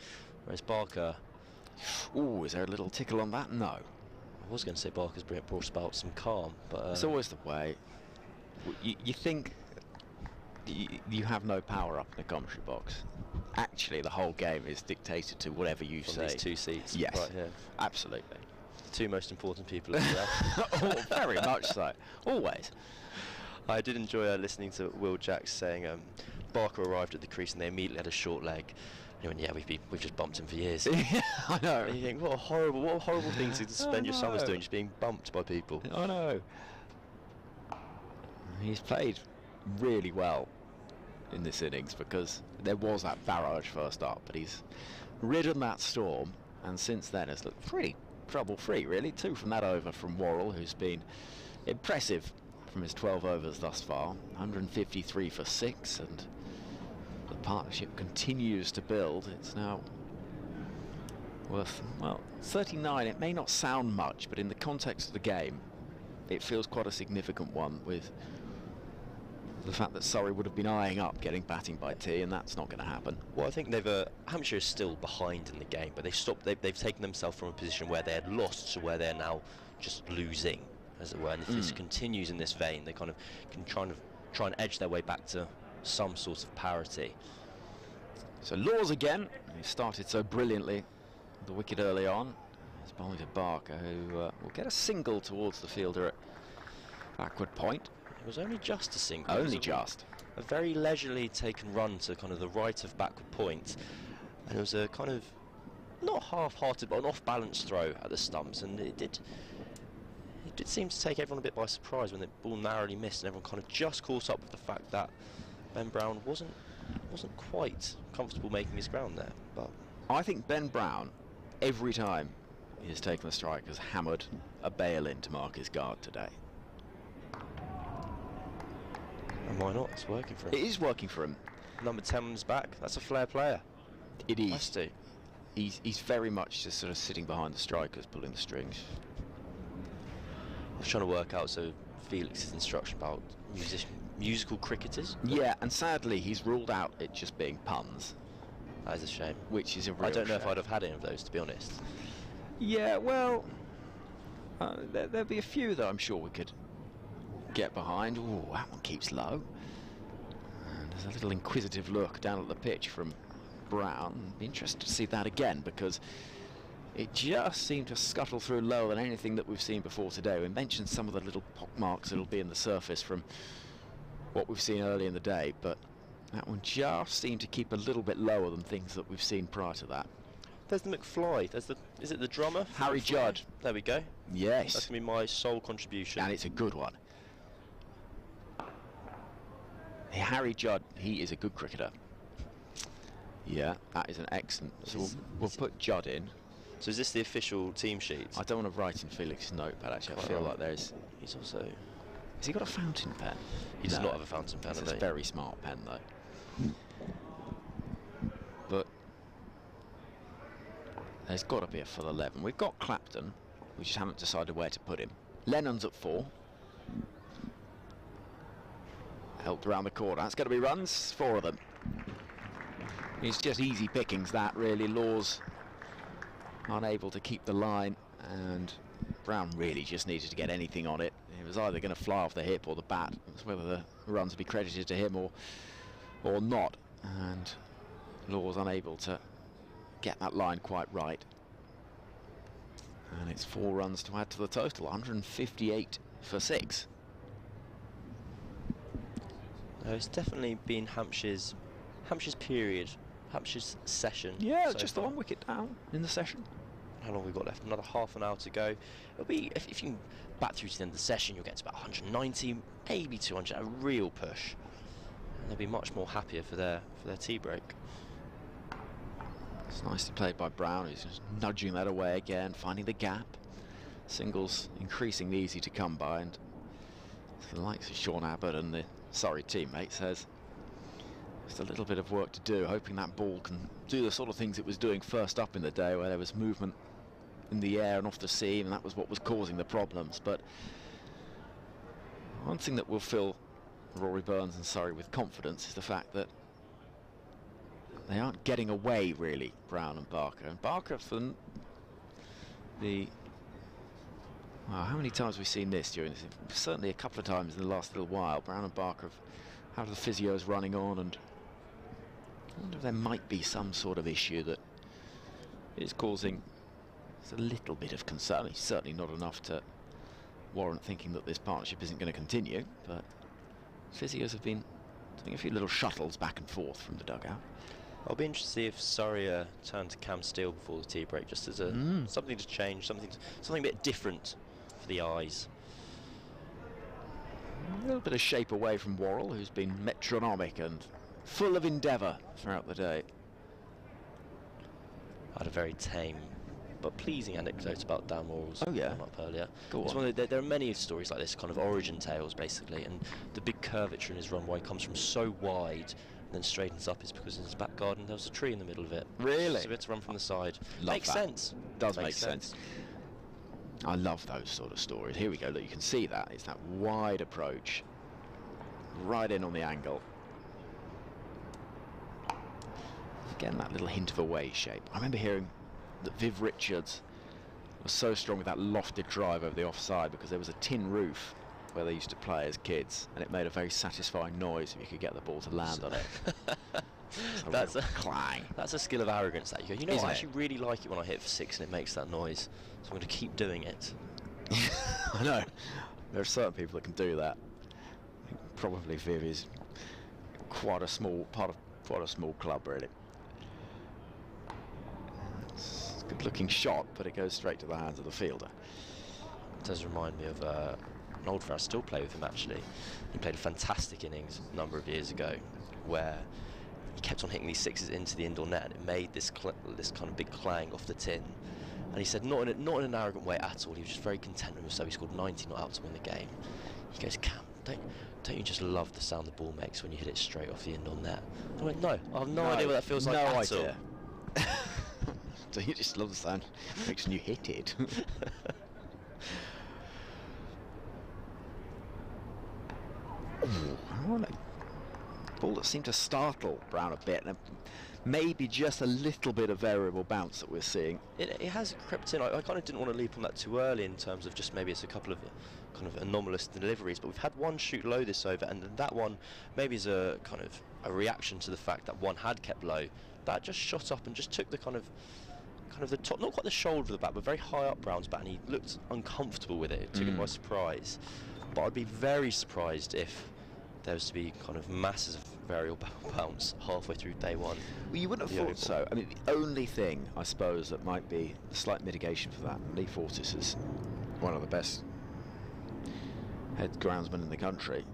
whereas Barker. Oh, is there a little tickle on that? No. I was going to say Barker's brought about some calm, but it's always the way. You think you have no power up in the commentary box. Actually, the whole game is dictated to whatever you from say. These two seats. Yes, right here. Absolutely. The two most important people in there. Oh, very much so. Always. I did enjoy listening to Will Jacks saying Barker arrived at the crease and they immediately had a short leg. And he went, we've just bumped him for years. Yeah, I know. And you think, what a horrible thing to spend your summers doing, just being bumped by people. I know. He's played really well in this innings because there was that barrage first up, but he's ridden that storm, and since then has looked pretty trouble-free, really. 2 from that over from Worrell, who's been impressive from his 12 overs thus far. 153 for 6, and the partnership continues to build. It's now worth, well, 39. It may not sound much, but in the context of the game, it feels quite a significant one, with the fact that Surrey would have been eyeing up getting batting by T, and that's not going to happen. Well, I think Hampshire is still behind in the game, but they've taken themselves from a position where they had lost to where they're now just losing, as it were. And if this continues in this vein, they kind of can try and edge their way back to some sort of parity. So Laws again, who started so brilliantly the wicket early on. He's bowling to Barker, who will get a single towards the fielder at backward point. It was only just a single. Only just. A very leisurely taken run to kind of the right of backward point, and it was a kind of not half-hearted but an off-balance throw at the stumps, and it did seem to take everyone a bit by surprise when the ball narrowly missed, and everyone kind of just caught up with the fact that Ben Brown wasn't quite comfortable making his ground there. But I think Ben Brown, every time he has taken a strike, has hammered a bail-in to mark his guard today. And why not? It's working for him. It is working for him. Number 10's back. That's a flair player. It is. Has to. He's very much just sort of sitting behind the strikers, pulling the strings. I was trying to work out Felix's instruction about musical cricketers. Yeah, and sadly he's ruled out it just being puns. That is a shame. Which is a real I don't know shame. if I'd have had any of those, to be honest. Yeah, well, there'll be a few that I'm sure we could get behind. Oh, that one keeps low. And there's a little inquisitive look down at the pitch from Brown. Be interested to see that again, because it just seemed to scuttle through lower than anything that we've seen before today. We mentioned some of the little pockmarks that'll be in the surface from what we've seen early in the day, but that one just seemed to keep a little bit lower than things that we've seen prior to that. There's the McFly. Is it the drummer? Harry Judd. There we go. Yes. That's going to be my sole contribution. And it's a good one. Harry Judd, he is a good cricketer. Yeah, that is an excellent. So we'll put Judd in. So is this the official team sheet? I don't want to write in Felix's notepad, actually. I feel like there's... He's also... Has he got a fountain pen? He does not have a fountain pen, It's a very smart pen, though. But there's got to be a full 11. We've got Clapton. We just haven't decided where to put him. Lennon's at 4. Helped around the corner. That's going to be runs, 4 of them. It's just easy pickings, that, really. Law's unable to keep the line, and Brown really just needed to get anything on it. It was either going to fly off the hip or the bat. It was whether the runs would be credited to him or not, and Law was unable to get that line quite right. And it's 4 runs to add to the total, 158 for 6. No, it's definitely been Hampshire's period, Hampshire's session. Yeah, so just far. the 1 wicket down in the session. How long have we got left? Another half an hour to go. It'll be, if you can back through to the end of the session, you'll get to about 190, maybe 200, a real push. And they'll be much more happier for their tea break. It's nicely played by Brown, who's just nudging that away again, finding the gap. Singles increasingly easy to come by, and the likes of Sean Abbott and the Surrey teammates has just a little bit of work to do, hoping that ball can do the sort of things it was doing first up in the day, where there was movement in the air and off the seam, and that was what was causing the problems. But one thing that will fill Rory Burns and Surrey with confidence is the fact that they aren't getting away, really, Brown and Barker. And Barker, for the... Wow, how many times have we seen this during this? Certainly a couple of times in the last little while. Brown and Barker have the physios running on, and I wonder if there might be some sort of issue that is causing a little bit of concern. It's certainly not enough to warrant thinking that this partnership isn't going to continue, but physios have been doing a few little shuttles back and forth from the dugout. I'll be interested to see if Surrey turn to Cam Steele before the tea break, just as a something to change, something a bit different for the eyes. A little bit of shape away from Worrell, who's been metronomic and full of endeavour throughout the day. I had a very tame but pleasing anecdote about Dan Worrell's up earlier. Go on. One of there are many stories like this, kind of origin tales basically, and the big curvature in his run, why he comes from so wide and then straightens up, is because in his back garden there was a tree in the middle of it. Really? So he had to run from the side. Makes sense. Does make sense. I love those sort of stories. Here we go, look, you can see that. It's that wide approach, right in on the angle. Again, that little hint of away shape. I remember hearing that Viv Richards was so strong with that lofted drive over the offside because there was a tin roof where they used to play as kids, and it made a very satisfying noise if you could get the ball to land on it. That's a clang. That's a skill of arrogance. That you go, Isn't I it? actually really like it when I hit for 6 and it makes that noise, so I'm going to keep doing it. I know. There are certain people that can do that. I think probably Viv is quite a small part of quite a small club, really. It's a good-looking shot, but it goes straight to the hands of the fielder. It does remind me of an old friend. I still play with him, actually. He played a fantastic innings a number of years ago, where he kept on hitting these sixes into the indoor net, and it made this kind of big clang off the tin. And he said, not in an arrogant way at all, he was just very content with himself. He scored 90 not out to win the game. He goes, Cam, don't you just love the sound the ball makes when you hit it straight off the indoor net? I went, no, I have no idea what that feels like at all. So you just love the sound it makes when you hit it. Ball that seemed to startle Brown a bit, and maybe just a little bit of variable bounce that we're seeing. It has crept in. I kind of didn't want to leap on that too early in terms of just maybe it's a couple of kind of anomalous deliveries, but we've had one shoot low this over, and that one maybe is a kind of a reaction to the fact that one had kept low. That just shot up and just took the kind of the top, not quite the shoulder of the bat, but very high up Brown's bat, and he looked uncomfortable with it. It took him by surprise. But I'd be very surprised if there was to be kind of masses of variable bounce halfway through day one. Well, you wouldn't have thought so. I mean, the only thing, I suppose, that might be a slight mitigation for that, Lee Fortis is one of the best head groundsmen in the country,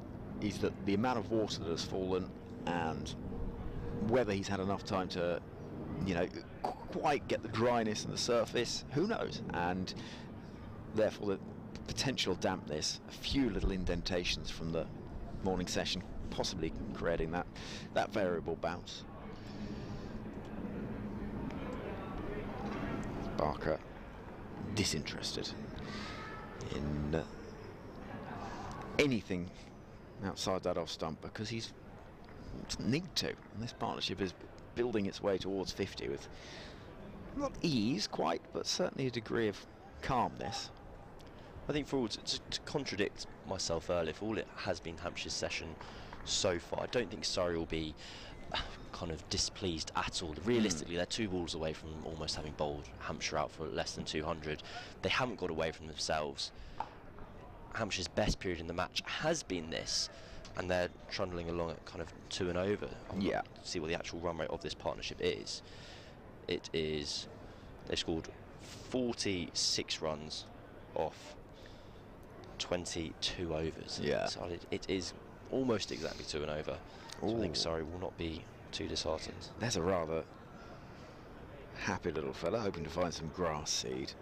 is that the amount of water that has fallen and whether he's had enough time to, you know, quite get the dryness and the surface, who knows? And therefore the potential dampness, a few little indentations from the morning session, possibly creating that variable bounce. Barker disinterested in anything outside that off stump because he doesn't need to. And this partnership is building its way towards 50 with not ease quite, but certainly a degree of calmness. I think for all to contradict myself earlier, for all it has been Hampshire's session so far, I don't think Surrey will be kind of displeased at all. Realistically, they're 2 balls away from almost having bowled Hampshire out for less than 200. They haven't got away from themselves. Hampshire's best period in the match has been this, and they're trundling along at kind of 2 and over. To see what the actual run rate of this partnership is. It is, they scored 46 runs off 22 overs. So it is almost exactly 2 and over. So I think Surrey will not be too disheartened. There's a rather happy little fella hoping to find some grass seed.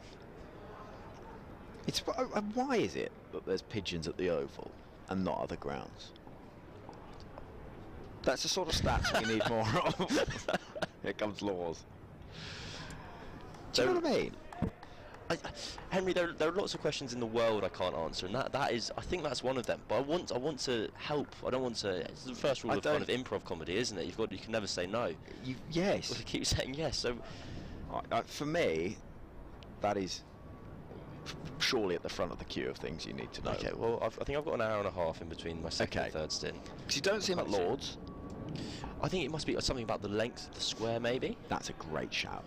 Why is it that there's pigeons at the Oval and not other grounds? That's the sort of stats we need more of. Here comes Laws. Do you know what I mean? Henry, there are lots of questions in the world I can't answer, and that is, I think that's one of them. But I want to help. I don't want to. It's the first rule of kind of improv comedy, isn't it? You can never say no. Yes. You've got to keep saying yes. So, for me, that is surely at the front of the queue of things you need to know. Okay. Well, I think I've got an hour and a half in between my second and third stint. Because you don't see him at Lords. I think it must be something about the length of the square, maybe. That's a great shout.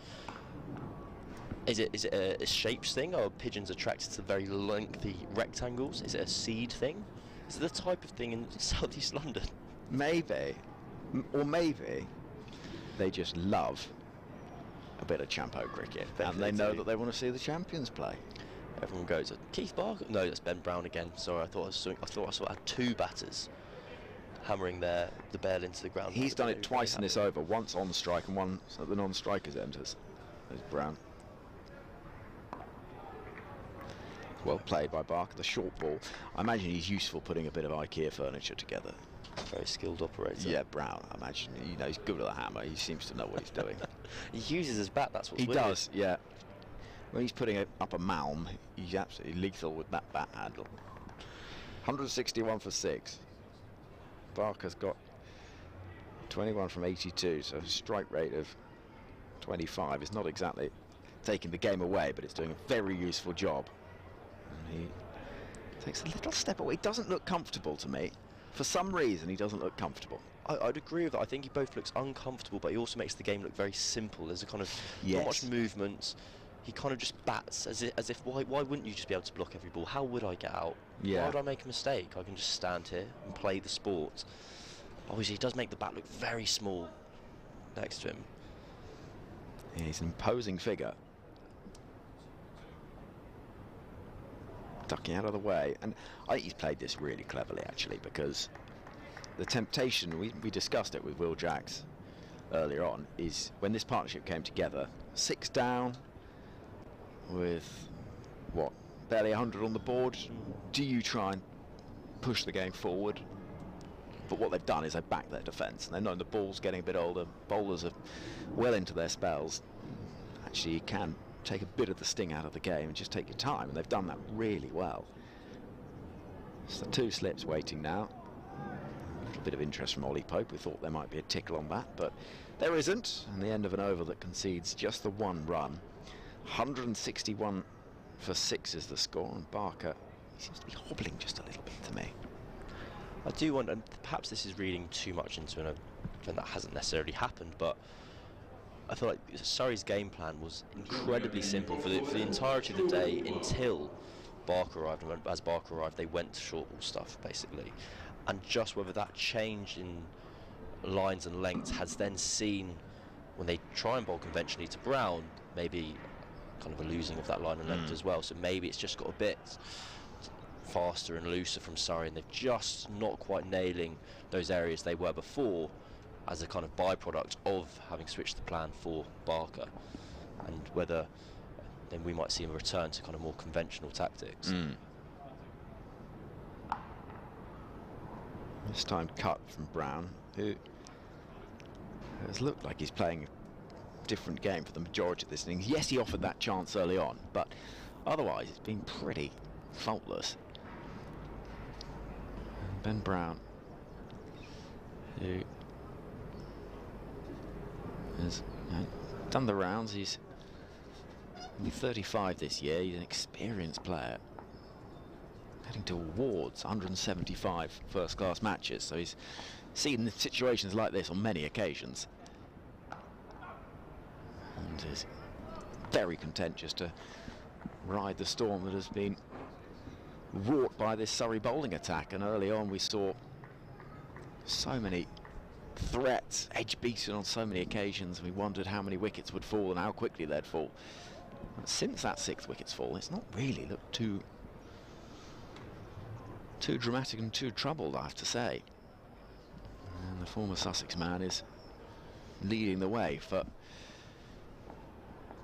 Is it a shapes thing, or are pigeons attracted to very lengthy rectangles? Is it a seed thing? Is it the type of thing in South East London? Maybe. Or maybe they just love a bit of champo cricket, and they know that they want to see the champions play. Everyone goes, Keith Barker? No, that's Ben Brown again. Sorry, I thought I saw 2 batters hammering the ball into the ground. He's done it twice in this over, once on strike and once at the non-strikers end. There's Brown. Well played by Barker, the short ball. I imagine he's useful putting a bit of IKEA furniture together. Very skilled operator. Yeah, Brown, I imagine. You know, he's good with a hammer. He seems to know what he's doing. He uses his bat, that's what's He weird. does, yeah. When he's putting up a malm, he's absolutely lethal with that bat handle. 161 for 6. Barker's got 21 from 82, so a strike rate of 25. It's not exactly taking the game away, but it's doing a very useful job. And he takes a little step away. He doesn't look comfortable to me. For some reason, he doesn't look comfortable. I'd agree with that. I think he both looks uncomfortable, but he also makes the game look very simple. There's a kind of not much movement. He kind of just bats as if why wouldn't you just be able to block every ball? How would I get out? Yeah. Why would I make a mistake? I can just stand here and play the sport. Obviously, he does make the bat look very small next to him. Yeah, he's an imposing figure. Ducking out of the way, and I think he's played this really cleverly actually, because the temptation, we discussed it with Will Jacks earlier on is when this partnership came together, 6 down with what, barely 100 on the board. Do you try and push the game forward? But what they've done is they've backed their defence, and they've known the ball's getting a bit older, bowlers are well into their spells. Actually, you can take a bit of the sting out of the game and just take your time, and they've done that really well. So 2 slips waiting now. A little bit of interest from Ollie Pope. We thought there might be a tickle on that, but there isn't. And the end of an over that concedes just the 1 run. 161 for 6 is the score, and Barker, he seems to be hobbling just a little bit to me. I do wonder, and perhaps this is reading too much into an event that hasn't necessarily happened, but I feel like Surrey's game plan was incredibly simple for the entirety of the day until Barker arrived. And as Barker arrived, they went to short ball stuff, basically. And just whether that change in lines and lengths has then seen, when they try and bowl conventionally to Brown, maybe kind of a losing of that line and length as well. So maybe it's just got a bit faster and looser from Surrey, and they're just not quite nailing those areas they were before as a kind of byproduct of having switched the plan for Barker, and whether then we might see a return to kind of more conventional tactics. This time cut from Brown, who has looked like he's playing a different game for the majority of this innings. Yes, he offered that chance early on, but otherwise it's been pretty faultless. Ben Brown, who has done the rounds. He's only 35 this year. He's an experienced player, heading towards 175 first-class matches, so he's seen situations like this on many occasions, and is very content just to ride the storm that has been wrought by this Surrey bowling attack. And early on we saw so many threats, edge beaten on so many occasions. We wondered how many wickets would fall and how quickly they'd fall. But since that 6th wicket's fall, it's not really looked too dramatic and too troubled, I have to say. And the former Sussex man is leading the way for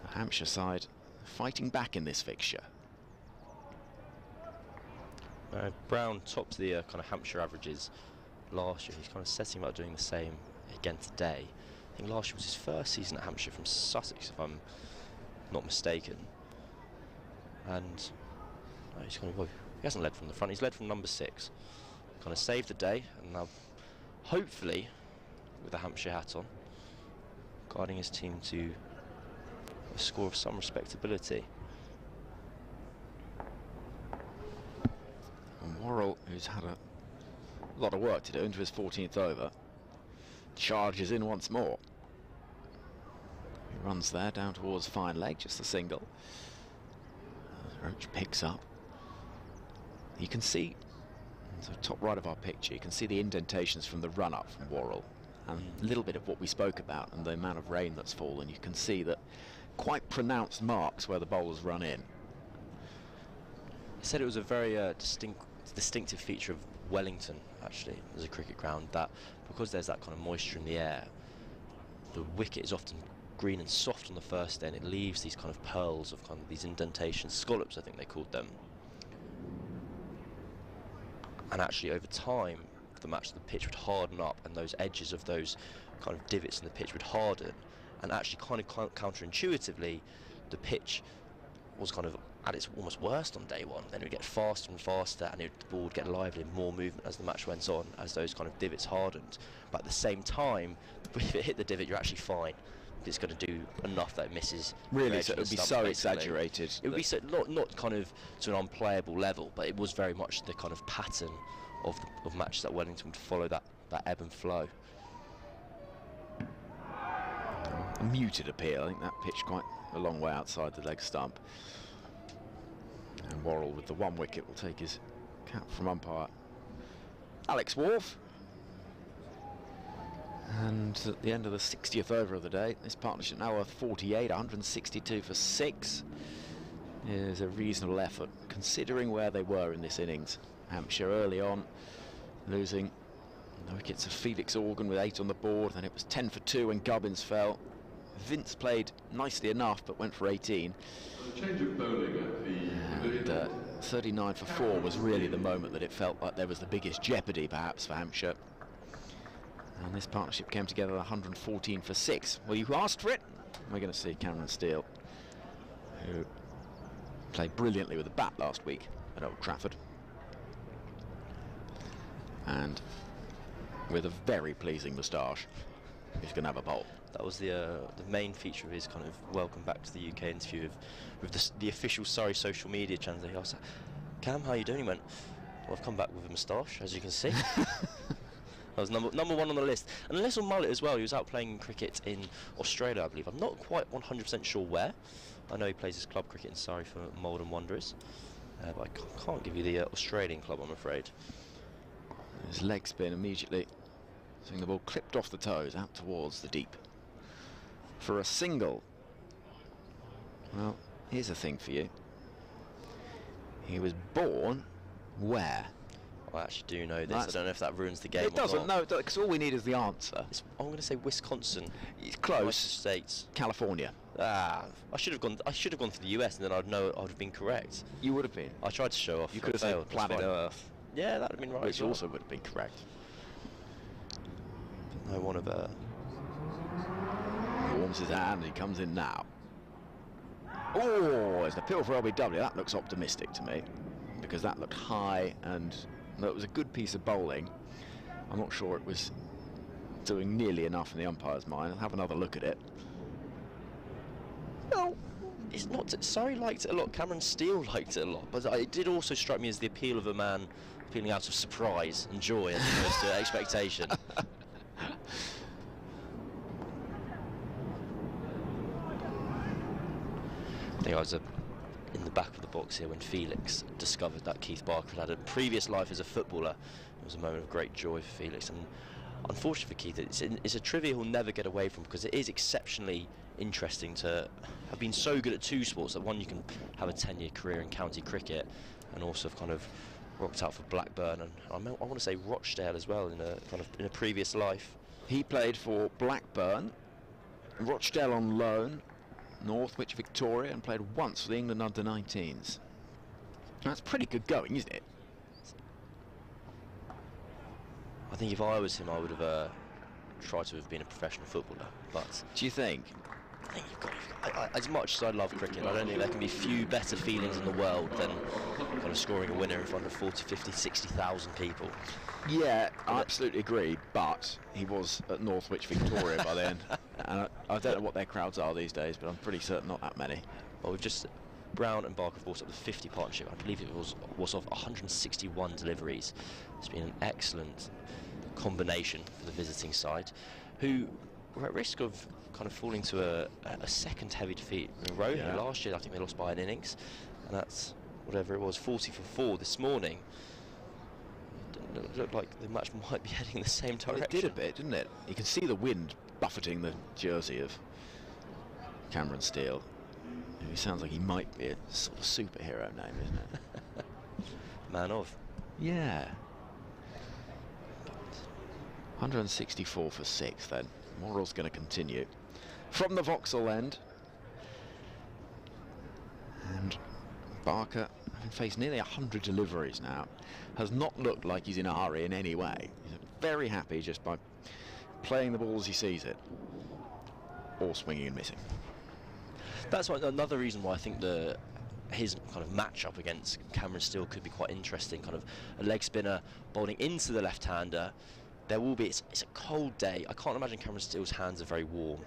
the Hampshire side, fighting back in this fixture. Brown topped the kind of Hampshire averages last year. He's kind of setting about doing the same again today. I think last year was his first season at Hampshire from Sussex, if I'm not mistaken. And he's kind of, well, he hasn't led from the front, he's led from number 6. Kind of saved the day, and now hopefully with the Hampshire hat on, guiding his team to a score of some respectability. And Worrell, who's had a lot of work to do into his 14th over, charges in once more. He runs there down towards fine leg, just a single. Roach picks up. You can see, so top right of our picture, you can see the indentations from the run-up from Worrell, and a little bit of what we spoke about and the amount of rain that's fallen. You can see that quite pronounced marks where the bowlers run in. He said it was a very distinctive feature of Wellington, actually, as a cricket ground, that because there's that kind of moisture in the air, the wicket is often green and soft on the first day, and it leaves these kind of pearls of kind of these indentations, scallops I think they called them. And actually over time of the match, the pitch would harden up, and those edges of those kind of divots in the pitch would harden, and actually kind of counterintuitively the pitch was kind of at its almost worst on day one. Then it would get faster and faster, and the ball would get lively, more movement as the match went on, as those kind of divots hardened. But at the same time, if it hit the divot, you're actually fine. It's going to do enough that it misses. Really, so it would be so exaggerated. It would be so not kind of to an unplayable level, but it was very much the kind of pattern of matches that Wellington would follow, that ebb and flow. A muted appeal. I think that pitched quite a long way outside the leg stump. And Worrell, with the 1 wicket, will take his cap from umpire Alex Wharf. And at the end of the 60th over of the day, this partnership now worth 48, 162 for 6 is a reasonable effort, considering where they were in this innings. Hampshire early on, losing The wickets of Felix Organ with 8 on the board, then it was 10 for 2 when Gubbins fell. Vince played nicely enough but went for 18. Change of bowling at the 39 for 4 was really the moment that it felt like there was the biggest jeopardy perhaps for Hampshire. And this partnership came together 114 for 6. Well, you asked for it. We're going to see Cameron Steele, who played brilliantly with the bat last week at Old Trafford. And with a very pleasing moustache, he's going to have a bowl. That was the main feature of his kind of welcome back to the UK interview with the official Surrey social media channel. He asked, "Cam, how are you doing?" He went, "Well, I've come back with a moustache, as you can see." That was number one on the list. And a little mullet as well. He was out playing cricket in Australia, I believe. I'm not quite 100% sure where. I know he plays his club cricket in Surrey for Moeran Wanderers. But I can't give you the Australian club, I'm afraid. His leg spin immediately, seeing the ball clipped off the toes out towards the deep. For a single. Well, here's a thing for you. He was born where? I actually do know this. I don't know if that ruins the game. It doesn't, no, because all we need is the answer. I'm going to say Wisconsin. It's close. United States. California. I should have gone for the US, and then I'd have been correct. You would have been. I tried to show off. You could have said planet Earth. Yeah, that would have been right. Which also would have been correct. No, one of warms his hand. He comes in now. Oh, it's an appeal for LBW. That looks optimistic to me, because that looked high and that was a good piece of bowling. I'm not sure it was doing nearly enough in the umpire's mind. I'll have another look at it. No, it's not. Surrey liked it a lot. Cameron Steele liked it a lot, but it did also strike me as the appeal of a man appealing out of surprise and joy as opposed to expectation. I think I was in the back of the box here when Felix discovered that Keith Barker had a previous life as a footballer. It was a moment of great joy for Felix, and unfortunately for Keith, it's a trivia he'll never get away from, because it is exceptionally interesting to have been so good at two sports. That one, you can have a 10-year career in county cricket, and also have kind of rocked out for Blackburn, and I want to say Rochdale as well in a previous life. He played for Blackburn, Rochdale on loan, Northwich, Victoria, and played once for the England under-19s. That's pretty good going, isn't it? I think if I was him, I would have tried to have been a professional footballer. But do you think? I think you've got as much as I love cricket, I don't think there can be few better feelings in the world than kind of scoring a winner in front of 40, 50, 60,000 people. Yeah, I absolutely agree, but he was at Northwich, Victoria by then. And I don't know what their crowds are these days, but I'm pretty certain not that many. Well, we've just Brown and Barker have brought up the 50 partnership. I believe it was of 161 deliveries. It's been an excellent combination for the visiting side, who were at risk of kind of falling to a second heavy defeat in a row. Yeah. Last year, I think they lost by an innings, and that's whatever it was, 40 for 4 this morning. It looked like the match might be heading in the same direction. It did a bit, didn't it? You can see the wind buffeting the jersey of Cameron Steele. He sounds like he might be a sort of superhero name, isn't it? Man of. Yeah. 164 for 6 then. Morrell's going to continue. From the Vauxhall end. And Barker, having faced nearly 100 deliveries now, has not looked like he's in a hurry in any way. He's very happy just by playing the ball as he sees it, or swinging and missing. That's another reason why I think his kind of match-up against Cameron Steele could be quite interesting. Kind of a leg spinner bowling into the left-hander. There will be, it's a cold day. I can't imagine Cameron Steele's hands are very warm.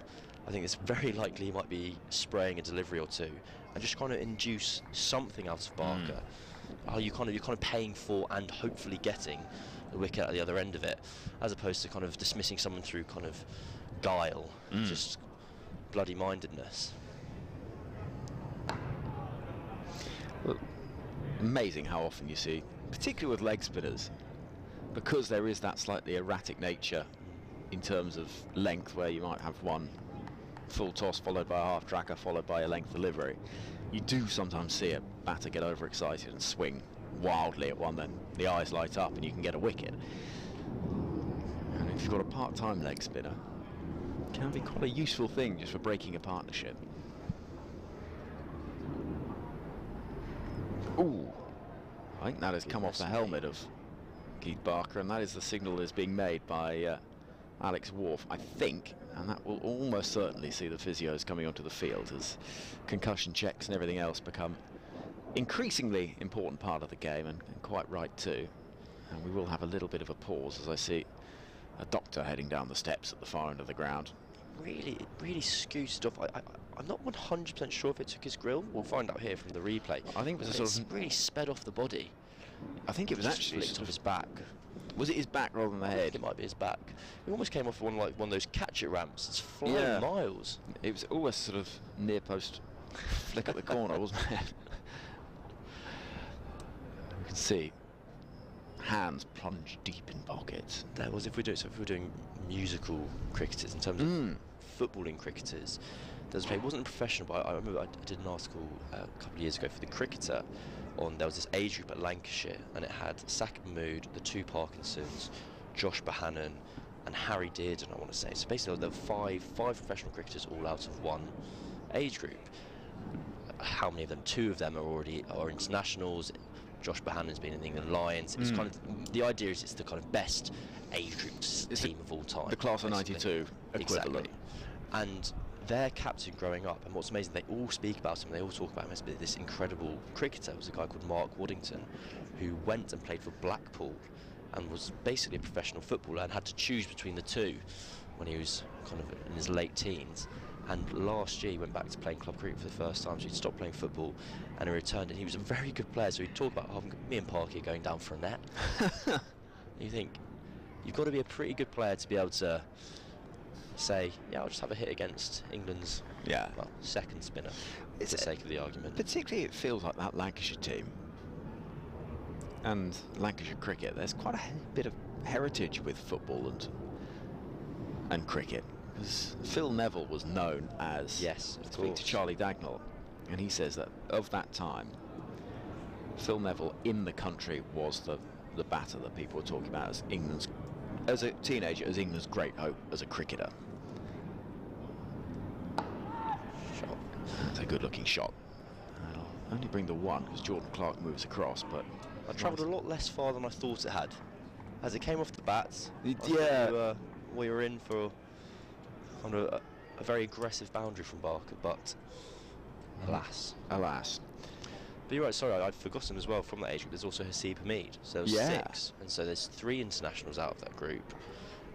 I think it's very likely he might be spraying a delivery or two and just kind of induce something out of Barker. You're kind of paying for and hopefully getting the wicket at the other end of it, as opposed to kind of dismissing someone through kind of guile, just bloody mindedness. Well, amazing how often you see, particularly with leg spinners, because there is that slightly erratic nature in terms of length, where you might have one full toss followed by a half tracker followed by a length delivery. You do sometimes see a batter get overexcited and swing wildly at one, then the eyes light up and you can get a wicket. if you've got a part-time leg spinner, it can be quite a useful thing just for breaking a partnership. Ooh, I think that has come off the helmet of Keith Barker, and that is the signal that is being made by Alex Wharf, I think, and that will almost certainly see the physios coming onto the field as concussion checks and everything else become increasingly important part of the game, and quite right too. And we will have a little bit of a pause as I see a doctor heading down the steps at the far end of the ground. Really scooted off. I'm not 100% sure if it took his grill. We'll find out here from the replay. I think it was a sort of really sped off the body. I think it was actually flicked off his back. Was it his back rather than the head? I think it might be his back. It almost came off one of those catch-it ramps. It's flying miles. It was always sort of near post flick at the corner, wasn't it? You can see hands plunged deep in pockets. There was, if we're doing musical cricketers in terms of footballing cricketers, there's a play. It wasn't a professional, but I remember I did an article a couple of years ago for the Cricketer on, there was this age group at Lancashire, and it had Sakib Mahmood, the two Parkinsons, Josh Bohannon, and Harry Dearden, I want to say. So basically there were five professional cricketers all out of one age group. How many of them? Two of them are internationals. Josh Bohannon's been in the England Lions. It's kind of, the idea is it's the kind of best age group team of all time. The class of '92 equivalent. Exactly. And their captain growing up, and what's amazing, they all speak about him, they all talk about him as this incredible cricketer. It was a guy called Mark Waddington, who went and played for Blackpool and was basically a professional footballer and had to choose between the two when he was kind of in his late teens. And last year he went back to playing club cricket for the first time, so he'd stopped playing football and he returned, and he was a very good player. So he'd talk about, me and Parky are going down for a net. You think, you've got to be a pretty good player to be able to say, yeah, I'll just have a hit against England's second spinner, for the sake of the argument. Particularly it feels like that Lancashire team and Lancashire cricket, there's quite a bit of heritage with football and cricket. Because Phil Neville was known as, speak to Charlie Dagnall, and he says that of that time, Phil Neville in the country was the batter that people were talking about as England's, as a teenager, as England's great hope as a cricketer. Shot. That's a good-looking shot. I'll only bring the one because Jordan Clark moves across, but I travelled a lot less far than I thought it had. As it came off the bats, we were in for kind of a very aggressive boundary from Barker, but alas. But you're right, sorry, I'd forgotten as well from that age group, there's also Haseeb Hameed, so there's 6, and so there's 3 internationals out of that group.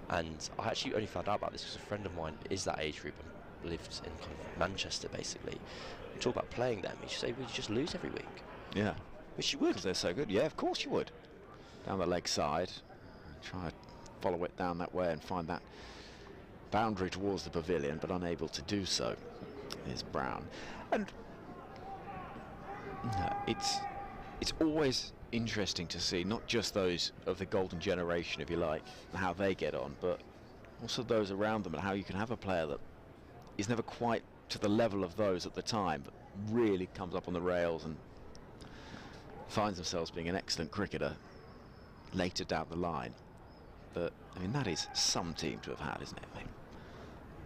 And I actually only found out about this because a friend of mine is that age group and lived in kind of Manchester, basically. We talk about playing them, you say, well, you just lose every week. Yeah. Which you would. Because they're so good. Yeah, of course you would. Down the leg side, try to follow it down that way and find that boundary towards the pavilion, but unable to do so is Brown. And it's always interesting to see not just those of the golden generation, if you like, and how they get on, but also those around them, and how you can have a player that is never quite to the level of those at the time, but really comes up on the rails and finds themselves being an excellent cricketer later down the line. But I mean, that is some team to have had, isn't it? I mean,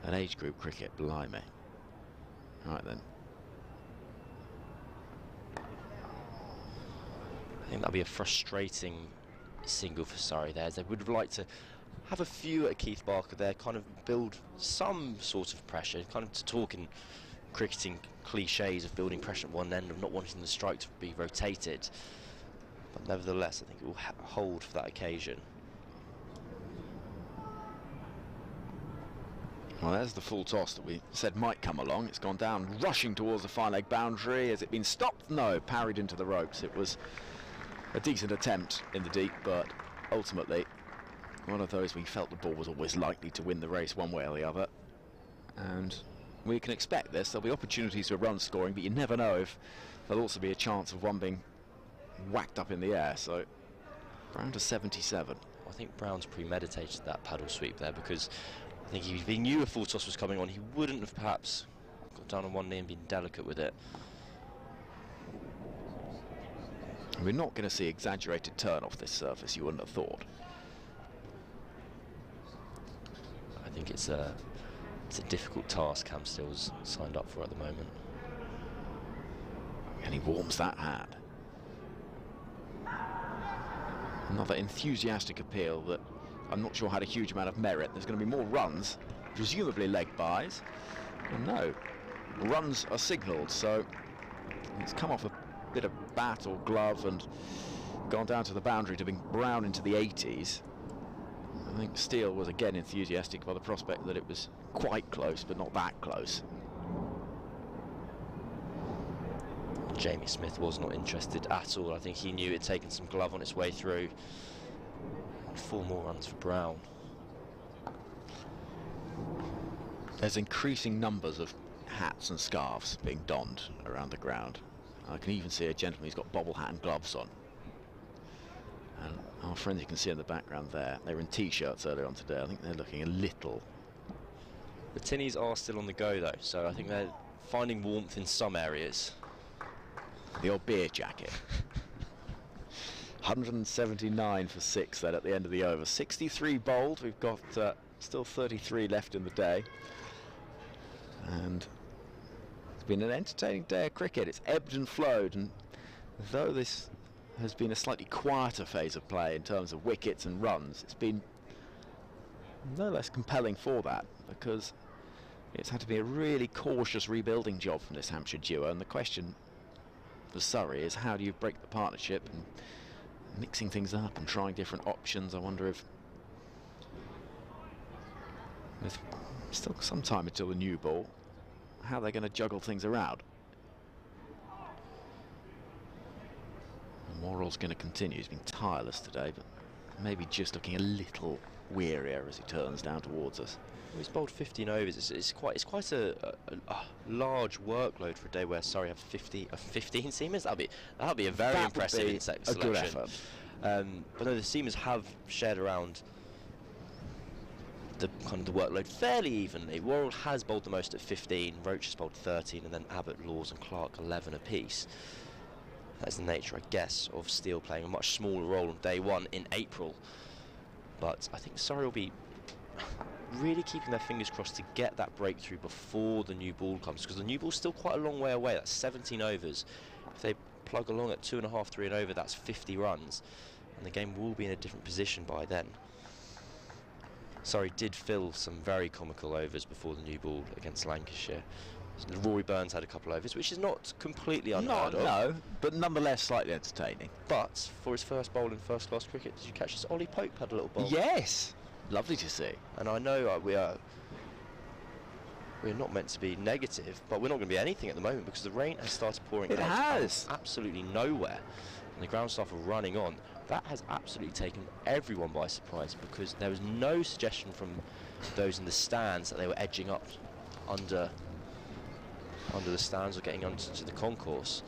an age group cricket, blimey. Right then. I think that'll be a frustrating single for Surrey there. They would have liked to have a few at Keith Barker there, kind of build some sort of pressure, kind of to talk in cricketing cliches of building pressure at one end, of not wanting the strike to be rotated. But nevertheless, I think it will hold for that occasion. Well, there's the full toss that we said might come along. It's gone down, rushing towards the far leg boundary. Has it been stopped? No, parried into the ropes. It was a decent attempt in the deep, but ultimately one of those we felt the ball was always likely to win the race one way or the other. And we can expect this. There'll be opportunities for run scoring, but you never know if there'll also be a chance of one being whacked up in the air. So Brown to 77. I think Brown's premeditated that paddle sweep there, because I think if he knew a full toss was coming on, he wouldn't have perhaps got down on one knee and been delicate with it. We're not going to see exaggerated turn off this surface, you wouldn't have thought. think it's a difficult task Cam Still's signed up for at the moment. And he warms that hand. Another enthusiastic appeal that I'm not sure had a huge amount of merit. There's going to be more runs, presumably leg byes. And no, runs are signalled, so it's come off a bit of bat or glove and gone down to the boundary to being brown into the 80s. I think Steele was again enthusiastic by the prospect that it was quite close, but not that close. Jamie Smith was not interested at all. I think he knew he'd taken some glove on its way through. 4 more runs for Brown. There's increasing numbers of hats and scarves being donned around the ground. I can even see a gentleman who's got bobble hat and gloves on. And our friends you can see in the background there, they were in t-shirts earlier on today. I think they're looking a little... The Tinnies are still on the go though, so I think they're finding warmth in some areas. The old beer jacket. 179 for 6 then at the end of the over. 63 bowled. We've got still 33 left in the day. And it's been an entertaining day of cricket. It's ebbed and flowed, and though this has been a slightly quieter phase of play in terms of wickets and runs, it's been no less compelling for that, because it's had to be a really cautious rebuilding job from this Hampshire duo, and the question for Surrey is how do you break the partnership, and mixing things up and trying different options. I wonder if with still some time until the new ball, how they're going to juggle things around. Moeran's going to continue. He's been tireless today, but maybe just looking a little wearier as he turns down towards us. Well, he's bowled 15 overs. It's quite a large workload for a day where Surrey have 15 seamers. That'll be a very impressive insect selection. Good effort. But no, the seamers have shared around the workload fairly evenly. Worrell has bowled the most at 15, Roach has bowled 13, and then Abbott, Laws and Clark 11 apiece. That's the nature, I guess, of Steele playing a much smaller role on day 1 in April. But I think Surrey will be really keeping their fingers crossed to get that breakthrough before the new ball comes, because the new ball's still quite a long way away. That's 17 overs. If they plug along at 2.5, 3 and over, that's 50 runs, and the game will be in a different position by then. Surrey did fill some very comical overs before the new ball against Lancashire. So Rory Burns had a couple overs, which is not completely unheard of. No, but nonetheless slightly entertaining. But for his first bowl in first-class cricket, did you catch this? Ollie Pope had a little bowl. Yes, lovely to see. And I know we're not meant to be negative, but we're not going to be anything at the moment because the rain has started pouring. It has. Absolutely nowhere, and the ground staff are running on. That has absolutely taken everyone by surprise, because there was no suggestion from those in the stands that they were edging up under the stands or getting onto the concourse.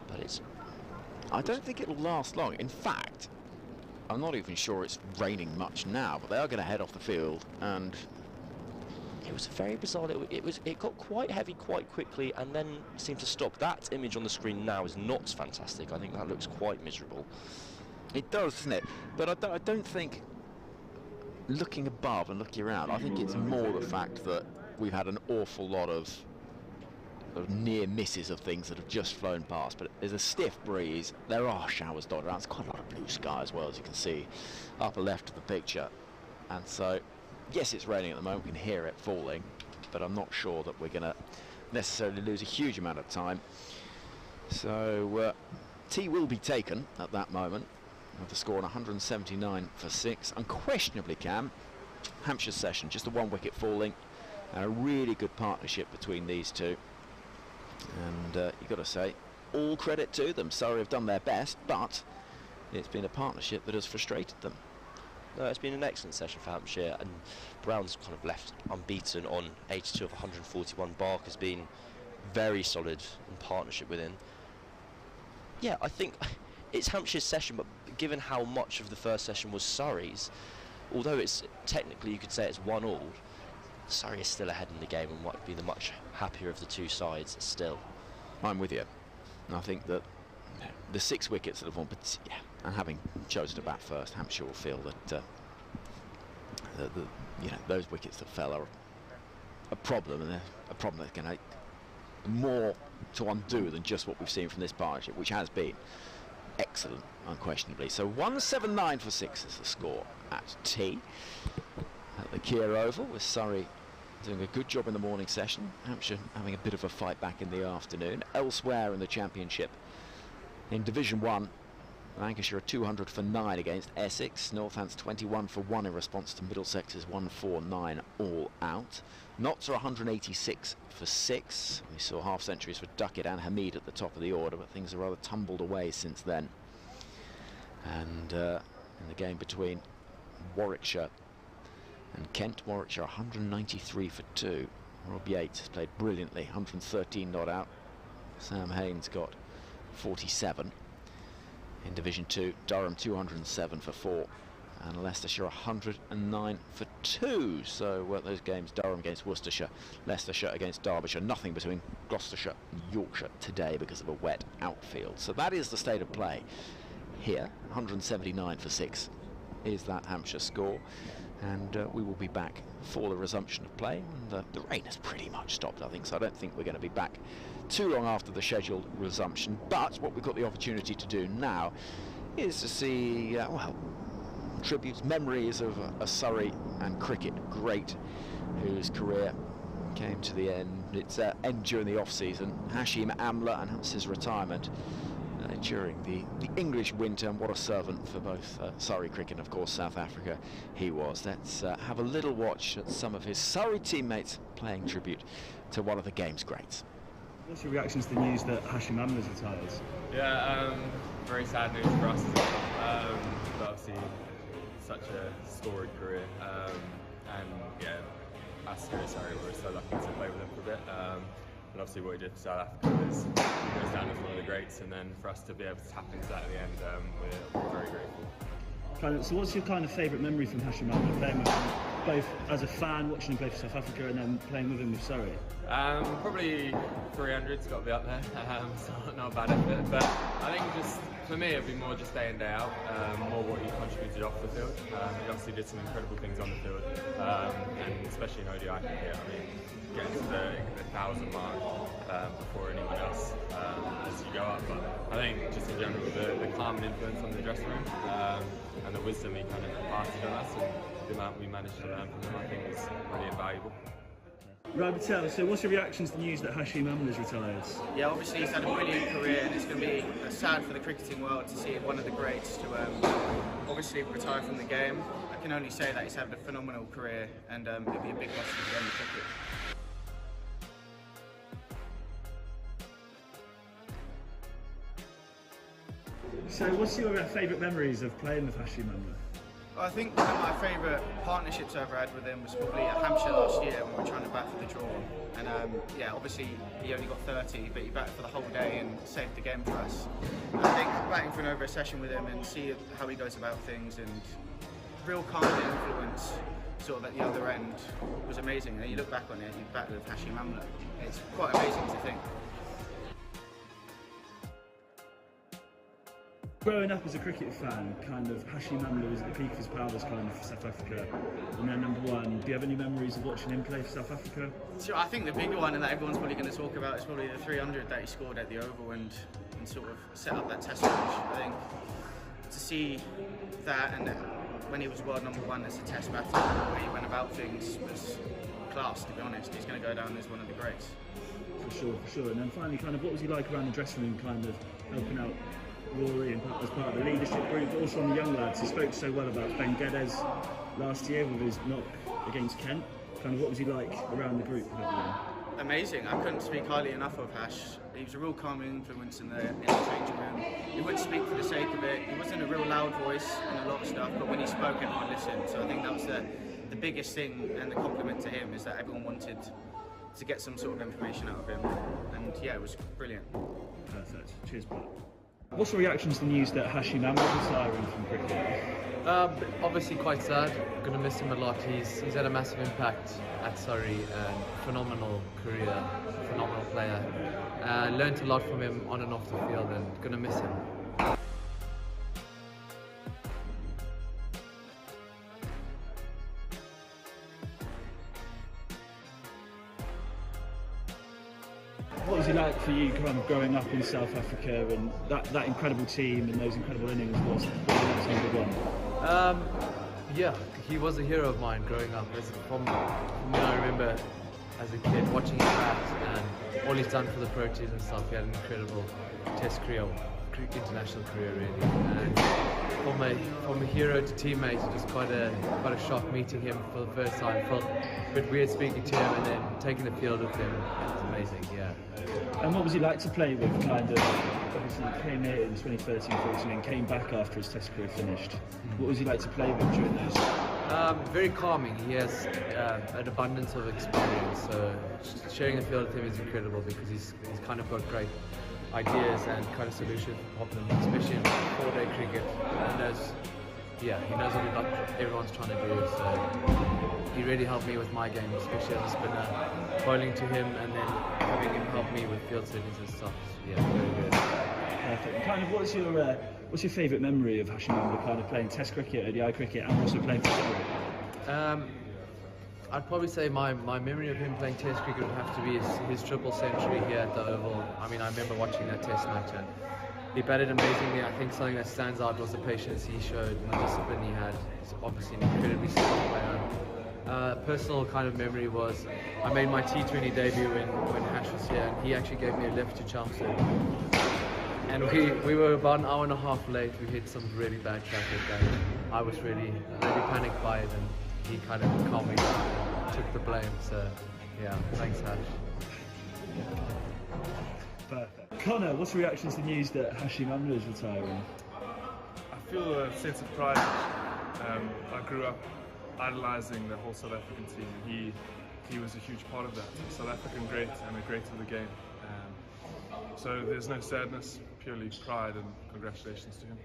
But I don't think it'll last long. In fact, I'm not even sure it's raining much now, but they are going to head off the field, and it was very bizarre. It got quite heavy quite quickly and then seemed to stop. That image on the screen now is not fantastic. I think that looks quite miserable. It does, doesn't it? But I don't think, looking above and looking around, I think it's more the fact that we've had an awful lot of near misses of things that have just flown past. But there's a stiff breeze. There are showers dotted around. There's quite a lot of blue sky as well, as you can see upper left of the picture. And so, yes, it's raining at the moment. We can hear it falling, but I'm not sure that we're going to necessarily lose a huge amount of time. So tea will be taken at that moment, with the score on 179 for 6. Unquestionably, Cam, Hampshire's session, just the 1 wicket falling, and a really good partnership between these two. And you've got to say, all credit to them. Surrey have done their best, but it's been a partnership that has frustrated them. No, it's been an excellent session for Hampshire, and Brown's kind of left unbeaten on 82 of 141. Bark has been very solid in partnership with him. Yeah, I think it's Hampshire's session, but given how much of the first session was Surrey's, although it's technically you could say it's 1-1, Surrey is still ahead in the game and might be the much happier of the two sides still. I'm with you. I think that the 6 wickets that have won, but yeah, and having chosen to bat first, Hampshire will feel that those wickets that fell are a problem, and they're a problem that's going to more to undo than just what we've seen from this partnership, which has been excellent, unquestionably. So 179 for 6 is the score at tea at the Kier Oval, with Surrey doing a good job in the morning session, Hampshire having a bit of a fight back in the afternoon. Elsewhere in the Championship, in Division 1, Lancashire are 200 for 9 against Essex. Northants 21 for 1 in response to Middlesex's 149 all out. Notts are 186 for 6. We saw half centuries for Duckett and Hamid at the top of the order, but things have rather tumbled away since then. And in the game between Warwickshire and Kent, Warwickshire 193 for 2. Rob Yates has played brilliantly, 113 not out. Sam Haynes got 47. In Division 2, Durham 207 for 4, and Leicestershire 109 for 2. So those games, Durham against Worcestershire, Leicestershire against Derbyshire, nothing between Gloucestershire and Yorkshire today because of a wet outfield. So that is the state of play here. 179 for 6 is that Hampshire score, and we will be back for the resumption of play. And the rain has pretty much stopped, I think, so I don't think we're going to be back too long after the scheduled resumption. But what we've got the opportunity to do now is to see tributes, memories of a Surrey and cricket great whose career came to the end. Its end during the off-season. Hashim Amla announced his retirement during the English winter, and what a servant for both Surrey cricket and of course South Africa he was. Let's have a little watch at some of his Surrey teammates paying tribute to one of the game's greats. What's your reaction to the news that Hashim Amla's retired? Yeah, very sad news for us as well. But obviously such a storied career, and yeah, us here at Surrey were so lucky to play with him for a bit. And obviously what he did for South Africa is, he goes down as one of the greats, and then for us to be able to tap into that at the end, we're very grateful. So what's your kind of favourite memory from Hashim Amla, playing with him, both as a fan watching him play for South Africa and then playing with him with Surrey? Probably 300's got to be up there, so not a bad effort, but I think just for me it'd be more just day in, day out, more what he contributed off the field. He obviously did some incredible things on the field, and especially in ODI cricket. I mean, getting to the 1,000 mark before anyone else as you go up, but I think just in general the calming influence on the dressing room and the wisdom he kind of imparted on us, and the amount we managed to learn from him, I think is really invaluable. Right, so what's your reaction to the news that Hashim Amla's retired? Yeah, obviously he's had a brilliant career, and it's going to be sad for the cricketing world to see one of the greats to obviously retire from the game. I can only say that he's had a phenomenal career, and it'll be a big loss for the game of cricket. So what's your favourite memories of playing with Hashim Amla? Well, I think one of my favourite partnerships I've ever had with him was probably at Hampshire last year when we were trying to bat for the draw. And yeah, obviously he only got 30, but he batted for the whole day and saved the game for us. And I think batting for an over a session with him and see how he goes about things, and real calm influence sort of at the other end was amazing. And you look back on it, you batted with Hashim Amla. It's quite amazing to think. Growing up as a cricket fan, kind of Hashim Amla was at the peak of his powers kind of for South Africa, and then number one. Do you have any memories of watching him play for South Africa? So I think the bigger one, and that everyone's probably going to talk about, is probably the 300 that he scored at the Oval and sort of set up that test match. I think to see that, and when he was world number one as a test batter, the way he went about things was class, to be honest. He's going to go down as one of the greats. For sure. And then finally, kind of what was he like around the dressing room, kind of helping out Rory and as part of the leadership group, but also on the young lads? He spoke so well about Ben Geddes last year with his knock against Kent. Kind of what was he like around the group? Amazing. I couldn't speak highly enough of Hash. He was a real calming influence in the changing room. He wouldn't speak for the sake of it. He wasn't a real loud voice and a lot of stuff, but when he spoke, everyone listened. So I think that was the biggest thing, and the compliment to him is that everyone wanted to get some sort of information out of him. And yeah, it was brilliant. Perfect. Cheers, Pat. What's your reaction to the news that Hashim Amla is retiring from cricket? Obviously quite sad. Going to miss him a lot. He's had a massive impact at Surrey, and phenomenal career, phenomenal player. Learned a lot from him on and off the field, and going to miss him. What was it like for you kind of growing up in South Africa and that incredible team and those incredible innings? What's number one? Yeah, he was a hero of mine growing up. From when I remember as a kid watching him bat and all he's done for the Pro Teams and stuff. He had an incredible Test career, international career really. And from a hero to teammate, it was quite a shock meeting him for the first time. Felt a bit weird speaking to him and then taking the field with him. It was amazing, yeah. And what was he like to play with? Kind of, obviously he came here in 2013-14 and came back after his Test career finished. What was he like to play with during those? Very calming. He has an abundance of experience, so sharing the field with him is incredible because he's kind of got great ideas and kind of solutions for problems, especially in 4-day cricket. He knows what everyone's trying to do, so he really helped me with my game, especially as a spinner, bowling to him and then having him help me with field settings and stuff. Yeah, very good. Perfect. And kind of what's your favourite memory of Hashim Amla kind of playing Test cricket, ODI cricket and also playing for Surrey? I'd probably say my memory of him playing Test cricket would have to be his triple century here at the Oval. I mean, I remember watching that Test match and he batted amazingly. I think something that stands out was the patience he showed and the discipline he had. He's obviously an incredibly skilled player. Personal kind of memory was I made my T20 debut when Hash was here and he actually gave me a lift to Chelmsford. And we were about an hour and a half late. We hit some really bad traffic and I was really panicked by it and he kind of calmed me down, took the blame, so yeah, thanks Hash. Perfect. Connor, what's your reaction to the news that Hashim Amla is retiring? I feel a sense of pride. I grew up idolising the whole South African team. He was a huge part of that. South African great and a great of the game. So there's no sadness, purely pride and congratulations to him.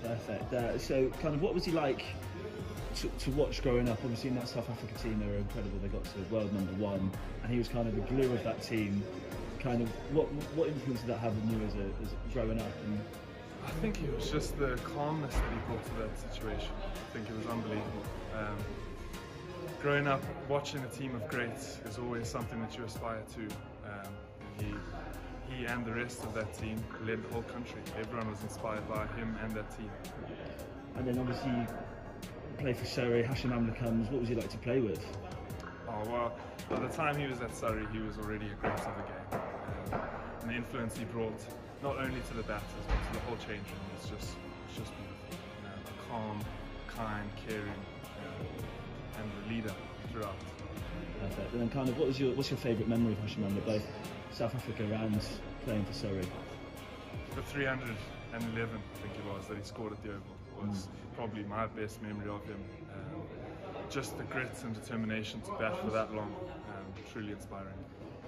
Perfect. So, kind of, what was he like to watch growing up? Obviously, in that South Africa team, they were incredible. They got to world #1, and he was kind of the glue of that team. Kind of, what influence did that have on you as growing up? And I think it was just the calmness that he brought to that situation. I think it was unbelievable. Growing up, watching a team of greats is always something that you aspire to. He and the rest of that team led the whole country. Everyone was inspired by him and that team. And then obviously you play for Surrey, Hashim Amla comes. What was he like to play with? Oh well, by the time he was at Surrey, he was already a great of the game. And the influence he brought, not only to the batters, but to the whole change room, was just beautiful. A calm, kind, caring, and the leader throughout. Perfect. And then kind of, what's your favourite memory of Hashim Amla, both South Africa and playing for Surrey? The 311, I think it was, that he scored at the Oval was probably my best memory of him. Just the grit and determination to bat for that long, truly inspiring.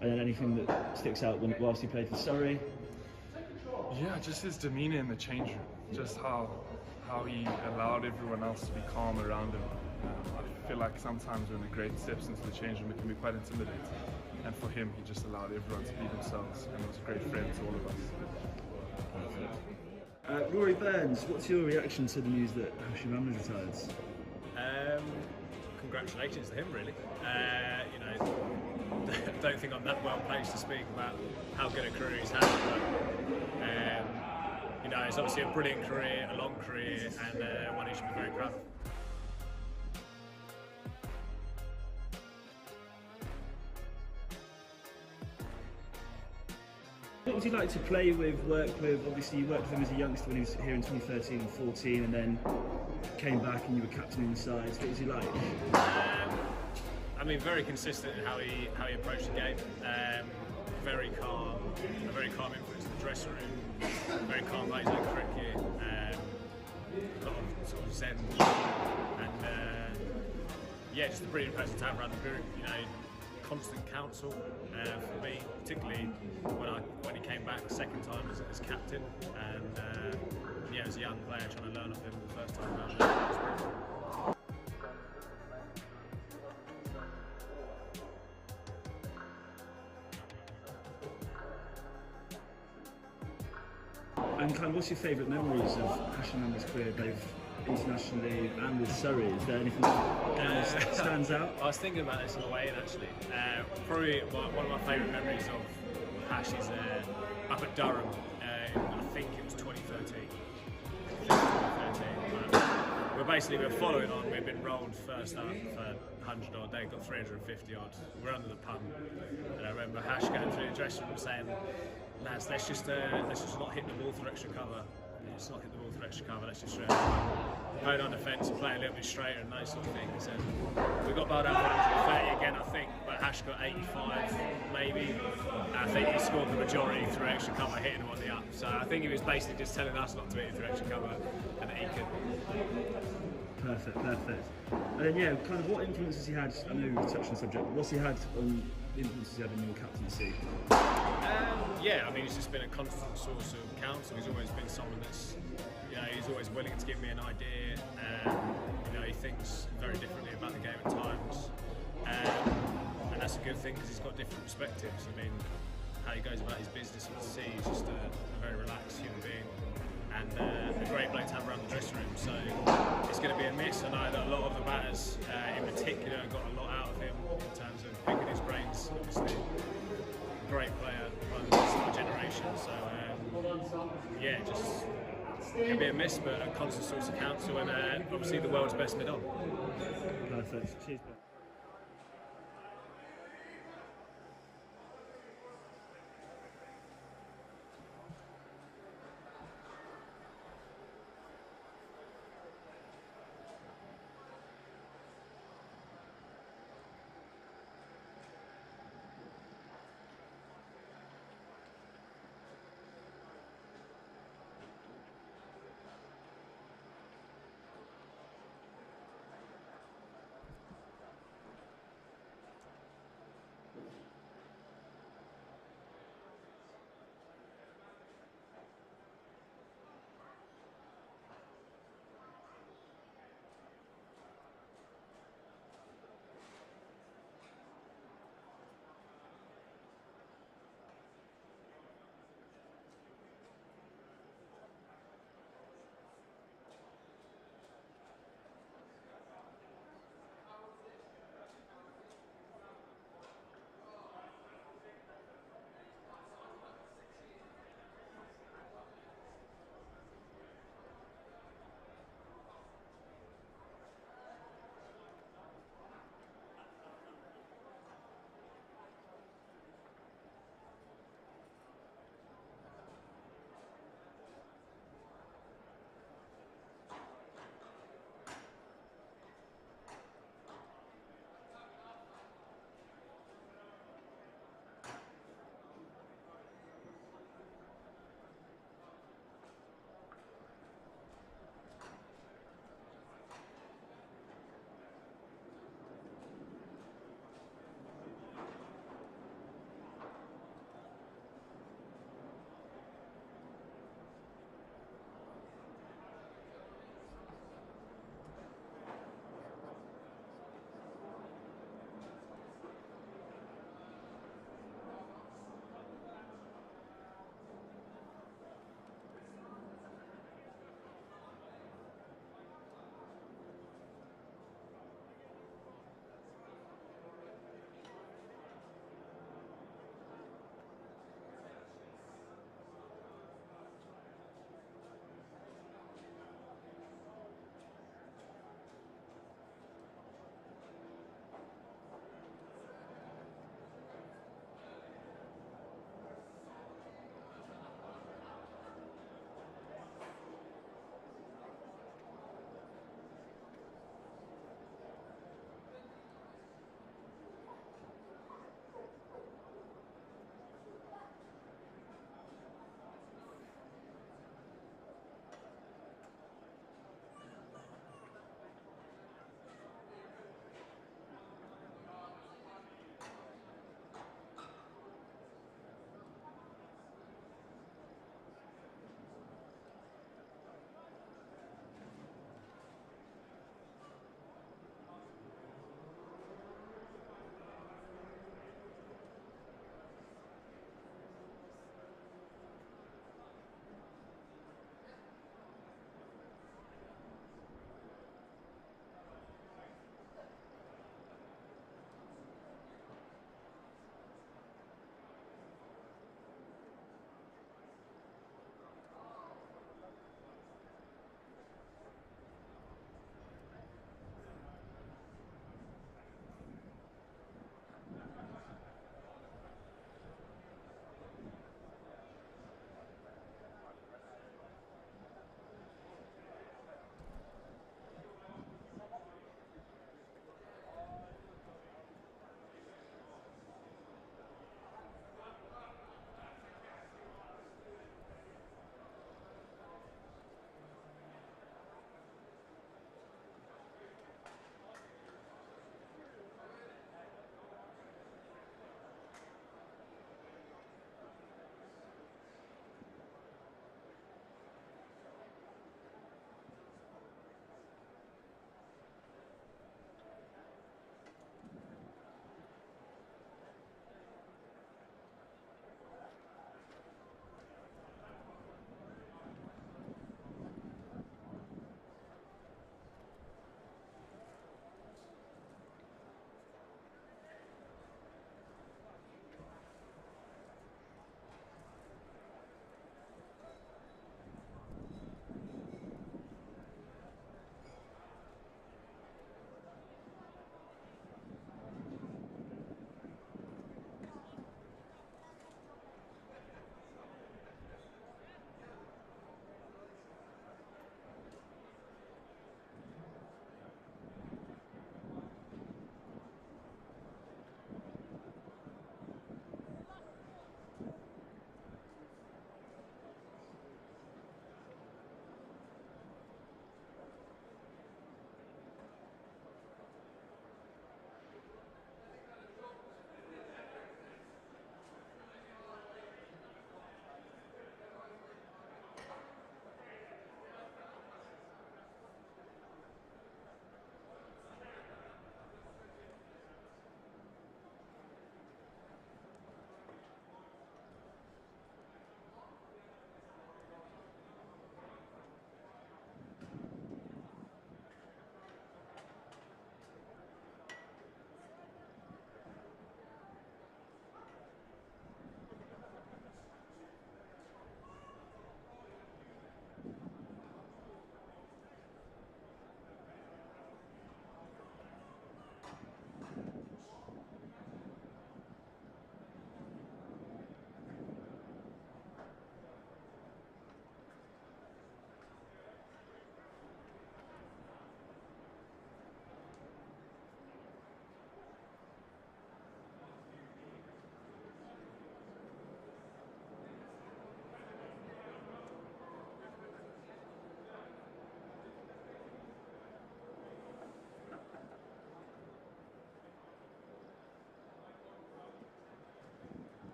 And then anything that sticks out whilst he played for Surrey? Yeah, just his demeanour in the change room, just how he allowed everyone else to be calm around him. I feel like sometimes when a great steps into the change room, it can be quite intimidating. And for him, he just allowed everyone to be themselves, and was a great friend to all of us. Rory Burns, what's your reaction to the news that Hashim Amla retires? Congratulations to him, really. Don't think I'm that well placed to speak about how good a career he's had, but it's obviously a brilliant career, a long career, and one he should be very proud of. What was he like to play with, work with? Obviously you worked with him as a youngster when he was here in 2013 and 14 and then came back and you were captaining the sides. What was he like? I mean, very consistent in how he approached the game. Very calm, a very calm influence in the dressing room, very calm ways of cricket, a lot of sort of zen and just a brilliant person to have around the group. Constant counsel for me, particularly when he came back the second time as captain, and as a young player trying to learn off him the first time around. And kind of, what's your favourite memories of Hash and Amber's career, both internationally and with Surrey? Is there anything that stands out? I was thinking about this on the way in, actually. Probably one of my favourite memories of Hash is up at Durham. I think it was 2013. We're following on. We've been rolled first up for 100 odd. They got 350 odd. We're under the pump, and I remember Hash going through the dressing room saying, "Lads, let's just not hit the ball through extra cover. Let's not hit the ball through extra cover. Let's just hold on defence and play a little bit straighter and those sort of things." And we got bowled out for 130 again, I think, but Hash got 85 maybe. And I think he scored the majority through extra cover, hitting them on the up. So I think he was basically just telling us not to hit it through extra cover, and that he could. Perfect. And then, yeah, kind of what influences he had, I know you touched on the subject, but what's he had on influences he had in your captaincy? Yeah, I mean, he's just been a constant source of counsel. He's always been someone that's, he's always willing to give me an idea. He thinks very differently about the game at times. And that's a good thing because he's got different perspectives. I mean, how he goes about his business at sea, he's just a very relaxed human being. And a great bloke to have around the dressing room, so it's going to be a miss. I know that a lot of the batters in particular got a lot out of him in terms of picking his brains. Obviously, great player, one of our generation. So just going to be a miss, but a constant source of counsel, and obviously the world's best mid-on. Perfect. Cheers.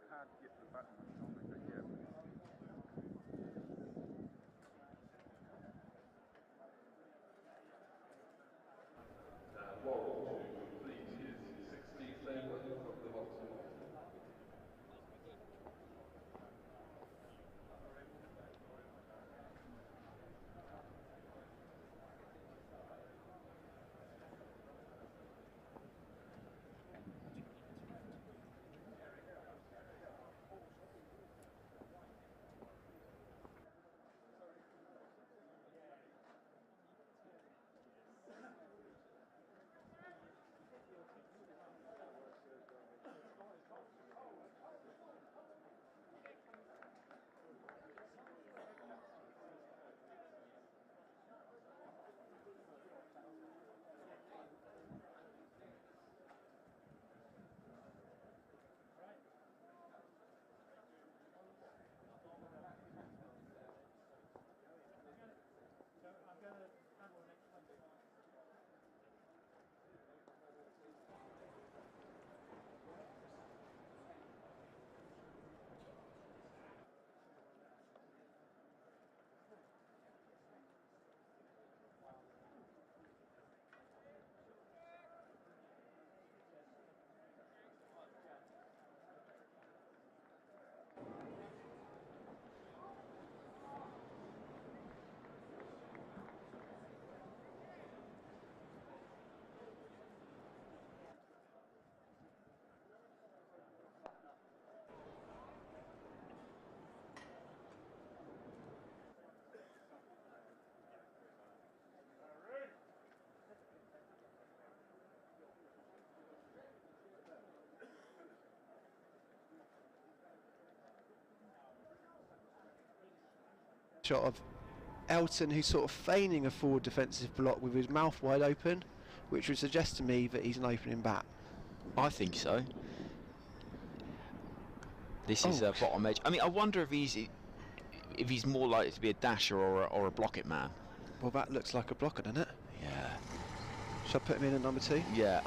can't get the button on the video. Ball to please use 16th level of the box. Shot of Elton, who's sort of feigning a forward defensive block with his mouth wide open, which would suggest to me that he's an opening bat. I think so. This is a bottom edge. I mean, I wonder if he's more likely to be a dasher or a block it man. Well, that looks like a blocker, doesn't it? Yeah. Should I put him in at number 2? Yeah.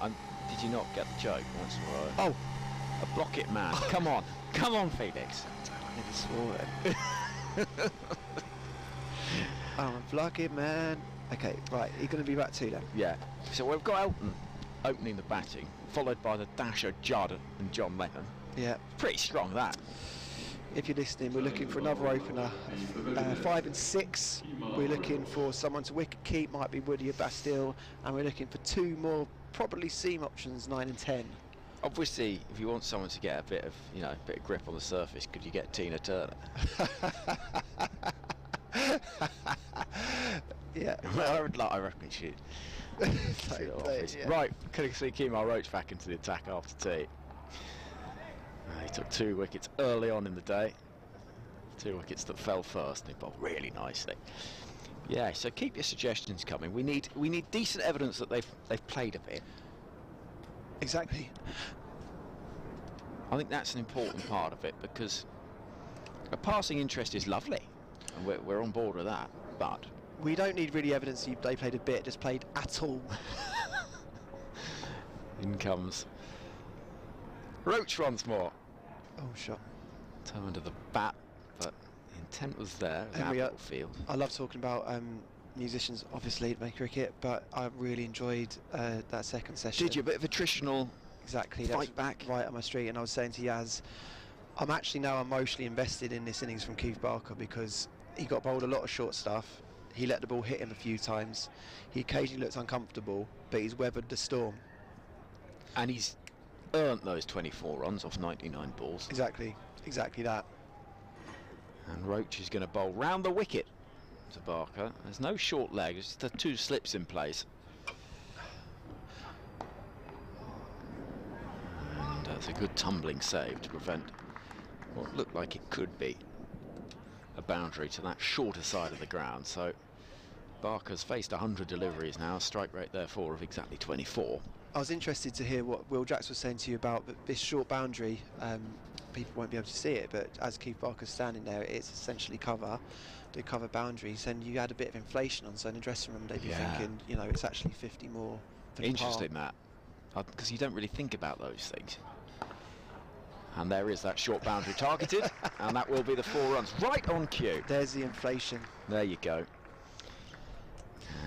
Did you not get the joke? That's all right. Oh, a block it man. Come on, Felix. I nearly swore it. I'm a block it man. Okay, right. You're going to be back 2 then. Yeah. So we've got Elton opening the batting, followed by the dasher Judd and John Lennon. Yeah. Pretty strong, that. If you're listening, we're looking for another opener. 5 and 6, we're looking for someone to wicket keep, might be Woody or Bastille, and we're looking for 2 more, probably seam options, 9 and 10. Obviously, if you want someone to get a bit of, bit of grip on the surface, could you get Tina Turner? Yeah. I reckon she'd. Yeah. Right, could see Kemar Roach back into the attack after tea. He took 2 wickets early on in the day. 2 wickets that fell first, and he bowled really nicely. Yeah, so keep your suggestions coming. We need decent evidence that they've played a bit. Exactly. I think that's an important part of it, because a passing interest is lovely, and we're on board with that. But we don't need really evidence they played a bit, just played at all. In comes Roach once more. Oh, shot. Turned to the bat, but the intent was there. Field. I love talking about musicians, obviously, to make cricket, but I really enjoyed that second session. Did you? A bit of attritional fight back? Right on my street, and I was saying to Yas, I'm actually now emotionally invested in this innings from Keith Barker, because he got bowled a lot of short stuff. He let the ball hit him a few times. He occasionally looked uncomfortable, but he's weathered the storm. And he's earned those 24 runs off 99 balls. Exactly that. And Roach is going to bowl round the wicket to Barker. There's no short leg, it's just the 2 slips in place. And that's a good tumbling save to prevent what looked like it could be a boundary to that shorter side of the ground. So Barker's faced 100 deliveries now, strike rate therefore of exactly 24. I was interested to hear what Will Jacks was saying to you about this short boundary. People won't be able to see it, but as Keith Barker's standing there, it's essentially cover boundaries, and you had a bit of inflation on, so in the dressing room they'd be thinking, it's actually 50 more. Interesting that, because you don't really think about those things. And there is that short boundary targeted, and that will be the 4 runs. Right on cue. There's the inflation. There you go.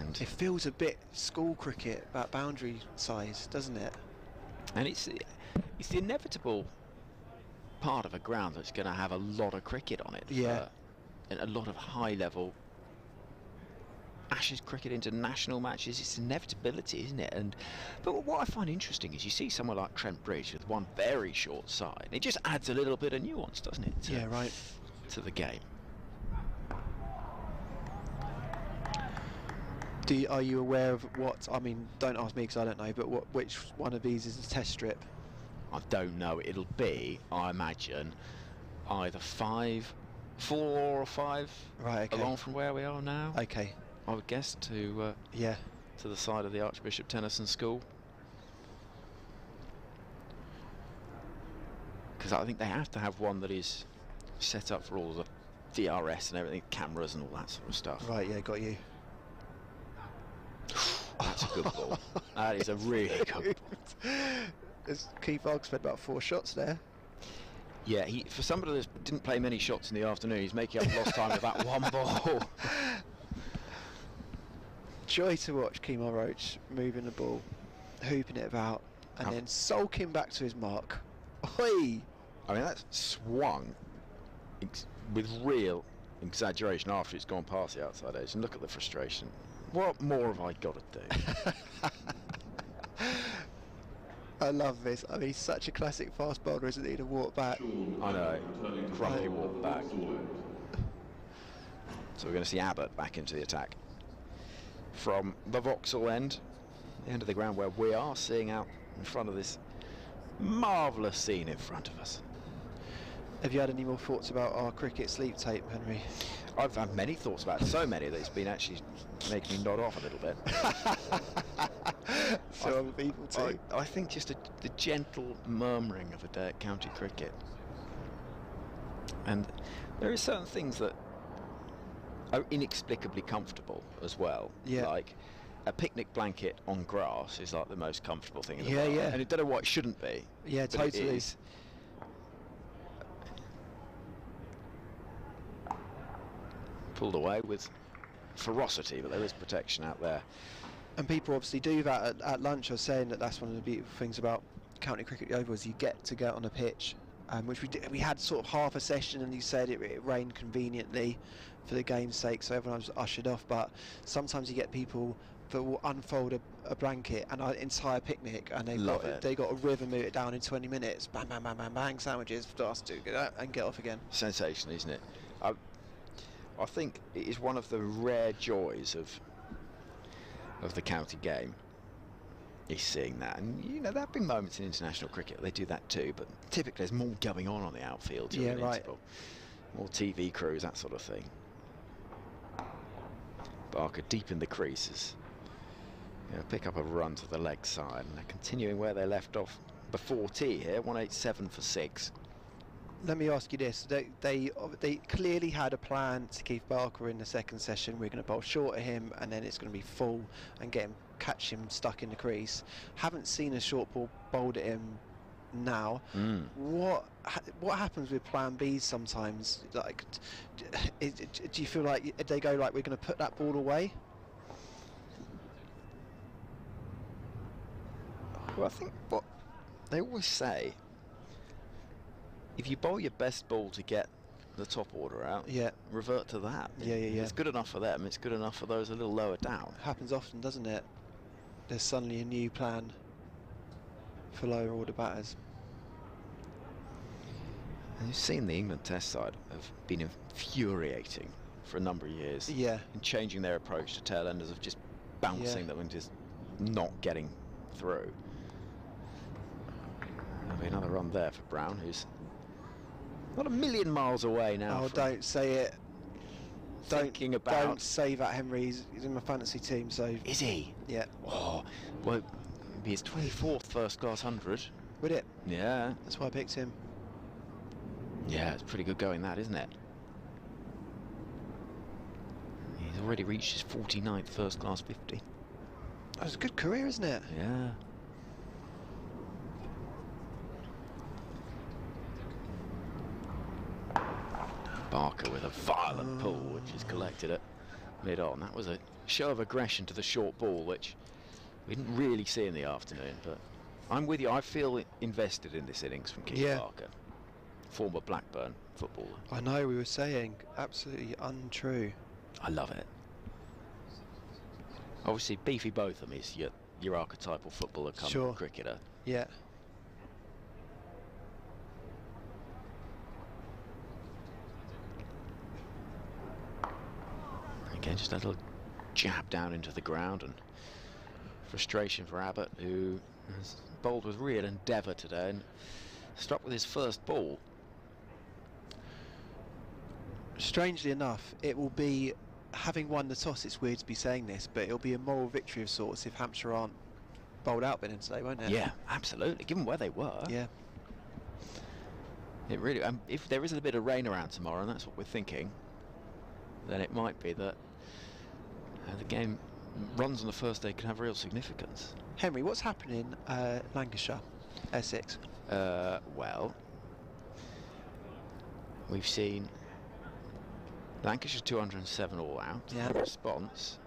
And it feels a bit school cricket, that boundary size, doesn't it? And it's the inevitable part of a ground that's going to have a lot of cricket on it. Yeah. And a lot of high-level Ashes cricket, international matches. It's inevitability, isn't it? But what I find interesting is you see someone like Trent Bridge with one very short side. It just adds a little bit of nuance, doesn't it? To the game. Are you aware of what? I mean, don't ask me because I don't know. But which one of these is a test strip? I don't know. It'll be, I imagine, either 4 or 5. Right. Okay. Along from where we are now. Okay. I would guess to the side of the Archbishop Tennyson School, because I think they have to have one that is set up for all the DRS and everything, cameras and all that sort of stuff. Right, yeah, got you. That's a good ball. That is a really good ball. Keith Ogg spent about 4 shots there. Yeah, for somebody that didn't play many shots in the afternoon, he's making up lost time with that one ball. Joy to watch Kemar Roach moving the ball, hooping it about, and then sulking back to his mark. Oi! I mean, that's swung with real exaggeration after it's gone past the outside edge. And look at the frustration. What more have I got to do? I love this. I mean, he's such a classic fast bowler, isn't he, to walk back? I know. Grumpy walk back. So we're going to see Abbott back into the attack. From the Vauxhall end, the end of the ground where we are, seeing out in front of this marvellous scene in front of us. Have you had any more thoughts about our cricket sleep tape, Henry? I've had many thoughts about it, so many that it's been actually making me nod off a little bit. So other people too. I think just the gentle murmuring of a day at county cricket. And there are certain things that are inexplicably comfortable as well. Yeah. Like a picnic blanket on grass is like the most comfortable thing in the world. Yeah. And I don't know what it shouldn't be. Yeah, totally. It is. Pulled away with ferocity, but there is protection out there. And people obviously do that at lunch. I was saying that's one of the beautiful things about county cricket over is you get to get on a pitch, which we did. We had sort of half a session, and you said it rained conveniently for the game's sake, so everyone was ushered off. But sometimes you get people that will unfold a blanket and an entire picnic, and they got a river, move it down in 20 minutes. Bang, bang, bang, bang, bang. Sandwiches for us to get out and get off again. Sensational, isn't it? I think it is one of the rare joys of the county game is seeing that. And you know, there have been moments in international cricket they do that too, but typically there's more going on the outfield during an interval. More TV crews, that sort of thing. Barker deep in the creases. Pick up a run to the leg side, and they're continuing where they left off before tea here. 187 for 6. Let me ask you this: they clearly had a plan to keep Barker in the second session. We're going to bowl short of him, and then it's going to be full and catch him stuck in the crease. Haven't seen a short ball bowled at him now. What happens with plan Bs sometimes? Like, do you feel like they go like, we're going to put that ball away? Well, I think what they always say, if you bowl your best ball to get the top order out, revert to that. Yeah. It's good enough for them, it's good enough for those a little lower down. Happens often, doesn't it? There's suddenly a new plan for lower order batters. And you've seen the England Test side have been infuriating for a number of years. Yeah. In changing their approach to tailenders, of just bouncing them and just not getting through. There'll be another run there for Brown, who's not a million miles away now. Oh, don't say it. Don't say that, Henry. He's in my fantasy team, so... Is he? Yeah. Oh, well, it'd be his 24th first-class 100. Would it? Yeah. That's why I picked him. Yeah, it's pretty good going, that, isn't it? He's already reached his 49th first-class 50. That's a good career, isn't it? Yeah. Barker with a violent pull, which is collected at mid-on. That was a show of aggression to the short ball, which we didn't really see in the afternoon, but I'm with you. I feel invested in this innings from Kemar Barker, former Blackburn footballer. I know, we were saying, absolutely untrue. I love it. Obviously, Beefy Botham is your archetypal footballer come cricketer. Yeah. Again, just a little jab down into the ground, and frustration for Abbott, who has bowled with real endeavour today and struck with his first ball. Strangely enough, it will be, having won the toss, it's weird to be saying this, but it'll be a moral victory of sorts if Hampshire aren't bowled out bin today, won't it? Yeah, absolutely, given where they were. Yeah. It really, if there is a bit of rain around tomorrow, and that's what we're thinking, then it might be that the game runs on the first day can have real significance. Henry, what's happening in Lancashire, Essex? Well, we've seen Lancashire 207 all out. Yeah. Response,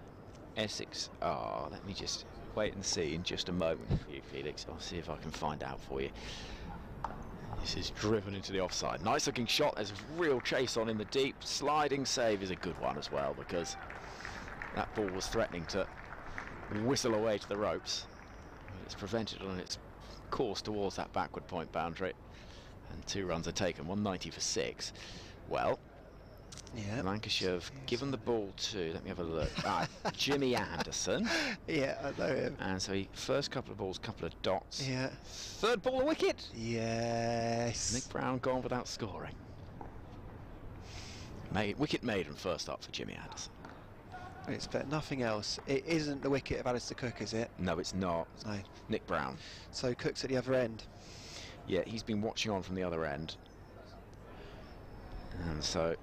Essex let me just wait and see in just a moment for you, Felix. I'll see if I can find out for you. This is driven into the offside. Nice looking shot. There's a real chase on in the deep. Sliding save is a good one as well, because that ball was threatening to whistle away to the ropes. It's prevented on its course towards that backward point boundary, and 2 runs are taken. 190 for 6. Well, Lancashire have given the ball to, let me have a look, Jimmy Anderson. Yeah, I know him. And so first couple of balls, couple of dots. Yeah. Third ball, a wicket. Yes. Nick Brown gone without scoring. Wicket maiden first up for Jimmy Anderson. I expect nothing else. It isn't the wicket of Alistair Cook, is it? No, it's not. No. Nick Brown. So Cook's at the other end. Yeah, he's been watching on from the other end. And so...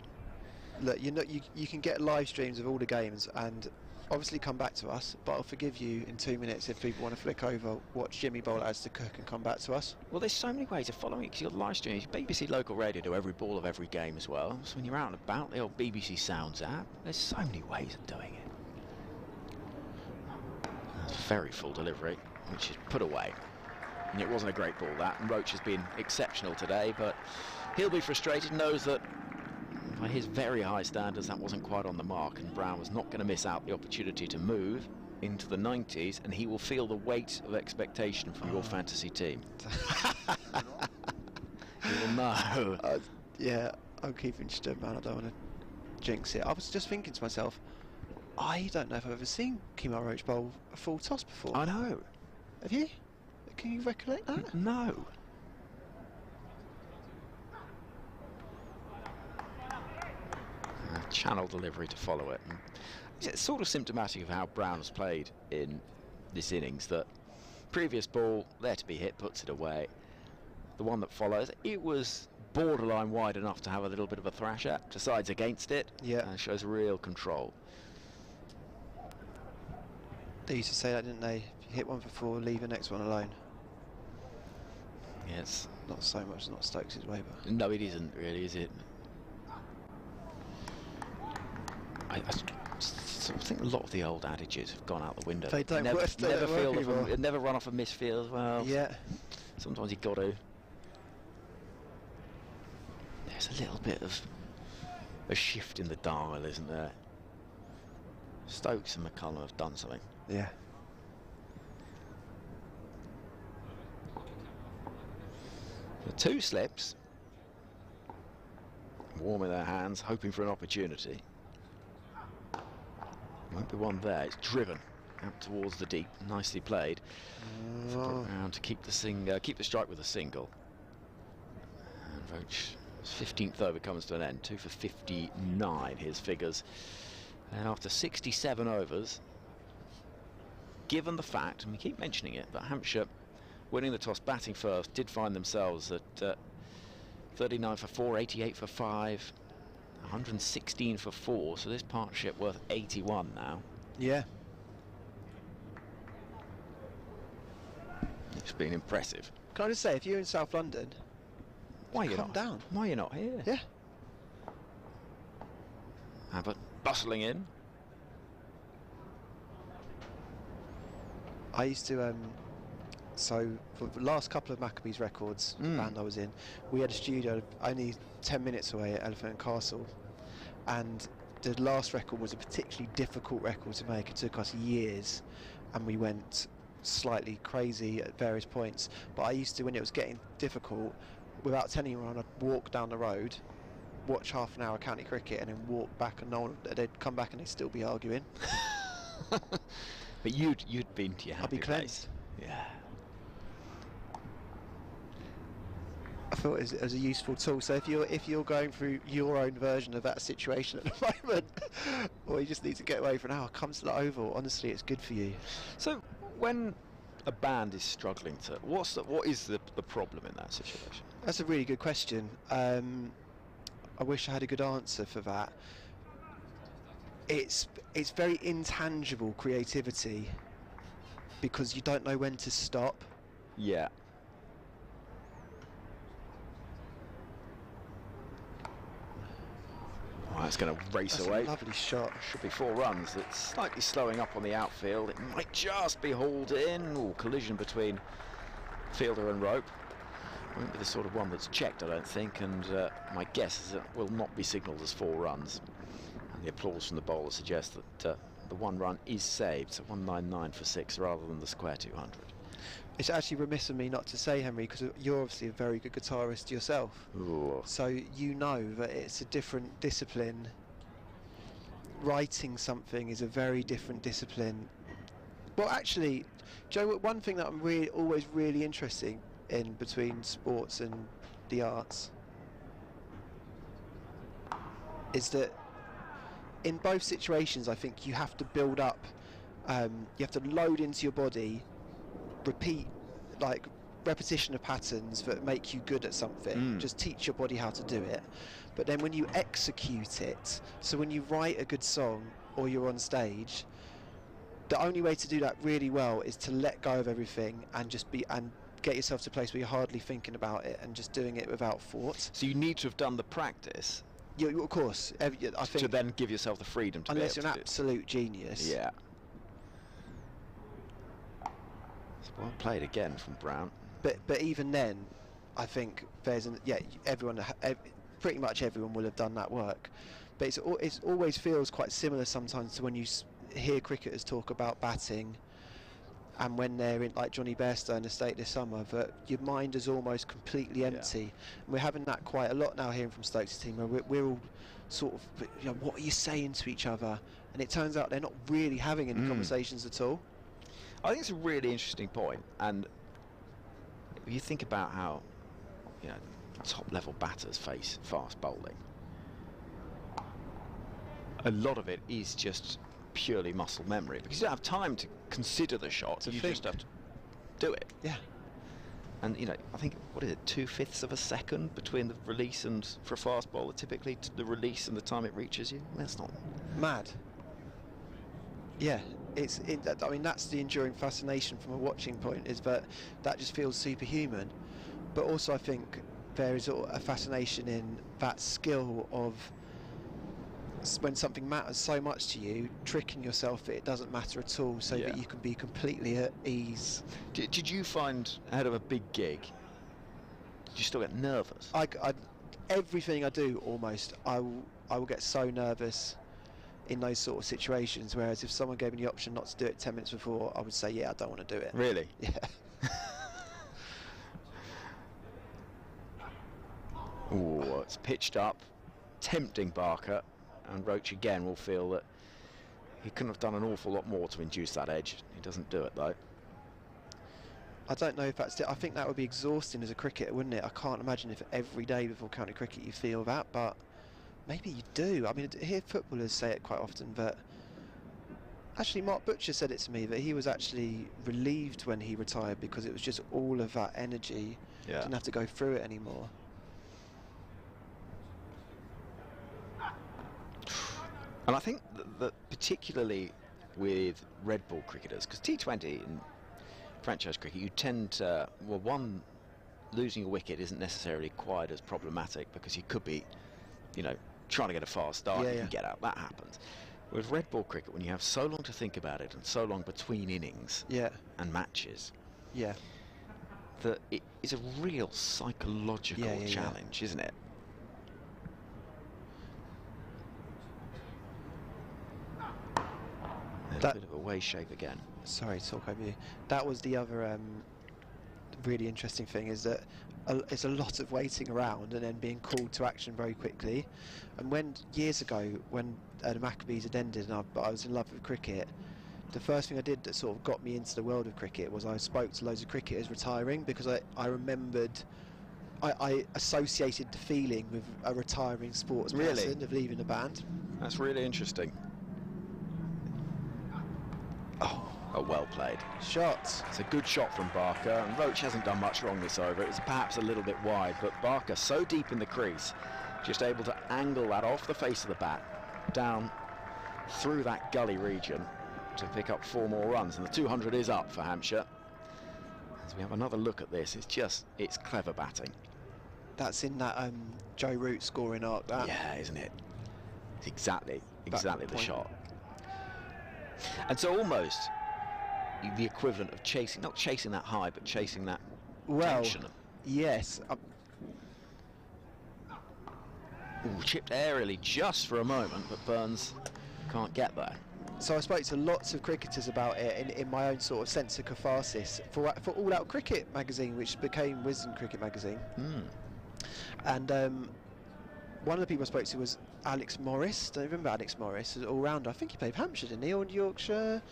Look, you can get live streams of all the games and obviously come back to us, but I'll forgive you in 2 minutes if people want to flick over, watch Jimmy bowl as to Cook and come back to us. Well, there's so many ways of following it, because you've got live streams. BBC Local Radio do every ball of every game as well. So when you're out and about, the old BBC Sounds app, there's so many ways of doing it. That's a very full delivery, which is put away. And it wasn't a great ball, that. And Roach has been exceptional today, but he'll be frustrated, knows that by his very high standards, that wasn't quite on the mark, and Brown was not going to miss out the opportunity to move into the 90s, and he will feel the weight of expectation from your fantasy team. You will know. Yeah, I'm keeping stum, man. I don't want to jinx it. I was just thinking to myself, I don't know if I've ever seen Kemar Roach bowl a full toss before. I know. Have you? Can you recollect that? No. Channel delivery to follow it. And it's sort of symptomatic of how Brown has played in this innings, that previous ball there to be hit, puts it away. The one that follows, it was borderline wide enough to have a little bit of a thrash at, decides against it, and shows real control. They used to say that, didn't they? If you hit one for 4, leave the next one alone. Yes. Not so much, not Stokes' way, but... No, it isn't really, is it? I sort of think a lot of the old adages have gone out the window. They don't never, work, never feel anymore. Never run off a misfield. Well, yeah. Sometimes you got to. There's a little bit of a shift in the dial, isn't there? Stokes and McCullum have done something. Yeah. The 2 slips, warming their hands, hoping for an opportunity. Won't be one there. It's driven out towards the deep. Nicely played. Around to keep the keep the strike with a single. And Roach's 15th over comes to an end. 2 for 59. His figures. And after 67 overs, given the fact, and we keep mentioning it, that Hampshire, winning the toss, batting first, did find themselves at 39 for 4, 88 for 5. 116 for 4, so this partnership worth 81 now. Yeah. It's been impressive. Can I just say, if you're in South London, why are you come not down? Why are you not here? Yeah. Abbott bustling in. I used to, so for the last couple of Maccabees records, the band I was in, we had a studio only 10 minutes away at Elephant and Castle, and the last record was a particularly difficult record to make. It took us years, and we went slightly crazy at various points. But I used to, when it was getting difficult, without telling anyone, I'd walk down the road, watch half an hour county cricket, and then walk back, and no one, they'd come back and they'd still be arguing. But you'd been to your happy I'd be cleansed. place. Yeah. I thought it was a useful tool. So if you're going through your own version of that situation at the moment, or you just need to get away for an hour, come to the Oval. Honestly, it's good for you. So when a band is struggling to, what is the problem in that situation? That's a really good question. I wish I had a good answer for that. It's very intangible creativity, because you don't know when to stop. Yeah. Oh, it's going to race That's away. A lovely shot. Should be 4 runs. It's slightly slowing up on the outfield. It might just be hauled in. Ooh, collision between fielder and rope. Won't be the sort of one that's checked, I don't think, and my guess is it will not be signalled as 4 runs. And the applause from the bowler suggests that the 1 run is saved, so 199 for 6 rather than the square 200. It's actually remiss of me not to say, Henry, because you're obviously a very good guitarist yourself. Ooh. So you know that it's a different discipline. Writing something is a very different discipline. Well, actually, Joe, one thing that I'm always really interested in between sports and the arts is that in both situations, I think you have to build up, you have to load into your body, repeat, like repetition of patterns that make you good at something. Just teach your body how to do it. But then when you execute it, so when you write a good song or you're on stage, the only way to do that really well is to let go of everything and just be, and get yourself to a place where you're hardly thinking about it and just doing it without thought. So you need to have done the practice. Yeah, of course. I think to then give yourself the freedom to unless be you're able an absolute genius. Yeah. It's well played again from Brown. But even then, I think there's pretty much everyone will have done that work. But it always feels quite similar sometimes to when you hear cricketers talk about batting, and when they're in, like Johnny Bairstow in the State this summer, that your mind is almost completely empty. Yeah. And we're having that quite a lot now hearing from Stokes' team, where we're all sort of, what are you saying to each other? And it turns out they're not really having any conversations at all. I think it's a really interesting point, and if you think about how top level batters face fast bowling, a lot of it is just purely muscle memory, because you don't have time to consider the shot, you just have to do it. Yeah. And I think, what is it, 2/5 of a second between the release and, for a fast bowler typically, the release and the time it reaches you? That's not mad. Yeah, I mean, that's the enduring fascination from a watching point, is that just feels superhuman. But also I think there is a fascination in that skill of, when something matters so much to you, tricking yourself that it doesn't matter at all, so that you can be completely at ease. Did you find, ahead of a big gig, did you still get nervous? Everything I do, almost, I will get so nervous in those sort of situations, whereas if someone gave me the option not to do it 10 minutes before, I would say, yeah, I don't want to do it. Really? Yeah. Ooh, it's pitched up, tempting Barker, and Roach again will feel that he couldn't have done an awful lot more to induce that edge. He doesn't do it though. I don't know if that's it. I think that would be exhausting as a cricketer, wouldn't it? I can't imagine if every day before county cricket you feel that, but maybe you do. I mean, I hear footballers say it quite often, but actually Mark Butcher said it to me, that he was actually relieved when he retired, because it was just all of that energy. Yeah. Didn't have to go through it anymore. And I think that particularly with red ball cricketers, because T20 in franchise cricket, you tend to, losing a wicket isn't necessarily quite as problematic, because you could be, trying to get a fast start, Yeah, you yeah. can get out. That happens. With red ball cricket, when you have so long to think about it and so long between innings and matches, that it is a real psychological challenge, isn't it? There's a bit of a way shape again. Sorry to talk over you. That was the other really interesting thing, is that it's a lot of waiting around and then being called to action very quickly. And when years ago, when the Maccabees had ended and I was in love with cricket, the first thing I did that sort of got me into the world of cricket was I spoke to loads of cricketers retiring, because I remembered, I associated the feeling with a retiring sports person of leaving the band. That's really interesting. Oh, well played. Shots. It's a good shot from Barker, and Roach hasn't done much wrong this over. It was perhaps a little bit wide, but Barker so deep in the crease, just able to angle that off the face of the bat, down through that gully region to pick up 4 more runs, and the 200 is up for Hampshire. As we have another look at this, it's clever batting. That's in that Joe Root scoring arc, that. Yeah, isn't it? It's exactly the shot. And so almost the equivalent of chasing, not chasing that high, but chasing that tension. Yes. Ooh, chipped aerially just for a moment, but Burns can't get there. So I spoke to lots of cricketers about it in my own sort of sense of catharsis for All Out Cricket magazine, which became Wisden Cricket magazine. And one of the people I spoke to was Alex Morris. Don't you remember Alex Morris? An all-rounder. I think he played for Hampshire, didn't he, or Yorkshire?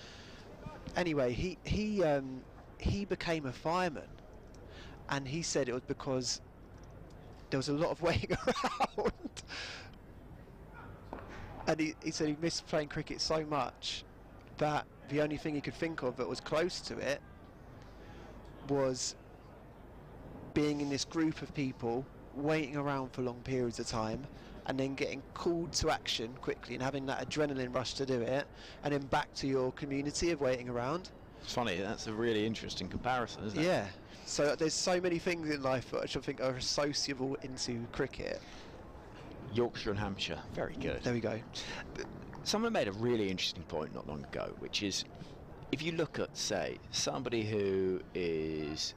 Anyway, he became a fireman, and he said it was because there was a lot of waiting around. And he said he missed playing cricket so much that the only thing he could think of that was close to it was being in this group of people waiting around for long periods of time and then getting called to action quickly and having that adrenaline rush to do it, and then back to your community of waiting around. It's funny, that's a really interesting comparison, isn't it? Yeah. So there's so many things in life which I think are associable into cricket. Yorkshire and Hampshire, very good. There we go. Someone made a really interesting point not long ago, which is, if you look at, say, somebody who is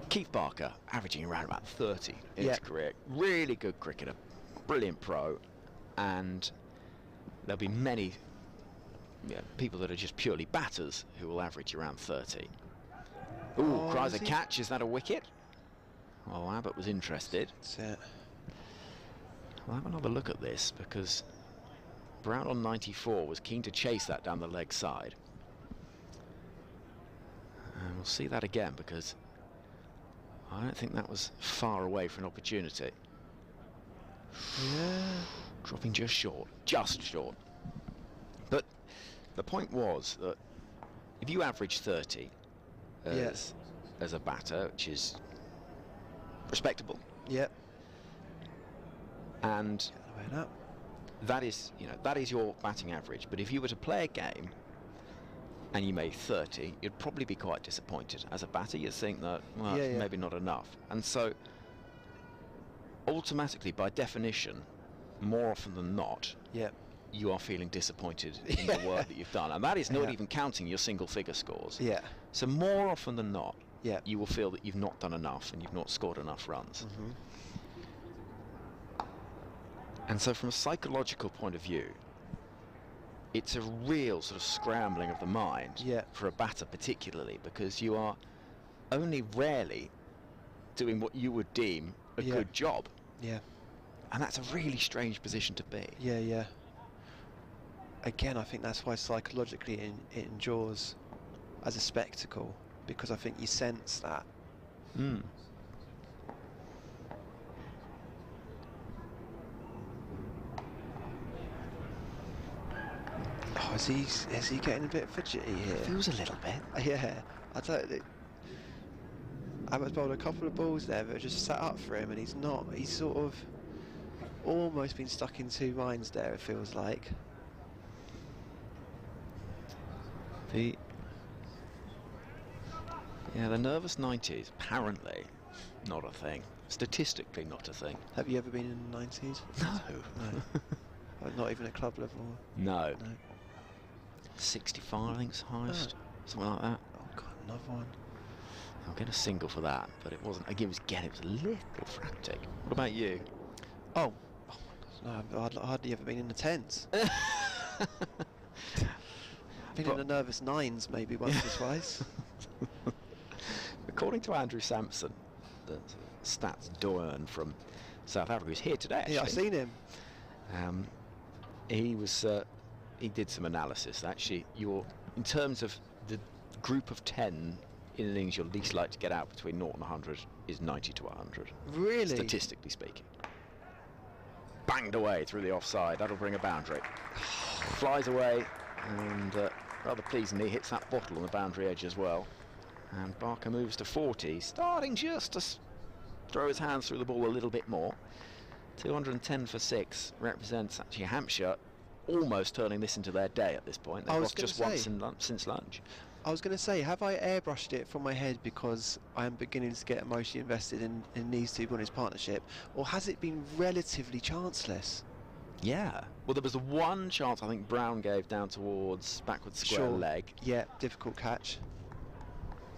Keith Barker, averaging around about 30 in his career, really good cricketer, brilliant pro, and there'll be many people that are just purely batters who will average around 30. Ooh, cries a catch, is that a wicket? Well, Abbott was interested. That's it. We'll have another look at this, because Brown on 94 was keen to chase that down the leg side. And we'll see that again, because I don't think that was far away for an opportunity. Yeah. Dropping just short. But the point was that if you average 30 as a batter, which is respectable. Yep. And that is your batting average. But if you were to play a game and you made 30, you'd probably be quite disappointed. As a batter, you'd think that, well, maybe not enough. And so, automatically, by definition, more often than not, you are feeling disappointed in the work that you've done. And that is not even counting your single-figure scores. Yeah. So more often than not, you will feel that you've not done enough and you've not scored enough runs. And so from a psychological point of view, it's a real sort of scrambling of the mind for a batter particularly, because you are only rarely doing what you would deem a good job. Yeah. And that's a really strange position to be. Yeah. Again, I think that's why psychologically it endures as a spectacle, because I think you sense that. Oh, is he getting a bit fidgety here? Feels a little bit. Yeah, I don't think. Abbott's bowled a couple of balls there that just sat up for him, and he's sort of almost been stuck in two minds there, it feels like. The nervous 90s apparently Not a thing. Statistically, not a thing. Have you ever been in the 90s? No. Not even at club level? No. 65, I think, is the highest. Something like that. Oh, God, another one. I'll get a single for that, but it wasn't. Again, it was a little frantic. What about you? Oh my God, no, I've hardly ever been in the 10s. Been in the nervous 9s maybe once or twice. According to Andrew Sampson, the stats doyen from South Africa, who's here today, actually. Yeah, I've seen him. He was. He did some analysis. Actually, in terms of the group of 10 in innings you're least likely to get out between 0 and 100 is 90 to 100. Really? Statistically speaking. Banged away through the offside. That'll bring a boundary. Flies away, and rather pleasingly hits that bottle on the boundary edge as well. And Barker moves to 40, starting just to throw his hands through the ball a little bit more. 210 for 6 represents actually Hampshire almost turning this into their day at this point. They've lost just once since lunch. I was going to say, have I airbrushed it from my head because I am beginning to get emotionally invested in these two on his partnership, or has it been relatively chanceless? Yeah. Well, there was the one chance I think Brown gave down towards backward square leg. Yeah, difficult catch.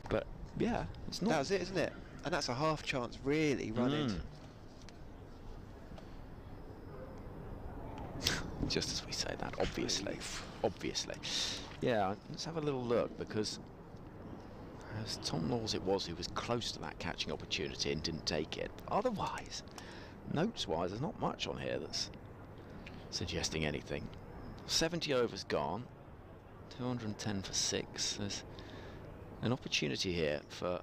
But yeah, it's not. That was it, isn't it? And that's a half chance, really, running. Just as we say that, obviously. Yeah, let's have a little look, because as Tom Laws it was who was close to that catching opportunity and didn't take it. Otherwise, notes-wise, there's not much on here that's suggesting anything. 70 overs gone, 210 for 6. There's an opportunity here for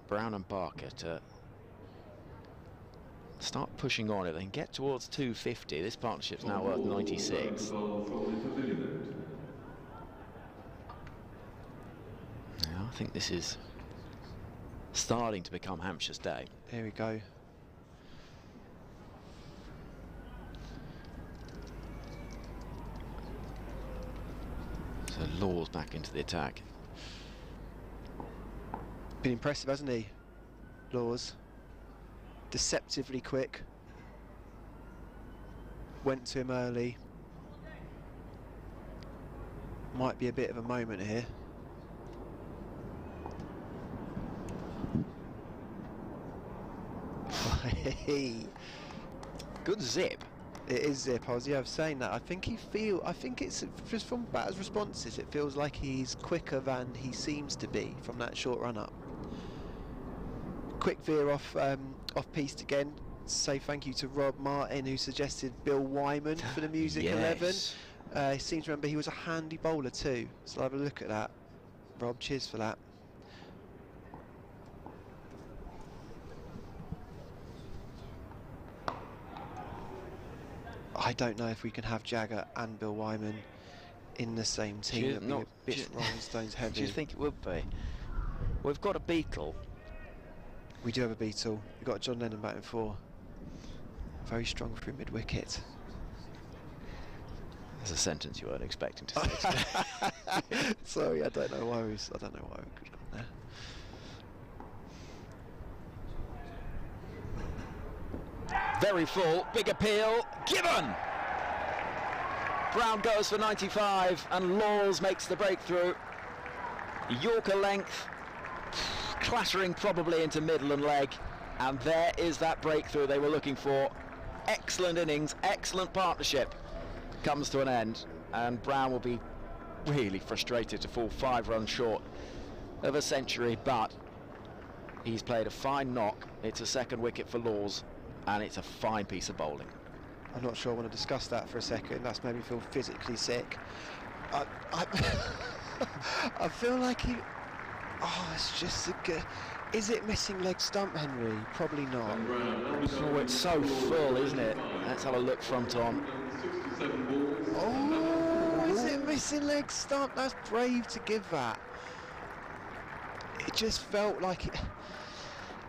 Brown and Barker to start pushing on it and get towards 250. This partnership's now worth 96. Now I think this is starting to become Hampshire's day. Here we go. So Laws back into the attack. Been impressive, hasn't he, Laws? Deceptively quick. Went to him early. Might be a bit of a moment here. Good zip. It is zip. I was saying that. I think it's just from batter's responses. It feels like he's quicker than he seems to be from that short run up. Quick veer off piste again. Say thank you to Rob Martin, who suggested Bill Wyman for the Music 11. He seems to remember he was a handy bowler too. So I'll have a look at that. Rob, cheers for that. I don't know if we can have Jagger and Bill Wyman in the same team. That'd be a bit Rolling Stones heavy. Do you think it would be? We've got a Beatle. We do have a Beatle. We've got John Lennon batting 4. Very strong through mid-wicket. That's a sentence you weren't expecting to say. Sorry, I don't know why we could have gone there. Very full, big appeal, given! Brown goes for 95 and Laws makes the breakthrough. Yorker length, clattering probably into middle and leg, and there is that breakthrough they were looking for. Excellent innings, excellent partnership comes to an end, and Brown will be really frustrated to fall 5 runs short of a century, but he's played a fine knock. It's a second wicket for Laws, and it's a fine piece of bowling. I'm not sure I want to discuss that for a second. That's made me feel physically sick. I feel like he... Oh, it's just a good... Is it missing leg stump, Henry? Probably not. Oh, it's so full, isn't it? Let's have a look from Tom. Oh, is it missing leg stump? That's brave to give that. It just felt like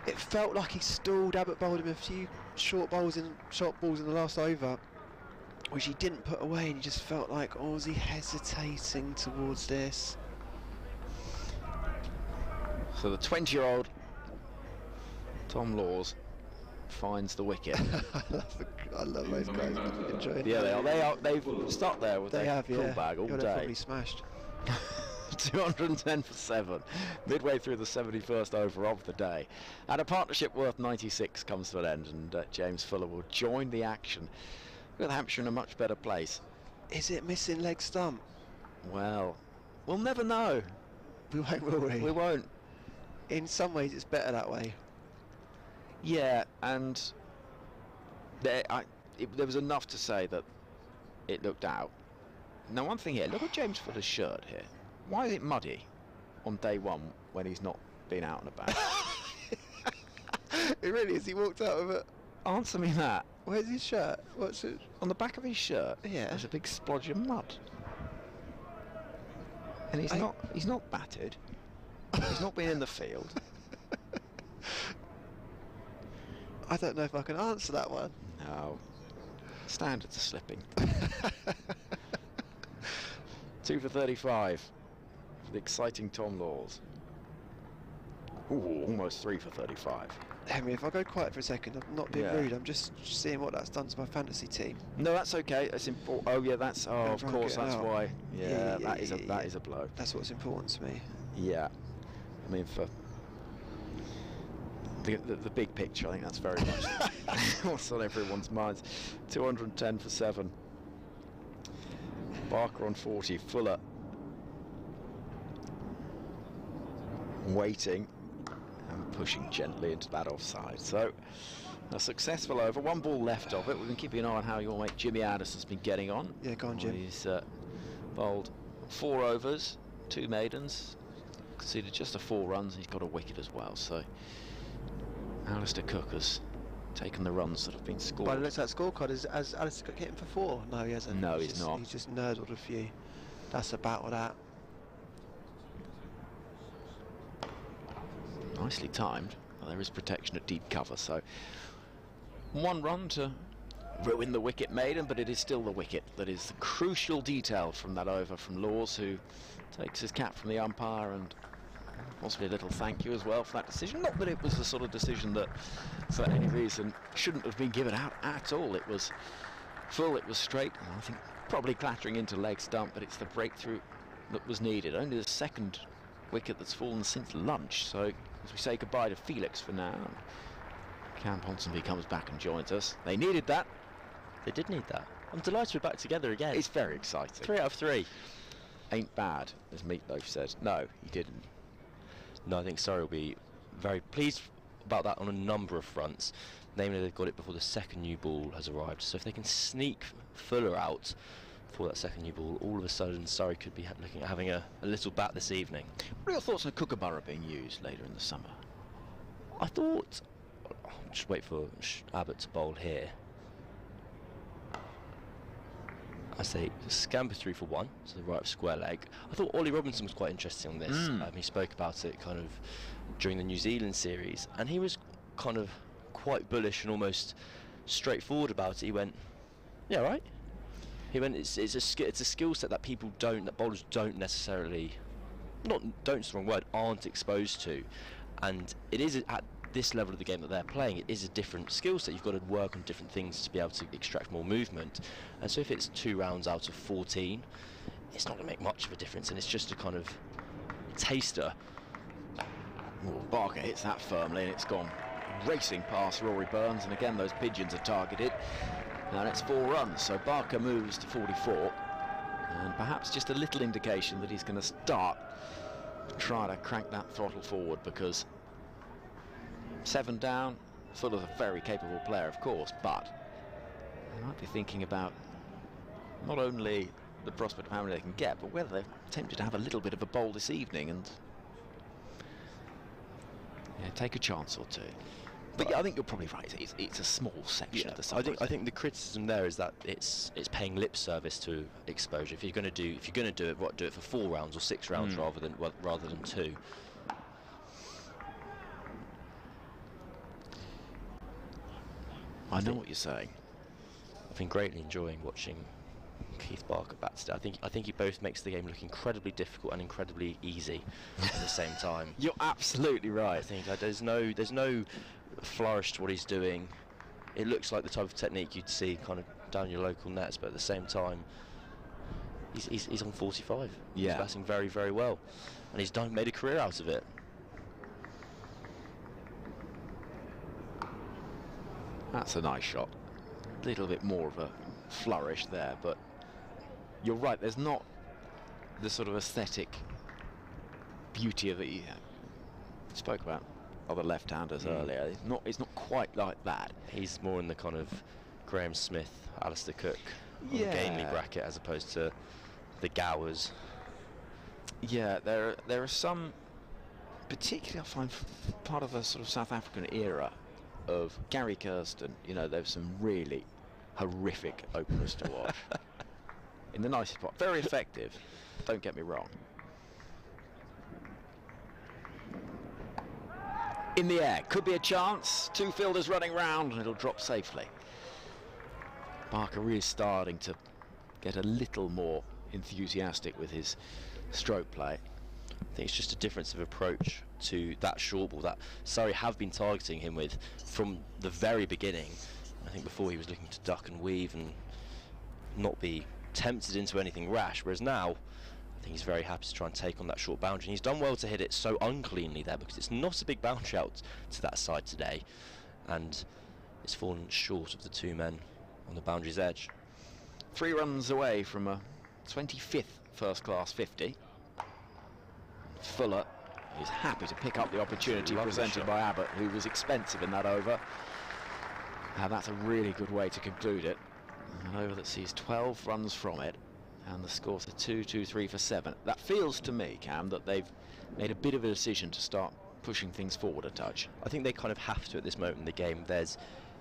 it felt like he stalled. Abbott bowled him a few short balls in the last over, which he didn't put away, and he just felt like, oh, is he hesitating towards this? So the 20-year-old Tom Laws finds the wicket. I love those guys. I enjoy it. Yeah, they are. They've stuck there with their full bag all They're day. probably smashed. 210 for 7, midway through the 71st over of the day. And a partnership worth 96 comes to an end, and James Fuller will join the action with Hampshire in a much better place. Is it missing leg stump? Well, we'll never know. We won't, will we? We won't. In some ways, it's better that way. Yeah, and there was enough to say that it looked out. Now, one thing here, look at James Fuller's shirt here. Why is it muddy on day one when he's not been out and about? It really is. He walked out with it. Answer me that. Where's his shirt? What's it? On the back of his shirt. Yeah. There's a big splodge of mud. And he's not battered. He's not been in the field. I don't know if I can answer that one. No. Standards are slipping. 2 for 35 for the exciting Tom Laws. Ooh, almost 3 for 35. Henry, if I go quiet for a second, I'm not being rude. I'm just seeing what that's done to my fantasy team. No, that's okay. That's important. Oh yeah, that's. Oh, of course, that's why. Yeah, that is a blow. That's what's important to me. Yeah, I mean for the big picture, I think that's very much what's on everyone's minds. 210 for 7. Barker on 40. Fuller waiting and pushing gently into that offside. So a successful over. 1 ball left of it. We've been keeping an eye on how your mate Jimmy Addis has been getting on. Yeah, go on, Jim. He's bowled 4 overs, 2 maidens, conceded just the 4 runs. He's got a wicket as well. So Alistair Cook has taken the runs that have been scored. By the looks of that scorecard, has Alistair Cook hit him for 4? No, he hasn't. No, he's not. He's just nerdled a few. That's about that. Nicely timed. Well, there is protection at deep cover, so 1 run to ruin the wicket maiden, but it is still the wicket that is the crucial detail from that over from Laws, who takes his cap from the umpire and possibly a little thank you as well for that decision. Not that it was the sort of decision that for any reason shouldn't have been given out at all. It was full, it was straight, and I think probably clattering into leg stump, but it's the breakthrough that was needed. Only the 2nd wicket that's fallen since lunch, so as we say goodbye to Felix for now, Cameron Ponsonby comes back and joins us. They needed that. They did need that. I'm delighted we're back together again. It's very exciting. 3 out of 3. Ain't bad, as Meatloaf says. No, he didn't. No, I think Surrey will be very pleased about that on a number of fronts. Namely, they've got it before the 2nd new ball has arrived. So if they can sneak Fuller out before that 2nd new ball, all of a sudden Surrey could be looking at having a little bat this evening. What are your thoughts on Kookaburra being used later in the summer? I thought, I'll just wait for Abbott to bowl here. I say scamper 3 for 1 to the right of square leg. I thought Ollie Robinson was quite interesting on this. He spoke about it kind of during the New Zealand series, and he was kind of quite bullish and almost straightforward about it. He went, yeah, right. He went, it's a skill set that that bowlers don't necessarily, don't's the wrong word, aren't exposed to, and it is at this level of the game that they're playing, it is a different skill set. You've got to work on different things to be able to extract more movement, and so if it's 2 rounds out of 14, it's not going to make much of a difference, and it's just a kind of taster. Well, Barker hits that firmly, and it's gone racing past Rory Burns, and again those pigeons are targeted, and it's 4 runs, so Barker moves to 44, and perhaps just a little indication that he's going to start trying to crank that throttle forward, because 7 down, Fuller's a very capable player, of course, but they might be thinking about not only the prospect of how many they can get, but whether they're tempted to have a little bit of a bowl this evening and take a chance or 2. But yeah, I think you're probably right. It's a small section of the summer. I think the criticism there is that it's paying lip service to exposure. If you're going to do it, do it for 4 rounds or 6 rounds rather than 2. I know what you're saying. I've been greatly enjoying watching Keith Barker bat today. I think he both makes the game look incredibly difficult and incredibly easy at the same time. You're absolutely right. I think there's no flourish to what he's doing. It looks like the type of technique you'd see kind of down your local nets, but at the same time, he's on 45. Yeah. He's batting very, very well, and he's made a career out of it. That's a nice shot. A little bit more of a flourish there, but you're right, there's not the sort of aesthetic beauty of it you spoke about other left-handers earlier. It's not quite like that. He's more in the kind of Graham Smith, Alistair Cook, Gainley bracket as opposed to the Gowers. Yeah, there are some, particularly I find part of a sort of South African era of Gary Kirsten. You know, there's some really horrific openers to watch. In the nicest part, very effective. Don't get me wrong. In the air, could be a chance. Two fielders running round, and it'll drop safely. Barker is starting to get a little more enthusiastic with his stroke play. I think it's just a difference of approach to that short ball that Surrey have been targeting him with from the very beginning. I think before he was looking to duck and weave and not be tempted into anything rash, whereas now I think he's very happy to try and take on that short boundary. And he's done well to hit it so uncleanly there, because it's not a big boundary out to that side today, and it's fallen short of the two men on the boundary's edge. 3 runs away from a 25th first-class 50. Fuller is happy to pick up the opportunity presented by Abbott, who was expensive in that over. And that's a really good way to conclude it. An over that sees 12 runs from it, and the score's a 2-2-3 for 7. That feels to me, Cam, that they've made a bit of a decision to start pushing things forward a touch. I think they kind of have to at this moment in the game.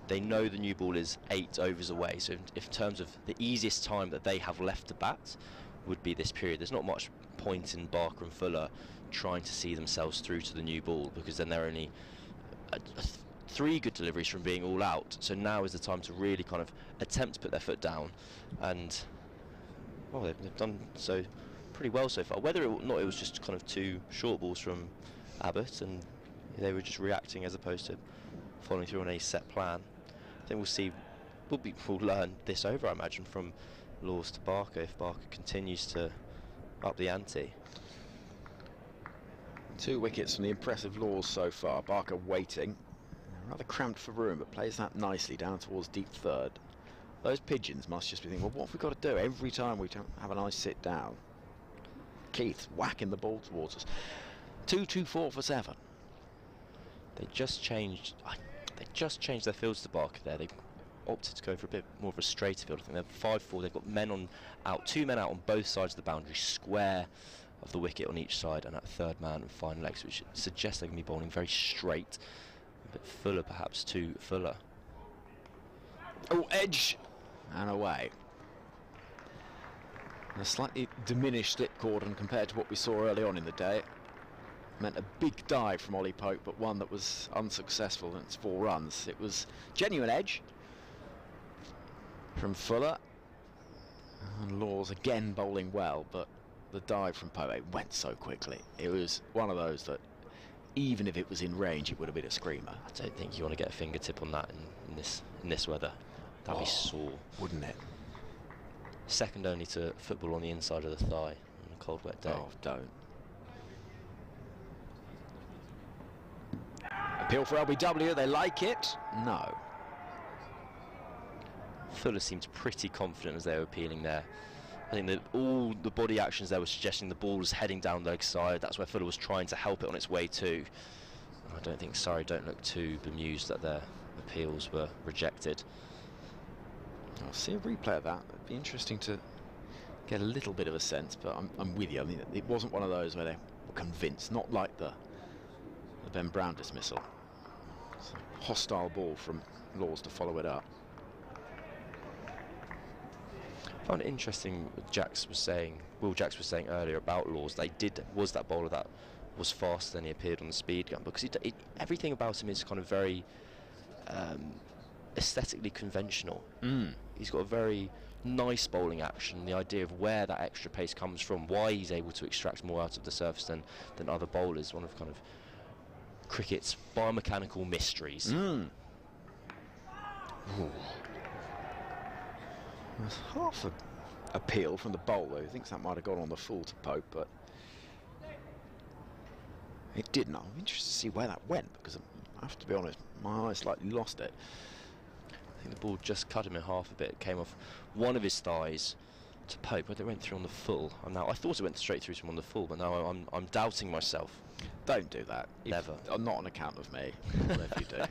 They know the new ball is 8 overs away, so in terms of the easiest time that they have left to bat would be this period. There's not much point in Barker and Fuller trying to see themselves through to the new ball, because then they're only 3 good deliveries from being all out. So now is the time to really kind of attempt to put their foot down, and well, they've done so pretty well so far. Whether or not it was just kind of 2 short balls from Abbott and they were just reacting as opposed to following through on a set plan, I think we'll see. We'll learn this over, I imagine, from Laws to Barker, if Barker continues to up the ante. 2 wickets from the impressive Laws so far. Barker waiting, rather cramped for room, but plays that nicely down towards deep third. Those pigeons must just be thinking, well, what have we got to do every time we don't have a nice sit down? Keith whacking the ball towards us. 2-2-4 for 7. They just changed their fields to Barker there. They opted to go for a bit more of a straighter field. I think they're 5-4. They've got two men out on both sides of the boundary, square of the wicket on each side, and that third man and fine legs, which suggests they're going to be bowling very straight. A bit fuller, perhaps, too fuller. Oh, edge and away. A slightly diminished slip cordon compared to what we saw early on in the day. Meant a big dive from Ollie Pope, but one that was unsuccessful, and it's 4 runs. It was genuine edge from Fuller, and Laws again bowling well, but the dive from Pope went so quickly. It was one of those that even if it was in range, it would have been a screamer. I don't think you want to get a fingertip on that in this weather. That'd be sore, wouldn't it? Second only to football on the inside of the thigh on a cold, wet day. Oh, don't. Appeal for LBW, they like it? No. Fuller seemed pretty confident as they were appealing there. I think that all the body actions there were suggesting the ball was heading down the leg side. That's where Fuller was trying to help it on its way to. I don't think Surrey don't look too bemused that their appeals were rejected. I'll see a replay of that. It'd be interesting to get a little bit of a sense, but I'm with you. I mean, it wasn't one of those where they were convinced, not like the Ben Brown dismissal. It's a hostile ball from Laws to follow it up. I found it interesting what Will Jacks was saying earlier about Laws. Was that bowler that was faster than he appeared on the speed gun, because everything about him is kind of very aesthetically conventional. He's got a very nice bowling action, the idea of where that extra pace comes from, why he's able to extract more out of the surface than other bowlers. One of kind of cricket's biomechanical mysteries. There's half a appeal from the bowler, who thinks that might have gone on the full to Pope, but it didn't. I'm interested to see where that went, because I have to be honest, my eyes slightly lost it. I think the ball just cut him in half a bit. It came off one of his thighs to Pope, but it went through on the full. And now I thought it went straight through to him on the full, but now I'm doubting myself. Don't do that. Never. Not on account of me. Whatever you do.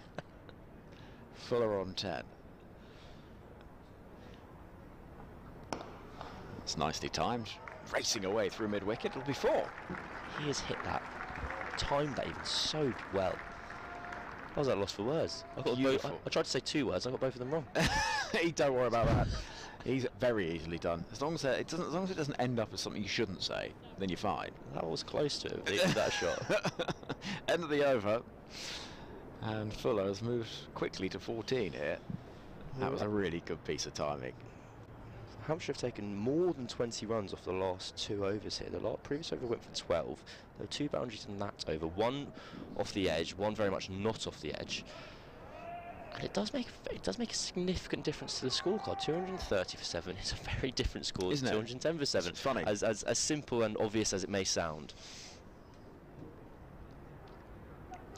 Fuller on 10. It's nicely timed. Racing away through mid-wicket. It'll be 4. He has hit that, timed that even so well. I was at a loss for words. I tried to say 2 words. I got both of them wrong. Don't worry about that. He's very easily done. As long as it doesn't end up as something you shouldn't say, then you're fine. That was close to it. That shot. End of the over, and Fuller has moved quickly to 14 here. That was a really good piece of timing. Hampshire have taken more than 20 runs off the last 2 overs here. The previous over went for 12. There were 2 boundaries in that over. 1 off the edge, 1 very much not off the edge. And it does make a significant difference to the scorecard. 230 for 7 is a very different score to 210 for 7. It's funny. As simple and obvious as it may sound.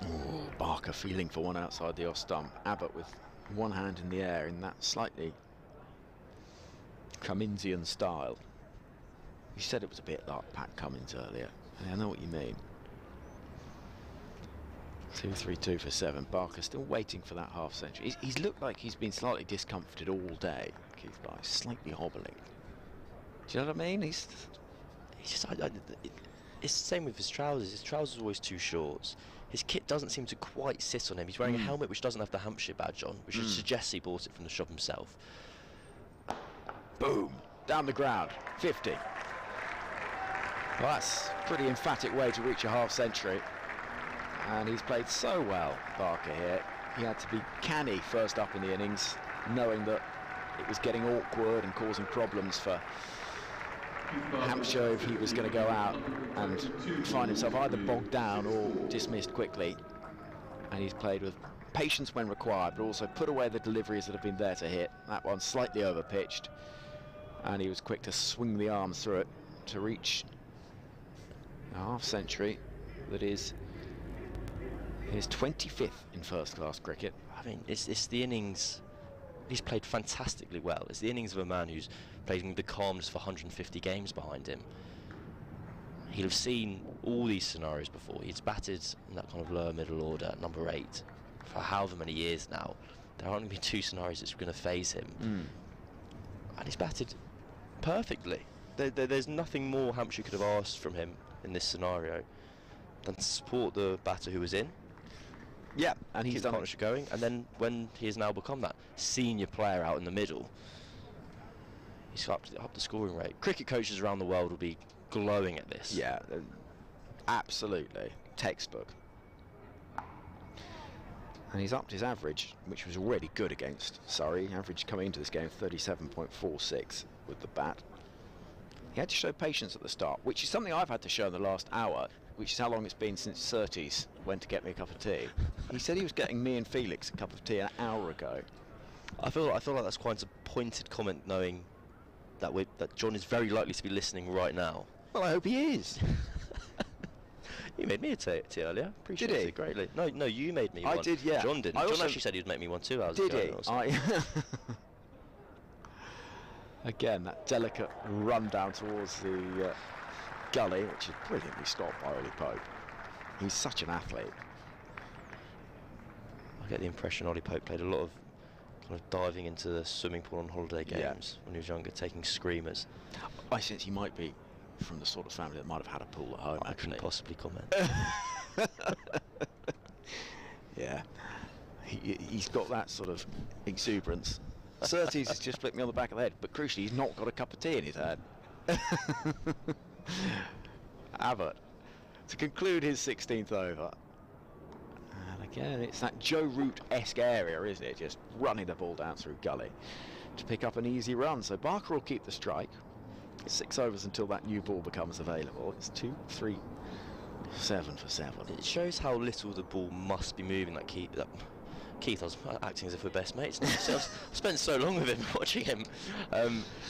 Ooh, Barker feeling for one outside the off stump. Abbott with one hand in the air in that slightly Cumminsian style. You said it was a bit like Pat Cummins earlier, and I know what you mean. 2-3-2 for 7. Barker still waiting for that half century. He's looked like he's been slightly discomforted all day, Keith Barker, slightly hobbling. Do you know what I mean? He's just it's the same with his trousers. His trousers are always too short. His kit doesn't seem to quite sit on him. He's wearing a helmet which doesn't have the Hampshire badge on, which suggests he bought it from the shop himself. Boom! Down the ground. 50. Well, that's a pretty emphatic way to reach a half century. And he's played so well, Barker, here. He had to be canny first up in the innings, knowing that it was getting awkward and causing problems for Hampshire if he was going to go out and find himself either bogged down or dismissed quickly. And he's played with patience when required, but also put away the deliveries that have been there to hit. That one slightly over-pitched, and he was quick to swing the arms through it to reach a half century that is his 25th in first-class cricket. I mean, it's the innings. He's played fantastically well. It's the innings of a man who's played the calmness for 150 games behind him. He'll have seen all these scenarios before. He's batted in that kind of lower middle order, number 8, for however many years now. There aren't going to be 2 scenarios that's going to phase him. And he's batted perfectly. There's nothing more Hampshire could have asked from him in this scenario than to support the batter who was in. Yeah, and he's keep done the partnership going, and then when he has now become that senior player out in the middle, he's up the scoring rate. Cricket coaches around the world will be glowing at this. Yeah, absolutely. Textbook. And he's upped his average, which was already good against Surrey. Average coming into this game 37.46 with the bat. He had to show patience at the start, which is something I've had to show in the last hour, which is how long it's been since Surtees went to get me a cup of tea. He said he was getting me and Felix a cup of tea an hour ago. I feel like that's quite a pointed comment, knowing that John is very likely to be listening right now. Well, I hope he is. You made me a tea earlier. Appreciate it greatly. No, you made me one. I did, yeah. John didn't. John actually said he'd make me one 2 hours did ago. Did he? Again, that delicate run down towards the gully, which is brilliantly stopped by Ollie Pope. He's such an athlete. I get the impression Ollie Pope played a lot of kind of diving into the swimming pool on holiday games when he was younger, taking screamers. I sense he might be from the sort of family that might have had a pool at home. I couldn't possibly comment. Yeah, he's got that sort of exuberance. Surtees has just flipped me on the back of the head, but crucially he's not got a cup of tea in his hand. Abbott to conclude his 16th over. And again, it's that Joe Root-esque area, isn't it? Just running the ball down through gully to pick up an easy run. So Barker will keep the strike. 6 overs until that new ball becomes available. It's 2, 3, 7 for 7. It shows how little the ball must be moving. That Keith, I was acting as if we're best mates. I've spent so long with him, watching him.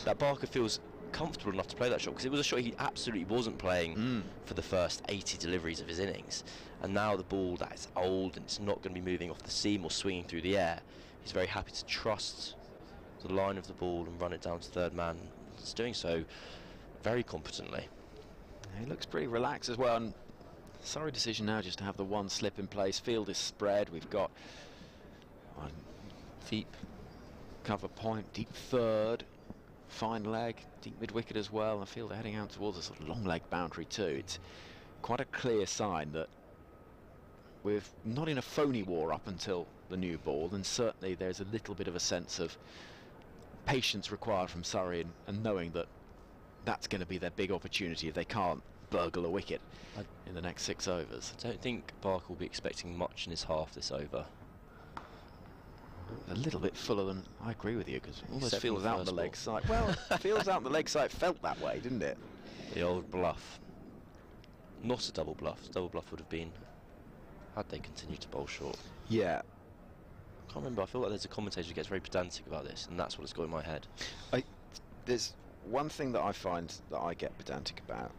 That Barker feels comfortable enough to play that shot, because it was a shot he absolutely wasn't playing for the first 80 deliveries of his innings, and now the ball that is old and it's not going to be moving off the seam or swinging through the air, he's very happy to trust the line of the ball and run it down to third man. He's doing so very competently. He looks pretty relaxed as well, and Surrey decision now just to have the one slip in place. Field is spread. We've got one deep cover point, deep third, fine leg, deep mid-wicket as well, and I feel they're heading out towards a sort of long leg boundary too. It's quite a clear sign that we're not in a phony war up until the new ball, and certainly there's a little bit of a sense of patience required from Surrey, and knowing that that's going to be their big opportunity if they can't burgle a wicket in the next 6 overs. I don't think Barker will be expecting much in his half this over. A little bit fuller than, I agree with you, because almost Except feels for the out on the first leg ball. side. Well, feels out on the leg side felt that way, didn't it? The old bluff. Not a double bluff. Double bluff would have been had they continued to bowl short. Yeah. I can't remember. I feel like there's a commentator who gets very pedantic about this, and that's what it's got in my head. There's one thing that I find that I get pedantic about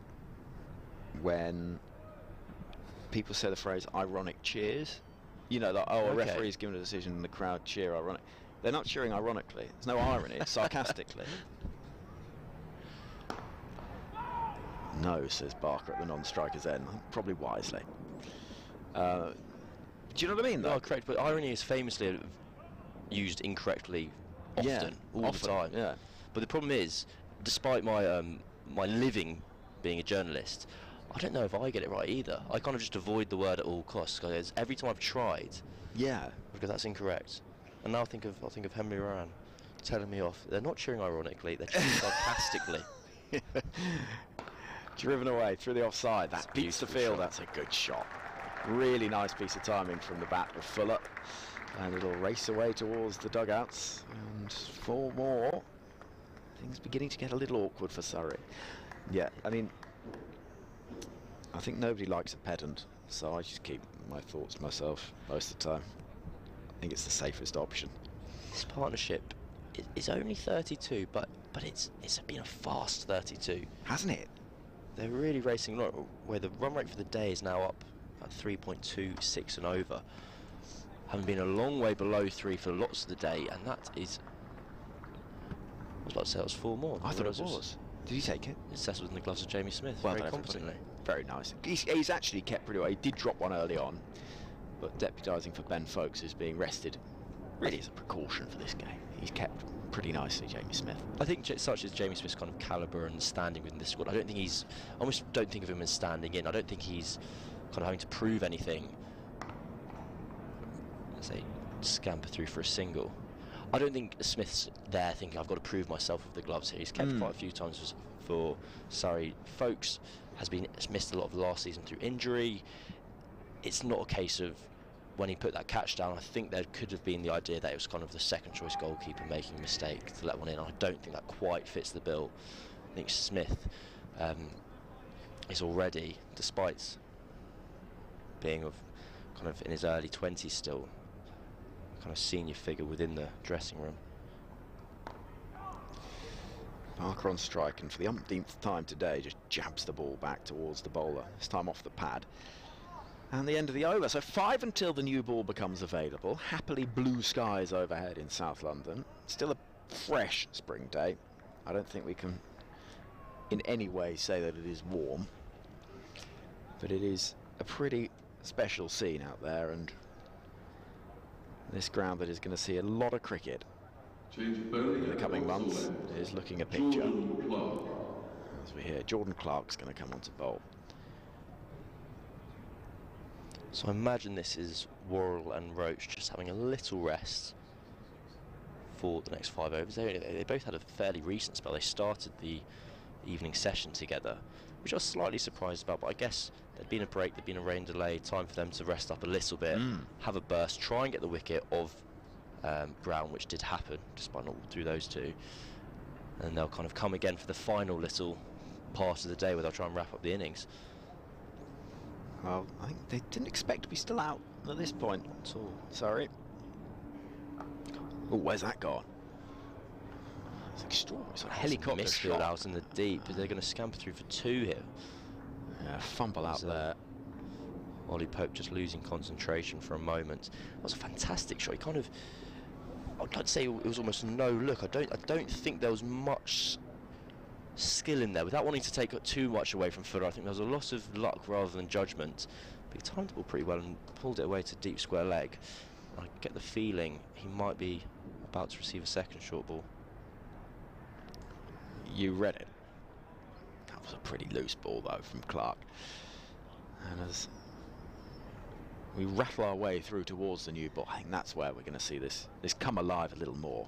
when people say the phrase ironic cheers. You know, like, oh, a referee's given a decision and the crowd cheer ironic. They're not cheering ironically. There's no irony. It's sarcastically. No, says Barker at the non-striker's end. Probably wisely. Do you know what I mean, though? No, correct, but irony is famously used incorrectly often, all the time. Yeah. But the problem is, despite my my living being a journalist, I don't know if I get it right either. I kind of just avoid the word at all costs, because every time I've tried, because that's incorrect. And now I'll think of Henry Moeran telling me off. They're not cheering ironically; they're cheering sarcastically. Driven away through the offside. That beats the field. That's a good shot. Really nice piece of timing from the bat of Fuller, and it'll race away towards the dugouts. And 4 more. Things beginning to get a little awkward for Surrey. Yeah, I mean, I think nobody likes a pedant, so I just keep my thoughts to myself most of the time. I think it's the safest option. This partnership is only 32, but it's been a fast 32, hasn't it? They're really racing along, where the run rate for the day is now up at 3.26 and over, having been a long way below 3 for lots of the day, and that is, I was about to say it was 4 more. I thought it was. Did he take it? It settled in the gloves of Jamie Smith, Well very done, competently. Very nice. He's actually kept pretty well. He did drop one early on, but deputising for Ben Foakes is being rested really as a precaution for this game. He's kept pretty nicely, Jamie Smith. I think such as Jamie Smith's kind of calibre and standing within this squad, I almost don't think of him as standing in. I don't think he's kind of having to prove anything. Say, scamper through for a single. I don't think Smith's there thinking I've got to prove myself with the gloves here. He's kept quite a few times for Surrey. Foakes has missed a lot of the last season through injury. It's not a case of when he put that catch down, I think there could have been the idea that it was kind of the second choice goalkeeper making a mistake to let one in. I don't think that quite fits the bill. I think Smith is already, despite being kind of in his early 20s still, kind of senior figure within the dressing room. Barker on strike, and for the umpteenth time today just jabs the ball back towards the bowler, this time off the pad. And the end of the over. So 5 until the new ball becomes available. Happily blue skies overhead in South London. Still a fresh spring day. I don't think we can in any way say that it is warm, but it is a pretty special scene out there, and this ground that is going to see a lot of cricket in the coming months is looking a picture. As we hear, Jordan Clark's going to come on to bowl. So I imagine this is Worrell and Roach just having a little rest for the next 5 overs. They both had a fairly recent spell. They started the evening session together, which I was slightly surprised about, but I guess there'd been a break, there'd been a rain delay, time for them to rest up a little bit, have a burst, try and get the wicket of ground, which did happen, despite not through those two. And they'll kind of come again for the final little part of the day where they'll try and wrap up the innings. Well, I think they didn't expect to be still out at this point at all. Sorry. Oh, where's that gone? It's extraordinary. It's a helicopter misfield shot. out in the deep. They're going to scamper through for 2 here. Yeah, fumble out there. Ollie Pope just losing concentration for a moment. That was a fantastic shot. He kind of, I'd like to say it was almost no look. I don't think there was much skill in there. Without wanting to take too much away from footer, I think there was a lot of luck rather than judgment. But he timed the ball pretty well and pulled it away to deep square leg. I get the feeling he might be about to receive a second short ball. You read it. That was a pretty loose ball though from Clark. And as we rattle our way through towards the new ball, I think that's where we're going to see this come alive a little more.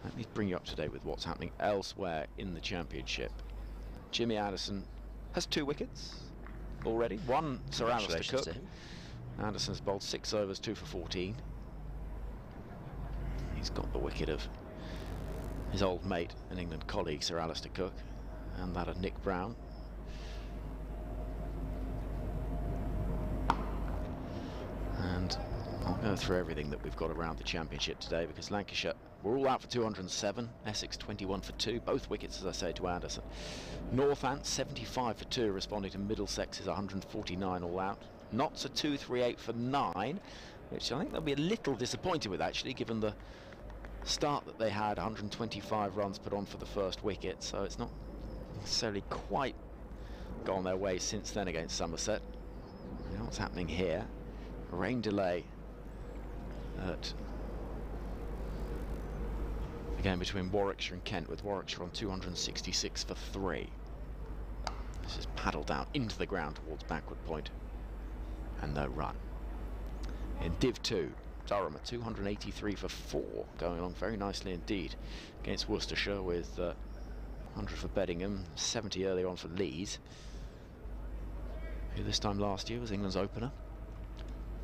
Let me bring you up to date with what's happening elsewhere in the championship. Jimmy Anderson has 2 wickets already. One Sir Alistair Cook. Anderson's bowled 6 overs, 2 for 14. He's got the wicket of his old mate and England colleague Sir Alistair Cook, and that of Nick Brown. And I'll go through everything that we've got around the championship today, because Lancashire were all out for 207, Essex 21 for 2, both wickets, as I say, to Anderson. Northants 75 for 2, responding to Middlesex's 149 all out. Notts a 238 for 9, which I think they'll be a little disappointed with, actually, given the start that they had. 125 runs put on for the first wicket, so it's not necessarily quite gone their way since then against Somerset. You know what's happening here? A rain delay again between Warwickshire and Kent, with Warwickshire on 266 for 3. This is paddled down into the ground towards backward point, and no run. In Div 2, Durham at 283 for 4, going along very nicely indeed against Worcestershire, with 100 for Beddingham, 70 early on for Leeds, who this time last year was England's opener.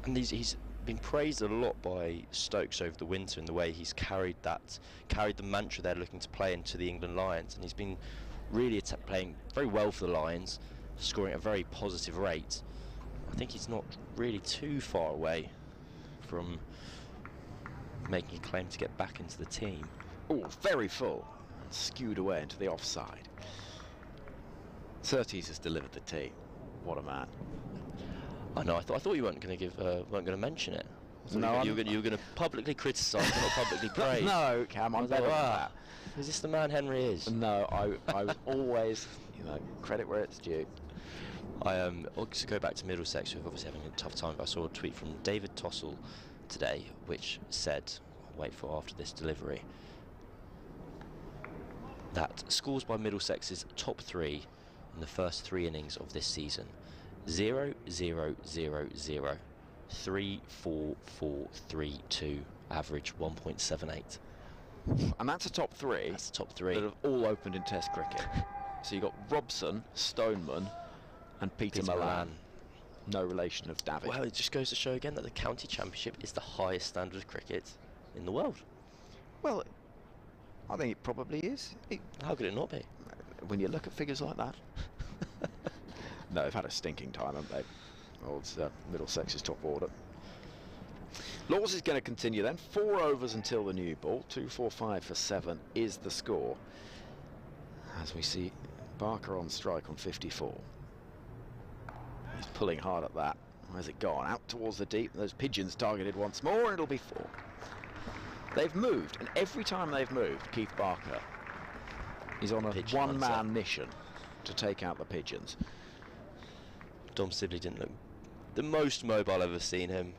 And he's been praised a lot by Stokes over the winter in the way he's carried the mantra they're looking to play into the England Lions, and he's been really playing very well for the Lions, scoring at a very positive rate. I think he's not really too far away from making a claim to get back into the team. Oh, very full, and skewed away into the offside. Surtees has delivered the tee. What a man. I know. I thought you weren't going to mention it. No, you were going to publicly criticise, not publicly praise. No, Cam, I'm better than that. Is this the man Henry is? No, I was always, credit where it's due. I also go back to Middlesex, who are obviously having a tough time. I saw a tweet from David Tossell today, which said, wait for after this delivery, that scores by Middlesex's top 3 in the first 3 innings of this season: 0, 0, 0, 0, 3, 4, 4, 3, 2, average 1.78. And that's a top 3. That's the top 3 that have all opened in Test cricket. So you've got Robson, Stoneman, and Peter Moeran. No relation of David. Well, it just goes to show again that the county championship is the highest standard of cricket in the world. Well, I think it probably is. How could it not be? When you look at figures like that. No, they've had a stinking time, haven't they? Well, it's Middlesex's top order. Laws is going to continue then. 4 overs until the new ball. 245 for 7 is the score, as we see Barker on strike on 54. He's pulling hard at that. Where's it gone? Out towards the deep. Those pigeons targeted once more, and it'll be 4. They've moved, and every time they've moved, Keith Barker is on a one-man mission to take out the pigeons. Dom Sibley didn't look the most mobile I've ever seen him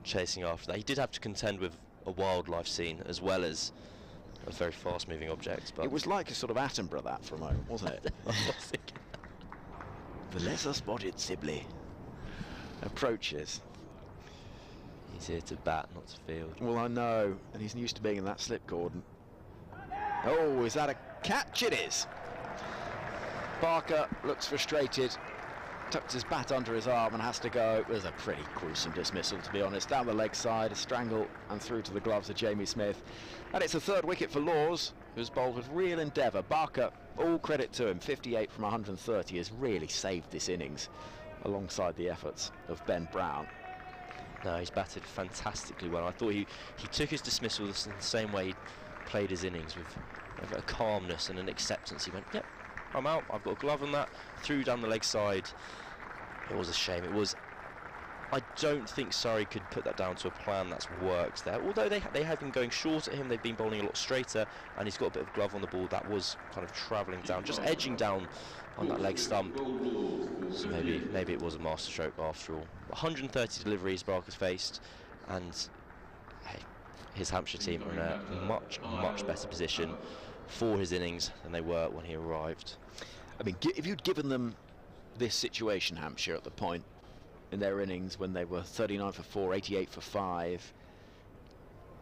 chasing after that. He did have to contend with a wildlife scene as well as a very fast-moving object. But it was like a sort of Attenborough that for a moment, wasn't it? The lesser-spotted Sibley approaches. He's here to bat, not to field. Well, I know, and he's used to being in that slip cordon. Oh, is that a catch? It is. Barker looks frustrated, tucks his bat under his arm and has to go. It was a pretty gruesome dismissal, to be honest. Down the leg side, a strangle, and through to the gloves of Jamie Smith. And it's a 3rd wicket for Laws. who's bowled with real endeavour. Barker, all credit to him, 58 from 130, has really saved this innings alongside the efforts of Ben Brown. No, he's batted fantastically well. I thought he took his dismissals in the same way he played his innings, with a calmness and an acceptance. He went, yep, I'm out, I've got a glove on that, threw down the leg side. It was a shame. I don't think Surrey could put that down to a plan that's worked there. Although they have been going short at him, they've been bowling a lot straighter, and he's got a bit of glove on the ball that was kind of travelling down, just edging down on that leg stump. So maybe it was a masterstroke after all. 130 deliveries Barker's faced, and hey, his Hampshire team are in a much better position for his innings than they were when he arrived. I mean, if you'd given them this situation, Hampshire, at the point in their innings when they were 39 for 4, 88 for 5,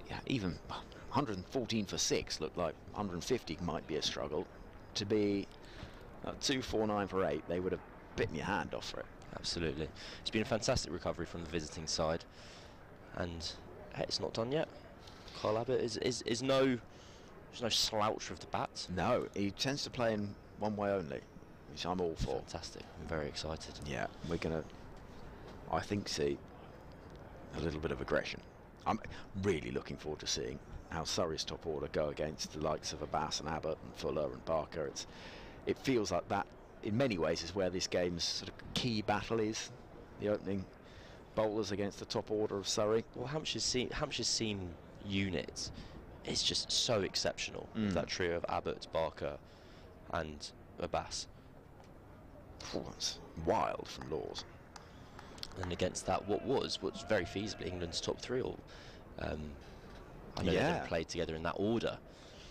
yeah, even 114 for 6 looked like 150 might be a struggle. To be 249 for 8, they would have bitten your hand off for it. Absolutely. It's been a fantastic recovery from the visiting side, and hey, it's not done yet. Kyle Abbott is no slouch with the bat. No, he tends to play in one way only, which I'm all for. Fantastic. I'm very excited. Yeah, we're going to, I think, see a little bit of aggression. I'm really looking forward to seeing how Surrey's top order go against the likes of Abbas and Abbott and Fuller and Barker. It feels like that, in many ways, is where this game's sort of key battle is. The opening bowlers against the top order of Surrey. Well, Hampshire's seam unit is just so exceptional. That trio of Abbott, Barker and Abbas. It's wild from Laws. And against that, what's very feasibly England's top 3 all. I know they haven't played together in that order,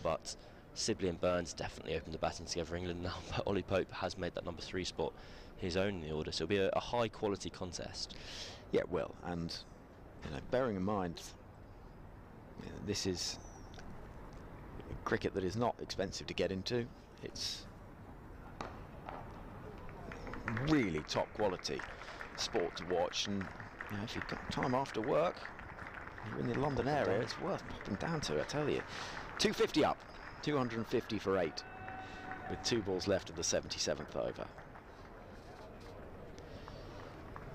but Sibley and Burns definitely opened the batting together for England now, but Ollie Pope has made that number 3 spot his own in the order, so it'll be a high quality contest. Yeah, it will, and bearing in mind this is cricket that is not expensive to get into. It's really top quality sport to watch, and if you've got time after work, you're in the London area, it's worth popping down to, I tell you. 250 up, 250 for 8, with 2 balls left of the 77th over.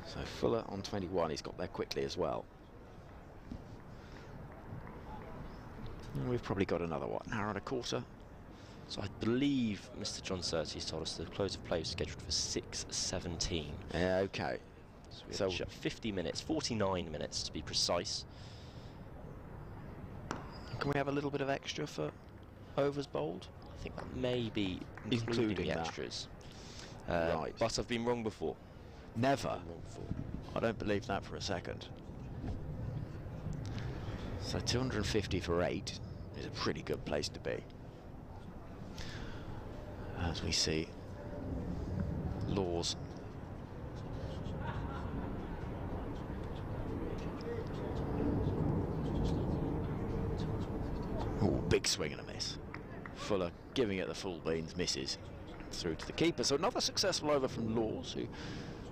So Fuller on 21, he's got there quickly as well. And we've probably got another, an hour and a quarter? So I believe Mr. John Surtees told us the close of play was scheduled for 6:17. Yeah, okay. So 50 minutes, 49 minutes to be precise. Can we have a little bit of extra for overs bowled? I think that may be including the extras. Right. But I've been wrong before. Never. I don't believe that for a second. So 250 for 8 is a pretty good place to be. As we see Laws big swing and a miss. Fuller giving it the full beans, misses through to the keeper. So another successful over from Laws, who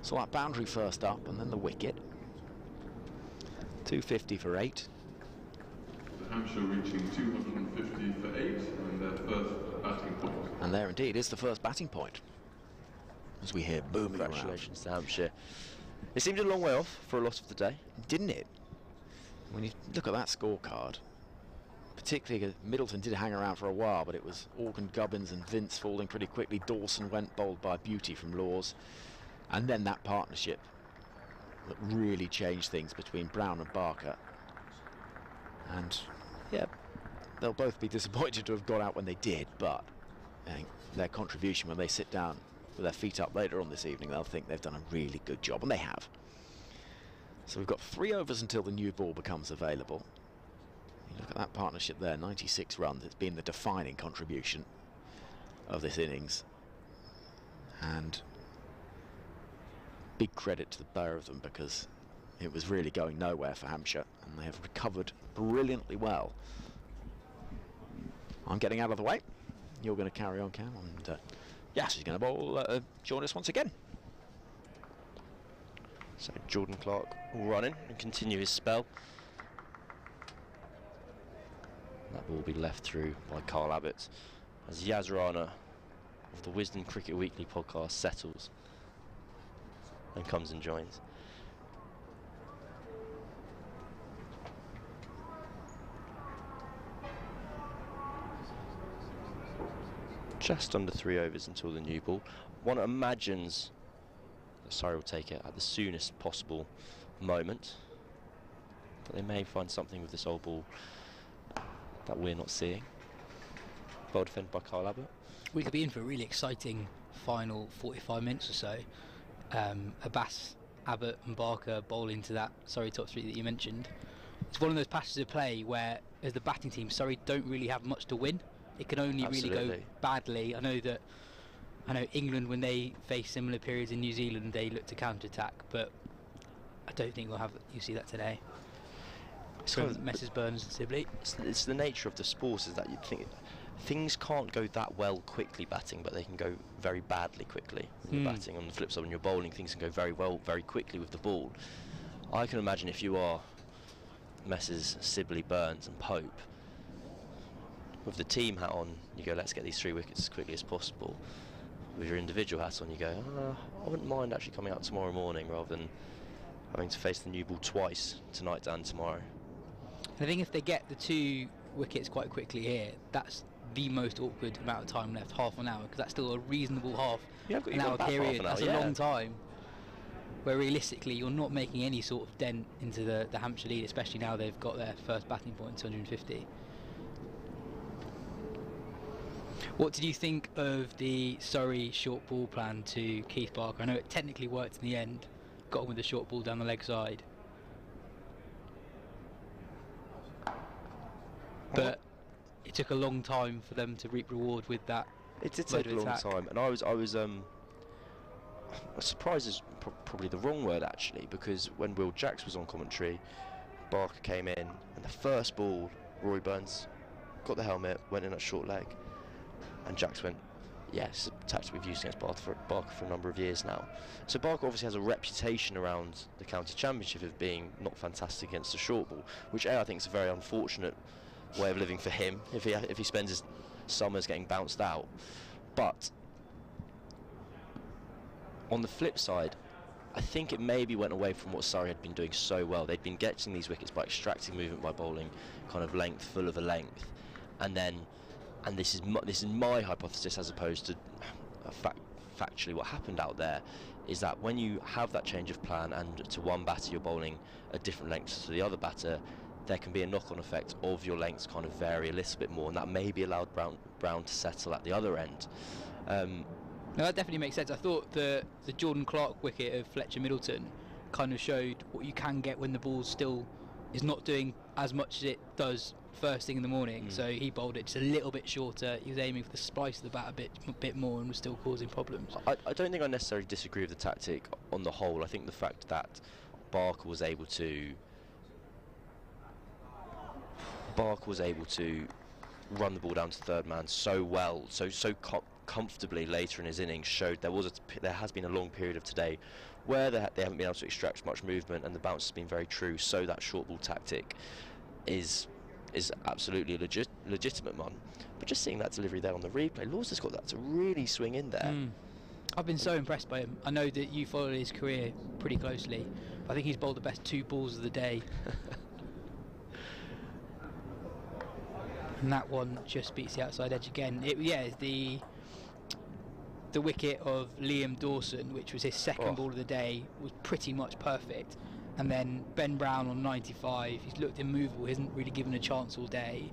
saw that boundary first up and then the wicket. 250 for 8. Hampshire reaching 250 for 8 and their first batting point. And there indeed is the first batting point, as we hear booming around. Congratulations to Hampshire. It seemed a long way off for a lot of the day, didn't it? When you look at that scorecard, particularly Middleton did hang around for a while, but it was Organ, Gubbins and Vince falling pretty quickly. Dawson went bowled by beauty from Laws, and then that partnership that really changed things between Brown and Barker. And yeah, they'll both be disappointed to have got out when they did, but I think their contribution when they sit down with their feet up later on this evening, they'll think they've done a really good job, and they have. So we've got 3 overs until the new ball becomes available. You look at that partnership there, 96 runs. It's been the defining contribution of this innings, and big credit to the pair of them, because it was really going nowhere for Hampshire, and they have recovered brilliantly well. I'm getting out of the way. You're going to carry on, Cam, and Yas is going to bowl, join us once again. So Jordan Clark will run in and continue his spell. That ball will be left through by Carl Abbott as Yas Rana of the Wisden Cricket Weekly podcast settles and comes and joins. Just under 3 overs until the new ball. One imagines that Surrey will take it at the soonest possible moment, but they may find something with this old ball that we're not seeing. Well defended by Carl Abbott. We could be in for a really exciting final 45 minutes or so. Abbas, Abbott and Barker bowling to that Surrey top three that you mentioned. It's one of those passages of play where, as the batting team, Surrey don't really have much to win. It can only really go badly. I know England, when they face similar periods in New Zealand, they look to counter-attack, but I don't think you'll see that today. From Messrs Burns and Sibley. It's the nature of the sport, is that you think things can't go that well quickly batting, but they can go very badly quickly when you're batting. On the flip side, when you're bowling, things can go very well very quickly with the ball. I can imagine if you are Messrs Sibley, Burns and Pope, with the team hat on, you go, let's get these 3 wickets as quickly as possible. With your individual hat on, you go, I wouldn't mind actually coming out tomorrow morning rather than having to face the new ball twice, tonight and tomorrow. I think if they get the 2 wickets quite quickly here, that's the most awkward amount of time left, half an hour, because that's still a reasonable half an hour period. That's a long time, where realistically you're not making any sort of dent into the Hampshire lead, especially now they've got their first batting point, 250. What did you think of the Surrey short ball plan to Keith Barker? I know it technically worked in the end, got on with the short ball down the leg side, but it took a long time for them to reap reward with that. It did take a long time, and I was surprised is probably the wrong word actually, because when Will Jacks was on commentary, Barker came in and the first ball, Rory Burns got the helmet, went in at short leg, and Jacks went, yes, a tactic we've used against Barker for a number of years now. So Barker obviously has a reputation around the county championship of being not fantastic against the short ball, which I think is a very unfortunate way of living for him if he spends his summers getting bounced out. But on the flip side, I think it maybe went away from what Surrey had been doing so well. They'd been getting these wickets by extracting movement, by bowling kind of length, full of a length, and this is my hypothesis as opposed to factually what happened out there, is that when you have that change of plan and to one batter you're bowling a different length to the other batter, there can be a knock-on effect of your lengths kind of vary a little bit more, and that maybe allowed Brown to settle at the other end. No, that definitely makes sense. I thought the Jordan Clark wicket of Fletcher Middleton kind of showed what you can get when the ball still is not doing as much as it does first thing in the morning. So he bowled it just a little bit shorter. He was aiming for the splice of the bat a bit more and was still causing problems. I don't think I necessarily disagree with the tactic on the whole. I think the fact that Barker was able to run the ball down to third man so well, so comfortably later in his innings, showed there has been a long period of today where they haven't been able to extract much movement and the bounce has been very true. So that short ball tactic is absolutely a legitimate one. But just seeing that delivery there on the replay, Laws has got that to really swing in there. I've been so impressed by him. I know that you follow his career pretty closely, but I think he's bowled the best 2 balls of the day. And that one just beats the outside edge again. The wicket of Liam Dawson, which was his second ball of the day, was pretty much perfect. And then Ben Brown on 95, he's looked immovable, he hasn't really given a chance all day.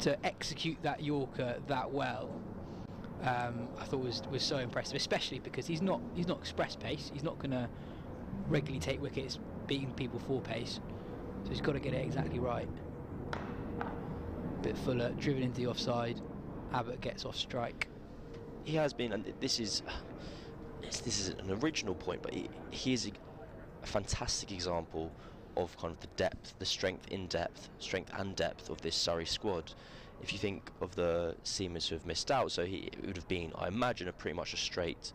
To execute that Yorker that well, I thought was so impressive, especially because he's not express pace. He's not going to regularly take wickets beating people for pace, so he's got to get it exactly right. Bit fuller, driven into the offside. Abbott gets off strike. He has been, and this is an original point, but he is a fantastic example of kind of the depth, the strength and depth of this Surrey squad. If you think of the seamers who have missed out, so it would have been, I imagine, pretty much a straight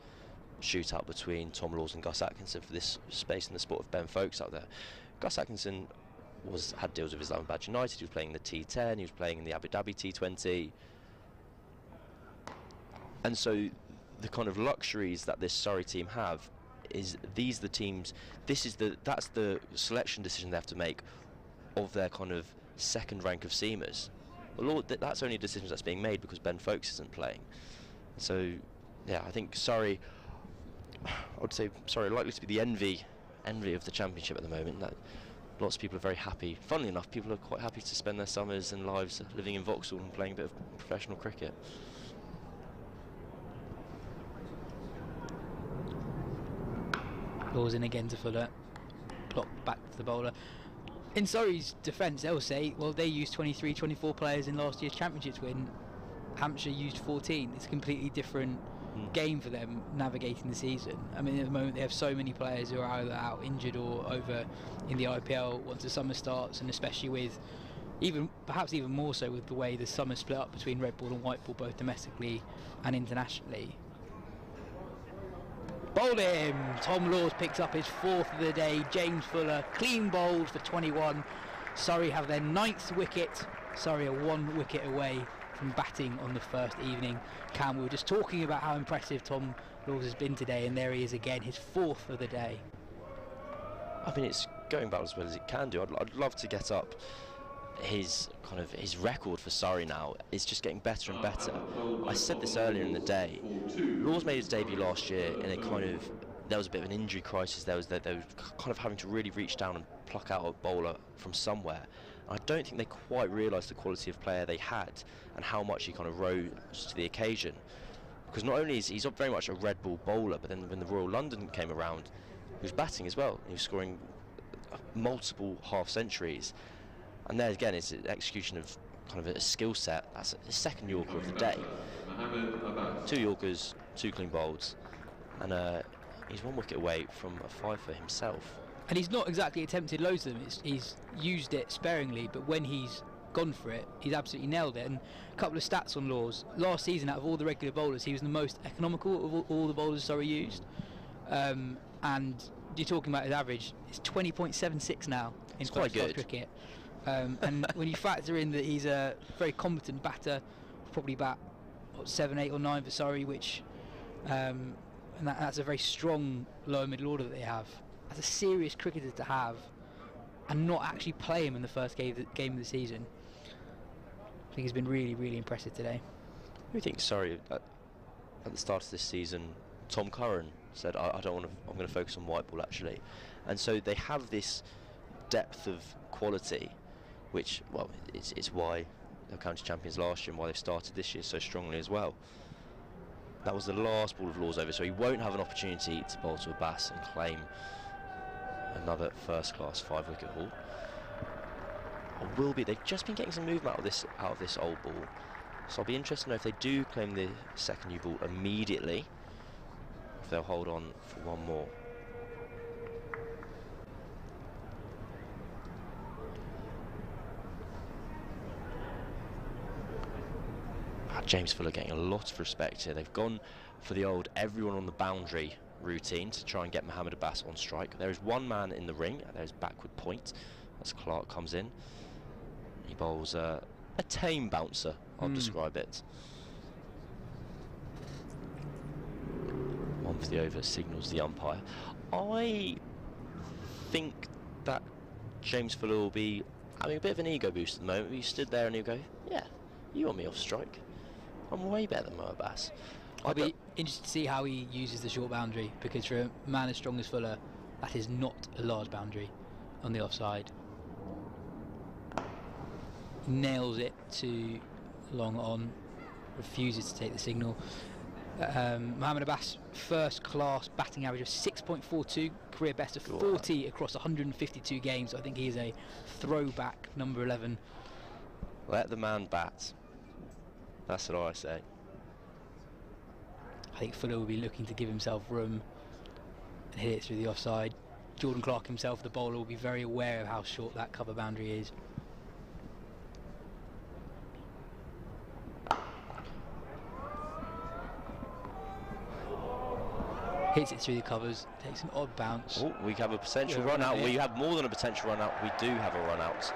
shootout between Tom Laws and Gus Atkinson for this space in the spot of Ben Foakes out there. Gus Atkinson had deals with Islamabad United. He was playing in the T10. He was playing in the Abu Dhabi T20. And so the kind of luxuries that this Surrey team have is that's the selection decision they have to make of their kind of second rank of seamers. Well, that's only a decision that's being made because Ben Foakes isn't playing. So yeah, I think Surrey, I would say Surrey are likely to be the envy of the Championship at the moment. That lots of people are very happy. Funnily enough, people are quite happy to spend their summers and lives living in Vauxhall and playing a bit of professional cricket. Balls in again to Fuller, block back to the bowler. In Surrey's defence, they'll say, well, they used 23, 24 players in last year's Championships win. Hampshire used 14. It's a completely different game for them navigating the season. I mean, at the moment they have so many players who are either out injured or over in the IPL once the summer starts, and especially with perhaps even more so with the way the summer split up between red ball and white ball, both domestically and internationally. Bowled him! Tom Laws picks up his 4th of the day. James Fuller clean bowled for 21. Surrey have their 9th wicket. Surrey are 1 wicket away from batting on the first evening. Cam, we were just talking about how impressive Tom Laws has been today, and there he is again, his 4th of the day. I mean, it's going about as well as it can do. I'd love to get up his record for Surrey now. It's just getting better and better. I said this earlier in the day. Laws made his debut last year, and there was a bit of an injury crisis. They were kind of having to really reach down and pluck out a bowler from somewhere. I don't think they quite realised the quality of player they had and how much he kind of rose to the occasion. Because not only is he's very much a red ball bowler, but then when the Royal London came around, he was batting as well. He was scoring multiple half centuries. And there again, it's an execution of kind of a skill set. That's his 2nd Yorker of the day. 2 Yorkers, 2 clean bowls, and he's 1 wicket away from a 5 for himself. And he's not exactly attempted loads of them. He's used it sparingly, but when he's gone for it, he's absolutely nailed it. And a couple of stats on Laws. Last season, out of all the regular bowlers, he was the most economical of all the bowlers Surrey used. And you're talking about his average, it's 20.76 now in first-class cricket. And when you factor in that he's a very competent batter, probably bat 7, 8 or 9 for Surrey, which and that's a very strong lower middle order that they have. As a serious cricketer to have and not actually play him in the first game of the season, I think he's been really, really impressive today. Who do you think Surrey at the start of this season? Tom Curran said, "I don't want to. I'm going to focus on white ball actually," and so they have this depth of quality, which it's why they were county champions last year and why they've started this year so strongly as well. That was the last ball of Laws over, so he won't have an opportunity to bowl to Abbas and claim another first-class 5-wicket haul. Or will be. They've just been getting some movement out of this old ball, so I'll be interested to know if they do claim the 2nd new ball immediately, if they'll hold on for 1 more. James Fuller getting a lot of respect here. They've gone for the old everyone on the boundary routine to try and get Mohamed Abbas on strike. There is 1 man in the ring. There's backward point as Clark comes in. He bowls a tame bouncer, I'll describe it. 1 for the over, signals the umpire. I think that James Fuller will be having a bit of an ego boost at the moment. He stood there and he'll go, yeah, you want me off strike. I'm way better than Mo Abbas. I'll be interested to see how he uses the short boundary, because for a man as strong as Fuller, that is not a large boundary on the offside. Nails it to long on, refuses to take the signal. Mohamed Abbas, first class batting average of 6.42, career best of 40 across 152 games. I think he is a throwback number 11. Let the man bat. That's what I say. I think Fuller will be looking to give himself room and hit it through the offside. Jordan Clark himself, the bowler, will be very aware of how short that cover boundary is. hits it through the covers, takes an odd bounce. Oh, we have a potential run out. We have more than a potential run out. We do have a run out.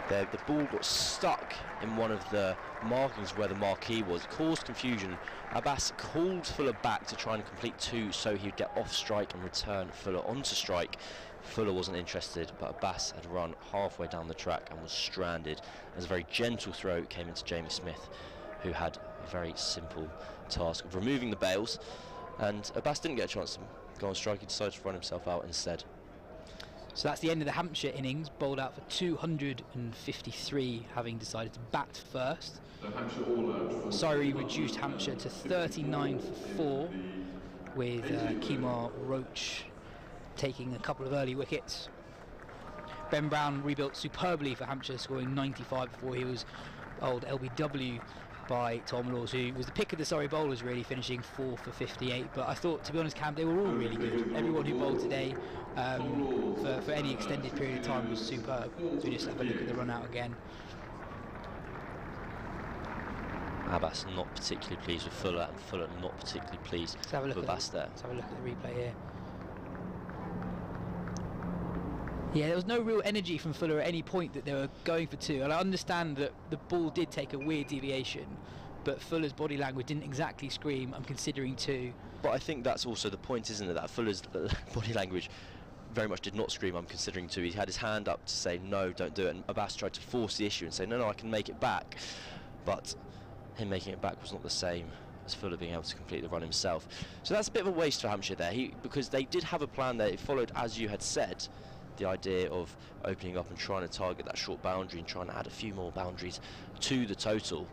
The ball got stuck in one of the markings where the marquee was, caused confusion. Abbas called Fuller back to try and complete 2 so he'd get off strike and return Fuller onto strike. Fuller wasn't interested, but Abbas had run halfway down the track and was stranded as a very gentle throw came into Jamie Smith, who had a very simple task of removing the bails, and Abbas didn't get a chance to go on strike. He decided to run himself out instead. So that's the end of the Hampshire innings, bowled out for 253, having decided to bat first. Surrey reduced Hampshire to 39 for 4, with Kemar Roach taking a couple of early wickets. Ben Brown rebuilt superbly for Hampshire, scoring 95 before he was bowled LBW by Tom Laws, who was the pick of the Surrey bowlers, really, finishing 4 for 58. But I thought, to be honest, Cam, they were all really good. Everyone who bowled today for any extended period of time was superb. We just have a look at the run out again. Abbas not particularly pleased with Fuller, and Fuller not particularly pleased with Abbas there. Let's have a look at the replay here. Yeah, there was no real energy from Fuller at any point that they were going for 2, and I understand that the ball did take a weird deviation, but Fuller's body language didn't exactly scream, I'm considering 2. But I think that's also the point, isn't it, that Fuller's body language very much did not scream, I'm considering 2. He had his hand up to say, no, don't do it, and Abbas tried to force the issue and say, no, I can make it back. But him making it back was not the same as Fuller being able to complete the run himself. So that's a bit of a waste for Hampshire there, because they did have a plan there. It followed, as you had said, the idea of opening up and trying to target that short boundary and trying to add a few more boundaries to the total,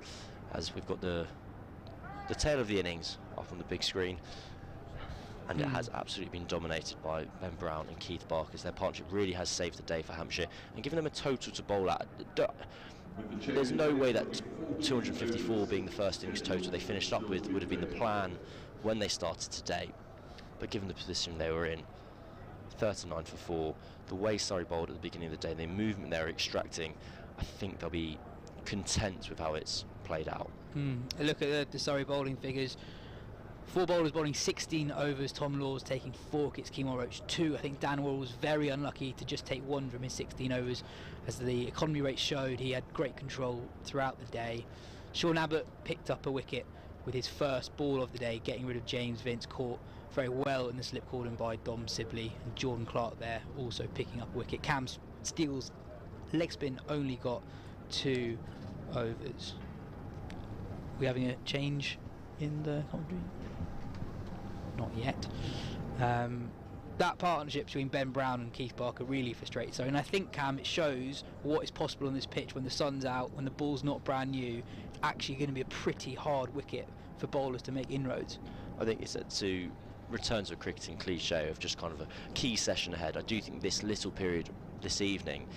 as we've got the tail of the innings up on the big screen, and it has absolutely been dominated by Ben Brown and Keith Barker. Their partnership really has saved the day for Hampshire and given them a total to bowl at. There's no way that 254 being the first innings total they finished up with would have been the plan when they started today, but given the position they were in, 39 for 4, the way Surrey bowled at the beginning of the day, the movement they're extracting, I think they'll be content with how it's played out. A look at the Surrey bowling figures. 4 bowlers bowling 16 overs, Tom Laws taking 4 wickets, Kemar Roach 2. I think Dan Worrell was very unlucky to just take 1 from his 16 overs. As the economy rate showed, he had great control throughout the day. Sean Abbott picked up a wicket with his first ball of the day, getting rid of James Vince, caught very well in the slip called in by Dom Sibley, and Jordan Clark there also picking up a wicket. Cam Steele's leg spin only got 2 overs. We having a change in the commentary? Not yet. That partnership between Ben Brown and Keith Barker really frustrates. And I think, Cam, it shows what is possible on this pitch when the sun's out, when the ball's not brand new. It's actually going to be a pretty hard wicket for bowlers to make inroads. I think it's to return to a cricketing cliche of just kind of a key session ahead. I do think this little period this evening,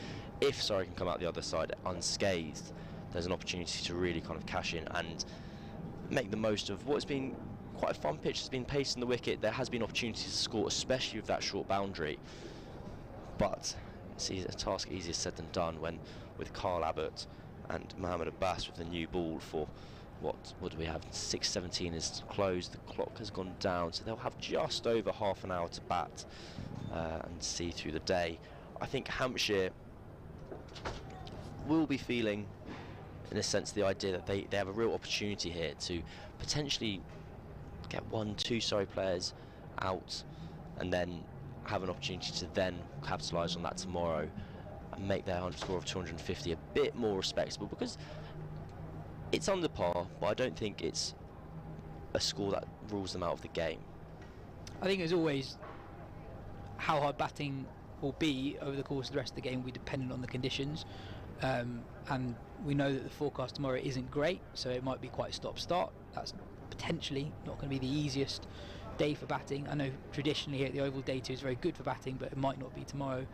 if Surrey can come out the other side unscathed, there's an opportunity to really kind of cash in and make the most of what's been quite a fun pitch. It's been pace in the wicket. There has been opportunities to score, especially with that short boundary, but it's a task easier said than done when with Carl Abbott and Mohamed Abbas with the new ball for what do we have? 6:17 is closed, the clock has gone down, so they'll have just over half an hour to bat and see through the day. I think Hampshire will be feeling, in a sense, the idea that they have a real opportunity here to potentially get 1-2 Surrey players out and then have an opportunity to then capitalise on that tomorrow and make their 100 score of 250 a bit more respectable, because it's under par, but I don't think it's a score that rules them out of the game. I think as always, how hard batting will be over the course of the rest of the game will be dependent on the conditions, and we know that the forecast tomorrow isn't great, so it might be quite stop-start. That's potentially not going to be the easiest day for batting. I know traditionally here at the Oval Day 2 is very good for batting, but it might not be tomorrow.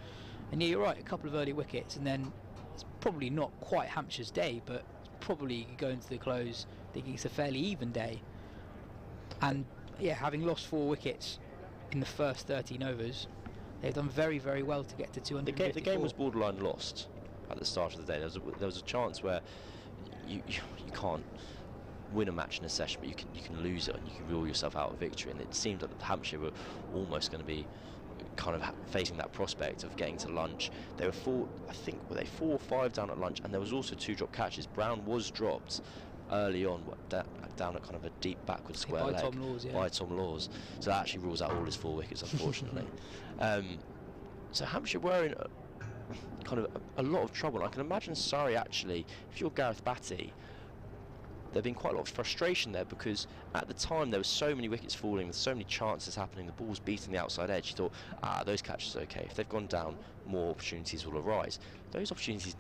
And yeah, you're right, a couple of early wickets, and then it's probably not quite Hampshire's day, but probably going to the close thinking it's a fairly even day. And yeah, having lost 4 wickets in the first 13 overs, they've done very, very well to get to 254. The game was borderline lost at the start of the day. There was a chance where you can't win a match in a session, but you can lose it and you can rule yourself out of victory. And it seemed like Hampshire were almost going to be kind of facing that prospect of getting to lunch. They were 4 or 5 down at lunch, and there was also 2 drop catches. Brown was dropped early on, down at kind of a deep backward square leg by Tom Laws. So that actually rules out all his 4 wickets, unfortunately. So Hampshire were in kind of a lot of trouble. I can imagine Surrey, actually, if you're Gareth Batty, there'd been quite a lot of frustration there, because at the time there were so many wickets falling, with so many chances happening, the ball's beating the outside edge. You thought, those catches are okay. If they've gone down, more opportunities will arise. Those opportunities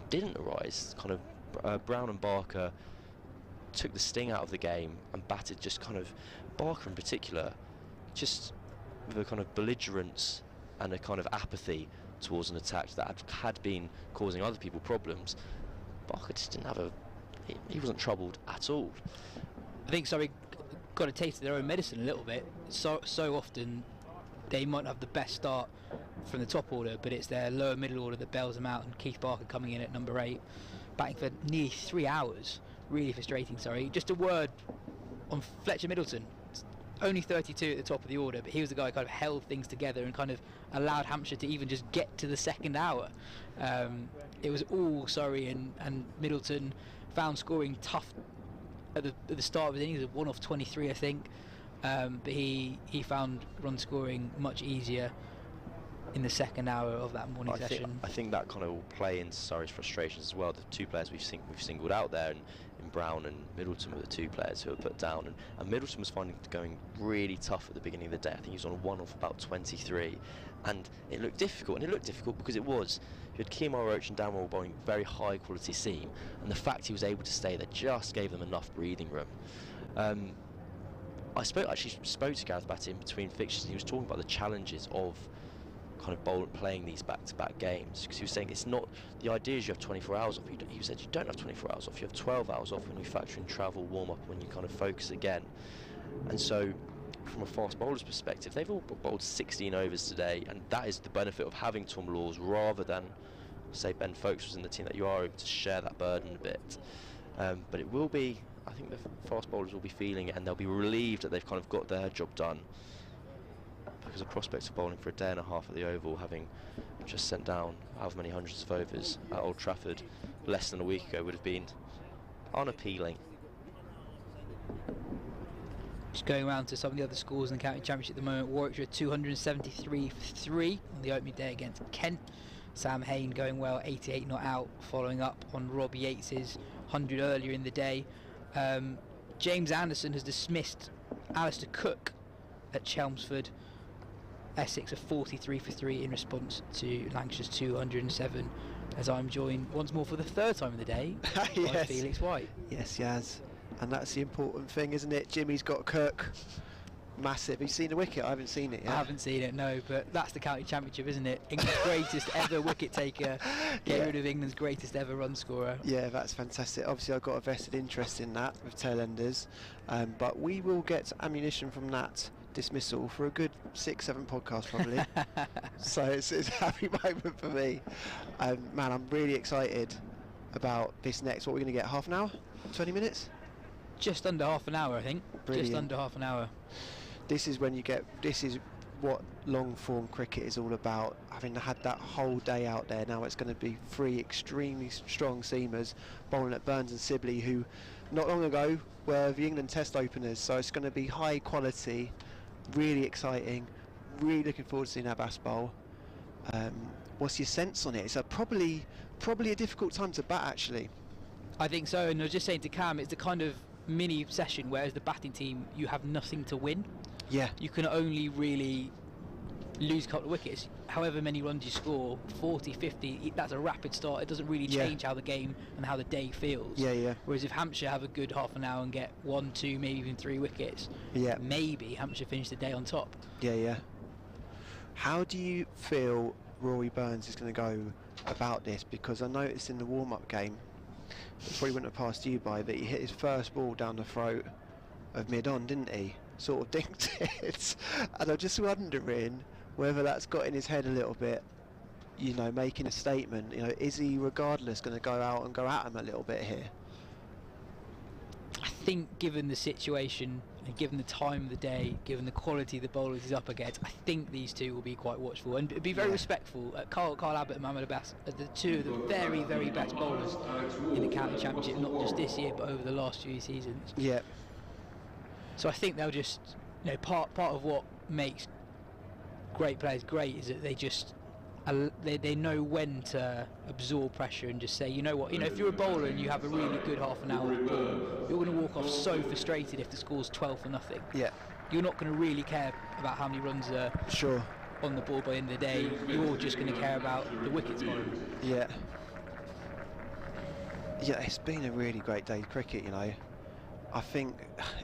didn't arise. Kind of Brown and Barker took the sting out of the game and batted just kind of, Barker in particular, just with a kind of belligerence and a kind of apathy towards an attack that had been causing other people problems. Barker just didn't have he wasn't troubled at all. I think Surrey got a taste of their own medicine a little bit. So often they might not have the best start from the top order, but it's their lower middle order that bails them out, and Keith Barker coming in at number 8, batting for nearly 3 hours. Really frustrating, sorry. Just a word on Fletcher Middleton. Only 32 at the top of the order, but he was the guy who kind of held things together and kind of allowed Hampshire to even just get to the second hour. It was all Surrey, and Middleton found scoring tough at the start of his innings, 1 off 23, I think. But he found run scoring much easier in the second hour of that morning session. I think that kind of will play into Surrey's frustrations as well. The 2 players we've singled out there, and in Brown and Middleton, were the 2 players who were put down. And Middleton was finding it going really tough at the beginning of the day. I think he was on 1 off about 23, and it looked difficult. And it looked difficult because it was. You had Kemar Roach and Dan Rory bowling very high quality seam, and the fact he was able to stay there just gave them enough breathing room. I actually spoke to Gareth Batty in between fixtures, and he was talking about the challenges of kind of playing these back-to-back games, because he was saying it's not, the idea is you have 24 hours off. He said you don't have 24 hours off, you have 12 hours off when you factor in travel, warm-up, when you kind of focus again. And so from a fast bowler's perspective, they've all bowled 16 overs today, and that is the benefit of having Tom Laws rather than, say, Ben Foakes was in the team, that you are able to share that burden a bit. But it will be, I think the fast bowlers will be feeling it, and they'll be relieved that they've kind of got their job done, because the prospects of bowling for a day and a half at the Oval, having just sent down however many hundreds of overs at Old Trafford less than a week ago, would have been unappealing. Just going around to some of the other scores in the county championship at the moment. Warwickshire 273 for 3 on the opening day against Kent. Sam Hain going well, 88 not out, following up on Rob Yates's 100 earlier in the day. James Anderson has dismissed Alistair Cook at Chelmsford. Essex are 43 for 3 in response to Lancashire's 207, as I'm joined once more for the 3rd time of the day by Felix White. Yes, Yas, and that's the important thing, isn't it? Jimmy's got Cook. Massive. Have you seen the wicket? I haven't seen it yet. I haven't seen it, no, but that's the county championship, isn't it? England's greatest ever wicket taker, get rid of England's greatest ever run scorer. Yeah, that's fantastic. Obviously I've got a vested interest in that with Tailenders, but we will get ammunition from that dismissal for a good 6-7 podcasts probably. So it's a happy moment for me. Man, I'm really excited about this next. What we're going to get, half an hour, 20 minutes, just under half an hour, I think. Brilliant. Just under half an hour. This is when you get, this is what long form cricket is all about. Having had that whole day out there, now it's going to be 3 extremely strong seamers bowling at Burns and Sibley, who not long ago were the England Test openers. So it's going to be high quality, really exciting, really looking forward to seeing Abbas bowl. What's your sense on it? It's probably a difficult time to bat, actually. I think so, and I was just saying to Cam, it's the kind of mini session where as the batting team you have nothing to win. Yeah. You can only really lose a couple of wickets. However many runs you score, 40, 50, that's a rapid start. It doesn't really change how the game and how the day feels. Yeah. Whereas if Hampshire have a good half an hour and get 1, 2, maybe even 3 wickets, maybe Hampshire finish the day on top. Yeah. How do you feel Rory Burns is going to go about this? Because I noticed in the warm-up game, it probably wouldn't have passed you by, but he hit his first ball down the throat of mid-on, didn't he? Sort of dinked it. And I'm just wondering whether that's got in his head a little bit, you know, making a statement. You know, is he regardless going to go out and go at him a little bit here? think given the situation and given the time of the day, given the quality of the bowlers he's up against, I think these two will be quite watchful and be very respectful. Carl Abbott and Mohammad Abbas are the two of the very, very best bowlers in the county championship, not just this year but over the last few seasons. Yeah. So I think they'll just, you know, part of what makes great players great is that they just they know when to absorb pressure and just say, you know what, you know, if you're a bowler and you have a really good half an hour of ball, you're going to walk off so frustrated if the score's 12-0. Yeah. You're not going to really care about how many runs are on the board by the end of the day. You're just going to care about the wickets tomorrow. Yeah. Yeah, it's been a really great day of cricket, you know. I think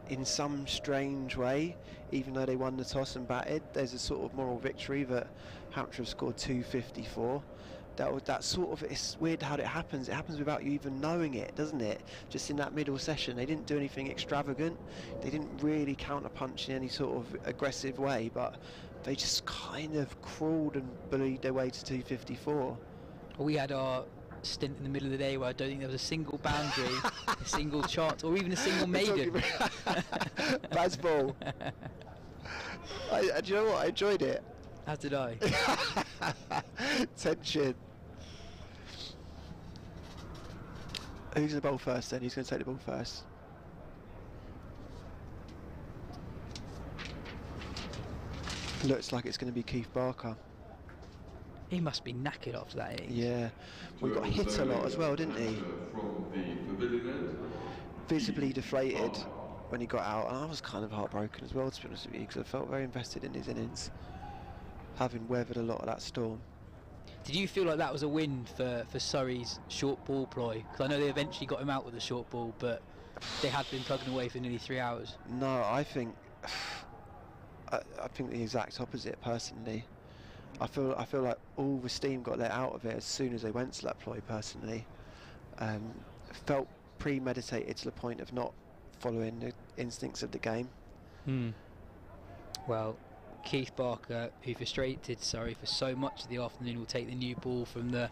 in some strange way, even though they won the toss and batted, there's a sort of moral victory that Hampshire have scored 254. That sort of, it's weird how it happens. It happens without you even knowing it, doesn't it? Just in that middle session, they didn't do anything extravagant. They didn't really counter-punch in any sort of aggressive way, but they just kind of crawled and bullied their way to 254. We had our stint in the middle of the day where I don't think there was a single boundary, a single chance, or even a single maiden. Baz ball. Do you know what? I enjoyed it. As did I. Tension. Who's going to bowl first then? Who's going to take the ball first? Looks like it's going to be Keith Barker. He must be knackered after that innings. Yeah, we got hit a lot as well, didn't he? Visibly deflated when he got out, and I was kind of heartbroken as well, to be honest with you, because I felt very invested in his innings, having weathered a lot of that storm. Did you feel like that was a win for Surrey's short ball ploy? Because I know they eventually got him out with the short ball, but they had been plugging away for nearly 3 hours. No, I think the exact opposite, personally. I feel like all the steam got let out of it as soon as they went to that ploy, personally. Felt premeditated to the point of not following the instincts of the game. Well, Keith Barker, who frustrated Surrey for so much of the afternoon, will take the new ball from the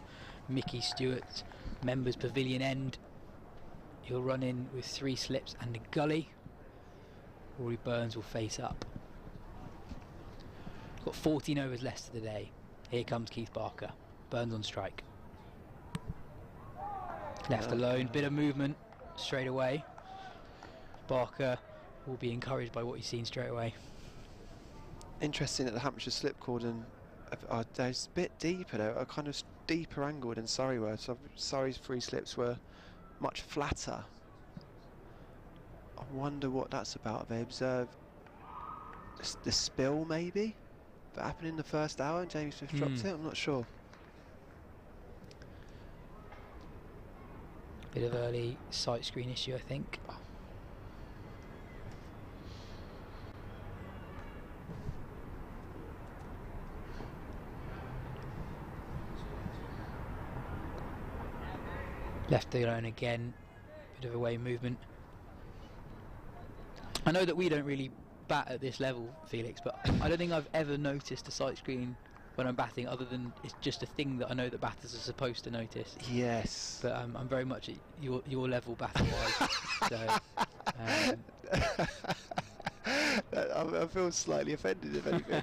Mickey Stewart members pavilion end. He'll run in with 3 slips and a gully. Rory Burns will face up. Got 14 overs left of the day. Here comes Keith Barker. Burns on strike. Left alone, bit of movement straight away. Barker will be encouraged by what he's seen straight away. Interesting that the Hampshire slip cordon is a bit deeper though, a kind of deeper angle than Surrey were. So Surrey's 3 slips were much flatter. I wonder what that's about. They observed the spill maybe that happened in the first hour and Jamie Smith dropped it. I'm not sure. Bit of early sight screen issue, I think. Left alone again, bit of away movement. I know that we don't really bat at this level, Felix, but I don't think I've ever noticed a sight screen when I'm batting, other than it's just a thing that I know that batters are supposed to notice. Yes. But I'm very much at your level batting wise. So I feel slightly offended, if anything.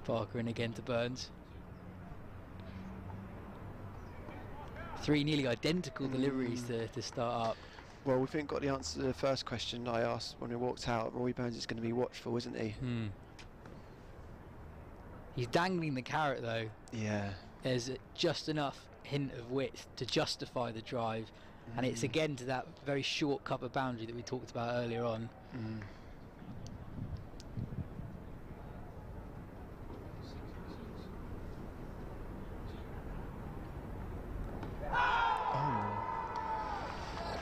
Barker in again to Burns. 3 nearly identical deliveries to start up. Well, we think got the answer to the first question I asked when we walked out. Rory Burns is going to be watchful, isn't he? He's dangling the carrot though. Yeah. There's just enough hint of width to justify the drive, and it's again to that very short cover boundary that we talked about earlier on.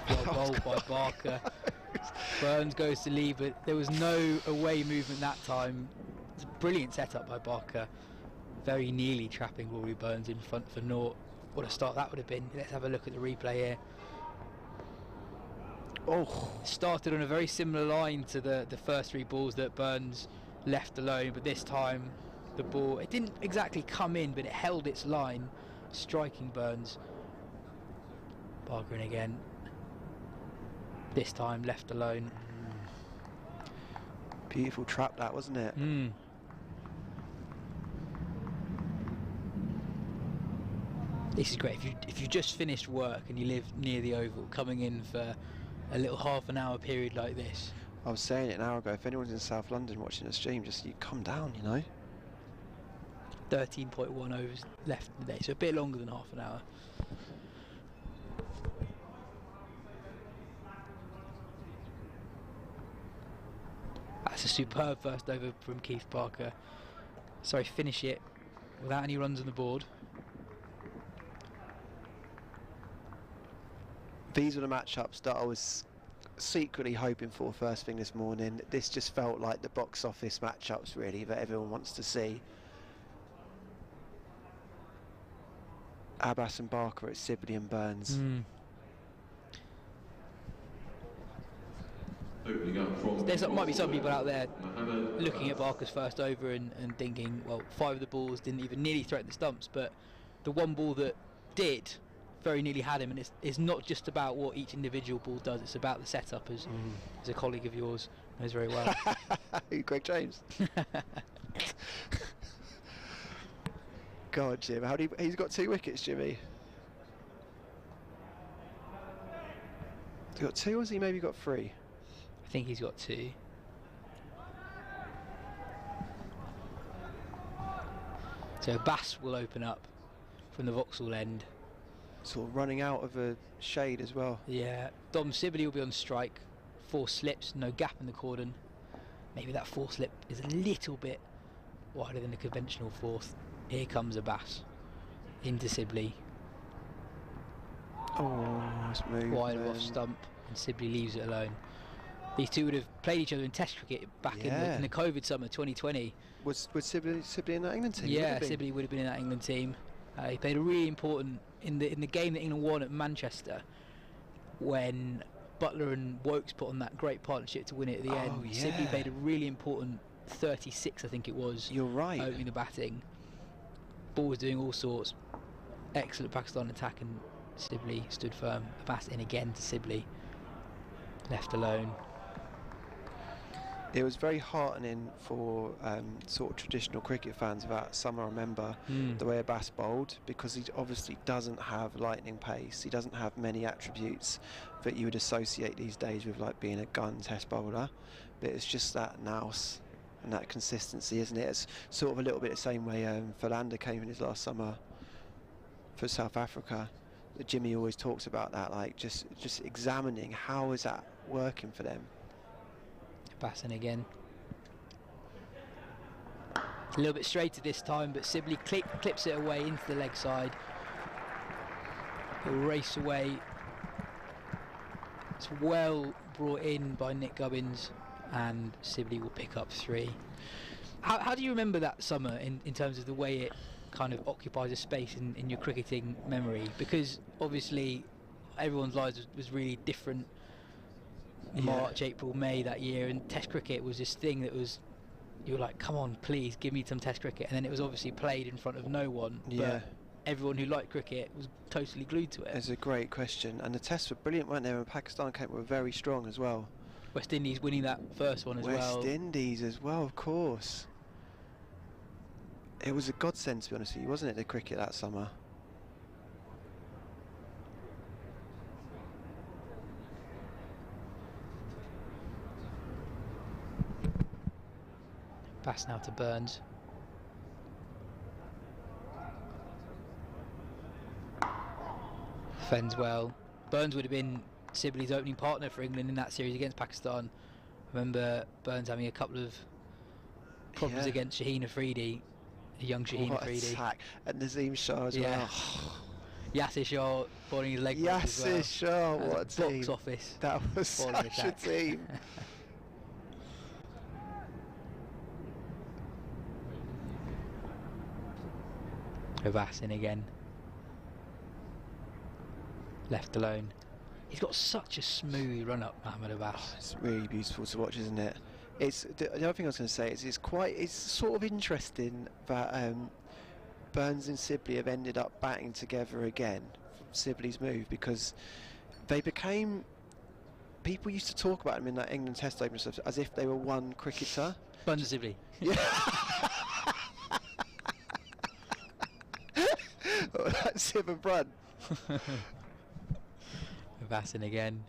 Well bowled by Barker. Burns goes to lead, but there was no away movement that time. It's a brilliant setup by Barker. Very nearly trapping Rory Burns in front for naught. What a start that would have been. Let's have a look at the replay here. Started on a very similar line to the first 3 balls that Burns left alone, but this time the ball, it didn't exactly come in, but it held its line, striking Burns. Barker in again. This time left alone. Beautiful trap that, wasn't it? This is great. If you just finished work and you live near the Oval, coming in for a little half an hour period like this. I was saying it an hour ago, if anyone's in South London watching the stream, just you come down, you know. 13.1 overs left in the day, so a bit longer than half an hour. That's a superb first over from Keith Parker. Sorry, finish it without any runs on the board. These were the matchups that I was secretly hoping for first thing this morning. This just felt like the box office matchups really that everyone wants to see. Abbas and Barker at Sibley and Burns. There might be some people out there looking at Barker's first over and thinking, well, 5 of the balls didn't even nearly threaten the stumps, but the one ball that did very nearly had him, and it's not just about what each individual ball does, it's about the setup, as a colleague of yours knows very well. Greg James. God, Jim, he's got 2 wickets, Jimmy. He's got 2, or has he maybe got 3? I think he's got 2. So Bass will open up from the Vauxhall end. Sort of running out of a shade as well. Yeah, Dom Sibley will be on strike. 4 slips, no gap in the cordon. Maybe that 4 slip is a little bit wider than the conventional 4th. Here comes a Bass into Sibley. Oh, smooth. Wide off stump, and Sibley leaves it alone. These two would have played each other in Test cricket back in the COVID summer 2020. Was Sibley in that England team? Yeah, Sibley would have been in that England team. He played a really important in the game that England won at Manchester, when Butler and Foakes put on that great partnership to win it at the end. Yeah. Sibley played a really important 36, I think it was. You're right. Opening the batting. Ball was doing all sorts. Excellent Pakistan attack, and Sibley stood firm. A bat in again to Sibley. Left alone. It was very heartening for sort of traditional cricket fans of that summer. I remember the way Abbas bowled, because he obviously doesn't have lightning pace. He doesn't have many attributes that you would associate these days with like being a gun test bowler. But it's just that nous and that consistency, isn't it? It's sort of a little bit the same way Philander came in his last summer for South Africa. Jimmy always talks about that, like just examining how is that working for them. Passing again. A little bit straighter this time, but Sibley clips it away into the leg side. He'll race away. It's well brought in by Nick Gubbins, and Sibley will pick up 3. How do you remember that summer in terms of the way it kind of occupies a space in your cricketing memory? Because obviously everyone's lives was really different. March, April, May that year, and Test cricket was this thing that was, you were like, come on, please give me some Test cricket, and then it was obviously played in front of no one, but everyone who liked cricket was totally glued to it. It's a great question, and the Tests were brilliant, weren't they? And Pakistan were very strong as well. West Indies winning that first one as well. West Indies as well, of course. It was a godsend, to be honest with you, wasn't it, the cricket that summer? Pass now to Burns. Defends well. Burns would have been Sibley's opening partner for England in that series against Pakistan. I remember Burns having a couple of problems against Shaheen Afridi, a young Shaheen Afridi. Attack. And Nazim Shah as well. Yasir Shah bowling his leg back as well. Yasir Shah, what a team. Box office. That was such a team. Abbas in again. Left alone. He's got such a smooth run up, Mohammad Abbas. It's really beautiful to watch, isn't it? It's the other thing I was going to say is it's sort of interesting that Burns and Sibley have ended up batting together again from Sibley's move, because they became people used to talk about him in that England Test opener stuff as if they were one cricketer. Burns and Sibley. Yeah. That's Sib and Brun. Vassin again.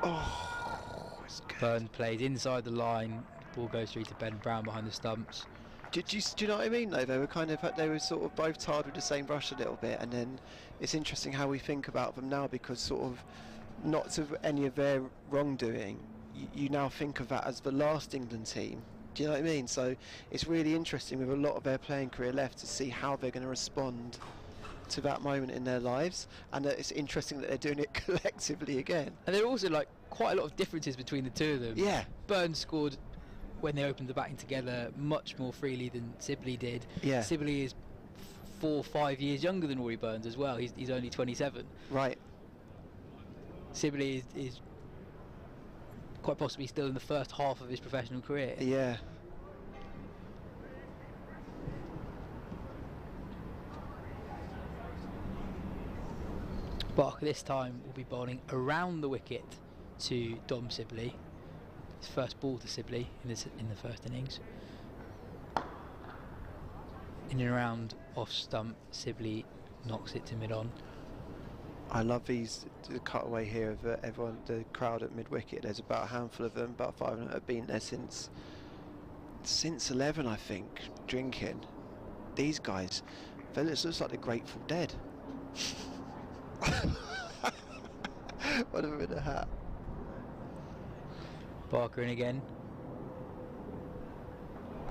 Oh, it's good. Burns plays inside the line. Ball goes through to Ben Brown behind the stumps. Do you know what I mean though? They were sort of both tarred with the same brush a little bit, and then it's interesting how we think about them now, because sort of not to any of their wrongdoing, you now think of that as the last England team. Do you know what I mean? So it's really interesting with a lot of their playing career left to see how they're going to respond to that moment in their lives, and that it's interesting that they're doing it collectively again. And there are also like quite a lot of differences between the two of them. Yeah. Burns scored when they opened the batting together much more freely than Sibley did. Yeah. Sibley is 4 or 5 years younger than Rory Burns as well. He's only 27. Right. Sibley is quite possibly still in the first half of his professional career. Yeah. Barker this time will be bowling around the wicket to Dom Sibley. His first ball to Sibley in the first innings. In and around off stump, Sibley knocks it to mid-on. I love the cutaway here of everyone, the crowd at mid-wicket. There's about a handful of them, about 5 of them have been there since 11, I think, drinking. These guys, Felix looks like the Grateful Dead. One of them in a hat. Barker in again.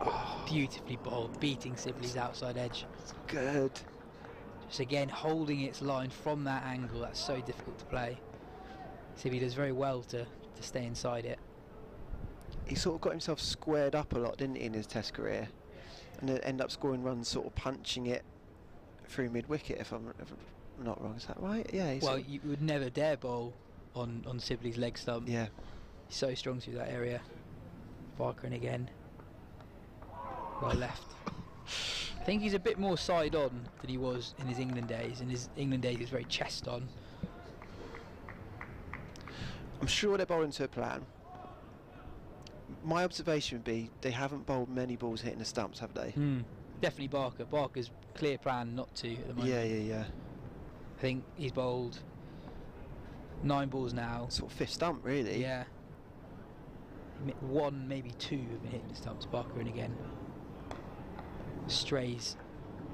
Oh, beautifully bowled, beating Sibley's outside edge. It's good. Just again holding its line from that angle. That's so difficult to play. Sibley does very well to stay inside it. He sort of got himself squared up a lot, didn't he, in his Test career, and then end up scoring runs, sort of punching it through mid-wicket. If I'm not wrong, is that right? Yeah. Well, you would never dare bowl on Sibley's leg stump. Yeah. He's so strong through that area. Barker in again. Well left. I think he's a bit more side on than he was in his England days. In his England days, he was very chest on. I'm sure they're bowling to a plan. My observation would be they haven't bowled many balls hitting the stumps, have they? Definitely Barker. Barker's clear plan not to at the moment. Yeah. I think he's bowled 9 balls now. Sort of fifth stump, really. Yeah. 1, maybe 2 have been hitting the stumps. Barker in again. Strays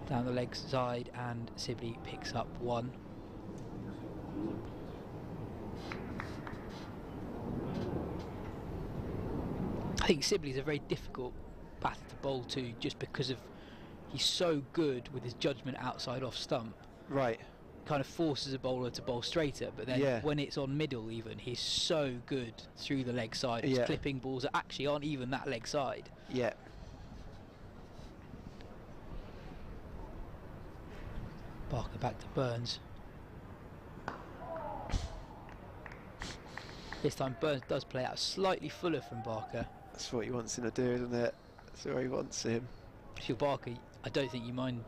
down the leg side, and Sibley picks up 1. I think Sibley's a very difficult batter to bowl to, just because of he's so good with his judgment outside off stump. Right. Kind of forces a bowler to bowl straighter, but then when it's on middle even, he's so good through the leg side. He's clipping balls that actually aren't even that leg side. Yeah. Barker back to Burns. This time Burns does play out slightly fuller from Barker. That's what he wants him to do, isn't it? That's where he wants him. If you're Barker, I don't think you mind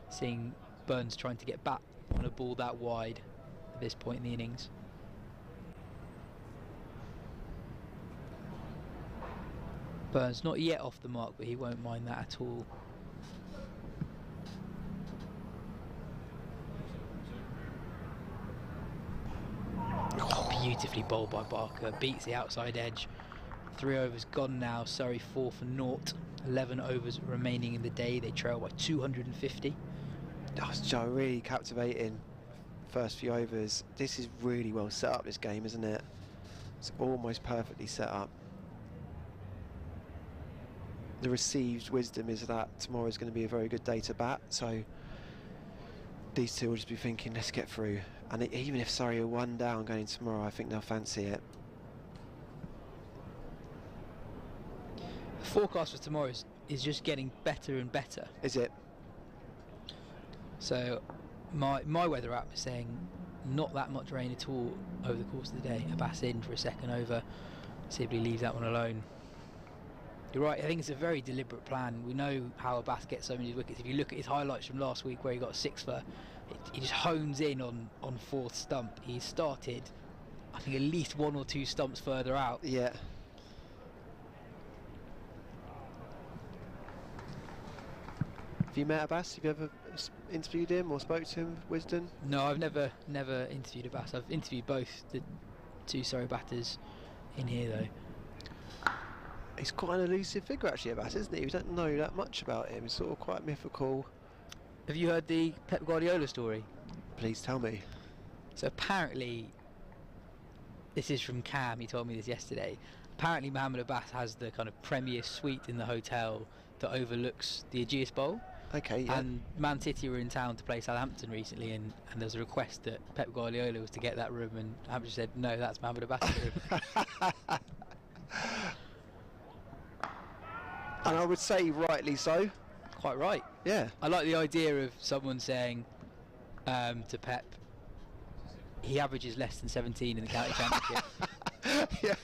seeing Burns trying to get back on a ball that wide at this point in the innings. Burns not yet off the mark, but he won't mind that at all. Oh, beautifully bowled by Barker, beats the outside edge. 3 overs gone now, Surrey 4 for 0. 11 overs remaining in the day, they trail by 250. That's really captivating first few overs. This is really well set up, this game, isn't it? It's almost perfectly set up. The received wisdom is that tomorrow's going to be a very good day to bat, so these two will just be thinking, let's get through. And even if Surrey are 1 down going tomorrow, I think they'll fancy it. The forecast for tomorrow is just getting better and better. Is it? So my weather app is saying not that much rain at all over the course of the day. Abbas in for a second over. Sibley leaves that one alone. You're right, I think it's a very deliberate plan. We know how Abbas gets so many wickets. If you look at his highlights from last week where he got a 6 for, he just hones in on 4th stump. He started I think at least 1 or 2 stumps further out. Yeah. Have you met Abbas? Have you ever interviewed him or spoke to him, Wisden? No, I've never interviewed Abbas. I've interviewed both the 2 Surrey batters in here though. He's quite an elusive figure actually, Abbas, isn't he? We don't know that much about him. He's sort of quite mythical. Have you heard the Pep Guardiola story? Please tell me. So apparently, this is from Cam, he told me this yesterday. Apparently Mohamed Abbas has the kind of premier suite in the hotel that overlooks the Aegeus Bowl. Okay, yeah. And Man City were in town to play Southampton recently, and there was a request that Pep Guardiola was to get that room, and Hampshire said, no, that's Mohamed Abbas' room. And I would say rightly so. Quite right. Yeah. I like the idea of someone saying to Pep, he averages less than 17 in the county championship. Yeah.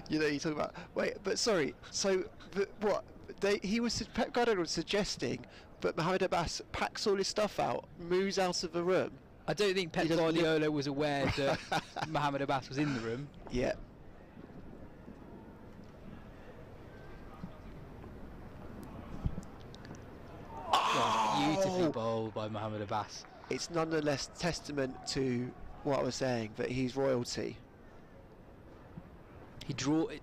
You know, you talk about. Wait, but sorry. So, what? Pep Guardiola was suggesting, but Mohamed Abbas packs all his stuff out, moves out of the room. I don't think Pep Guardiola was aware that Mohamed Abbas was in the room. Yeah. Beautifully bowled by Mohamed Abbas. It's nonetheless testament to what I was saying, that he's royalty.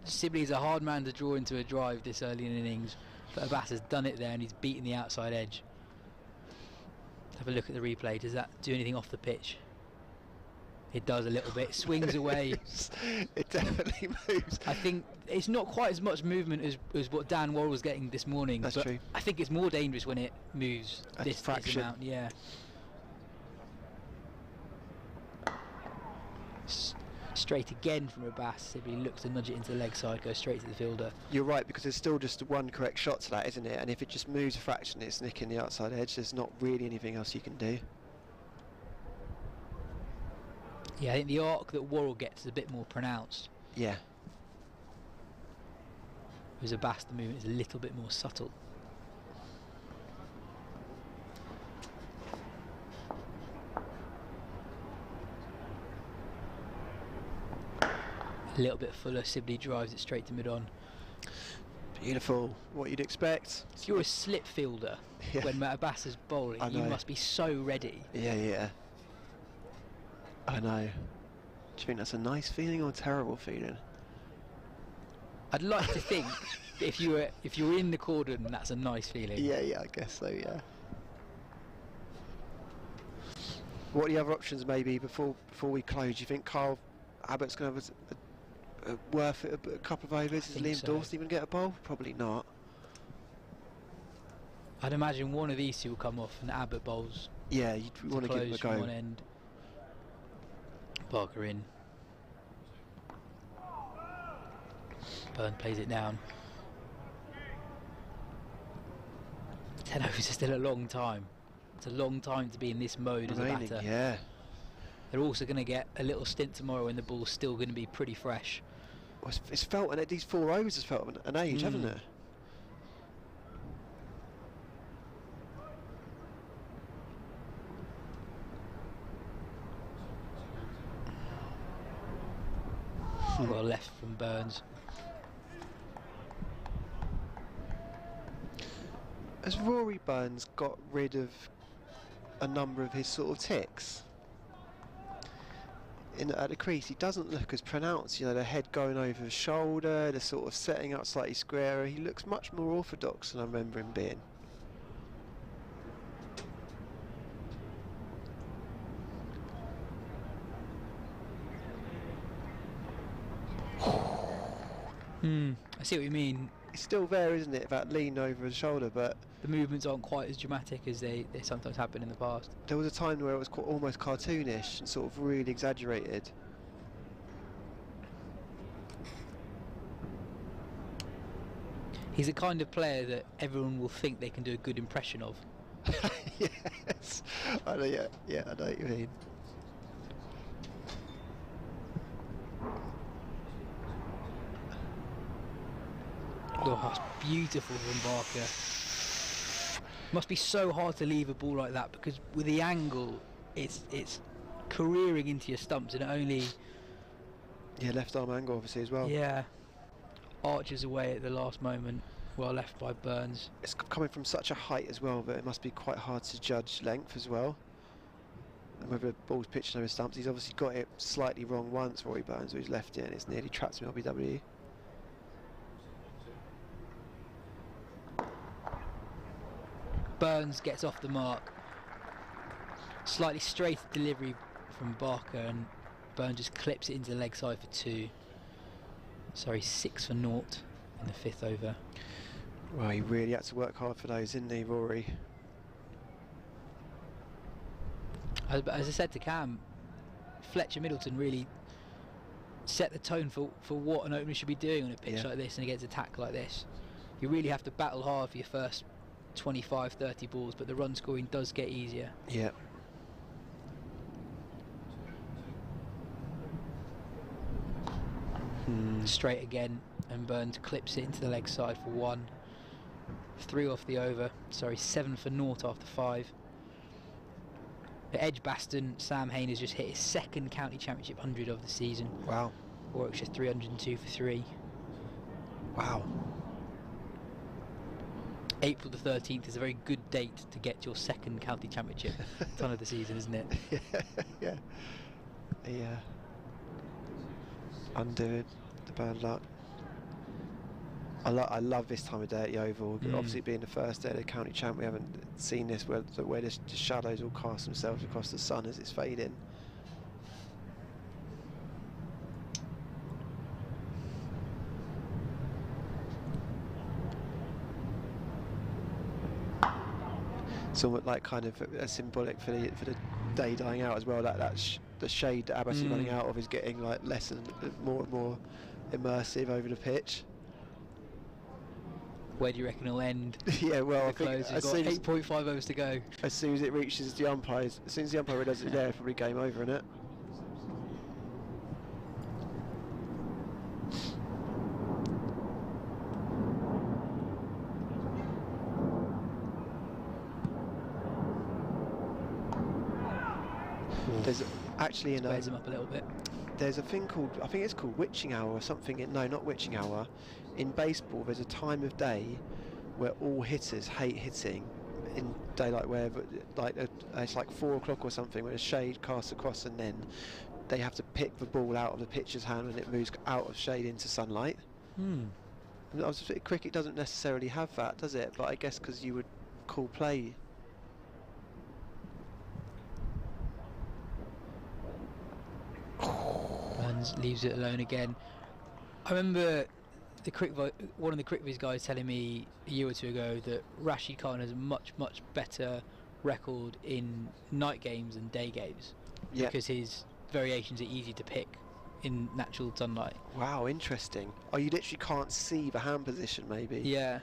Sibley is a hard man to draw into a drive this early in innings, but Abbas has done it there and he's beaten the outside edge. Have a look at the replay. Does that do anything off the pitch? It does a little bit. Swings away. It definitely moves. I think it's not quite as much movement as what Dan Worrell was getting this morning. That's but true. I think it's more dangerous when it moves this amount. Yeah. Straight again from Abbas. Sibley looks to nudge it into the leg side, goes straight to the fielder. You're right, because there's still just one correct shot to that, isn't it? And if it just moves a fraction, it's nicking the outside edge. There's not really anything else you can do. Yeah, I think the arc that Worrell gets is a bit more pronounced. Yeah. Whereas Abbas, the movement is a little bit more subtle. A little bit fuller. Sibley drives it straight to mid-on. Beautiful. What you'd expect. If you're a slip fielder when Abbas is bowling, you must be so ready. Yeah, yeah. I know. Do you think that's a nice feeling or a terrible feeling? I'd like to think that if you were in the cordon, that's a nice feeling. Yeah, yeah, I guess so. Yeah. What are the other options maybe before we close? Do you think Carl Abbott's going to have worth it a couple of overs? Is Liam Dawson even get a bowl? Probably not. I'd imagine one of these two will come off and Abbott bowls. Yeah, you want to give him a go. From one end. Parker in. Byrne plays it down. 10 overs is still a long time. It's a long time to be in this mode as a batter. Yeah. They're also going to get a little stint tomorrow when the ball's still going to be pretty fresh. Well, it's felt, and these 4 overs has felt an age, haven't it? Well left from Burns. Has Rory Burns got rid of a number of his sort of tics? At the crease, he doesn't look as pronounced. You know, the head going over his shoulder, the sort of setting up slightly squarer. He looks much more orthodox than I remember him being. I see what you mean. It's still there, isn't it, that lean over his shoulder, but the movements aren't quite as dramatic as they sometimes have been in the past. There was a time where it was almost cartoonish and sort of really exaggerated. He's the kind of player that everyone will think they can do a good impression of. Yes, I know. Yeah, I know what you mean. Oh, that's beautiful from Barker. Must be so hard to leave a ball like that because with the angle, it's careering into your stumps, and it only... Yeah, left arm angle obviously as well. Yeah. Arches away at the last moment, well left by Burns. It's coming from such a height as well, but it must be quite hard to judge length as well. And whether the ball's pitching over stumps, he's obviously got it slightly wrong once, Rory Burns, where he's left it and it's nearly trapped him LBW. Burns gets off the mark. Slightly straight delivery from Barker, and Burns just clips it into the leg side for 2. Sorry, 6 for 0 in the 5th over. Well, he really had to work hard for those, didn't he, Rory? As I said to Cam, Fletcher Middleton really set the tone for what an opener should be doing on a pitch like this and against attack like this. You really have to battle hard for your first 25, 30 balls, but the run scoring does get easier. Yeah. Straight again, and Burns clips it into the leg side for 1. 3 off the over. Sorry, 7 for 0 after 5. At Edgbaston, Sam Hain has just hit his 2nd county championship 100 of the season. Wow. Warwickshire 302 for 3. Wow. April the 13th is a very good date to get your 2nd county championship ton of the season, isn't it? Yeah. Yeah. Undoing the bad luck. I love this time of day at the Oval. Obviously, being the first day of the county champ, we haven't seen this where the shadows all cast themselves across the sun as it's fading. It's almost like kind of a symbolic for the day dying out as well. The shade that Abbott is running out of is getting like less and more immersive over the pitch. Where do you reckon it'll end? Yeah, well, I think we've got 8.5 overs to go. As soon as it reaches the umpires, as soon as the umpire realises it's there, it's probably game over, isn't it? There's actually squares him up a little bit. There's a thing called, I think it's called witching hour or something. No, not witching hour. In baseball, there's a time of day where all hitters hate hitting in daylight, where it's like 4 o'clock or something, where a shade casts across, and then they have to pick the ball out of the pitcher's hand when it moves out of shade into sunlight. Cricket doesn't necessarily have that, does it? But I guess because you would call play. Burns leaves it alone again. I remember one of the Crickviz guys telling me a year or 2 ago that Rashid Khan has a much better record in night games than day games, because his variations are easy to pick in natural sunlight. Wow, interesting. Oh, you literally can't see the hand position, maybe? Yeah.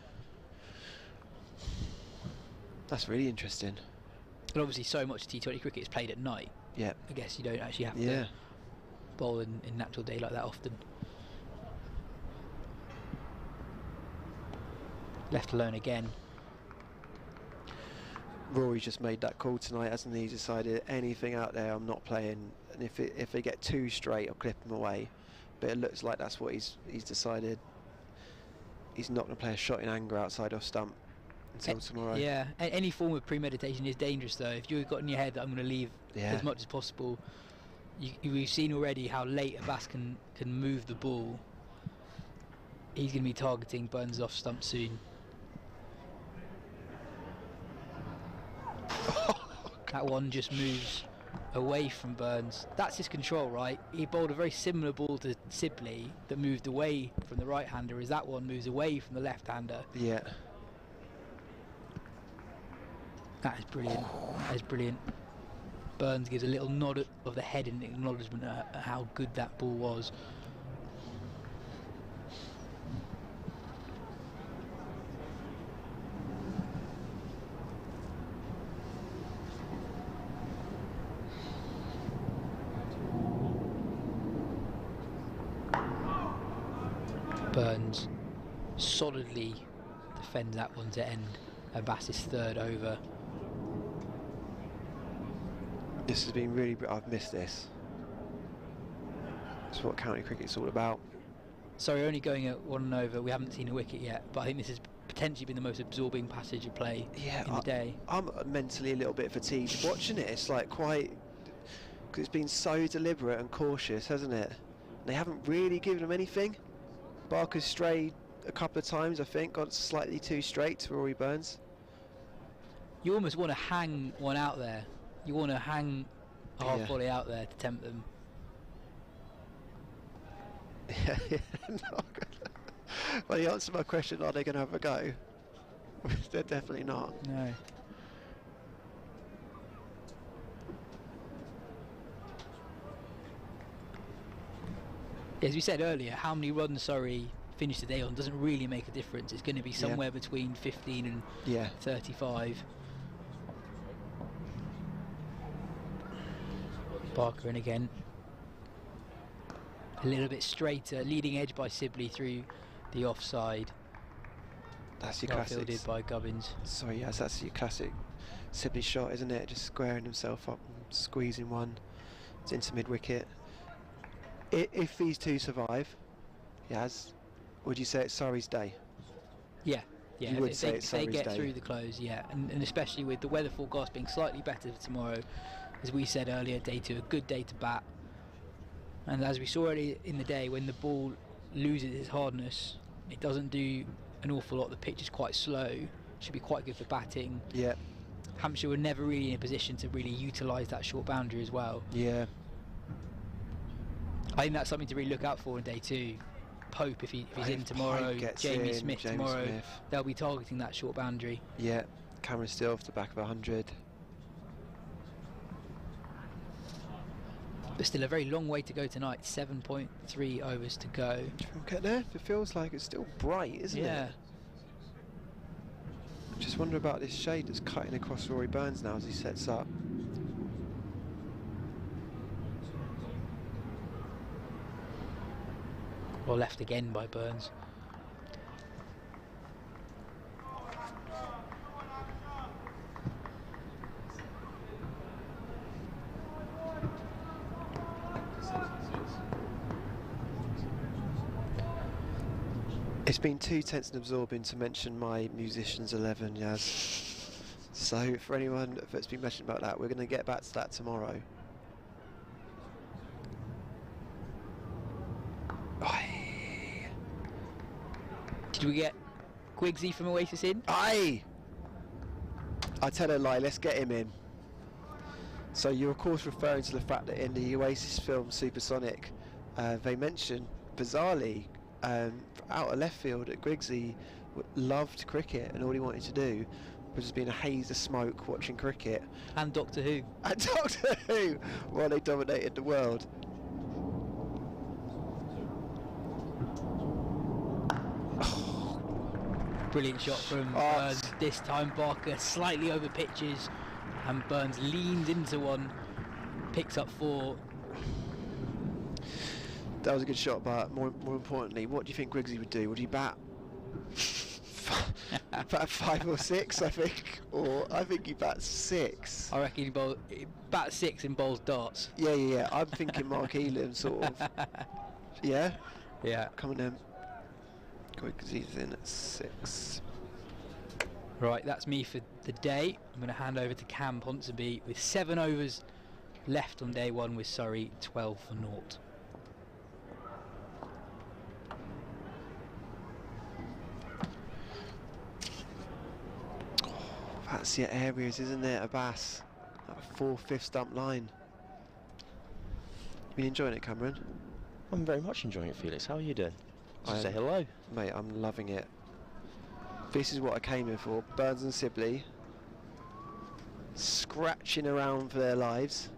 That's really interesting. And obviously so much T20 cricket is played at night. Yeah. I guess you don't actually have to bowl in natural daylight that often. Left alone again. Rory's just made that call tonight, hasn't he? He's decided anything out there I'm not playing, and if they get 2 straight I'll clip them away. But it looks like that's what he's decided. He's not going to play a shot in anger outside off stump until tomorrow. Yeah, any form of premeditation is dangerous though. If you've got in your head that I'm going to leave as much as possible, we've seen already how late Abbas can move the ball. He's going to be targeting Burns off stump soon. That one just moves away from Burns. That's his control, right? He bowled a very similar ball to Sibley that moved away from the right-hander, as that one moves away from the left-hander. Yeah. That is brilliant. That is brilliant. Burns gives a little nod of the head in acknowledgement at how good that ball was. Burns solidly defends that one to end Abbas's 3rd over. This has been really... I've missed this. It's what county cricket's all about. Sorry, only going at 1 over. We haven't seen a wicket yet, but I think this has potentially been the most absorbing passage of play in the day. I'm mentally a little bit fatigued watching it. It's like quite... Because it's been so deliberate and cautious, hasn't it? They haven't really given him anything. Barker's strayed a couple of times, I think, got slightly too straight to Rory Burns. You almost want to hang one out there. You want to hang a half volley out there to tempt them. Well, you answered my question, are they going to have a go? They're definitely not. No. As we said earlier, how many runs Surrey finish the day on doesn't really make a difference. It's going to be somewhere between 15 and 35. Barker in again. A little bit straighter, leading edge by Sibley through the offside. That's your classic. Fielded by Gubbins. Sorry, yes, that's your classic Sibley shot, isn't it? Just squaring himself up and squeezing one. It's into mid wicket. If these two survive, Yas, would you say it's Surrey's day? Yeah. You would say it's Surrey's day. If they get day. through the close, and especially with the weather forecast being slightly better for tomorrow, as we said earlier, day 2, a good day to bat. And as we saw earlier in the day, when the ball loses its hardness, it doesn't do an awful lot. The pitch is quite slow, should be quite good for batting. Yeah. Hampshire were never really in a position to really utilise that short boundary as well. Yeah. I think that's something to really look out for in day 2. Pope, if he's in tomorrow, Jamie Smith tomorrow, they'll be targeting that short boundary. Yeah, Cameron still off the back of 100. But still a very long way to go tonight, 7.3 overs to go. Get there, it feels like it's still bright, isn't it? I just wonder about this shade that's cutting across Rory Burns now as he sets up. Well, left again by Burns. It's been too tense and absorbing to mention my musicians 11, Yas. So for anyone that's been mentioned about that, we're going to get back to that tomorrow. Did we get Quigsy from Oasis in? Aye! I tell a lie, let's get him in. So you're of course referring to the fact that in the Oasis film Supersonic, they mentioned, bizarrely, out of left field, that Quigsy loved cricket and all he wanted to do was just be in a haze of smoke watching cricket. And Doctor Who. And Doctor Who! While they dominated the world. Brilliant shot from Burns. This time Barker slightly over pitches and Burns leans into one, picks up 4. That was a good shot, but more importantly, what do you think Quigsy would do? Would he bat 5 or 6, I think? Or I think he bats 6. I reckon he bats 6 and bowls darts. Yeah. I'm thinking Mark Elam sort of. Yeah? Yeah. Come on then. Quigsy's in at 6. Right, that's me for the day. I'm going to hand over to Cam Ponsonby with 7 overs left on day 1 with Surrey 12 for 0. That's your areas, isn't it, Abbas? That 4/5 stump line. You been enjoying it, Cameron? I'm very much enjoying it, Felix. How are you doing? Say hello. Mate, I'm loving it. This is what I came here for. Burns and Sibley scratching around for their lives.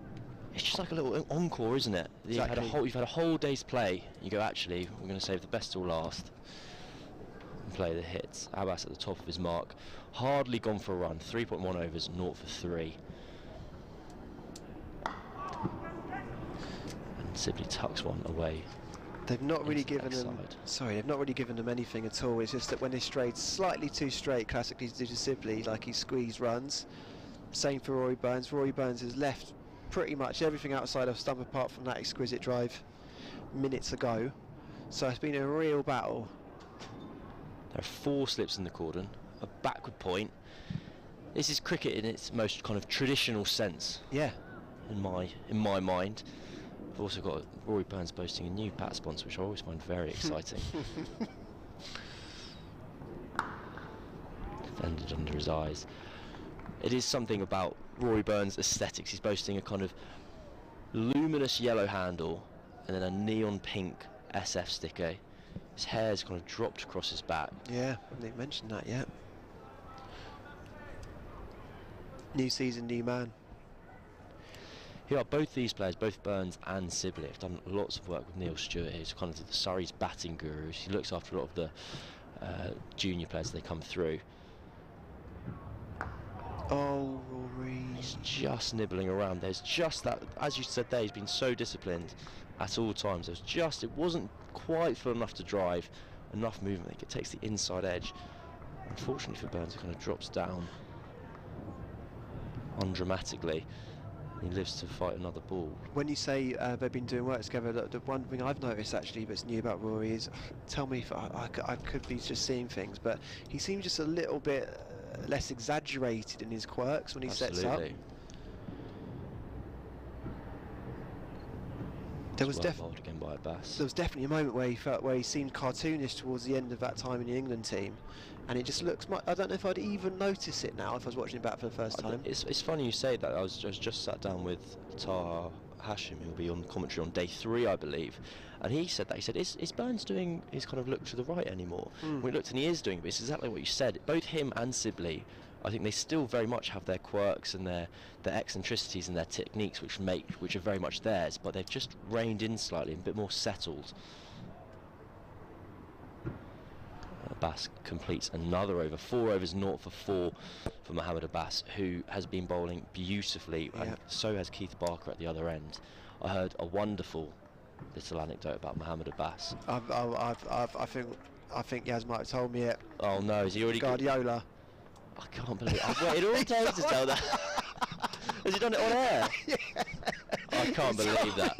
It's just like a little encore, isn't it? Exactly. You've had a whole day's play. You go, actually, we're going to save the best till last. And play the hits. Abbas at the top of his mark. Hardly gone for a run. 3.1 overs, 0 for 3. And Sibley tucks one away. They've not really given them. Sorry, they've not really given them anything at all. It's just that when they strayed slightly too straight, classically due to Sibley, like he squeezed runs. Same for Rory Burns. Rory Burns has left pretty much everything outside of stump apart from that exquisite drive minutes ago. So it's been a real battle. There are 4 slips in the cordon, a backward point. This is cricket in its most kind of traditional sense. Yeah. In my mind. I've also got Rory Burns boasting a new bat sponsor, which I always find very exciting. Defended under his eyes. It is something about Rory Burns' aesthetics. He's boasting a kind of luminous yellow handle and then a neon pink SF sticker. His hair's kind of dropped across his back. Yeah, I haven't even mentioned that yet. New season, new man. Here are both these players, both Burns and Sibley. I've done lots of work with Neil Stewart. He's kind of the Surrey's batting guru. He looks after a lot of the junior players as they come through. Oh, Rory. He's just nibbling around. There's just that, as you said there, he's been so disciplined at all times. It wasn't quite full enough to drive, enough movement. It takes the inside edge. Unfortunately for Burns, it kind of drops down undramatically. He lives to fight another ball. When you say they've been doing work together, the one thing I've noticed actually that's new about Rory is, tell me if I could be just seeing things, but he seems just a little bit less exaggerated in his quirks when he sets up. There was again by Abbas. There was definitely a moment where he seemed cartoonish towards the end of that time in the England team, and it just looks. I don't know if I'd even notice it now if I was watching it back for the first time. It's funny you say that. I was just sat down with Taha Hashim, who'll be on commentary on day 3, I believe, and he said that. He said, "Is Burns doing his kind of look to the right anymore?" We looked and he is doing it, but it's exactly what you said. Both him and Sibley, I think they still very much have their quirks and their eccentricities and their techniques, which are very much theirs, but they've just reined in slightly, a bit more settled. Abbas completes another over, 4 overs, 0 for 4 for Mohamed Abbas, who has been bowling beautifully, and so has Keith Barker at the other end. I heard a wonderful little anecdote about Mohamed Abbas. I think Yas might have told me it. Oh no, is he already Guardiola? I can't believe it. I've waited all day to tell that. Has he done it on air? Yeah. I can't believe that.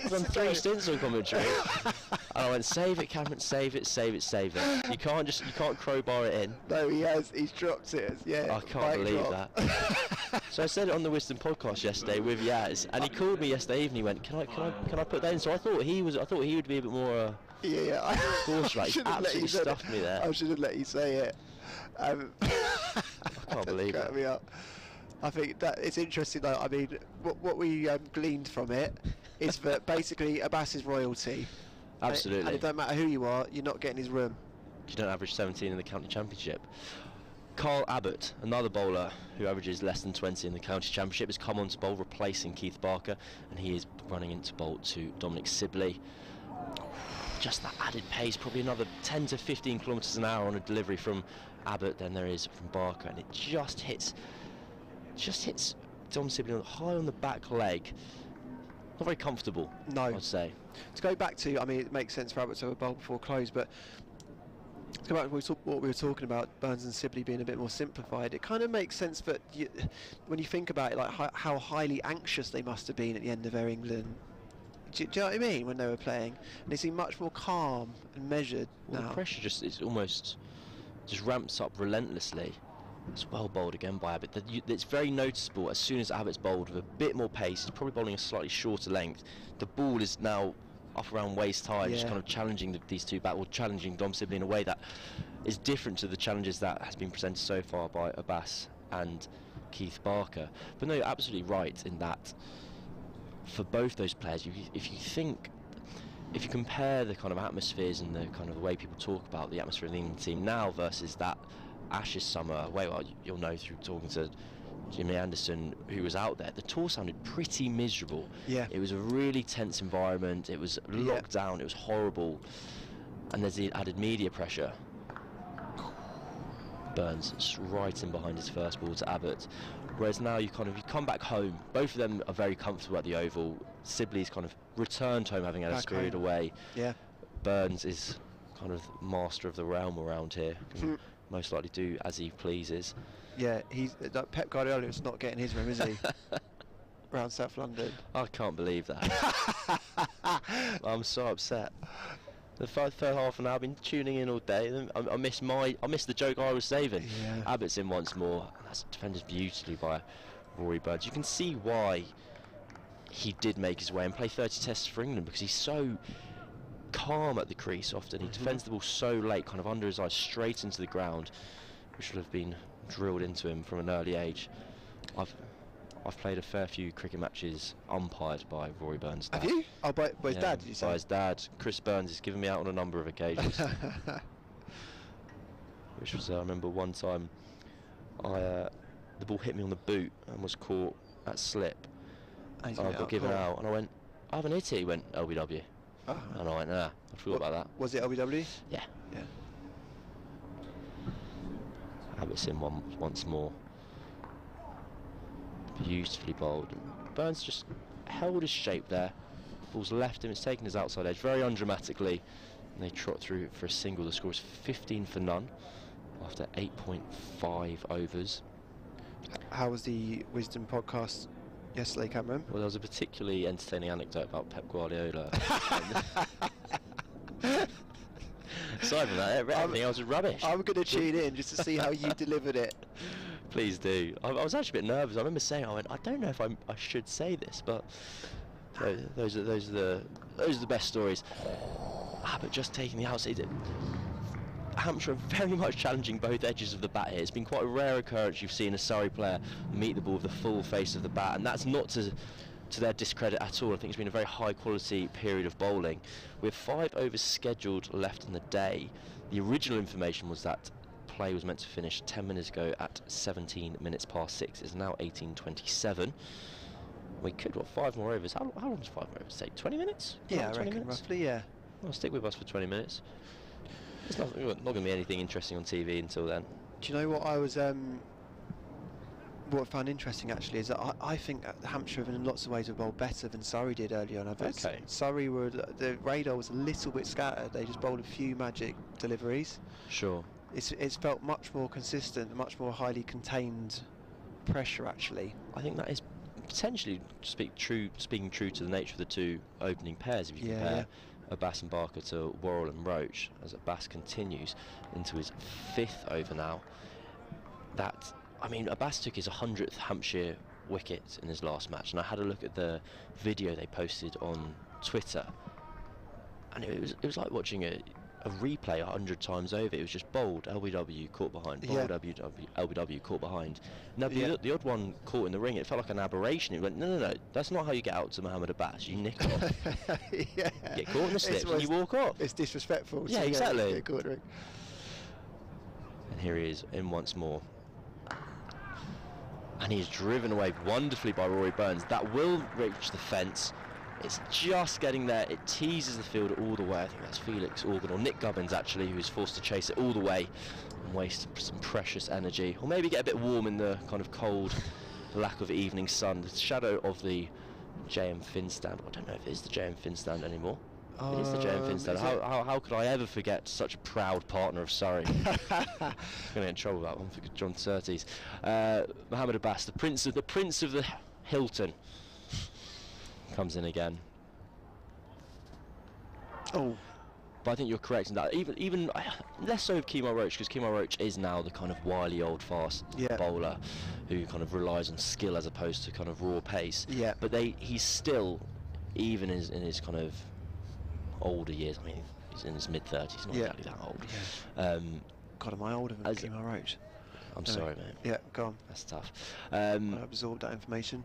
I've done 3 stints on commentary. And I went, save it, Cameron, save it, save it, save it. You can't crowbar it in. No, he has. He's dropped it. Yeah. I can't believe that. So I said it on the Wisden podcast yesterday with Yas, and he called me yesterday evening. He went, can I put that in? So I thought he would be a bit more. Cautious. Like, he absolutely stuffed me there. I should have let you say it. I can't believe it. Me up. I think that it's interesting though. I mean, what we gleaned from it is that basically Abbas is royalty. Absolutely. And it don't matter who you are, you're not getting his room. You don't average 17 in the county championship. Carl Abbott, another bowler who averages less than 20 in the county championship, has come on to bowl replacing Keith Barker, and he is running into bowl to Dominic Sibley. Just that added pace, probably another 10 to 15 kilometres an hour on a delivery from Abbott than there is from Barker, and it just hits Dom Sibley high on the back leg. Not very comfortable, no. I'd say. To go back to, I mean, it makes sense for Abbott to have a bowl before close, but to go back to what we were talking about, Burns and Sibley being a bit more simplified, it kind of makes sense that when you think about it, like how highly anxious they must have been at the end of their England. Do you know what I mean? When they were playing, and they seem much more calm and measured now. The pressure it's almost ramps up relentlessly. It's well bowled again by Abbott. It's very noticeable as soon as Abbott's bowled with a bit more pace. He's probably bowling a slightly shorter length. The ball is now up around waist high, just kind of challenging these two back, or challenging Dom Sibley in a way that is different to the challenges that has been presented so far by Abbas and Keith Barker. But no, you're absolutely right in that. For both those players, if you compare the kind of atmospheres and the kind of the way people talk about the atmosphere of the England team now versus that Ashes summer, you'll know through talking to Jimmy Anderson, who was out there, the tour sounded pretty miserable. Yeah. It was a really tense environment, it was locked down, it was horrible, and there's the added media pressure. Burns right in behind his first ball to Abbott. Whereas now you come back home. Both of them are very comfortable at the Oval. Sibley's kind of returned home having had a period away. Yeah. Burns is kind of master of the realm around here. Can most likely do as he pleases. Yeah, he's Pep Guardiola is not getting his room, is he? around South London. I can't believe that. I'm so upset. The third half an hour, I've been tuning in all day. And I missed the joke I was saving. Yeah. Abbott's in once more. That's defended beautifully by Rory Burns. You can see why he did make his way and play 30 tests for England, because he's so calm at the crease often. He defends the ball so late, kind of under his eyes, straight into the ground, which should have been drilled into him from an early age. I've played a fair few cricket matches umpired by Rory Burns' dad. Have you? Oh, by his dad, did you say? By his dad. Chris Burns has given me out on a number of occasions. Which was, I remember one time, the ball hit me on the boot and was caught at slip. I got given out, and I went, I haven't hit it. He went, LBW. Oh. And I went, nah, I forgot about that. Was it LBW? Yeah. Yeah. Abbott's in once more. Beautifully bowled. Burns just held his shape there. Ball's left him, it's taken his outside edge very undramatically, and they trot through for a single. The score is 15 for none after 8.5 overs. How was the Wisden podcast yesterday, Cameron? Well, there was a particularly entertaining anecdote about Pep Guardiola. Aside from that, everything else was rubbish. I'm going to tune in just to see how you delivered it. Please do. I was actually a bit nervous. I remember saying, I don't know if I should say this, but those are the best stories. But just taking the outside. Hampshire are very much challenging both edges of the bat here. It's been quite a rare occurrence you've seen a Surrey player meet the ball with the full face of the bat, and that's not to their discredit at all. I think it's been a very high quality period of bowling. We have 5 overs scheduled left in the day. The original information was that play was meant to finish 10 minutes ago at 17 minutes past 6. It's now 18:27. We could, 5 more overs? How long does 5 more overs take? 20 minutes? Yeah, I reckon roughly, yeah. Well, stick with us for 20 minutes. It's not going to be anything interesting on TV until then. Do you know what I was... what I found interesting actually is that I think that Hampshire in lots of ways have bowled better than Surrey did earlier on. Okay. Surrey the radar was a little bit scattered. They just bowled a few magic deliveries. Sure. It's felt much more consistent, much more highly contained pressure actually. I think that is potentially speaking true to the nature of the two opening pairs. If you compare Abbas and Barker to Worrell and Roach, as Abbas continues into his 5th over now. Abbas took his 100th Hampshire wicket in his last match, and I had a look at the video they posted on Twitter, and it was like watching a replay 100 times over. It was just bowled, LBW, caught behind, bowled, LBW, caught behind. Now the odd one caught in the ring, it felt like an aberration. It went, no, that's not how you get out to Mohamed Abbas. You nick off, get caught in the slips, and you walk off. It's disrespectful. Yeah, exactly. Get caught in the ring. And here he is in once more. And he's driven away wonderfully by Rory Burns. That will reach the fence. It's just getting there. It teases the field all the way. I think that's Felix Organ, or Nick Gubbins actually, who's forced to chase it all the way and waste some precious energy. Or maybe get a bit warm in the kind of cold lack of evening sun. The shadow of the JM Fin stand. I don't know if it is the JM Fin stand anymore. It is the JM Fin stand. How could I ever forget such a proud partner of Surrey? I'm going to get in trouble with that one for John Surtees. Mohamed Abbas, the prince of the Hilton, comes in again. Oh, but I think you're correct in that. Even less so of Kemar Roach, because Kemar Roach is now the kind of wily old fast bowler who kind of relies on skill as opposed to kind of raw pace. Yeah. But he's still, even in his kind of older years. I mean, he's in his mid-30s, not exactly that old. Yeah. God, am I older than Kemar Roach? I'm sorry, mate. Yeah, go on. That's tough. I absorbed that information.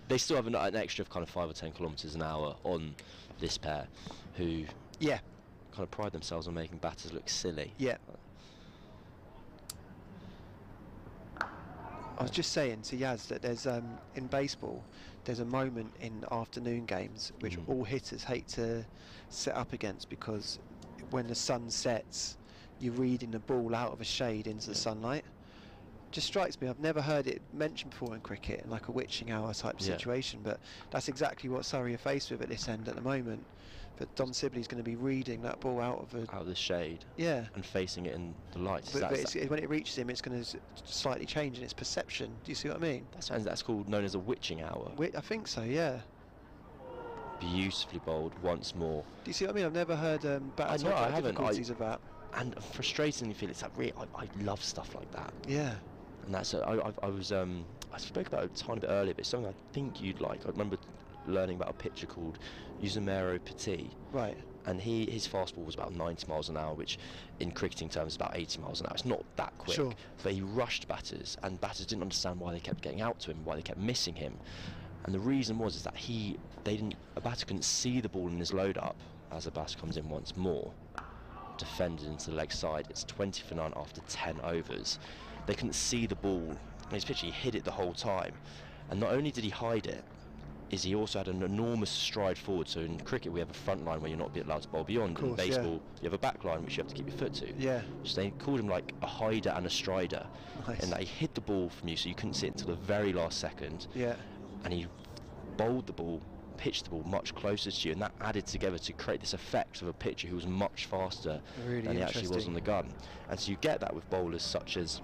They still have an extra of kind of 5 or 10 kilometres an hour on this pair, who kind of pride themselves on making batters look silly. Yeah. I was just saying to Yas that there's in baseball there's a moment in afternoon games which all hitters hate to set up against, because when the sun sets you're reading the ball out of a shade into the sunlight. Just strikes me, I've never heard it mentioned before in cricket in like a witching hour type situation, but that's exactly what Surrey are faced with at this end at the moment. But Dom Sibley's going to be reading that ball out of the shade. Yeah. And facing it in the light. But when it reaches him, it's going to slightly change in its perception. Do you see what I mean? That's called known as a witching hour. I think so. Yeah. Beautifully bowled once more. Do you see what I mean? I've never heard batters talk about difficulties of that. And frustratingly, Felix, I love stuff like that. Yeah. And that's I spoke about it a tiny bit earlier, but it's something I think you'd like. I remember learning about a pitcher called Kemar Petit. Right. And his fastball was about 90 miles an hour, which in cricketing terms is about 80 miles an hour. It's not that quick. Sure. But he rushed batters, and batters didn't understand why they kept getting out to him, why they kept missing him. And the reason was that a batter couldn't see the ball in his load up as the batter comes in once more. Defended into the leg side. It's 20 for 9 after 10 overs. They couldn't see the ball. And his pitcher, he hid it the whole time. And not only did he hide it, he also had an enormous stride forward. So in cricket we have a front line where you're not allowed to bowl beyond. In baseball you have a back line which you have to keep your foot to. Yeah. So they called him like a hider and a strider. Nice. And that he hid the ball from you so you couldn't see it until the very last second. Yeah. And he bowled the ball, pitched the ball much closer to you, and that added together to create this effect of a pitcher who was much faster than he actually was on the gun. And so you get that with bowlers such as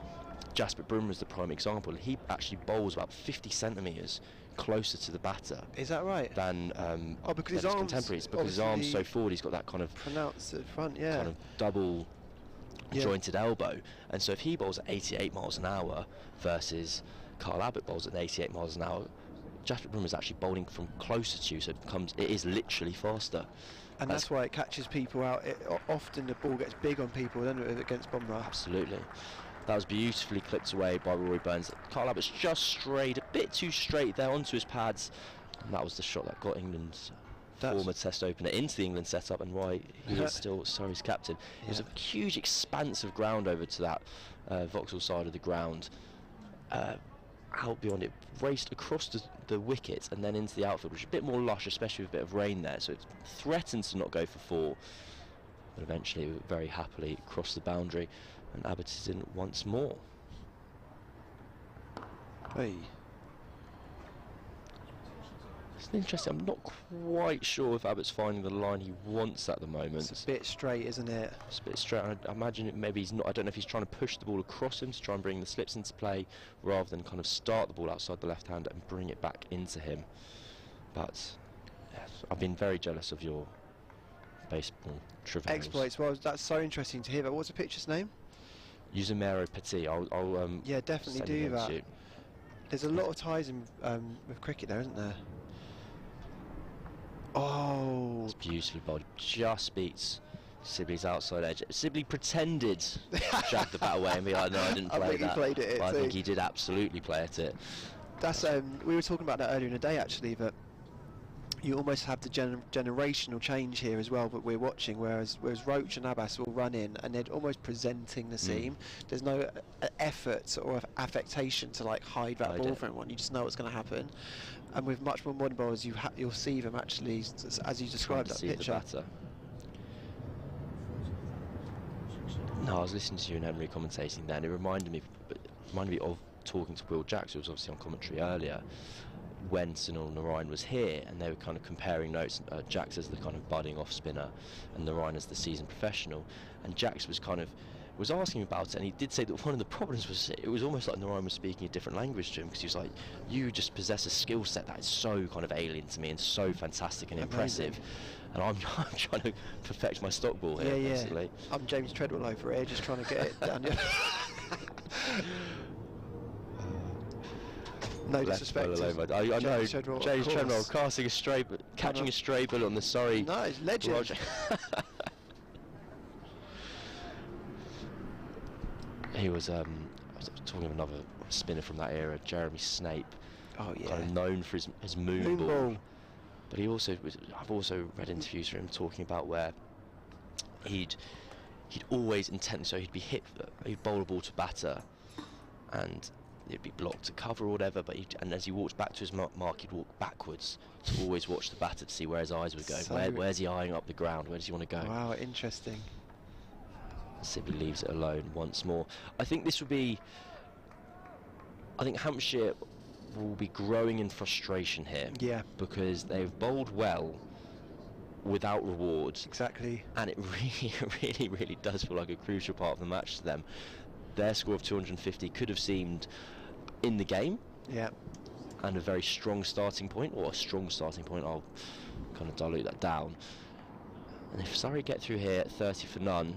Jasprit Bumrah is the prime example. He actually bowls about 50 centimetres closer to the batter. Is that right? Than because his contemporaries, because his arm's so forward, he's got that kind of pronounced at front, yeah, kind of double jointed elbow. And so if he bowls at 88 miles an hour versus Carl Abbott bowls at 88 miles an hour, Jasprit Bumrah is actually bowling from closer to you, so it is literally faster. And that's why it catches people out. Often the ball gets big on people, doesn't it, against Bumrah? Absolutely. That was beautifully clipped away by Rory Burns. Carl Abbott's just strayed a bit too straight there onto his pads. And that was the shot that got England's former Test opener into the England setup, and why he is still Surrey's captain. It was a huge expanse of ground over to that Vauxhall side of the ground. Out beyond it, raced across the wicket and then into the outfield, which is a bit more lush, especially with a bit of rain there, so it threatened to not go for 4, but eventually it very happily crossed the boundary, and Abbott is in once more. Hey. It's interesting. I'm not quite sure if Abbott's finding the line he wants at the moment. It's a bit straight, isn't it? It's a bit straight. I imagine maybe he's not. I don't know if he's trying to push the ball across him to try and bring the slips into play, rather than kind of start the ball outside the left-hander and bring it back into him. But yes, I've been very jealous of your baseball travails. Exploits. Well, that's so interesting to hear. But what's the pitcher's name? Kemar Petit. I'll yeah, definitely do that. There's a lot of ties in with cricket there, isn't there? Oh, it's beautifully bowled. Just beats Sibley's outside edge. Sibley pretended to jag the bat away and be like, no, I didn't play that. Played it, but I think he did absolutely play at it. That's we were talking about that earlier in the day, actually, that you almost have the generational change here as well, but we're watching, whereas Roach and Abbas will run in and they're almost presenting the seam. There's no effort or affectation to like hide that ball from everyone. You just know what's going to happen. And with much more modern bowlers, you'll see them actually, as you described, that picture. The batter. No, I was listening to you and Henry commentating there, and it reminded me of talking to Will Jacks, who was obviously on commentary earlier, when Sunil Narine was here, and they were kind of comparing notes. Jacks as the kind of budding off spinner and Narine as the seasoned professional, and Jacks was asking about it, and he did say that one of the problems was it was almost like Narine was speaking a different language to him, because he was like, you just possess a skill set that is so kind of alien to me and so fantastic and impressive, and I'm trying to perfect my stock ball here. Basically. I'm James Treadwell over here just trying to get it down. No disrespect. I know James Treadwell catching a stray bullet on the Surrey. No, it's legend. He was I was talking of another spinner from that era, Jeremy Snape. Oh yeah. Kind of known for his moon ball. But he also I've also read interviews from him talking about where he'd always intend, so he'd bowl a ball to batter, and it'd be blocked to cover or whatever, but and as he walked back to his mark, he'd walk backwards to always watch the batter to see where his eyes would go. Where's he eyeing up the ground? Where does he want to go? Wow, interesting. Sibley leaves it alone once more. I think Hampshire will be growing in frustration here. Yeah. Because they've bowled well, without rewards. Exactly. And it really does feel like a crucial part of the match to them. Their score of 250 could have seemed in the game. Yeah. And a very strong starting point, or a strong starting point. I'll kind of dilute that down. And if Surrey get through here at 30 for none,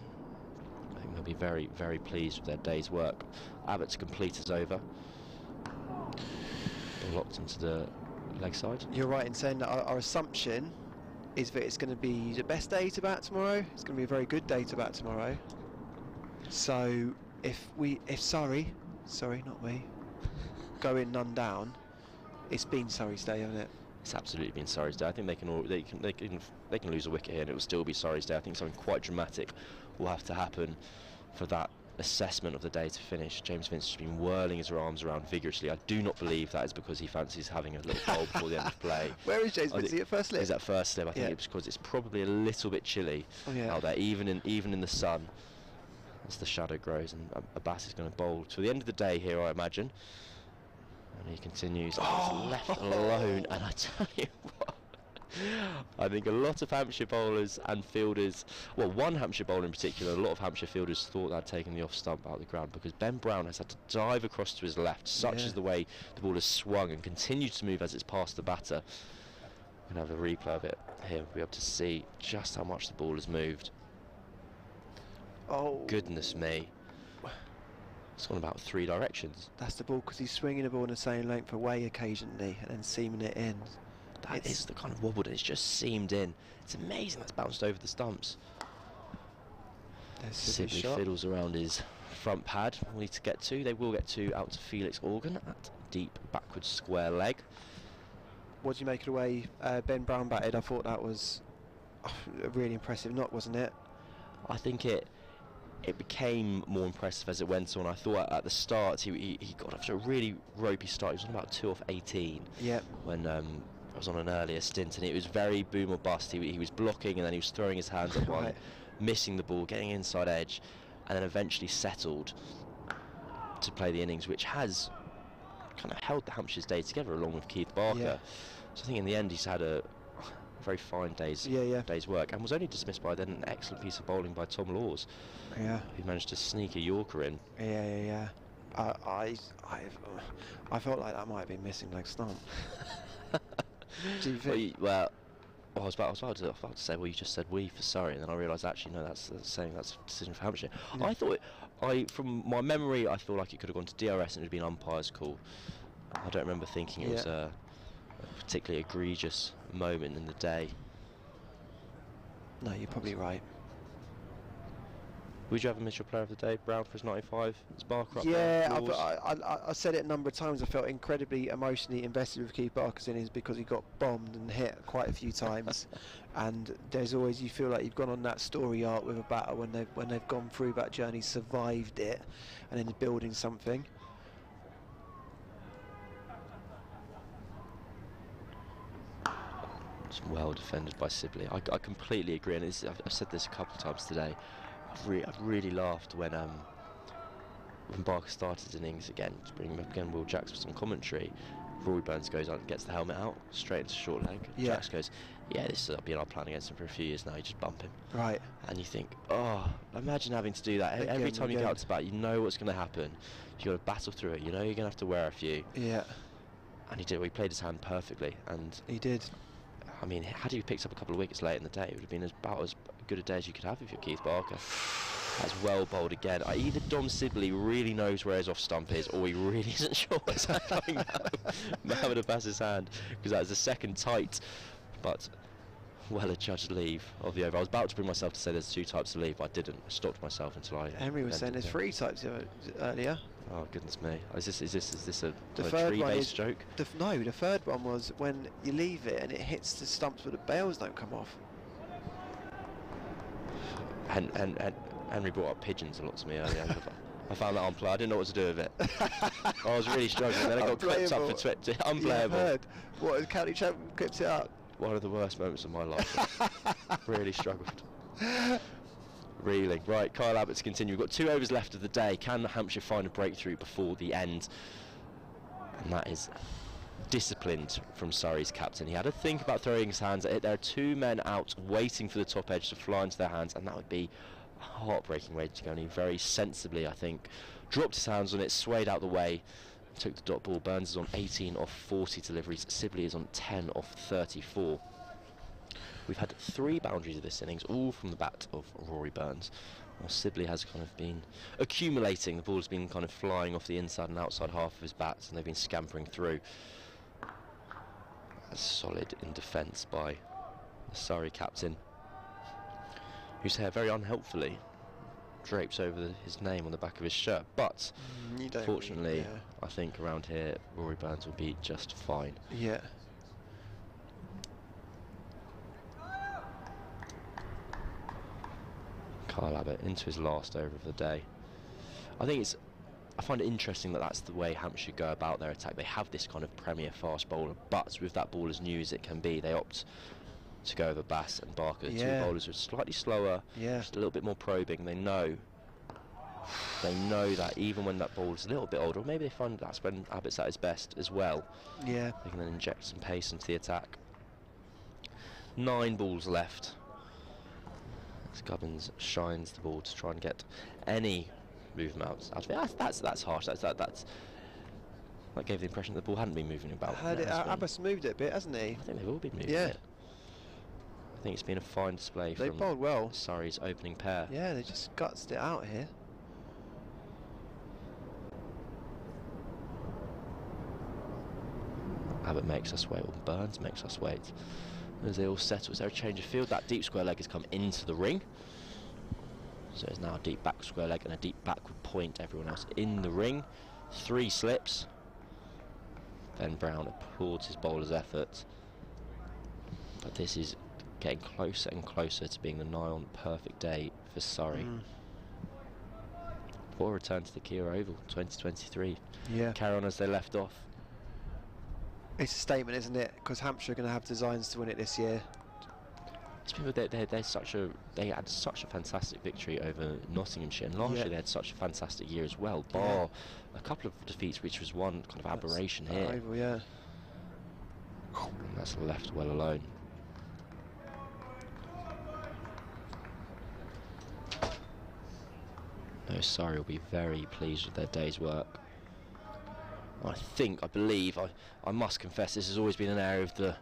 I think they'll be very, very pleased with their day's work. Abbott to complete his over. Locked into the leg side. You're right in saying that our assumption is that it's going to be the best day to bat tomorrow. It's going to be a very good day to bat tomorrow. So if Surrey, not we, go in none down, it's been Surrey's day, hasn't it? It's absolutely been Surrey's day. I think they can lose a wicket here and it will still be Surrey's day. I think something quite dramatic will have to happen for that assessment of the day to finish. James Vince has been whirling his arms around vigorously. I do not believe that is because he fancies having a little bowl before the end of play. Where is James Vince? Is he at first slip? He's at first slip. I think it's because it's probably a little bit chilly out there, even in the sun, as the shadow grows, and Abbas is going to bowl to the end of the day here, I imagine. And he continues. He's left alone, and I tell you what, I think a lot of Hampshire bowlers and fielders, well, one Hampshire bowler in particular, a lot of Hampshire fielders thought they'd taken the off stump out of the ground, because Ben Brown has had to dive across to his left, such is the way the ball has swung and continued to move as it's passed the batter. We're going to have a replay of it here. We'll be able to see just how much the ball has moved. Oh. Goodness me. It's gone about 3 directions. That's the ball, because he's swinging the ball in the same length away occasionally and then seaming it in. That is the kind of wobble that it's just seamed in. It's amazing that's bounced over the stumps. Sibley fiddles around his front pad. We'll need to get 2. They will get 2 out to Felix Organ at deep backwards square leg. What do you make of the way Ben Brown batted? I thought that was a really impressive knock, wasn't it? I think it became more impressive as it went on. I thought at the start he got off to a really ropey start. He was on about 2 off 18. Yeah. When I was on an earlier stint, and it was very boom or bust. He was blocking, and then he was throwing his hands up one, missing the ball, getting inside edge, and then eventually settled to play the innings, which has kind of held the Hampshire's day together along with Keith Barker. Yeah. So I think in the end he's had a very fine day's work, and was only dismissed by then an excellent piece of bowling by Tom Laws, who managed to sneak a Yorker in. I felt like that might have been missing leg stump. Do you think? Well, I was about to say, well, you just said we for Surrey, and then I realised actually no, that's saying that's a decision for Hampshire. No. I thought from my memory, I feel like it could have gone to DRS and it would have been umpire's call. I don't remember thinking it was a particularly egregious moment in the day. No, you're probably right. Would you have a Mitchell player of the day? Brown for his 95. Is Barker up there? Yeah, I said it a number of times. I felt incredibly emotionally invested with Keith Barker's innings because he got bombed and hit quite a few times. And there's always, you feel like you've gone on that story arc with a batter when they've gone through that journey, survived it, and then building something. It's well defended by Sibley. I completely agree, and I've said this a couple of times today. I've really laughed when Barker started his innings again, to bring him up again. Will Jacks was on commentary. Rory Burns goes on and gets the helmet out, straight into short leg. Yeah. Jacks goes, yeah, this has been our plan against him for a few years now, you just bump him. Right. And you think, oh, imagine having to do that. Every time you get out to bat, you know what's going to happen. You've got to battle through it, you know you're going to have to wear a few. Yeah. And he did, he played his hand perfectly. And he did. I mean, had he picked up a couple of wickets late in the day, it would have been about as good a day as you could have if you're Keith Barker. That's well bowled again. Either Dom Sibley really knows where his off stump is, or he really isn't sure what's happening now. Mohamed Abbas's hand, because that is the second tight, but well-adjudged leave of the over. I was about to bring myself to say there's 2 types of leave, but I didn't. I stopped myself until I. Henry was saying there's 3 types earlier. Oh goodness me! Is this a third tree-based joke? No, the third one was when you leave it and it hits the stumps, but the bails don't come off. And Henry brought up pigeons a lot to me earlier. I found that unplayable. I didn't know what to do with it. I was really struggling. Then I got clipped up for Twitter. Unplayable. Yeah, what, the county champion clips it up? One of the worst moments of my life. Really struggled. Reeling. Right, Kyle Abbott to continue. We've got 2 overs left of the day. Can Hampshire find a breakthrough before the end? And that is disciplined from Surrey's captain. He had to think about throwing his hands. There are 2 men out waiting for the top edge to fly into their hands, and that would be a heartbreaking way to go. And he very sensibly, I think, dropped his hands on it, swayed out the way, took the dot ball. Burns is on 18 off 40 deliveries. Sibley is on 10 off 34. We've had 3 boundaries of this innings, all from the bat of Rory Burns. Well, Sibley has kind of been accumulating. The ball's been kind of flying off the inside and outside half of his bats, and they've been scampering through. That's solid in defence by the Surrey captain, whose hair very unhelpfully drapes over his name on the back of his shirt. But fortunately, I think around here Rory Burns will be just fine. Yeah. Kyle Abbott into his last over of the day. I find it interesting that that's the way Hampshire go about their attack. They have this kind of premier fast bowler, but with that ball as new as it can be, they opt to go over Bass and Barker. 2 bowlers who are slightly slower, just a little bit more probing. They know that even when that ball is a little bit older, or maybe they find that's when Abbott's at his best as well. Yeah. They can then inject some pace into the attack. 9 balls left. Gubbins shines the ball to try and get any movement out of it. That's harsh. That gave the impression that the ball hadn't been moving about. Abbas moved it a bit, hasn't he? I think they've all been moving it. I think it's been a fine display from bowled well. Surrey's opening pair. Yeah, they just gutsed it out here. Abbott makes us wait, or Burns makes us wait. As they all settle, is there a change of field? That deep square leg has come into the ring. So it's now a deep back square leg and a deep backward point. Everyone else in the ring. 3 slips. Ben Brown applauds his bowler's effort. But this is getting closer and closer to being the nigh on perfect day for Surrey. For a return to the Kia Oval 2023. Yeah. Carry on as they left off. It's a statement, isn't it? Because Hampshire are going to have designs to win it this year. They had such a fantastic victory over Nottinghamshire, and last year they had such a fantastic year as well, bar a couple of defeats, which was one kind of aberration here. Oval, yeah. And that's left well alone. No, Surrey will be very pleased with their day's work. I believe, I must confess, this has always been an area of the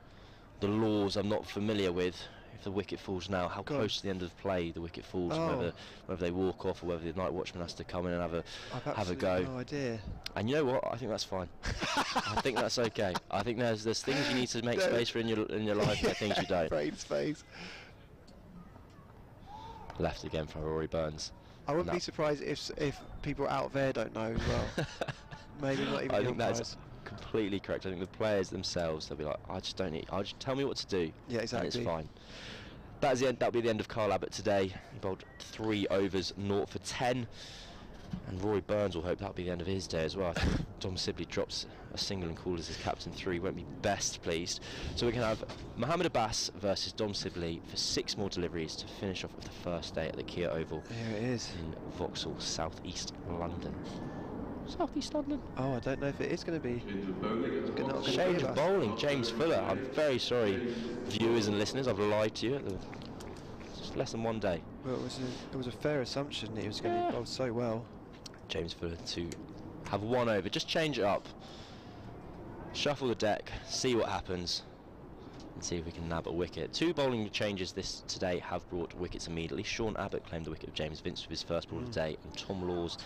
laws I'm not familiar with. If the wicket falls now, how close to the end of the play the wicket falls, whether they walk off or whether the night watchman has to come in and have a go. No idea. And you know what? I think that's fine. I think that's okay. I think there's things you need to make space for in your life, and things you don't. Brain space. Left again for Rory Burns. I wouldn't be surprised if people out there don't know as well. Maybe not even. I think that's completely correct. I think the players themselves, they'll be like, I just tell me what to do. Yeah, exactly. And it's fine. That's the end. That'll be the end of Kyle Abbott today. He bowled 3 overs, 0 for 10. And Rory Burns will hope that'll be the end of his day as well. I think Dom Sibley drops a single and calls as his captain 3. Won't be best pleased. So we can have Mohamed Abbas versus Dom Sibley for 6 more deliveries to finish off of the first day at the Kia Oval. Here it is. In Vauxhall, South East London. South East London? Oh, I don't know if it is going to be. Change of bowling, James Fuller. I'm very sorry, viewers and listeners, I've lied to you. Just less than 1 day. Well, it was a fair assumption that he was going to bowl so well. James Fuller to have 1 over. Just change it up. Shuffle the deck, see what happens, and see if we can nab a wicket. 2 bowling changes today have brought wickets immediately. Sean Abbott claimed the wicket of James Vince with his first ball of the day, and Tom Laws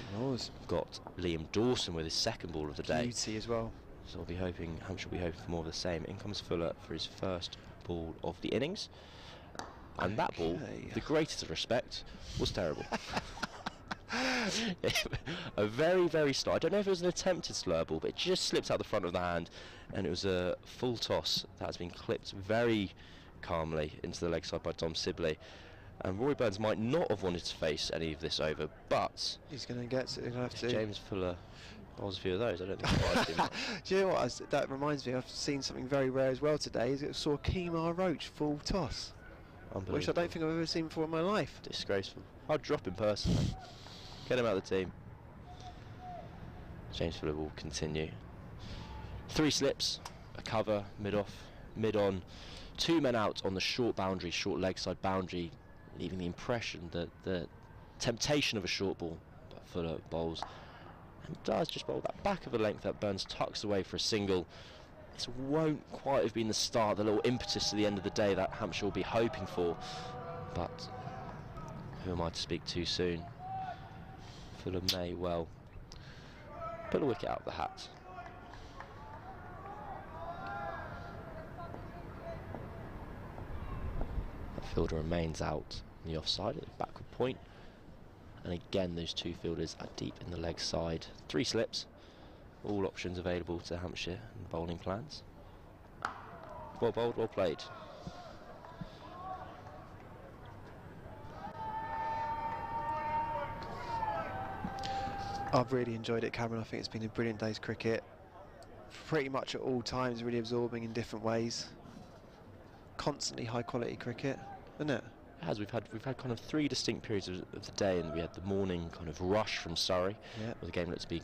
got Liam Dawson with his second ball of the day. Beauty as well. So Hampshire will be hoping for more of the same. In comes Fuller for his first ball of the innings. And that ball, the greatest of respect, was terrible. A very, very slow. I don't know if it was an attempted slur ball, but it just slipped out the front of the hand, and it was a full toss that has been clipped very calmly into the leg side by Dom Sibley. And Rory Burns might not have wanted to face any of this over, but he's going to get it. He's going to have to. James Fuller bowls a few of those. I don't think. Do you know what? That reminds me. I've seen something very rare as well today. I saw Kemar Roach full toss, which I don't think I've ever seen before in my life. Disgraceful. I'd drop him personally. Get him out of the team. James Fuller will continue. 3 slips. a cover, mid-off, mid-on, 2 men out on the short boundary, short leg side boundary, leaving the impression that the temptation of a short ball, but Fuller bowls and does just bowl that back of the length that Burns tucks away for a single. This won't quite have been the start, the little impetus to the end of the day that Hampshire will be hoping for, but who am I to speak too soon? Fuller may well put a wicket out of the hat. That fielder remains out on the offside at the backward point. And again, those 2 fielders are deep in the leg side. 3 slips, all options available to Hampshire in bowling plans. Well bowled, well played. I've really enjoyed it, Cameron. I think it's been a brilliant day's cricket. Pretty much at all times, really absorbing in different ways. Constantly high quality cricket, isn't it? As we've had kind of 3 distinct periods of the day, and we had the morning kind of rush from Surrey, where the game looked to be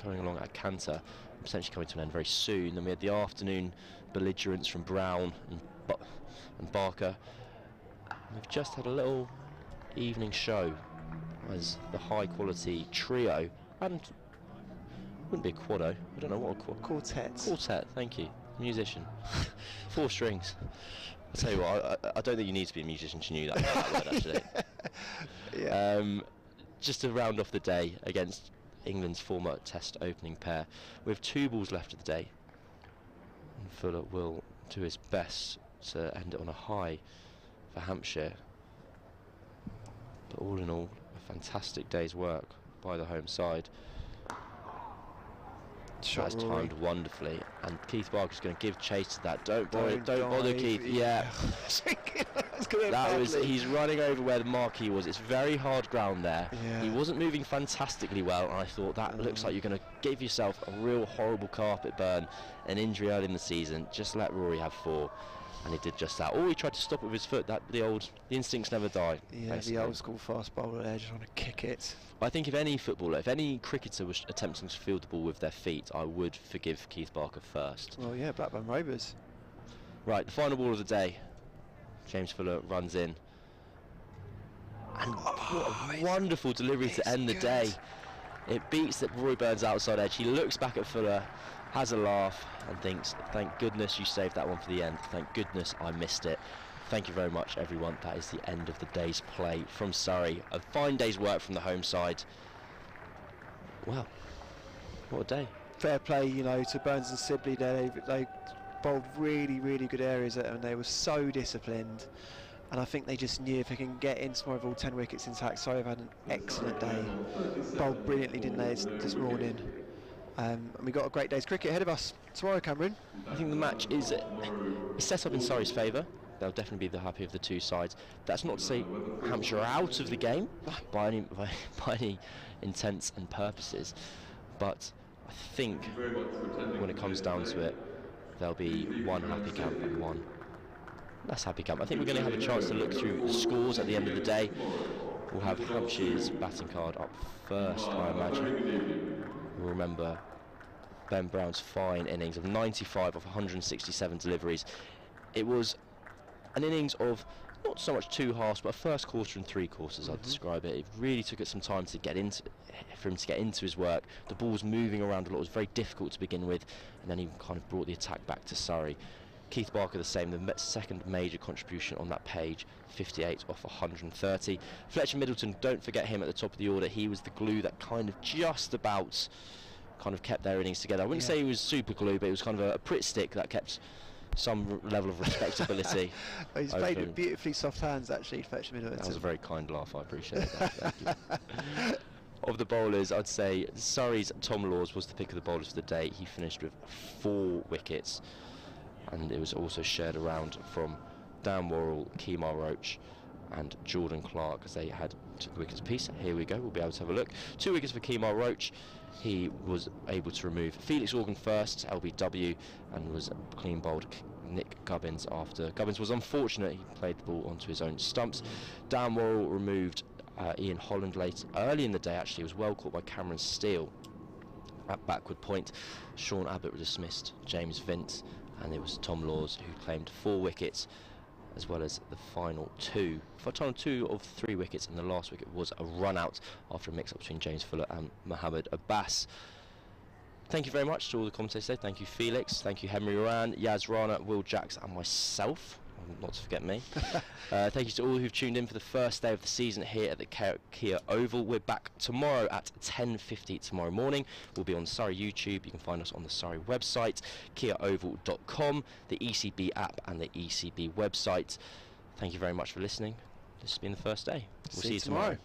going along at canter, potentially coming to an end very soon. Then we had the afternoon belligerence from Brown and Barker. And we've just had a little evening show as the high quality trio, and wouldn't be a quado, I don't know what a quartet. Quartet, thank you, musician. 4 strings. I'll tell you what, I don't think you need to be a musician to know that word, actually. Yeah. Just to round off the day against England's former Test opening pair, we have 2 balls left of the day, and Fuller will do his best to end it on a high for Hampshire. But all in all, a fantastic day's work by the home side. That's timed wonderfully, and Keith Barker's going to give chase to that. Don't bother, Keith. Yeah. He's running over where the marquee was. It's very hard ground there. Yeah. He wasn't moving fantastically well, and I thought that looks like you're going to give yourself a real horrible carpet burn, an injury early in the season. Just let Rory have 4. And he did just that. Or he tried to stop it with his foot. The instincts never die. Yeah, basically. The old school fast bowler there, just want to kick it. I think if any footballer, if any cricketer was attempting to field the ball with their feet, I would forgive Keith Barker first. Well, yeah, Blackburn Rovers. Right, the final ball of the day. James Fuller runs in. And what a wonderful delivery to end the day. It beats that Roy Burns outside edge. He looks back at Fuller, has a laugh, and thinks, thank goodness you saved that one for the end. Thank goodness I missed it. Thank you very much, everyone. That is the end of the day's play from Surrey. A fine day's work from the home side. Well, what a day. Fair play, you know, to Burns and Sibley there. They bowled really, really good areas at them, and they were so disciplined. And I think they just knew if they can get in tomorrow with all 10 wickets intact. Surrey have had an excellent day. Bowled brilliantly, didn't they, this morning? And we got a great day's cricket ahead of us tomorrow, Cameron. I think the match is set up in Surrey's favour. They'll definitely be the happy of the 2 sides. That's not to say Hampshire are out of the game by any intents and purposes, but I think when it comes down to it, there'll be one happy camp and one less happy camp. I think we're going to have a chance to look through the scores at the end of the day. We'll have Hampshire's batting card up first, I imagine. We'll remember Ben Brown's fine innings of 95 off 167 deliveries. It was an innings of not so much 2 halves, but a first quarter and 3 quarters, I'd describe it. It really took it some time to get into, for him to get into his work. The ball was moving around a lot. It was very difficult to begin with, and then he kind of brought the attack back to Surrey. Keith Barker the same, the second major contribution on that page, 58 off 130. Fletcher Middleton, don't forget him at the top of the order. He was the glue that kind of just about kept their innings together. I wouldn't say he was super glue, but it was kind of a Pritt stick that kept some level of respectability. Well, he's played with beautifully soft hands, actually, Fletcher Middleton. That was a very kind laugh, I appreciate that. Thank you. Of the bowlers, I'd say Surrey's Tom Laws was the pick of the bowlers for the day. He finished with 4 wickets, and it was also shared around from Dan Worrell, Kemar Roach and Jordan Clark, as they had 2 wickets apiece. Here we go, we'll be able to have a look. 2 wickets for Kemar Roach. He was able to remove Felix Organ first, LBW, and was clean bowled Nick Gubbins after. Gubbins was unfortunate, he played the ball onto his own stumps. Dan Worrell removed Ian Holland late, early in the day actually. It was well caught by Cameron Steele. at backward point. Sean Abbott dismissed James Vince, and it was Tom Laws who claimed 4 wickets, as well as the final 2. For a total of 2 of 3 wickets, and the last wicket was a run out after a mix-up between James Fuller and Mohammad Abbas. Thank you very much to all the commentators today. Thank you, Felix. Thank you, Moeran, Yas Rana, Will Jacks, and myself. Not to forget me. Thank you to all who've tuned in for the first day of the season here at the Kia Oval. We're back tomorrow at 10:50 tomorrow morning. We'll be on Surrey YouTube. You can find us on the Surrey website, kiaoval.com, the ECB app, and the ECB website. Thank you very much for listening. This has been the first day. We'll see you tomorrow.